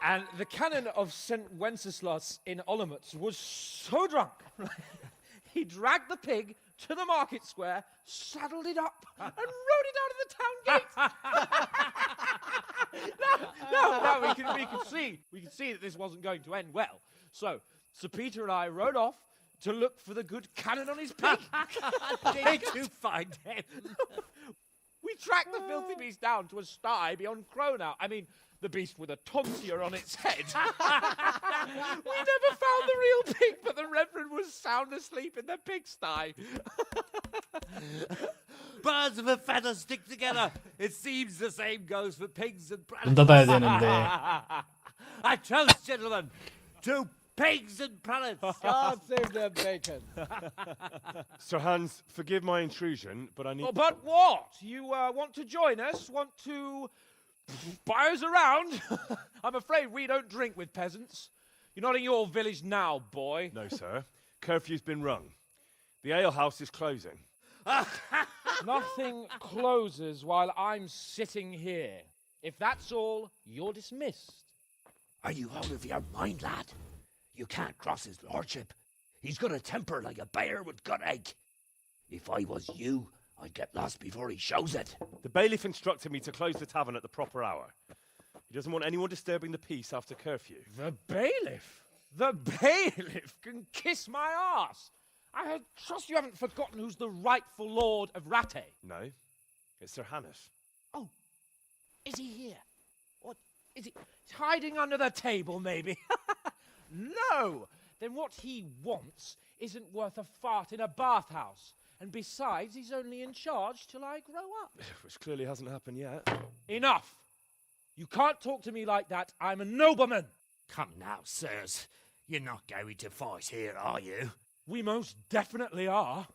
And the canon of St. Wenceslas in Olomouc was so drunk, he dragged the pig to the market square, saddled it up, and rode it out of the town gate. No, we could see that this wasn't going to end well. So Sir Peter and I rode off to look for the good cannon on his pig. Did you find him? We tracked the filthy beast down to a sty beyond Cronow. I mean, the beast with a tonsure on its head. We never found the real pig, but the Reverend was sound asleep in the pigsty. Birds of a feather stick together. It seems the same goes for pigs and 문 planets. 닫아야 되는데. I toast, gentlemen, to pigs and planets. God save their bacon. Sir Hans, forgive my intrusion, but I need... Oh, but what? You want to join us? Want to buy us around? I'm afraid we don't drink with peasants. You're not in your village now, boy. No, sir. Curfew's been rung. The alehouse is closing. Nothing closes while I'm sitting here. If that's all, you're dismissed. Are you out of your mind, lad? You can't cross his lordship. He's got a temper like a bear with gut ache. If I was you, I'd get lost before he shows it. The bailiff instructed me to close the tavern at the proper hour. He doesn't want anyone disturbing the peace after curfew. The bailiff? The bailiff can kiss my arse. I trust you haven't forgotten who's the rightful lord of Rattay. No, it's Sir Hannes. Oh, is he here? What is he? He's hiding under the table, maybe. No! Then what he wants isn't worth a fart in a bathhouse. And besides, he's only in charge till I grow up. Which clearly hasn't happened yet. Enough! You can't talk to me like that. I'm a nobleman. Come now, sirs. You're not going to fight here, are you? We most definitely are.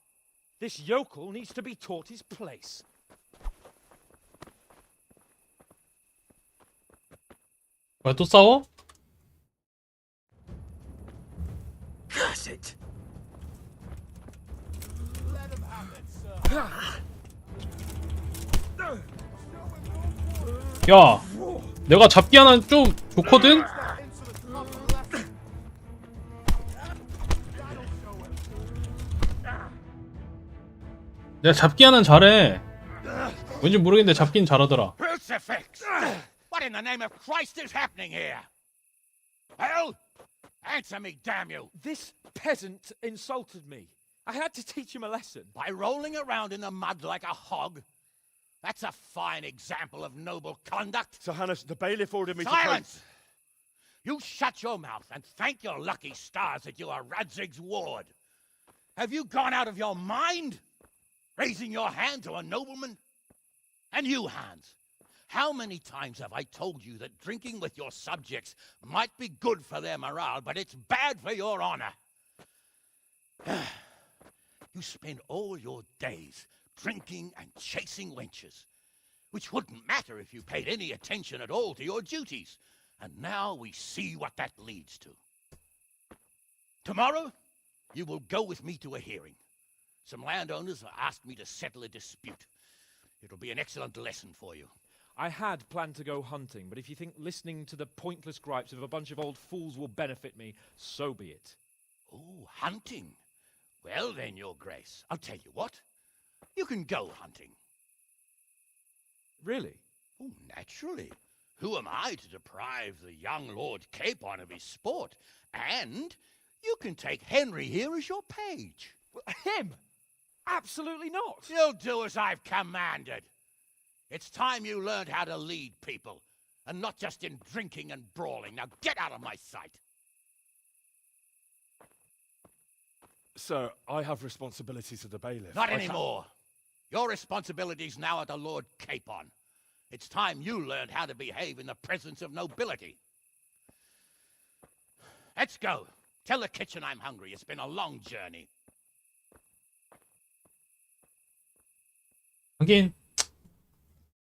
This yokel needs to be taught his place. 뭐야, 또 싸워? Curse it! 야, 내가 잡기 하나 좀 좋거든? 내가 잡기 하나는 잘해. 왠지 모르겠는데 잡기는 잘하더라. Crucifix! What in the name of Christ is happening here? Well, answer me, damn you! This peasant insulted me. I had to teach him a lesson. By rolling around in the mud like a hog? That's a fine example of noble conduct. Sir Hannes, the bailiff ordered me Silence! You shut your mouth and thank your lucky stars that you are Radzig's ward. Have you gone out of your mind? Raising your hand to a nobleman? And you, Hans, how many times have I told you that drinking with your subjects might be good for their morale, but it's bad for your honor? You spend all your days drinking and chasing wenches, which wouldn't matter if you paid any attention at all to your duties. And now we see what that leads to. Tomorrow, you will go with me to a hearing. Some landowners have asked me to settle a dispute. It'll be an excellent lesson for you. I had planned to go hunting, but if you think listening to the pointless gripes of a bunch of old fools will benefit me, so be it. Oh, hunting. Well then, Your Grace, I'll tell you what. You can go hunting. Really? Oh, naturally. Who am I to deprive the young Lord Capon of his sport? And you can take Henry here as your page. Him? Absolutely not. You'll do as I've commanded. It's time you learned how to lead people, and not just in drinking and brawling. Now get out of my sight. Sir, I have responsibilities to the bailiff. Not anymore. Your responsibilities now are to Lord Capon. It's time you learned how to behave in the presence of nobility. Let's go. Tell the kitchen I'm hungry. It's been a long journey. 하긴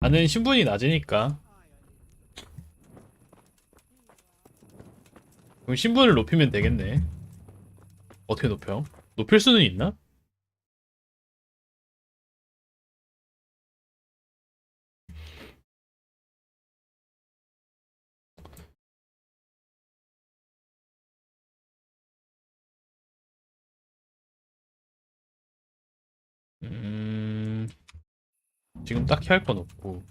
나는 신분이 낮으니까. 그럼 신분을 높이면 되겠네. 어떻게 높여? 높일 수는 있나? 지금 딱히 할 건 없고.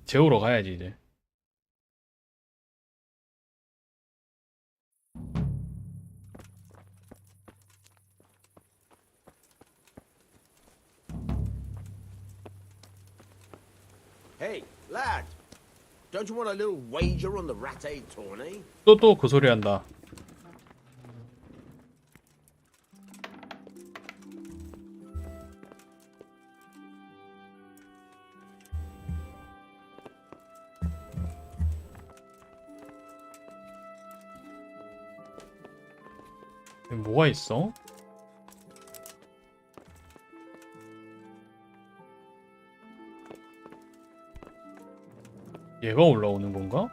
재우러 가야지 이제. Hey, lad. Don't you want a little wager on the Rat-Aid tourney? 또 그 소리 한다. 뭐가 있어? 얘가 올라오는 건가?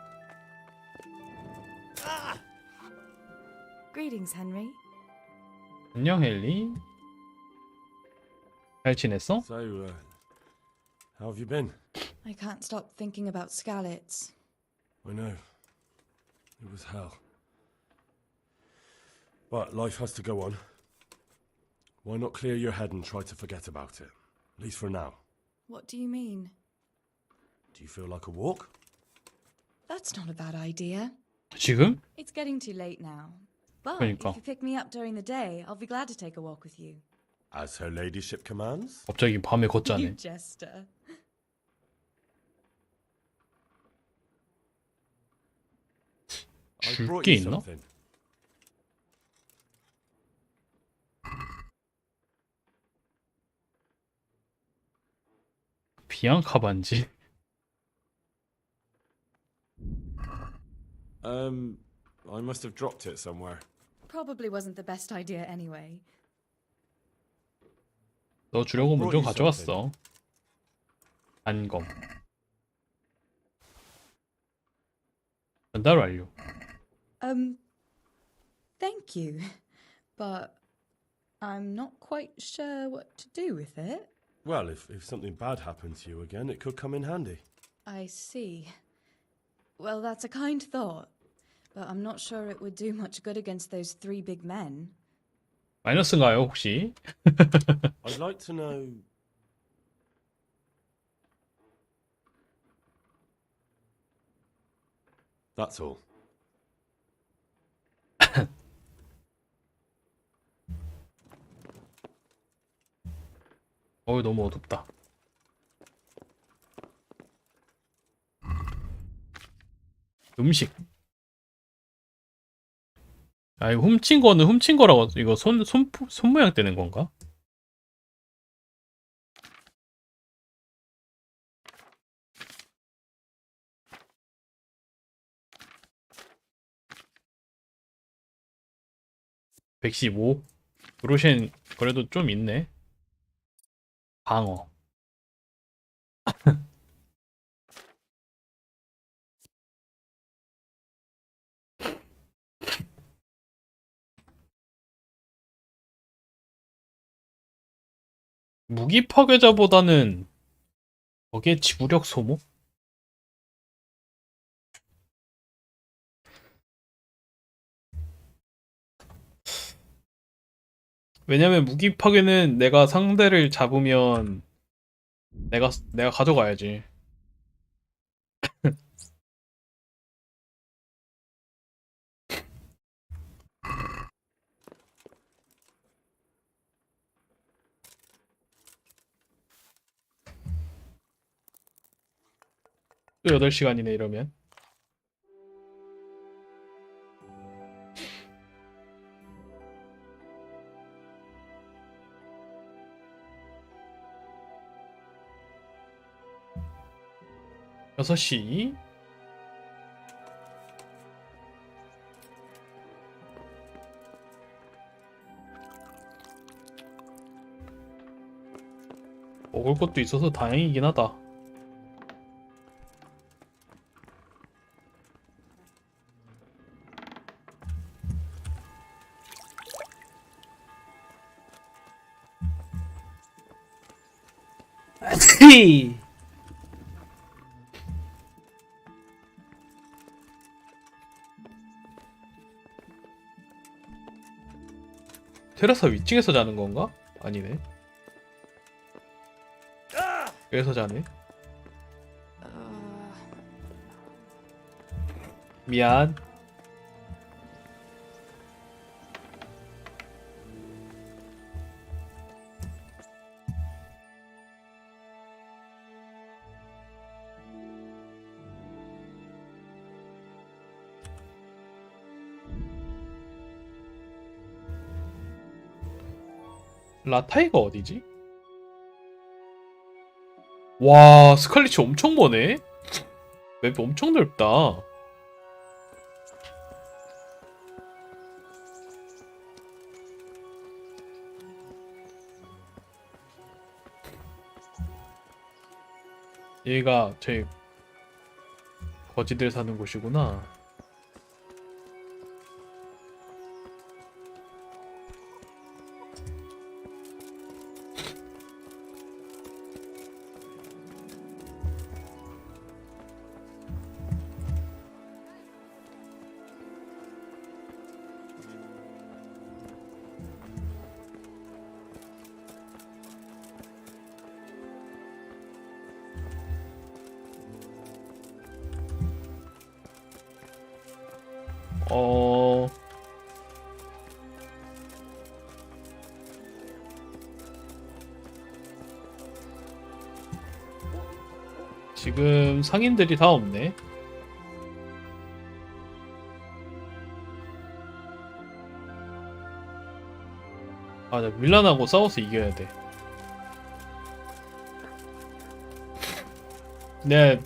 Greetings, Henry. 안녕 헨리. 잘 지냈어? So, how have you been? I can't stop thinking about Skalitz. I know. It was hell. But life has to go on. Why not clear your head and try to forget about it? At least for now. What do you mean? Do you feel like a walk? That's not a bad idea. 지금? It's getting too late now. But 그러니까. if you pick me up during the day, I'll be glad to take a walk with you. As her ladyship commands? 갑자기 밤에 You 걷자네. jester. I 줄 brought 게 you 있나? something. 비앙카 반지. I must have dropped it somewhere. Probably wasn't the best idea anyway. 너 주려고 먼저 가져왔어. 안검. 전달 완료. Thank you. But I'm not quite sure what to do with it. Well, if something bad happened to you again, it could come in handy. I see. Well, that's a kind thought. But I'm not sure it would do much good against those three big men. 마이너스인가요 혹시? I'd like to know. That's all. 너무 어둡다. 음식. 아, 이거 훔친 거는 훔친 거라고, 이거 손 모양 떼는 건가? (115) 브로셴 그래도 좀 있네. 방어. 무기 파괴자보다는 거기에 지구력 소모? 왜냐면 무기 파괴는 내가 상대를 잡으면 내가 가져가야지. 또 8시간이네 이러면. 여섯 시. 먹을 것도 있어서 다행이긴 하다. 아치! 테라스 위층에서 자는 건가? 아니네. 여기서 자네. 미안. 라타이가 어디지? 와, 스칼리치 엄청 머네? 맵 엄청 넓다. 얘가 저희 거지들 사는 곳이구나. 지금 상인들이 다 없네. 아, 나 밀란하고 싸워서 이겨야 돼. 네,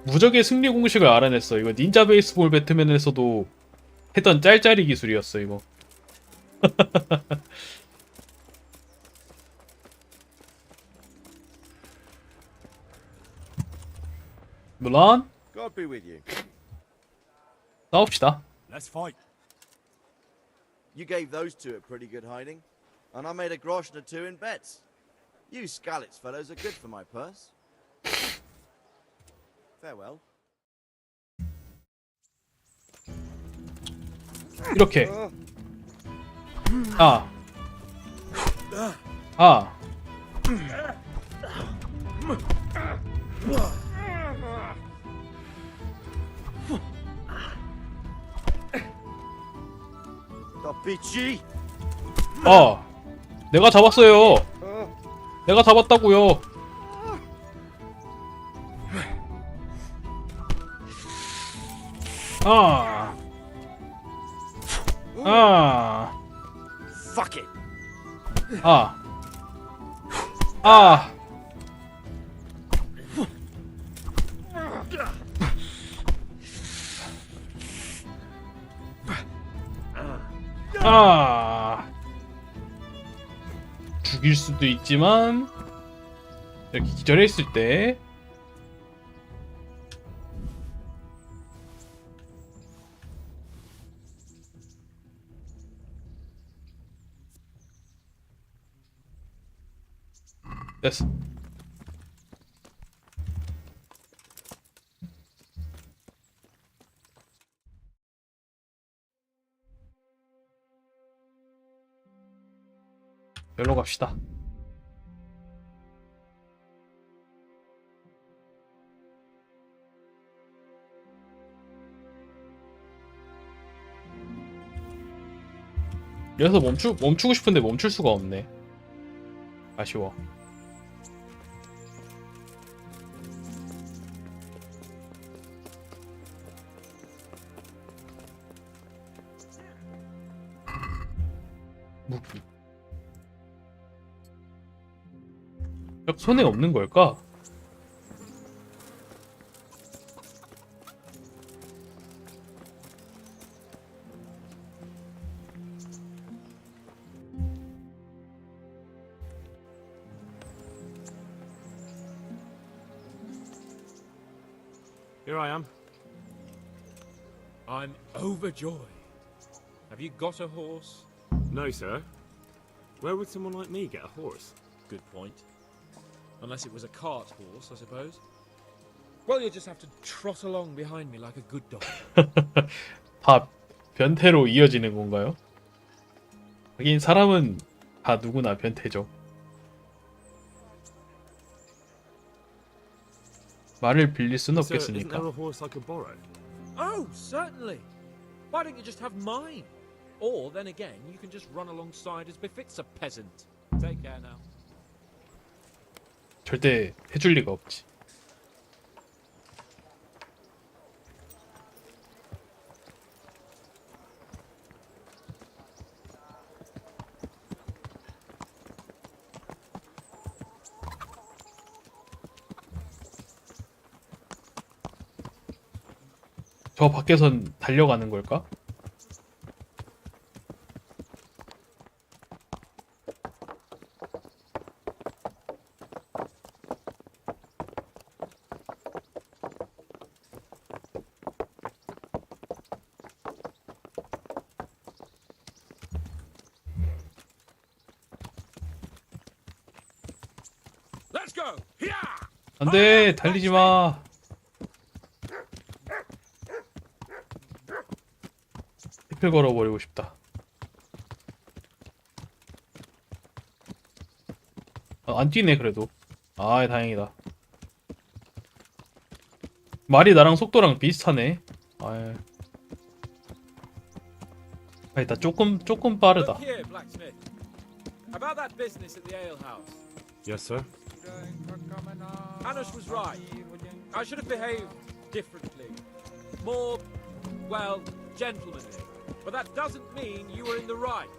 무적의 승리 공식을 알아냈어. 이거 닌자 베이스볼 배트맨에서도 했던 짤짤이 기술이었어, 이거. 물론 God be with you. 싸웁시다. Let's fight. You gave those two a pretty good hiding, and I made a grosh or two in bets. You Skalitz fellows are good for my purse. Farewell. 이렇게. 아. 아. 비치. 내가 잡았어요. 내가 잡았다고요. Fuck it. 죽일 수도 있지만 이렇게 기절했을 때 됐어. 여기로 갑시다. 여기서 멈추고 싶은데 멈출 수가 없네. 아쉬워. 무기. 손에 없는 걸까? Here I am. I'm overjoyed. Have you got a horse? No, sir. Where would someone like me get a horse? Good point. Unless it was a cart horse, I suppose. Well, you'll just have to trot along behind me like a good dog. 다 변태로 이어지는 건가요? 하긴 사람은 다 누구나 변태죠. 말을 빌릴 순 Sir, isn't 없겠습니까? there a horse I could borrow? Oh, certainly. Why don't you just have mine? Or then again, you can just run alongside as befits a peasant. Take care now. 절대 해줄 리가 없지. 저 밖에선 달려가는 걸까? Let's go. Here. 안돼, 달리지 마. 힐 걸어버리고 싶다. 안 뛰네 그래도. 아, 다행이다. 말이 나랑 속도랑 비슷하네. 아, 일단 조금 빠르다. Look here, blacksmith. About that business at the ale house. Yes, sir. Hanush was right. I should have behaved differently. More, well, gentlemanly. But that doesn't mean you were in the right.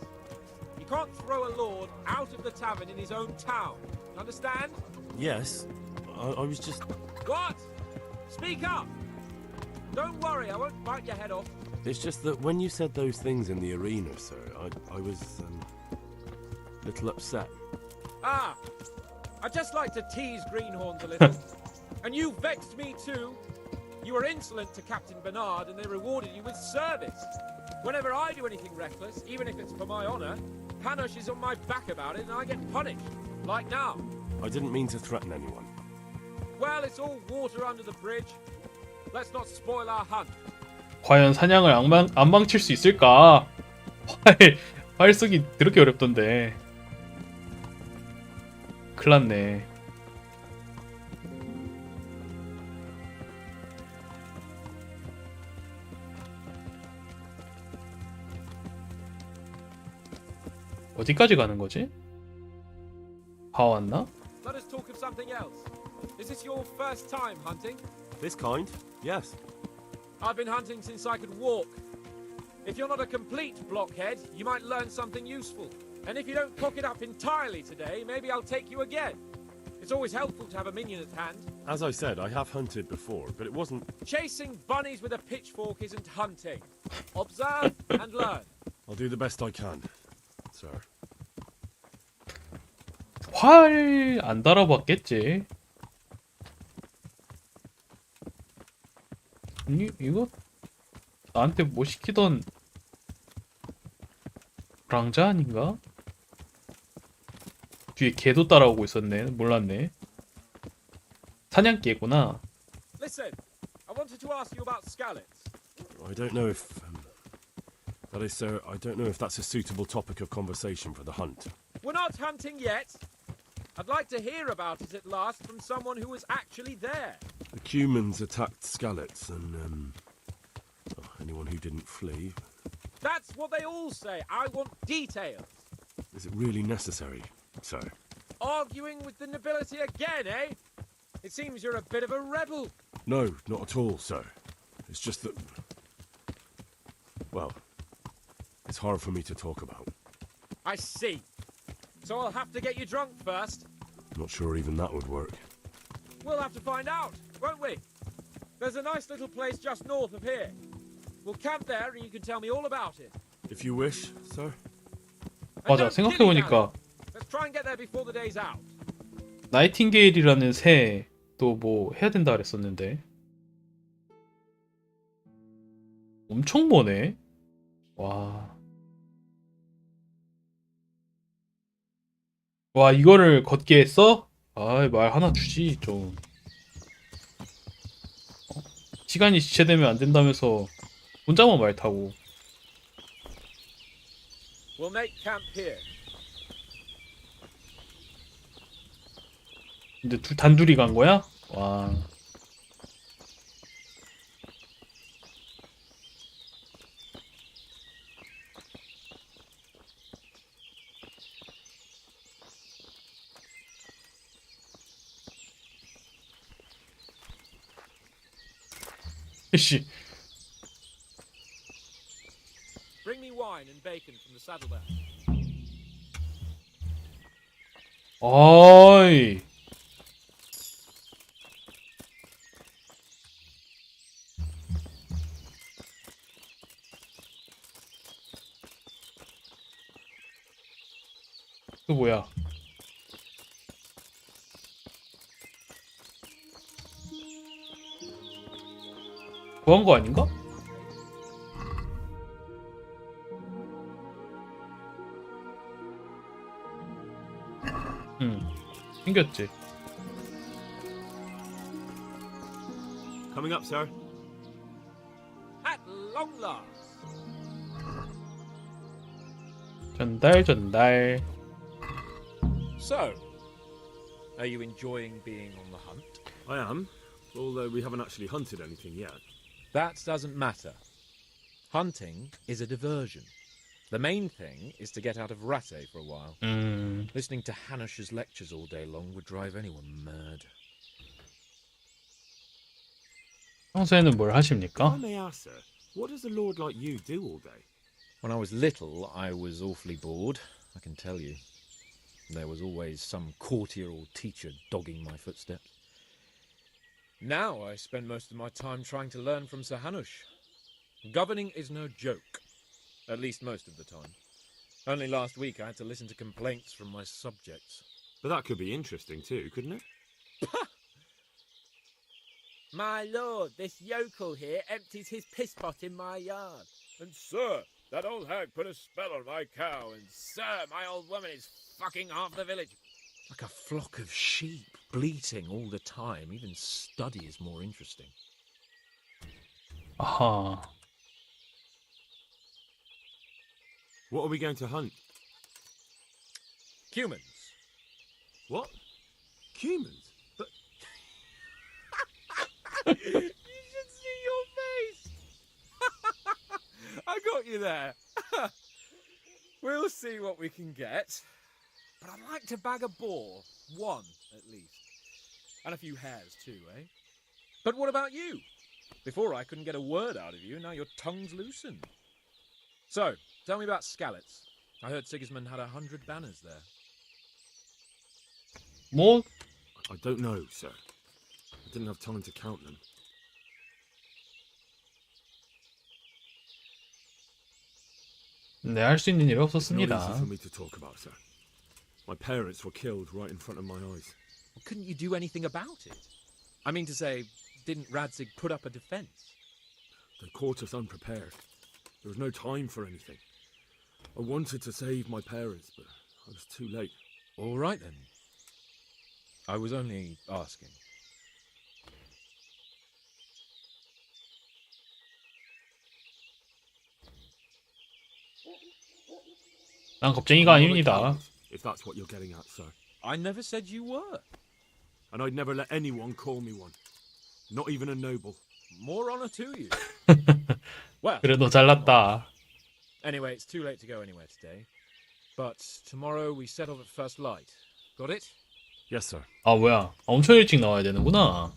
You can't throw a lord out of the tavern in his own town. Understand? Yes. I was just... What? Speak up! Don't worry, I won't bite your head off. It's just that when you said those things in the arena, sir, I was, a little upset. Ah! I just like to tease greenhorns a little. And you vexed me too. You were insolent to Captain Bernard and they rewarded you with service. Whenever I do anything reckless, even if it's for my honor, Hanush is on my back about it and I get punished. Like now. I didn't mean to threaten anyone. Well, it's all water under the bridge. Let's not spoil our hunt. 과연 사냥을 안 망칠 수 있을까? 활 쓰기 그렇게 어렵던데. 큰일났네. 어디까지 가는 거지? 다 왔나? Let us talk of something else. Is this your first time hunting? This kind? Yes. I've been hunting since I could walk. If you're not a complete blockhead, you might learn something useful. And if you don't cock it up entirely today, maybe I'll take you again. It's always helpful to have a minion at hand. As I said, I have hunted before, but it wasn't... Chasing bunnies with a pitchfork isn't hunting. Observe and learn. I'll do the best I can, sir. 활 안 달아봤겠지. 이거 나한테 뭐 시키던 랑자 아닌가? 뒤에 개도 따라오고 있었네. 몰랐네. 사냥개구나. Listen, I wanted to ask you about scallops. I don't know if... that is, sir, I don't know if that's a suitable topic of conversation for the hunt. We're not hunting yet. I'd like to hear about it at last from someone who was actually there. The Cumans attacked Skallets, and, anyone who didn't flee. That's what they all say. I want details. Is it really necessary, sir? Arguing with the nobility again, eh? It seems you're a bit of a rebel. No, not at all, sir. It's just that... well, it's hard for me to talk about. I see. So I'll have to get you drunk first. Not sure even that would work. We'll have to find out, won't we? There's a nice little place just north of here. We'll camp there and you can tell me all about it. If you wish, sir. 맞아, 생각해보니까 Let's try and get there before the day's out. 나이팅게일이라는 새도 뭐 해야 된다 그랬었는데 엄청 머네. 와. 와, 이거를 걷게 했어? 아, 말 하나 주지 좀. 시간이 지체되면 안 된다면서 혼자만 말 타고. We'll make camp here. 근데 단둘이 간 거야? 와. 씨. Bring me wine and bacon from the saddlebag. 어이. 그 뭐야? 구한 거 아닌가? 생겼지. Coming up, sir. At long last. 전달. So, are you enjoying being on the hunt? I am, although we haven't actually hunted anything yet. That doesn't matter. Hunting is a diversion. The main thing is to get out of Rattay for a while. Listening to Hanush's lectures all day long would drive anyone mad. 평소에는 뭘 하십니까? I may ask, sir, what does a lord like you do all day? When I was little, I was awfully bored, I can tell you. There was always some courtier or teacher dogging my footsteps. Now I spend most of my time trying to learn from Sir Hanush. Governing is no joke. At least most of the time. Only last week I had to listen to complaints from my subjects. But that could be interesting too, couldn't it? My lord, this yokel here empties his piss pot in my yard. And sir, that old hag put a spell on my cow, and sir, my old woman is fucking half the village. Like a flock of sheep, bleating all the time. Even study is more interesting. 아하. What are we going to hunt? Humans. What? Humans? But You should see your face. I got you there. We'll see what we can get. But I'd like to bag a boar. One, at least. And a few hares too, eh? But what about you? Before I couldn't get a word out of you, now your tongue's loosened. So, tell me about Skalitz. I heard Sigismund had 100 banners there. 뭐? I don't know, sir. I didn't have time to count them. 네, 할 수 있는 일이 It's not 없었습니다. easy for me to talk about, sir. My parents were killed right in front of my eyes. Well, couldn't you do anything about it? I mean to say, didn't Radzig put up a defense? They caught us unprepared. There was no time for anything. I wanted to save my parents, but I was too late. All right then. I was only asking. 난 겁쟁이가 아닙니다. If that's what you're getting at, sir. I never said you were. And I'd never let anyone call me one. Not even a noble. More honor to you. Well, 그래도 잘났다. anyway, it's too late to go anywhere today. But tomorrow we set off at first light. Got it? Yes, sir. 아 뭐야? 엄청 일찍 나와야 되는구나.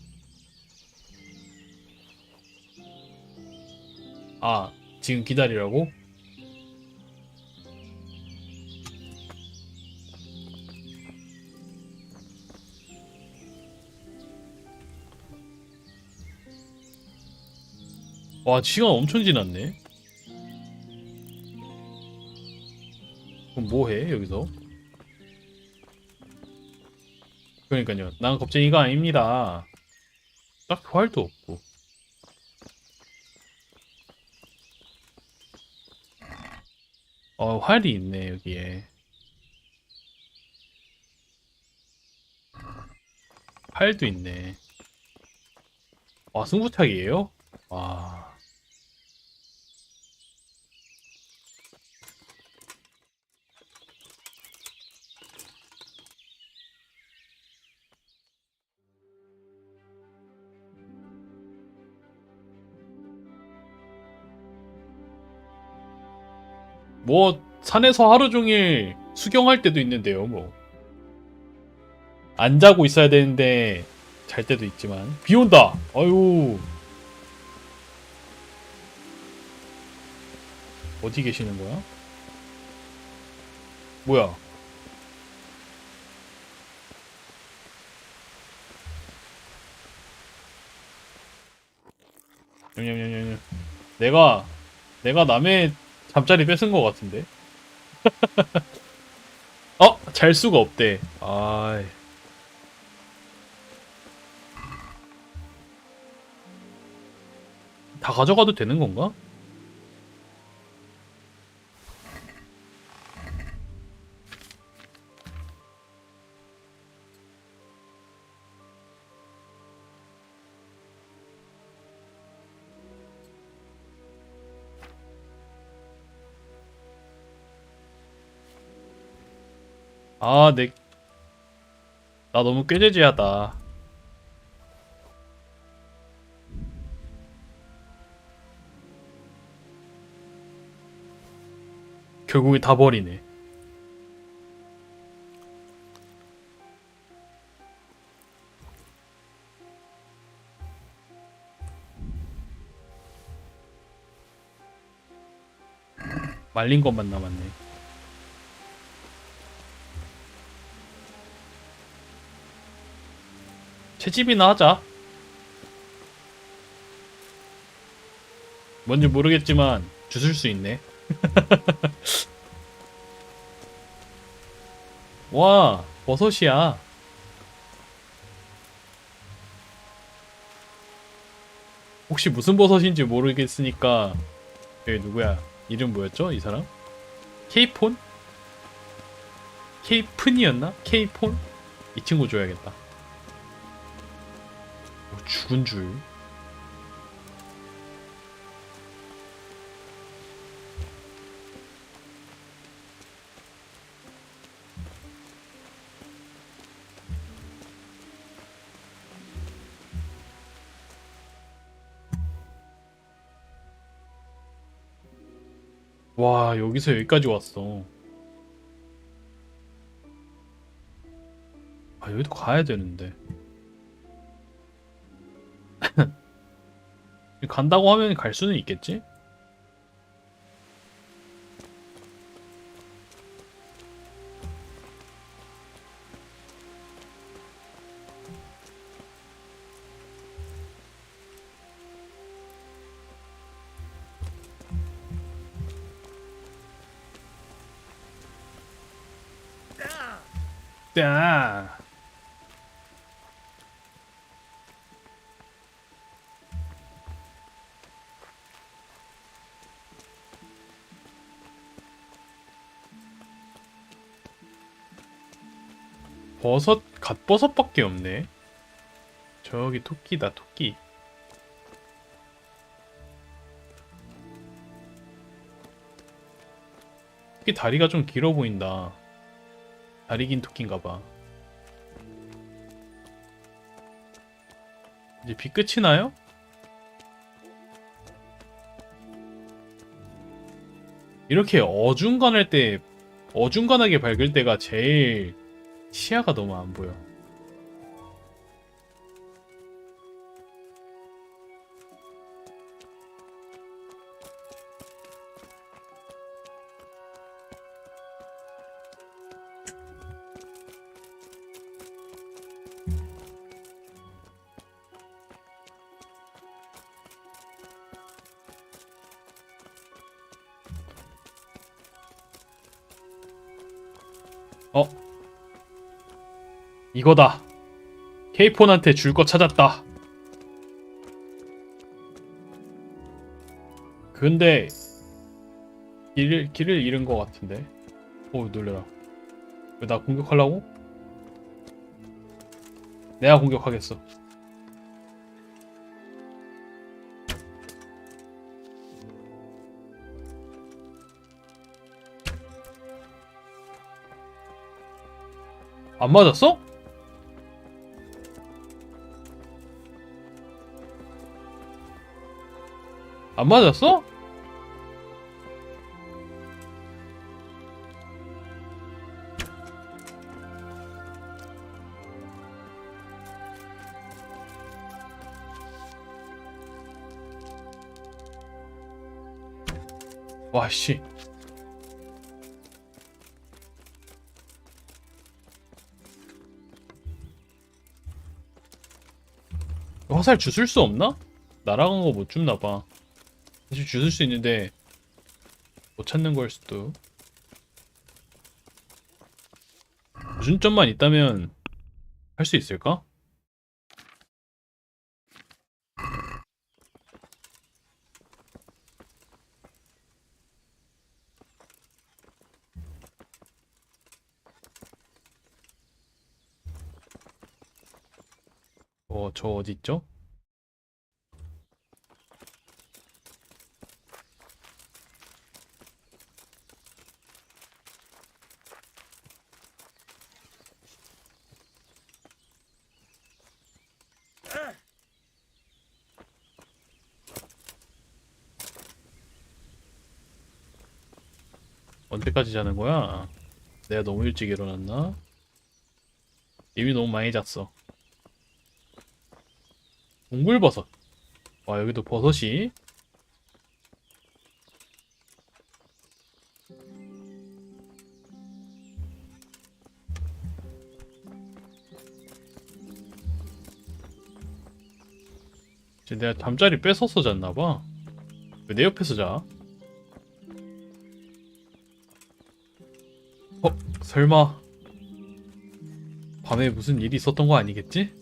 아 지금 기다리라고? 와 시간 엄청 지났네. 그럼 뭐해 여기서? 그러니까요. 난 겁쟁이가 아닙니다. 딱 활도 없고. 활이 있네 여기에. 활도 있네. 와 승부차기예요? 와. 뭐 산에서 하루 종일 수경할 때도 있는데요. 뭐 안 자고 있어야 되는데 잘 때도 있지만. 비 온다. 아유. 어디 계시는 거야? 뭐야? 냠냠냠냠. 내가 남의 잠자리 뺏은 것 같은데. 잘 수가 없대. 아이. 다 가져가도 되는 건가? 아, 나 너무 꾀죄죄하다. 결국에 다 버리네. 말린 것만 남았네. 채집이나 하자. 뭔지 모르겠지만 주술 수 있네. 와, 버섯이야. 혹시 무슨 버섯인지 모르겠으니까. 여기 누구야? 이름 뭐였죠? 이 사람? 케이폰? 케이픈이었나? 케이폰? 이 친구 줘야겠다. 죽은 줄. 와, 여기서 여기까지 왔어. 아, 여기도 가야 되는데. 간다고 하면 갈 수는 있겠지? 야. 버섯, 갓버섯밖에 없네. 저기 토끼다, 토끼. 토끼 다리가 좀 길어 보인다. 다리 긴 토끼인가봐. 이제 비 끝이 나요? 이렇게 어중간하게 밝을 때가 제일 시야가 너무 안 보여. 이거다. 케이폰한테 줄 거 찾았다. 근데 길을 잃은 것 같은데. 오, 놀래라. 왜 나 공격하려고? 내가 공격하겠어. 안 맞았어? 안 맞았어? 와, 씨. 화살 주술 수 없나? 날아간 거 못 줍나 봐. 사실 주술 수 있는데 못 찾는 걸 수도. 무슨점만 있다면 할 수 있을까? 저 어디 있죠? 언제까지 자는 거야? 내가 너무 일찍 일어났나? 이미 너무 많이 잤어. 동굴버섯. 와, 여기도 버섯이. 이제 내가 잠자리 뺏어서 잤나봐. 왜 내 옆에서 자? 설마 밤에 무슨 일이 있었던 거 아니겠지?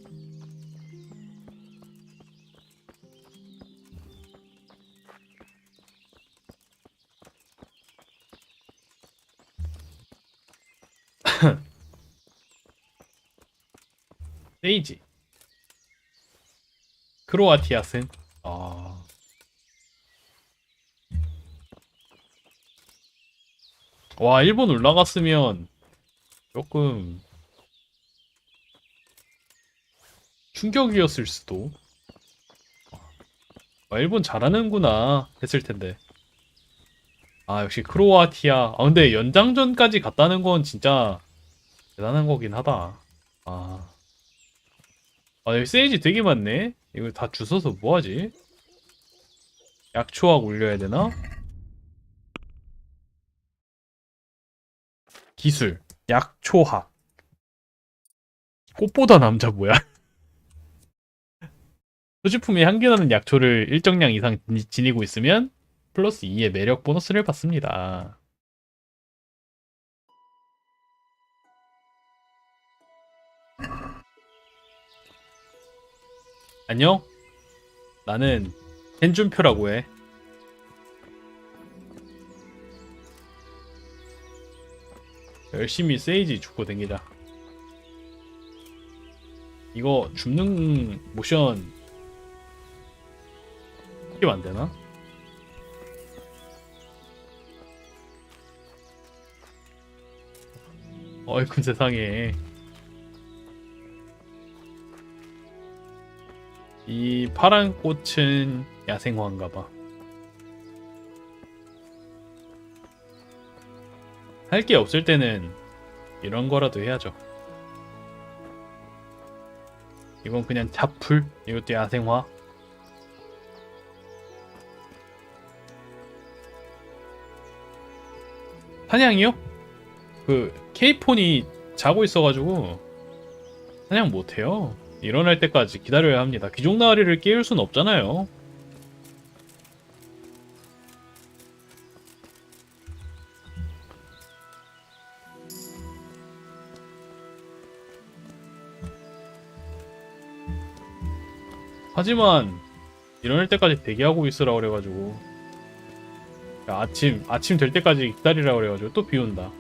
세이지. 크로아티아슨. 와, 일본 올라갔으면 조금 충격이었을 수도. 일본 잘하는구나 했을 텐데. 역시 크로아티아. 근데 연장전까지 갔다는 건 진짜 대단한 거긴 하다. 여기 세이지 되게 많네. 이거 다 주워서 뭐하지? 약초학 올려야 되나? 기술 약초학. 꽃보다 남자 뭐야? 소지품이 향기나는 약초를 일정량 이상 지니고 있으면 플러스 2의 매력 보너스를 받습니다. 안녕? 나는 헨준표라고 해. 열심히 세이지 죽고 댕기자. 이거 줍는 모션 스킵 안 되나? 어이구 세상에. 이 파란 꽃은 야생화인가봐. 할 게 없을 때는 이런 거라도 해야죠. 이건 그냥 잡풀. 이것도 야생화. 사냥이요? 그 케이폰이 자고 있어가지고 사냥 못해요. 일어날 때까지 기다려야 합니다. 귀족나으리를 깨울 순 없잖아요. 하지만 일어날 때까지 대기하고 있으라 그래가지고, 아침 될 때까지 기다리라 그래가지고 또 비온다.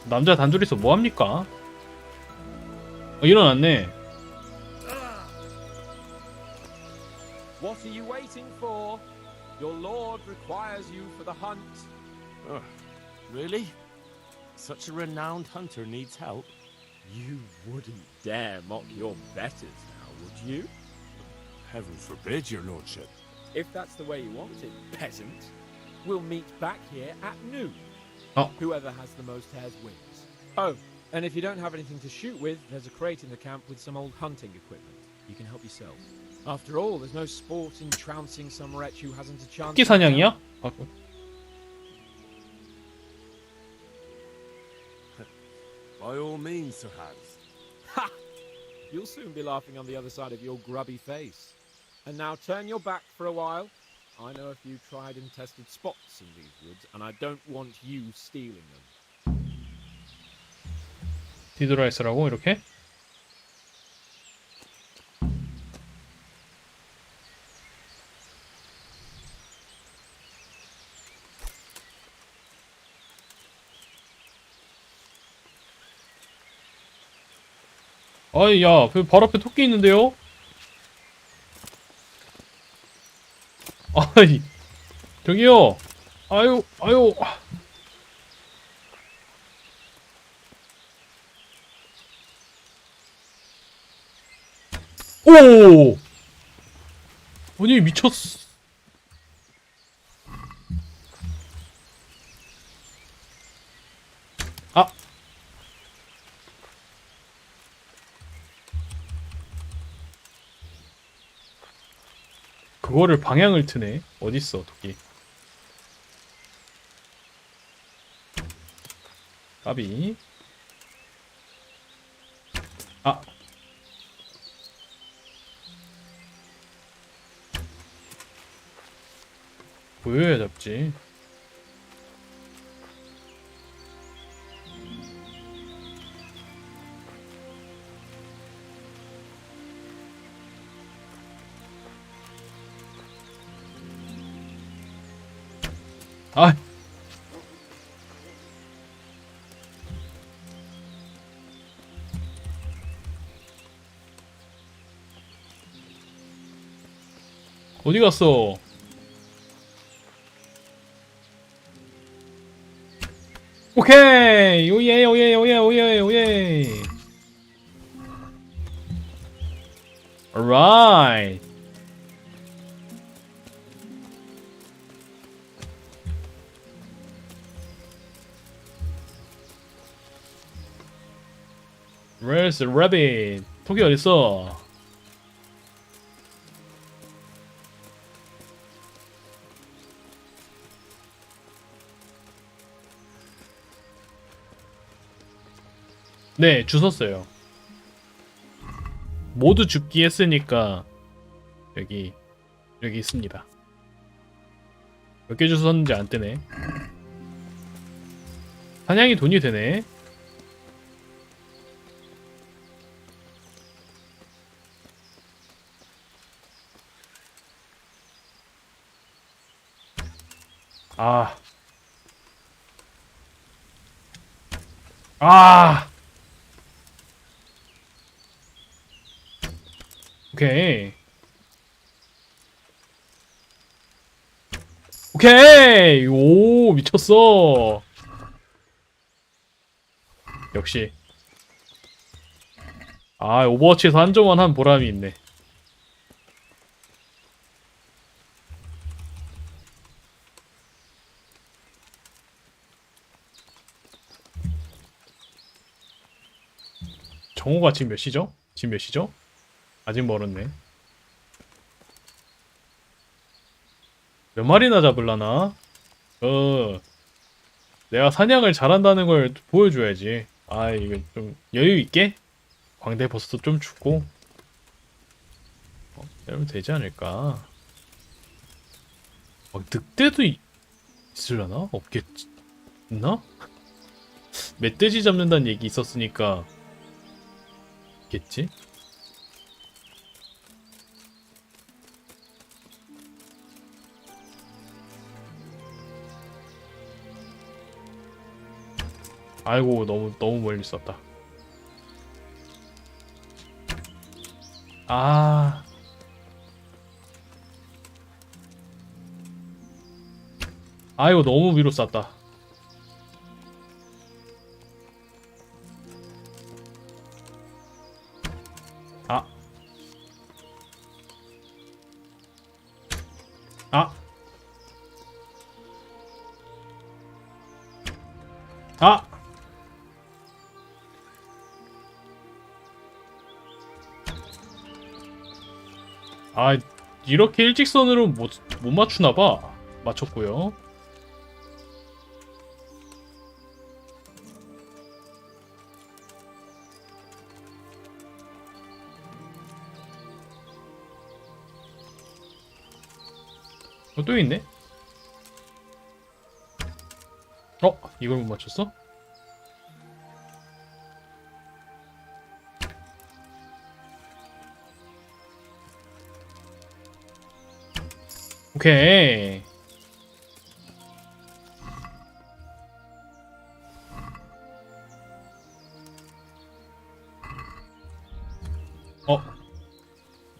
남자 단둘이서 뭐합니까? 일어났네. What are you waiting for? Your lord requires you for the hunt. Oh, really? Such a renowned hunter needs help? You wouldn't dare mock your betters now, would you? Heaven forbid, your lordship. If that's the way you want it, peasant, we'll meet back here at noon. Oh. Whoever has the most hairs wins. Oh, And if you don't have anything to shoot with, there's a crate in the camp with some old hunting equipment. You can help yourself. After all, there's no sport in trouncing some wretch who hasn't a chance. 토끼 사냥이야? By all means, Sir Hans. Ha! You'll soon be laughing on the other side of your grubby face. And now turn your back for a while. I know a few tried and tested spots in these woods, and I don't want you stealing them. 뒤돌아 있으라고 이렇게? 아이 야, 바로 앞에 토끼 있는데요? 아이 저기요. 아유. 오! 아니 미쳤어. 아. 그거를 방향을 트네. 어딨어 토끼. 까비. 아. 보여야 잡지. 아. 어디 갔어? 오케이! 오예! alright! Where's the rabbit? 토끼 어딨어? 네, 주웠어요. 모두 죽기 했으니까 여기 있습니다. 몇 개 주웠는지 안 뜨네. 사냥이 돈이 되네. 오케이. 오, 미쳤어. 역시. 오버워치에서 한 점만 한 보람이 있네. 정오가 지금 몇 시죠? 아직 멀었네. 몇 마리나 잡을라나? 내가 사냥을 잘한다는 걸 보여줘야지. 이거 좀 여유있게? 광대 버섯도 좀 주고. 이러면 되지 않을까? 늑대도 있으려나? 없겠나? 멧돼지 잡는다는 얘기 있었으니까 있겠지? 아이고 너무 멀리 썼다. 아이고 너무 위로 쐈다. 아, 이렇게 일직선으로 못 맞추나봐. 맞췄고요. 또 있네? 이걸 못 맞췄어? 오케이.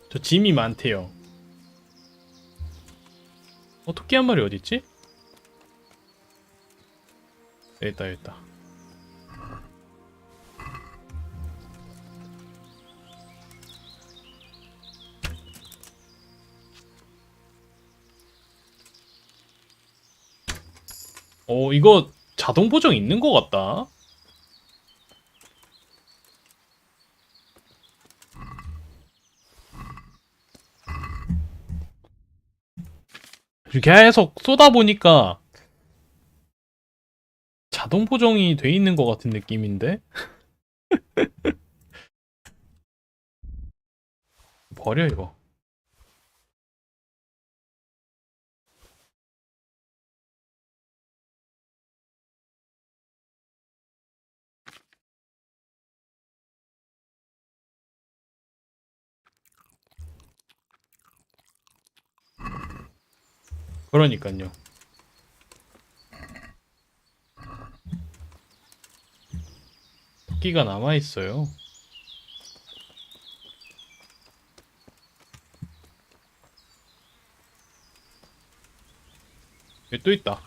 저 짐이 많대요. 토끼 한 마리 어딨지? 여기 있다, 여기 있다. 이거 자동 보정 있는 것 같다. 계속 쏘다 보니까 자동 보정이 돼 있는 것 같은 느낌인데? 버려 이거. 그러니까요. 토끼가 남아있어요. 여기 또 있다.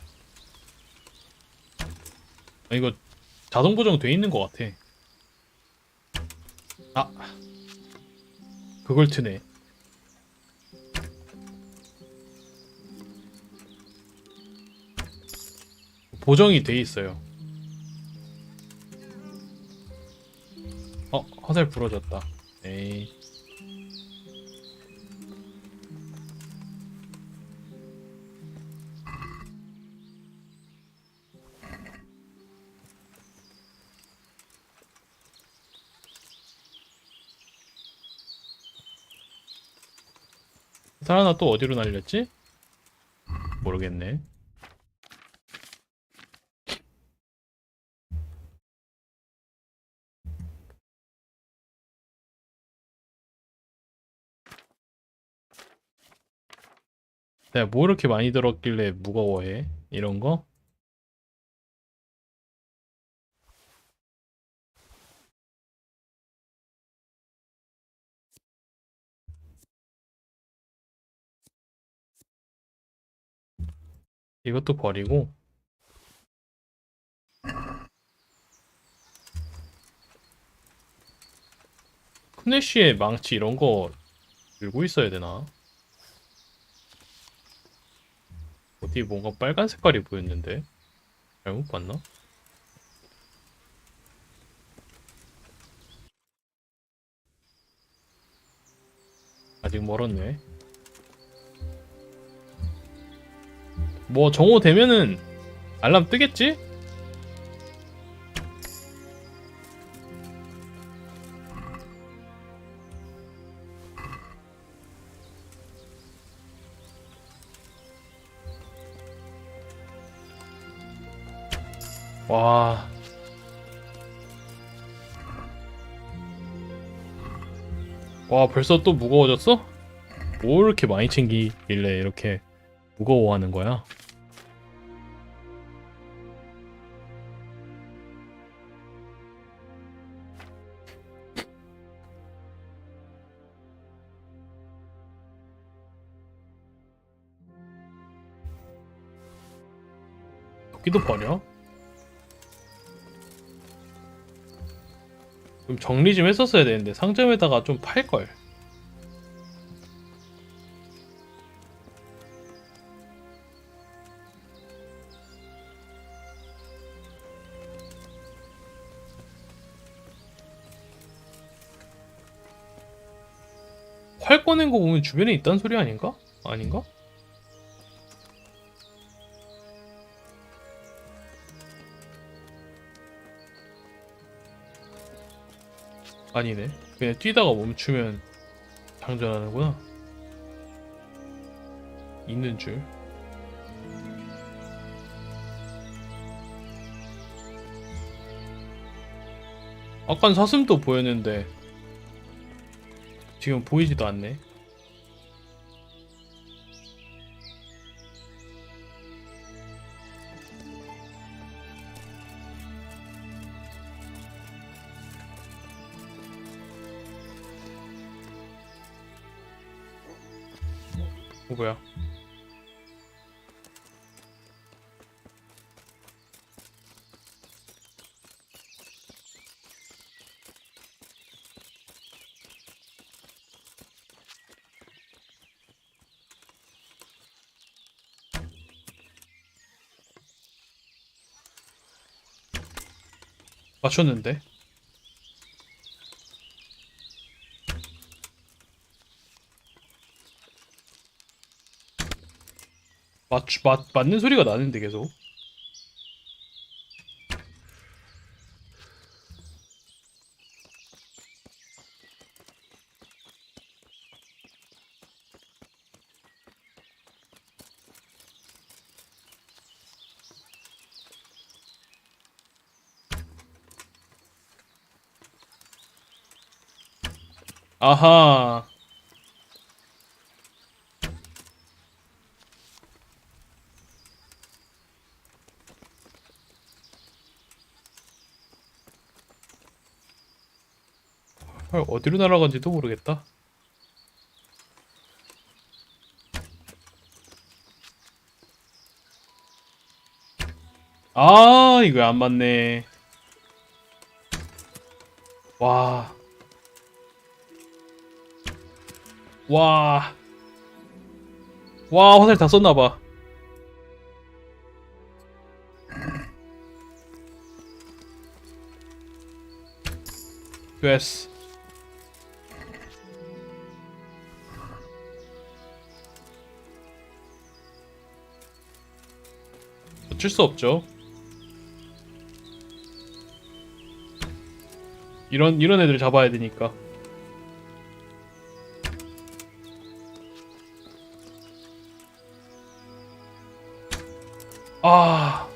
이거 자동 보정 돼 있는 것 같아. 그걸 트네. 보정이 돼 있어요. 화살 부러졌다. 에이. 화살 하나 또 어디로 날렸지? 모르겠네. 내가 뭐 이렇게 많이 들었길래 무거워해? 이런 거? 이것도 버리고. 크내쉬의 망치 이런 거 들고 있어야 되나? 어디 뭔가 빨간 색깔이 보였는데? 잘못 봤나? 아직 멀었네. 뭐 정오 되면은 알람 뜨겠지? 와. 와, 벌써 또 무거워졌어? 뭘 이렇게 많이 챙기길래 이렇게 무거워하는 거야? 토끼도 버려? 좀 정리 좀 했었어야 되는데 상점에다가 좀 팔걸. 활 꺼낸 거 보면 주변에 있다는 소리 아닌가? 아닌가? 아니네. 그냥 뛰다가 멈추면 장전하는구나. 있는 줄. 아깐 사슴도 보였는데 지금 보이지도 않네. 뭐야? 맞췄는데? 맞는 소리가 나는데 계속. 아하. 헐, 어디로 날아간지도 모르겠다. 아, 이거 안 맞네. 와. 와. 와, 화살 다 썼나봐. 됐어. 어쩔 수 없죠. 이런 애들 잡아야 되니까. 아.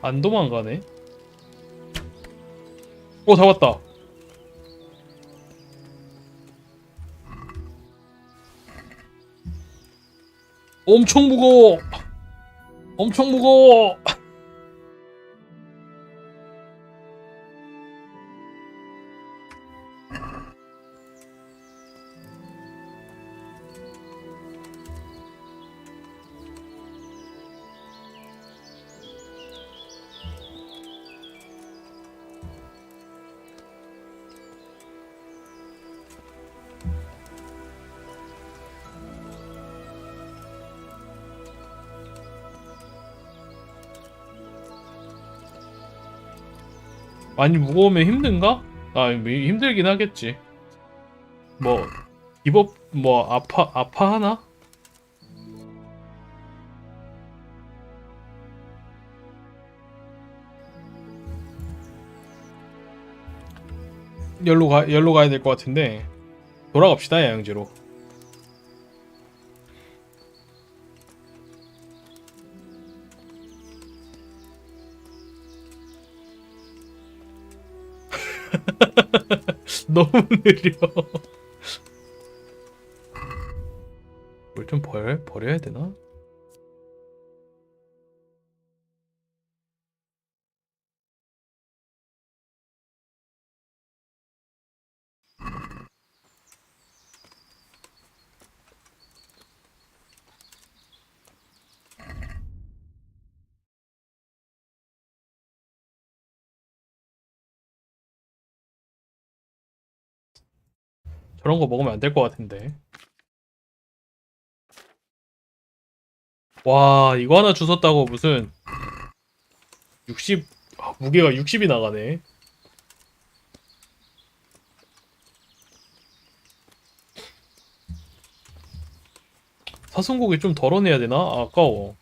안 도망가네. 오, 잡았다. 엄청 무거워. 엄청 무거워. 많이 무거우면 힘든가? 아, 힘들긴 하겠지. 뭐 기법 뭐 아파하나? 열로 가야 될 것 같은데 돌아갑시다, 야영지로. 너무 느려. 뭘 좀 버려야 되나? 그런 거 먹으면 안 될 것 같은데. 와, 이거 하나 주웠다고 무슨 60, 무게가 60이 나가네. 사슴고기 좀 덜어내야 되나? 아까워.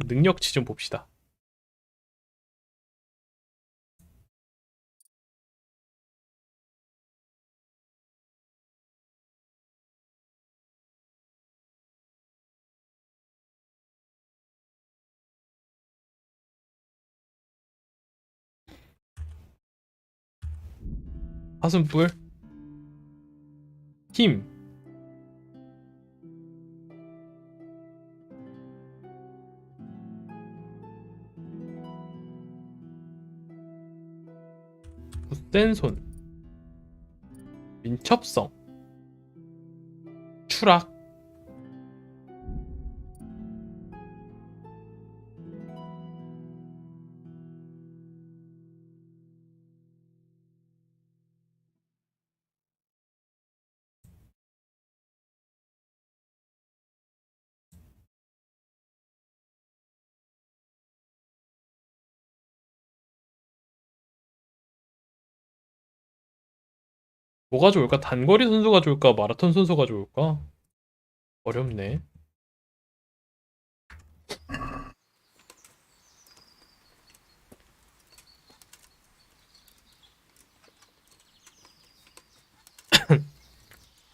능력치 좀 봅시다. 사슴뿔? 힘. 굳센 손. 민첩성. 추락. 뭐가 좋을까? 단거리 선수가 좋을까? 마라톤 선수가 좋을까? 어렵네.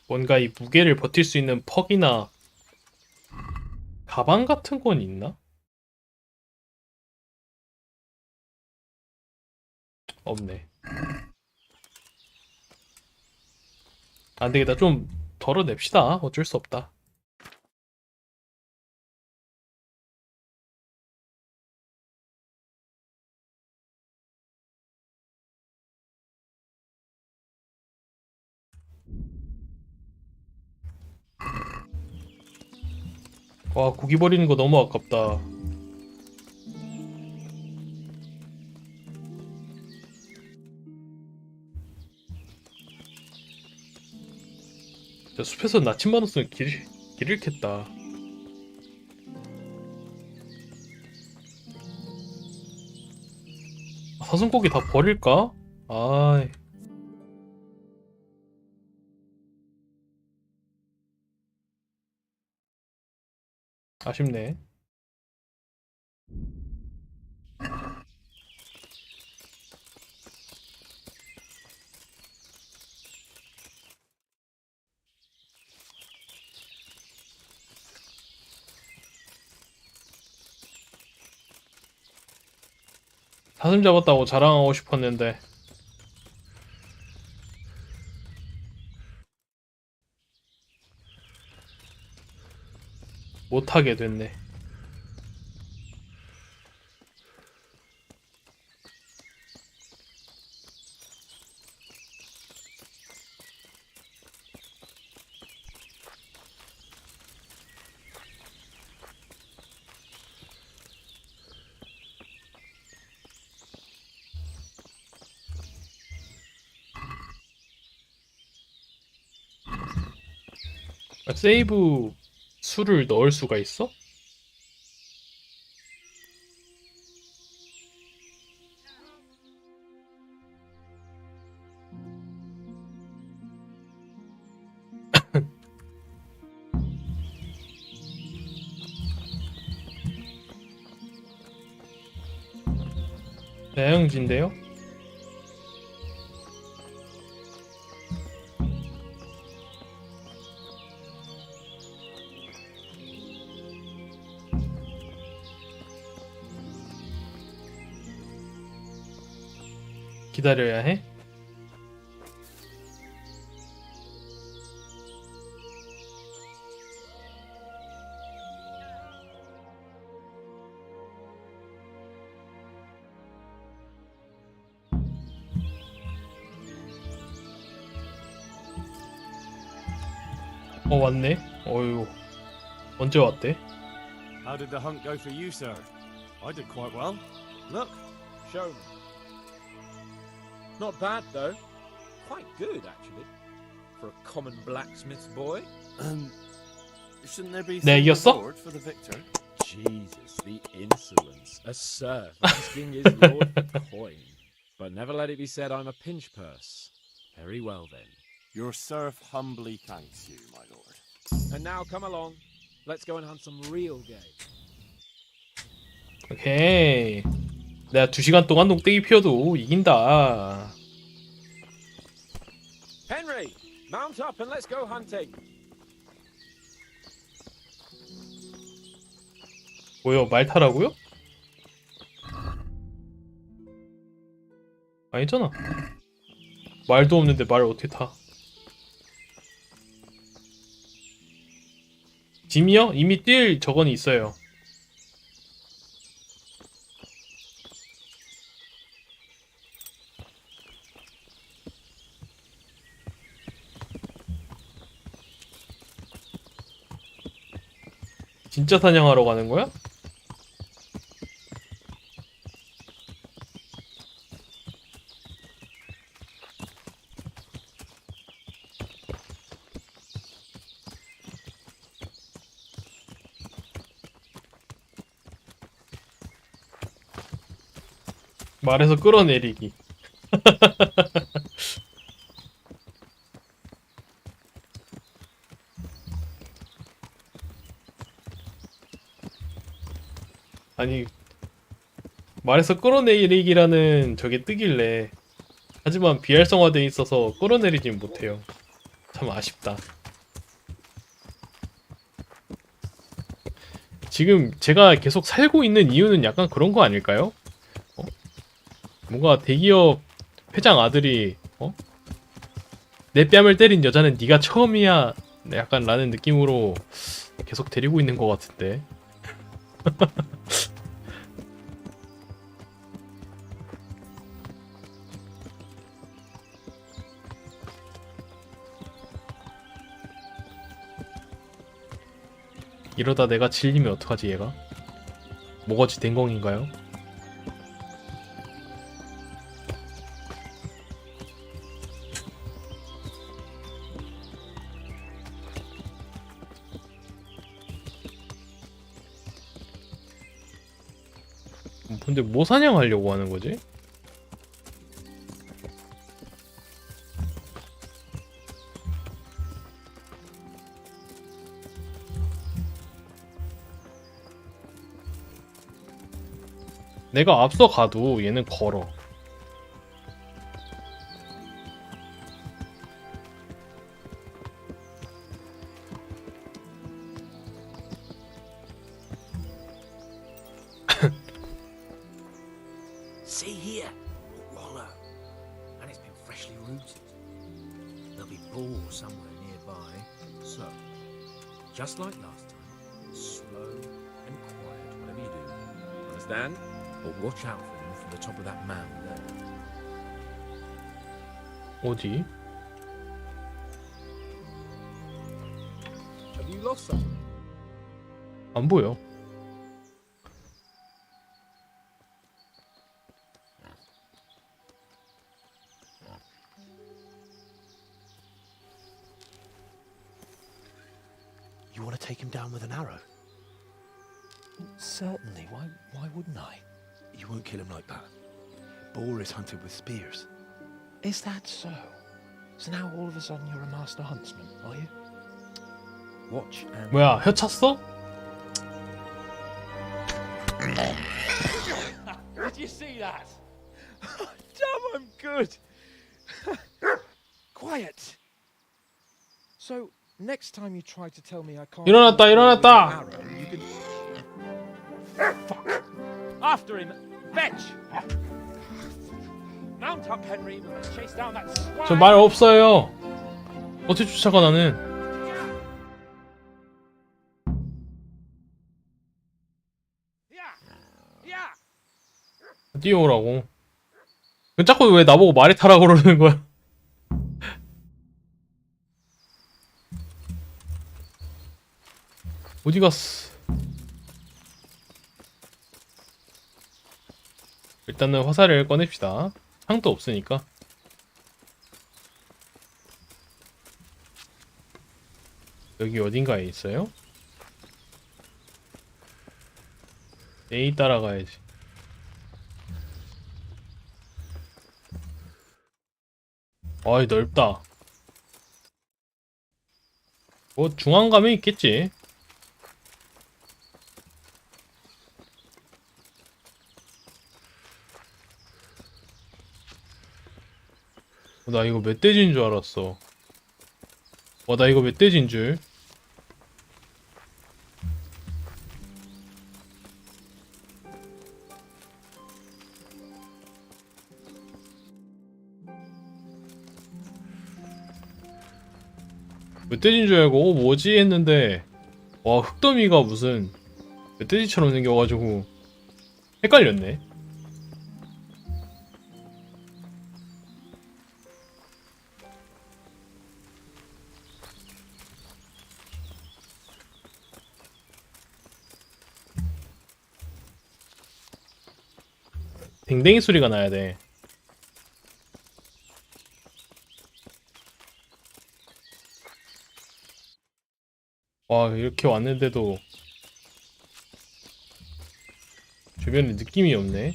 뭔가 이 무게를 버틸 수 있는 퍽이나 가방 같은 건 있나? 없네. 안 되겠다. 좀 덜어냅시다. 어쩔 수 없다. 와, 고기 버리는 거 너무 아깝다. 진짜 숲에서 나침반 없으면 길 잃겠다. 사슴고기 다 버릴까? 아이. 아쉽네. 사슴 잡았다고 자랑하고 싶었는데 못하게 됐네. 세이브 수를 넣을 수가 있어? 대형진데요? 기다려야 해? 왔네? 어휴, 언제 왔대? How did the hunt go for you, sir? I did quite well. Look. Show me. Not bad, though. quite good, actually, for a common blacksmith's boy. Shouldn't there be 네, some 이겼어? reward for the victor? Jesus, the insolence. A serf asking his lord for coin. But never let it be said I'm a pinch purse. Very well, then. Your serf humbly thanks you, my lord. And now come along. Let's go and hunt some real game. 오케이. 내가 2시간 동안 농땡이 피워도 이긴다. Henry, mount up and let's go hunting. 뭐요? 말 타라고요? 아니잖아. 말도 없는데 말을 어떻게 타? 짐이요? 이미 뛸 저건 있어요. 진짜 사냥하러 가는 거야? 말에서 끌어내리기. 아니, 말에서 끌어내리기라는 저게 뜨길래. 하지만 비활성화되어 있어서 끌어내리진 못해요. 참 아쉽다. 지금 제가 계속 살고 있는 이유는 약간 그런 거 아닐까요? 뭔가 대기업 회장 아들이 내 뺨을 때린 여자는 네가 처음이야, 약간 라는 느낌으로 계속 데리고 있는 것 같은데. 이러다 내가 질리면 어떡하지 얘가? 뭐가지 댕공인가요? 근데 뭐 사냥하려고 하는 거지? 내가 앞서 가도 얘는 걸어. See here, a wallow, and it's been freshly rooted. There'll be balls somewhere nearby, so just like last time, slow and quiet, whatever you do. Understand? But watch out for them from the top of that mound there. 어디? Have you lost something? 안 보여. You want to take him down with an arrow? Certainly. Why wouldn't I? You won't kill him like that. Boar is hunted with spears. Is that so? So now all of a sudden you're a master huntsman, are you? Watch and... 뭐야, 혀 찼어? Did you see that? Damn, I'm good. Quiet. So next time you try to tell me I can't... 일어났다, 일어났다. You can... Fuck. After him, fetch. Mount up, Henry. Let's chase down that swine. 저 말 없어요. 어떻게 쫓아가 나는? 뛰어오라고. 자꾸 왜 나보고 말이 타라고 그러는 거야? 어디 갔어? 일단은 화살을 꺼냅시다. 창도 없으니까. 여기 어딘가에 있어요? A 따라가야지. 어이, 넓다. 뭐 중앙 가면 있겠지. 나 이거 멧돼지인 줄 알았어. 나 이거 멧돼지인 줄. 멧돼지인 줄 알고 뭐지 했는데 와, 흑더미가 무슨 멧돼지처럼 생겨가지고 헷갈렸네. 댕댕이 소리가 나야 돼. 와, 이렇게 왔는데도 주변에 느낌이 없네.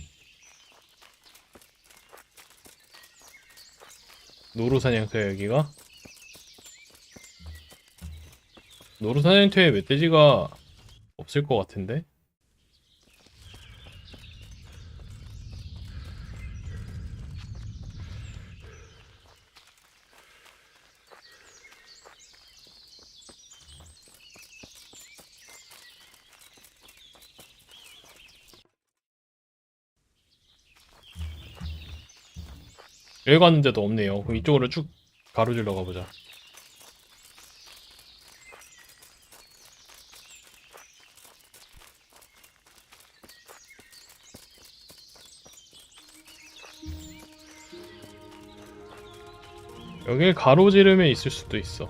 노루사냥터야 여기가? 노루사냥터에 멧돼지가 없을 것 같은데? 여기 갔는데도 없네요. 그럼 이쪽으로 쭉 가로질러 가보자. 여길 가로지름에 있을 수도 있어.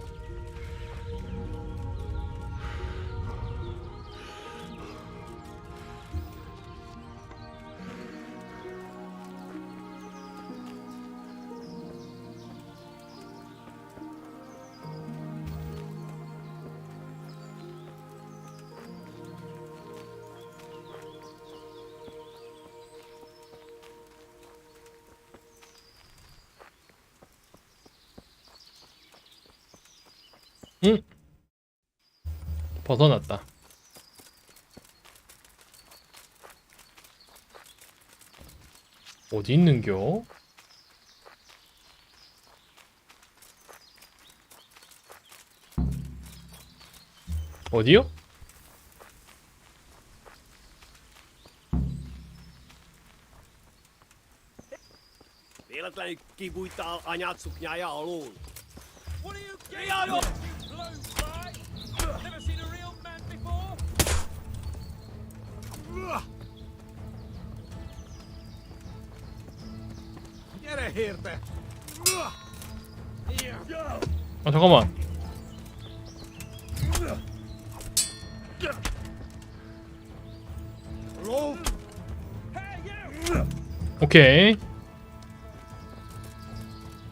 응? 벗어났다. 어디 있는겨? 어디요? Vielä tällainen kivuittaa ajatsuk ja aluun. What are you getting on? You blue fly? Never seen a real man before? Get a here there. 아, 잠깐만. 오케이.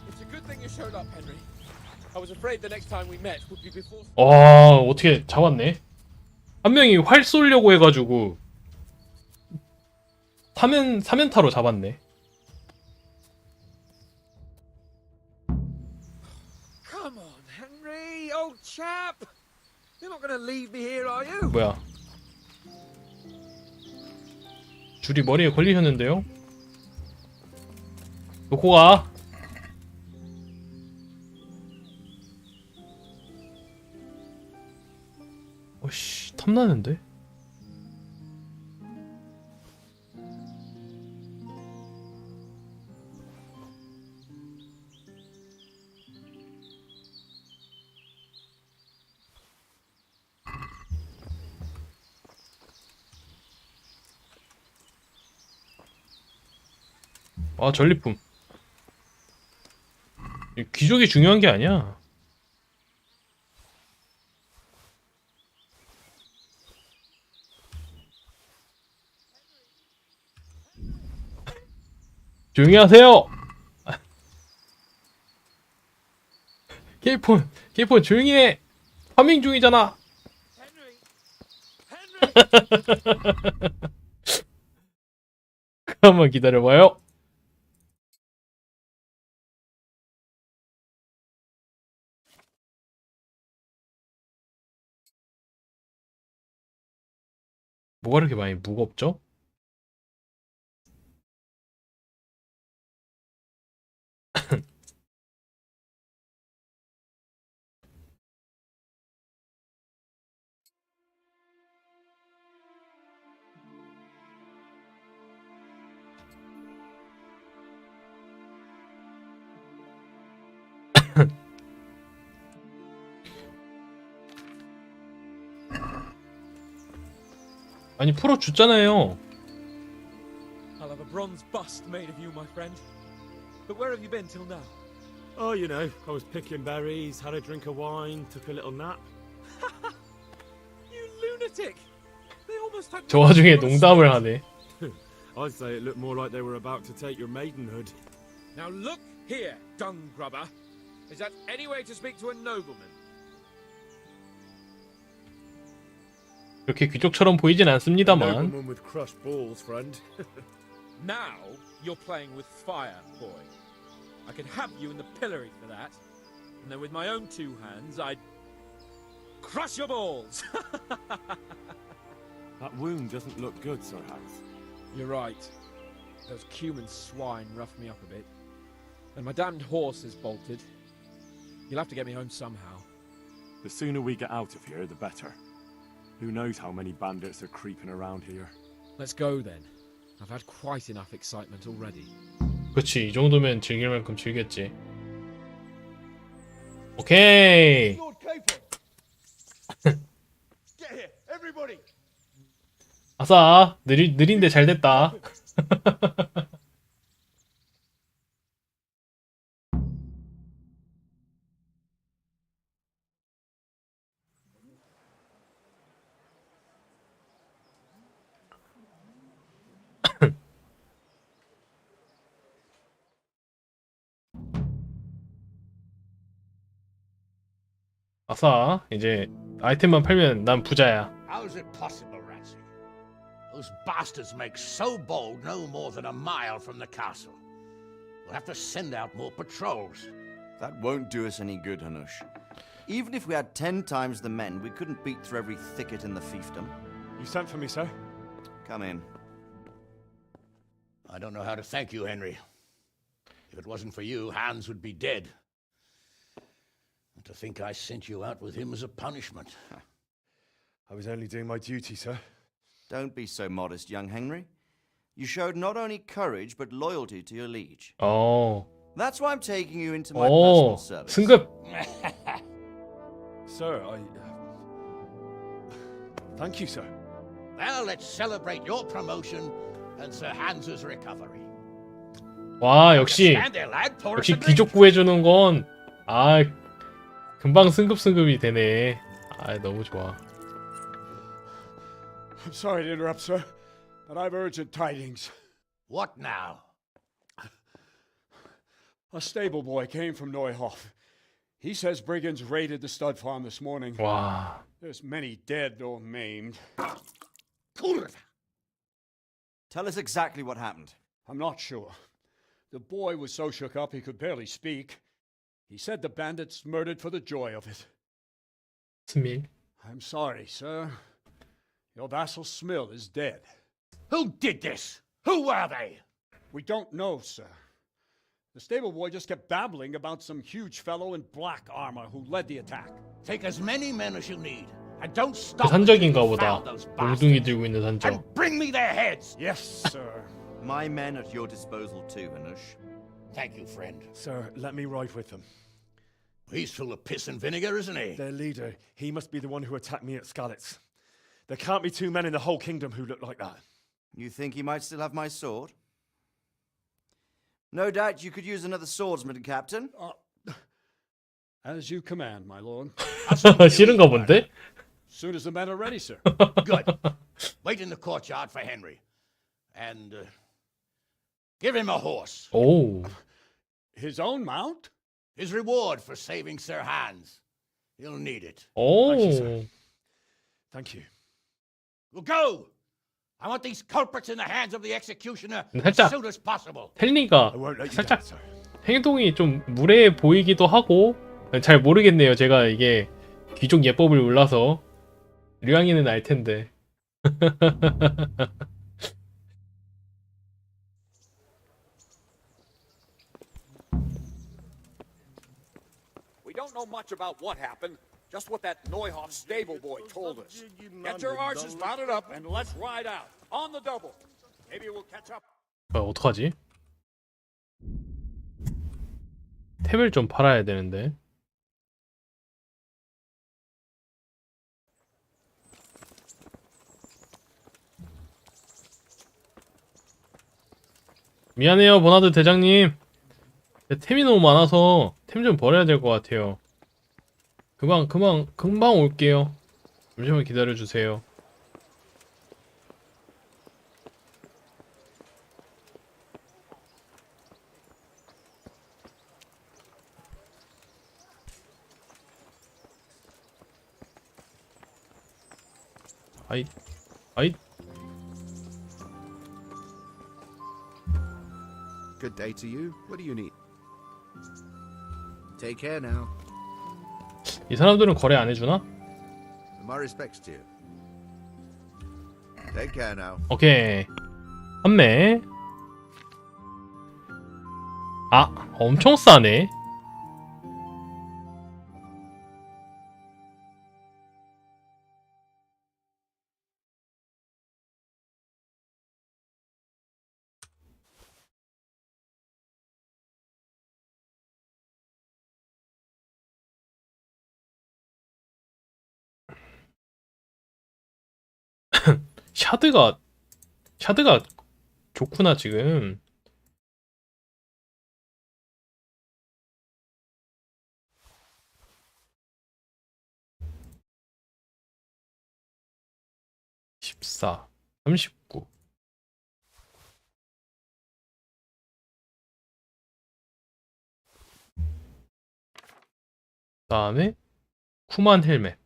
It's a good thing you showed up, Henry. I was afraid the next time we met would be before. 와, 어떻게 잡았네. 한 명이 활 쏘려고 해가지고 사면타로 잡았네. Come on, Henry, old chap. You're not going to leave me here, are you? 뭐야? 줄이 머리에 걸리셨는데요? 놓고 가. 어씨, 탐나는데? 아, 전리품. 귀족이 중요한 게 아니야. 조용히 하세요. 케이폰 조용히 해. 파밍 중이잖아. 한번 기다려봐요. 뭐가 이렇게 많이 무겁죠? 아니 풀어줬잖아요. I'll have a bronze bust made of you, my friend. But where have you been till now? Oh, you know, I was picking berries, had a drink of wine, took a little nap. You lunatic! They almost had 저 와중에 농담을 하네. I'd say it looked more like they were about to take your maidenhood. Now look here, dung grubber. Is that any way to speak to a nobleman? 그렇게 귀족처럼 보이진 않습니다만. Nobleman with crushed balls, friend. Now you're playing with fire, boy. I could have you in the pillory for that. And then with my own two hands, I'd crush your balls. That wound doesn't look good, Sir Hans. You're right. Those cumin swine roughed me up a bit. And my damned horse is bolted. You'll have to get me home somehow. The sooner we get out of here, the better. Who knows how many bandits are creeping around here. Let's go then. I've had quite enough excitement already. 그렇지, 이 정도면 즐길 만큼 즐겼지. 오케이. Lord Caper. Get here, everybody. 아싸, 느린데 잘 됐다. 아싸, 이제 아이템만 팔면 난 부자야. How's it possible, Ratsy? Those bastards make so bold no more than a mile from the castle. We'll have to send out more patrols. That won't do us any good, Hanush. Even if we had 10 times the men, we couldn't beat through every thicket in the fiefdom. You sent for me, sir? Come in. I don't know how to thank you, Henry. If it wasn't for you, Hans would be dead. And to think I sent you out with him as a punishment. I was only doing my duty, sir. Don't be so modest, young Henry. You showed not only courage, but loyalty to your liege. 어. That's why I'm taking you into my personal 오, service. 승급. Sir, Thank you, sir. Well, let's celebrate your promotion and Sir Hans's recovery. 와, 역시 Stand there, lad. Pour us a drink. 귀족 구해주는 건 금방 승급이 되네. 너무 좋아. I'm sorry to interrupt, sir, but I've urgent tidings. What now? A stable boy came from Neuhof. He says brigands raided the stud farm this morning. 와. There's many dead or maimed. Tell us exactly what happened. I'm not sure. The boy was so shook up he could barely speak. He said the bandits murdered for the joy of it. 스밀. I'm sorry, sir. Your vassal Smill is dead. Who did this? Who were they? We don't know, sir. The stable boy just kept babbling about some huge fellow in black armor who led the attack. Take as many men as you need, and don't 그 stop 산적인가 until you 보다. found those bastards. 몽둥이 들고 있는 산적. And bring me their heads. Yes, sir. My men at your disposal too, Hanush. Thank you, friend. Sir, let me ride with them. He's full of piss and vinegar, isn't he? Their leader, he must be the one who attacked me at Skalitz. There can't be two men in the whole kingdom who look like that. You think he might still have my sword? No doubt you could use another swordsman, Captain. As you command, my lord. 싫은가 본데? Soon as the men are ready, sir. Good. Wait in the courtyard for Henry. And give him a horse. 오. His own mount? His reward for saving Sir Hans. He'll need it. Thank you, 오. sir. Thank you. Well, go! I want these culprits in the hands of the executioner as 살짝 soon as possible. 텔리가 I won't let you 살짝 down, sir. 행동이 좀 무례해 보이기도 하고 잘 모르겠네요. 제가 이게 귀족 예법을 몰라서 류양이는 알 텐데. We don't know much about what happened, just what that Neuhoff stable boy told us. Get your horses mounted up and let's ride out. On the double. Maybe we'll catch up. 어떡하지? 템을 좀 팔아야 되는데. 미안해요, 버나드 대장님. 템이 너무 많아서 템 좀 버려야 될 것 같아요. 금방 올게요. 잠시만 기다려주세요. 아이. Good day to you. What do you need? Take care now. 이 사람들은 거래 안 해주나? My respects to you. Take care now. 오케이. 판매. 아, 엄청 싸네. 샤드가 좋구나 지금. (14) 39 그다음에 쿠만 헬멧.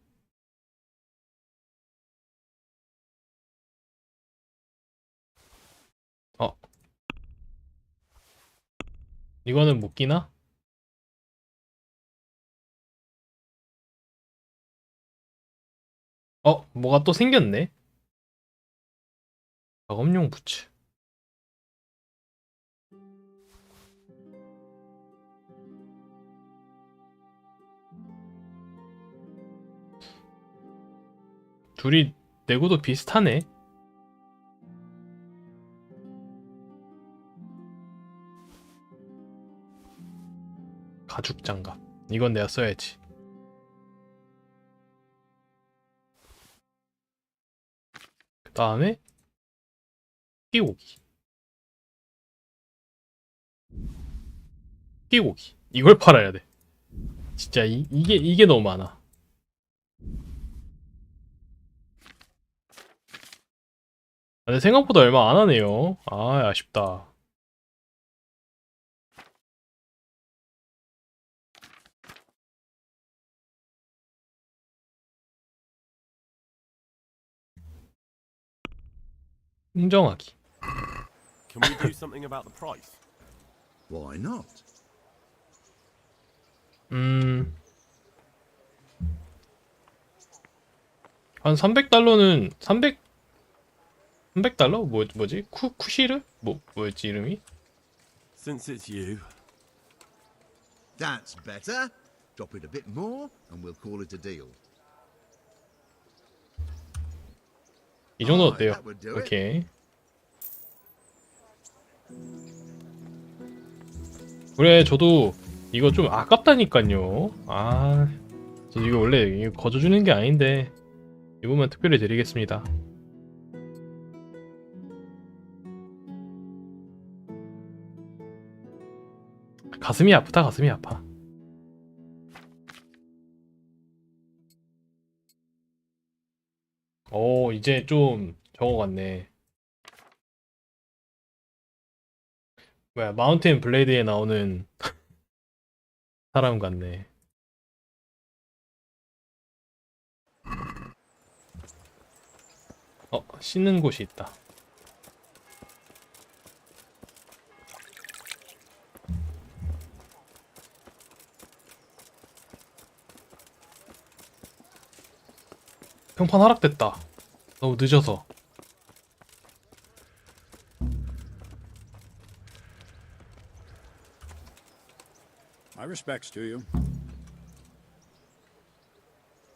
이거는 못 끼나? 뭐가 또 생겼네. 작업용 부츠. 둘이 내구도 비슷하네. 가죽 장갑. 이건 내가 써야지. 그 다음에 끼고기. 이걸 팔아야 돼. 진짜 이게 너무 많아. 근데 생각보다 얼마 안 하네요. 아, 아쉽다. 흥정하기. Can we do something about the price? Why not? 한 300달러는 300달러? 뭐지? 쿠시르? 뭐였지 이름이? Since it's you. That's better. Drop it a bit more and we'll call it a deal. 이 정도 어때요? 오케이. 그래, 저도 이거 좀 아깝다니까요. 저 이거 원래 이거 거저주는 게 아닌데 이번만 특별히 드리겠습니다. 가슴이 아프다, 가슴이 아파. 이제 좀 저거 같네. 뭐야, 마운틴 블레이드에 나오는 사람 같네. 씻는 곳이 있다. 평판 하락됐다. 너무 늦어서. My respects to you.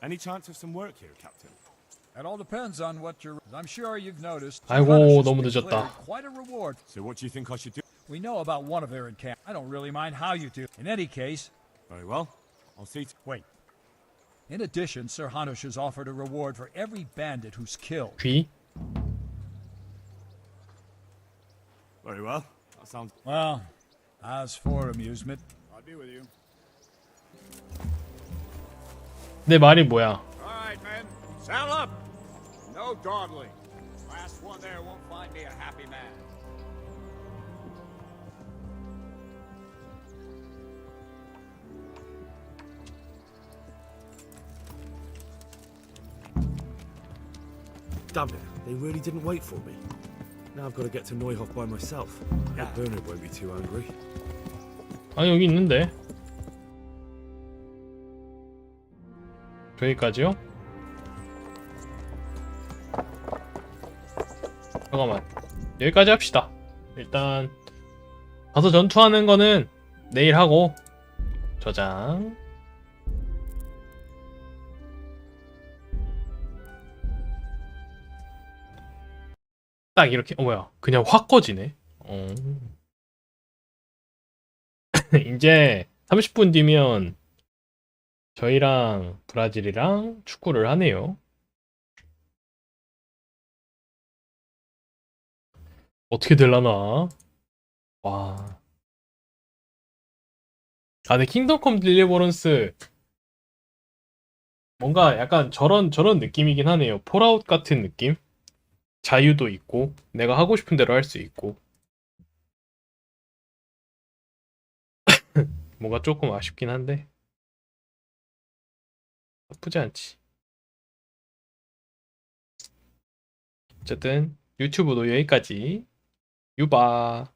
Any chance of some work here, Captain? It all depends on what you're. I'm sure you've noticed. 아이고, 너무 늦었다. Quite a reward. So what do you think I should do? We know about one of their encampments. I don't really mind how you do. In any case. Very well. I'll see. Wait. In addition, Sir Hanush has offered a reward for every bandit who's killed. 귀? Very well. That sounds. Well, as for amusement, I'll be with you. 내 말이 뭐야? All right, men, saddle up. No dawdling. Last one there won't find me a happy man. Damn it, they really didn't wait for me. Now I've got to get to Neuhof by myself. That Bernard won't be too angry. 아, 여기 있는데. 저기까지요? 잠깐만. 여기까지 합시다. 일단 가서 전투하는 거는 내일 하고. 저장. 딱 이렇게. 뭐야, 그냥 확 꺼지네. 이제 30분 뒤면 저희랑 브라질이랑 축구를 하네요. 어떻게 될라나? 와. 아, 근데 킹덤 컴 딜리버런스 뭔가 약간 저런 느낌이긴 하네요. 폴아웃 같은 느낌? 자유도 있고 내가 하고 싶은 대로 할 수 있고. 뭔가 조금 아쉽긴 한데 나쁘지 않지. 어쨌든 유튜브도 여기까지. 유바.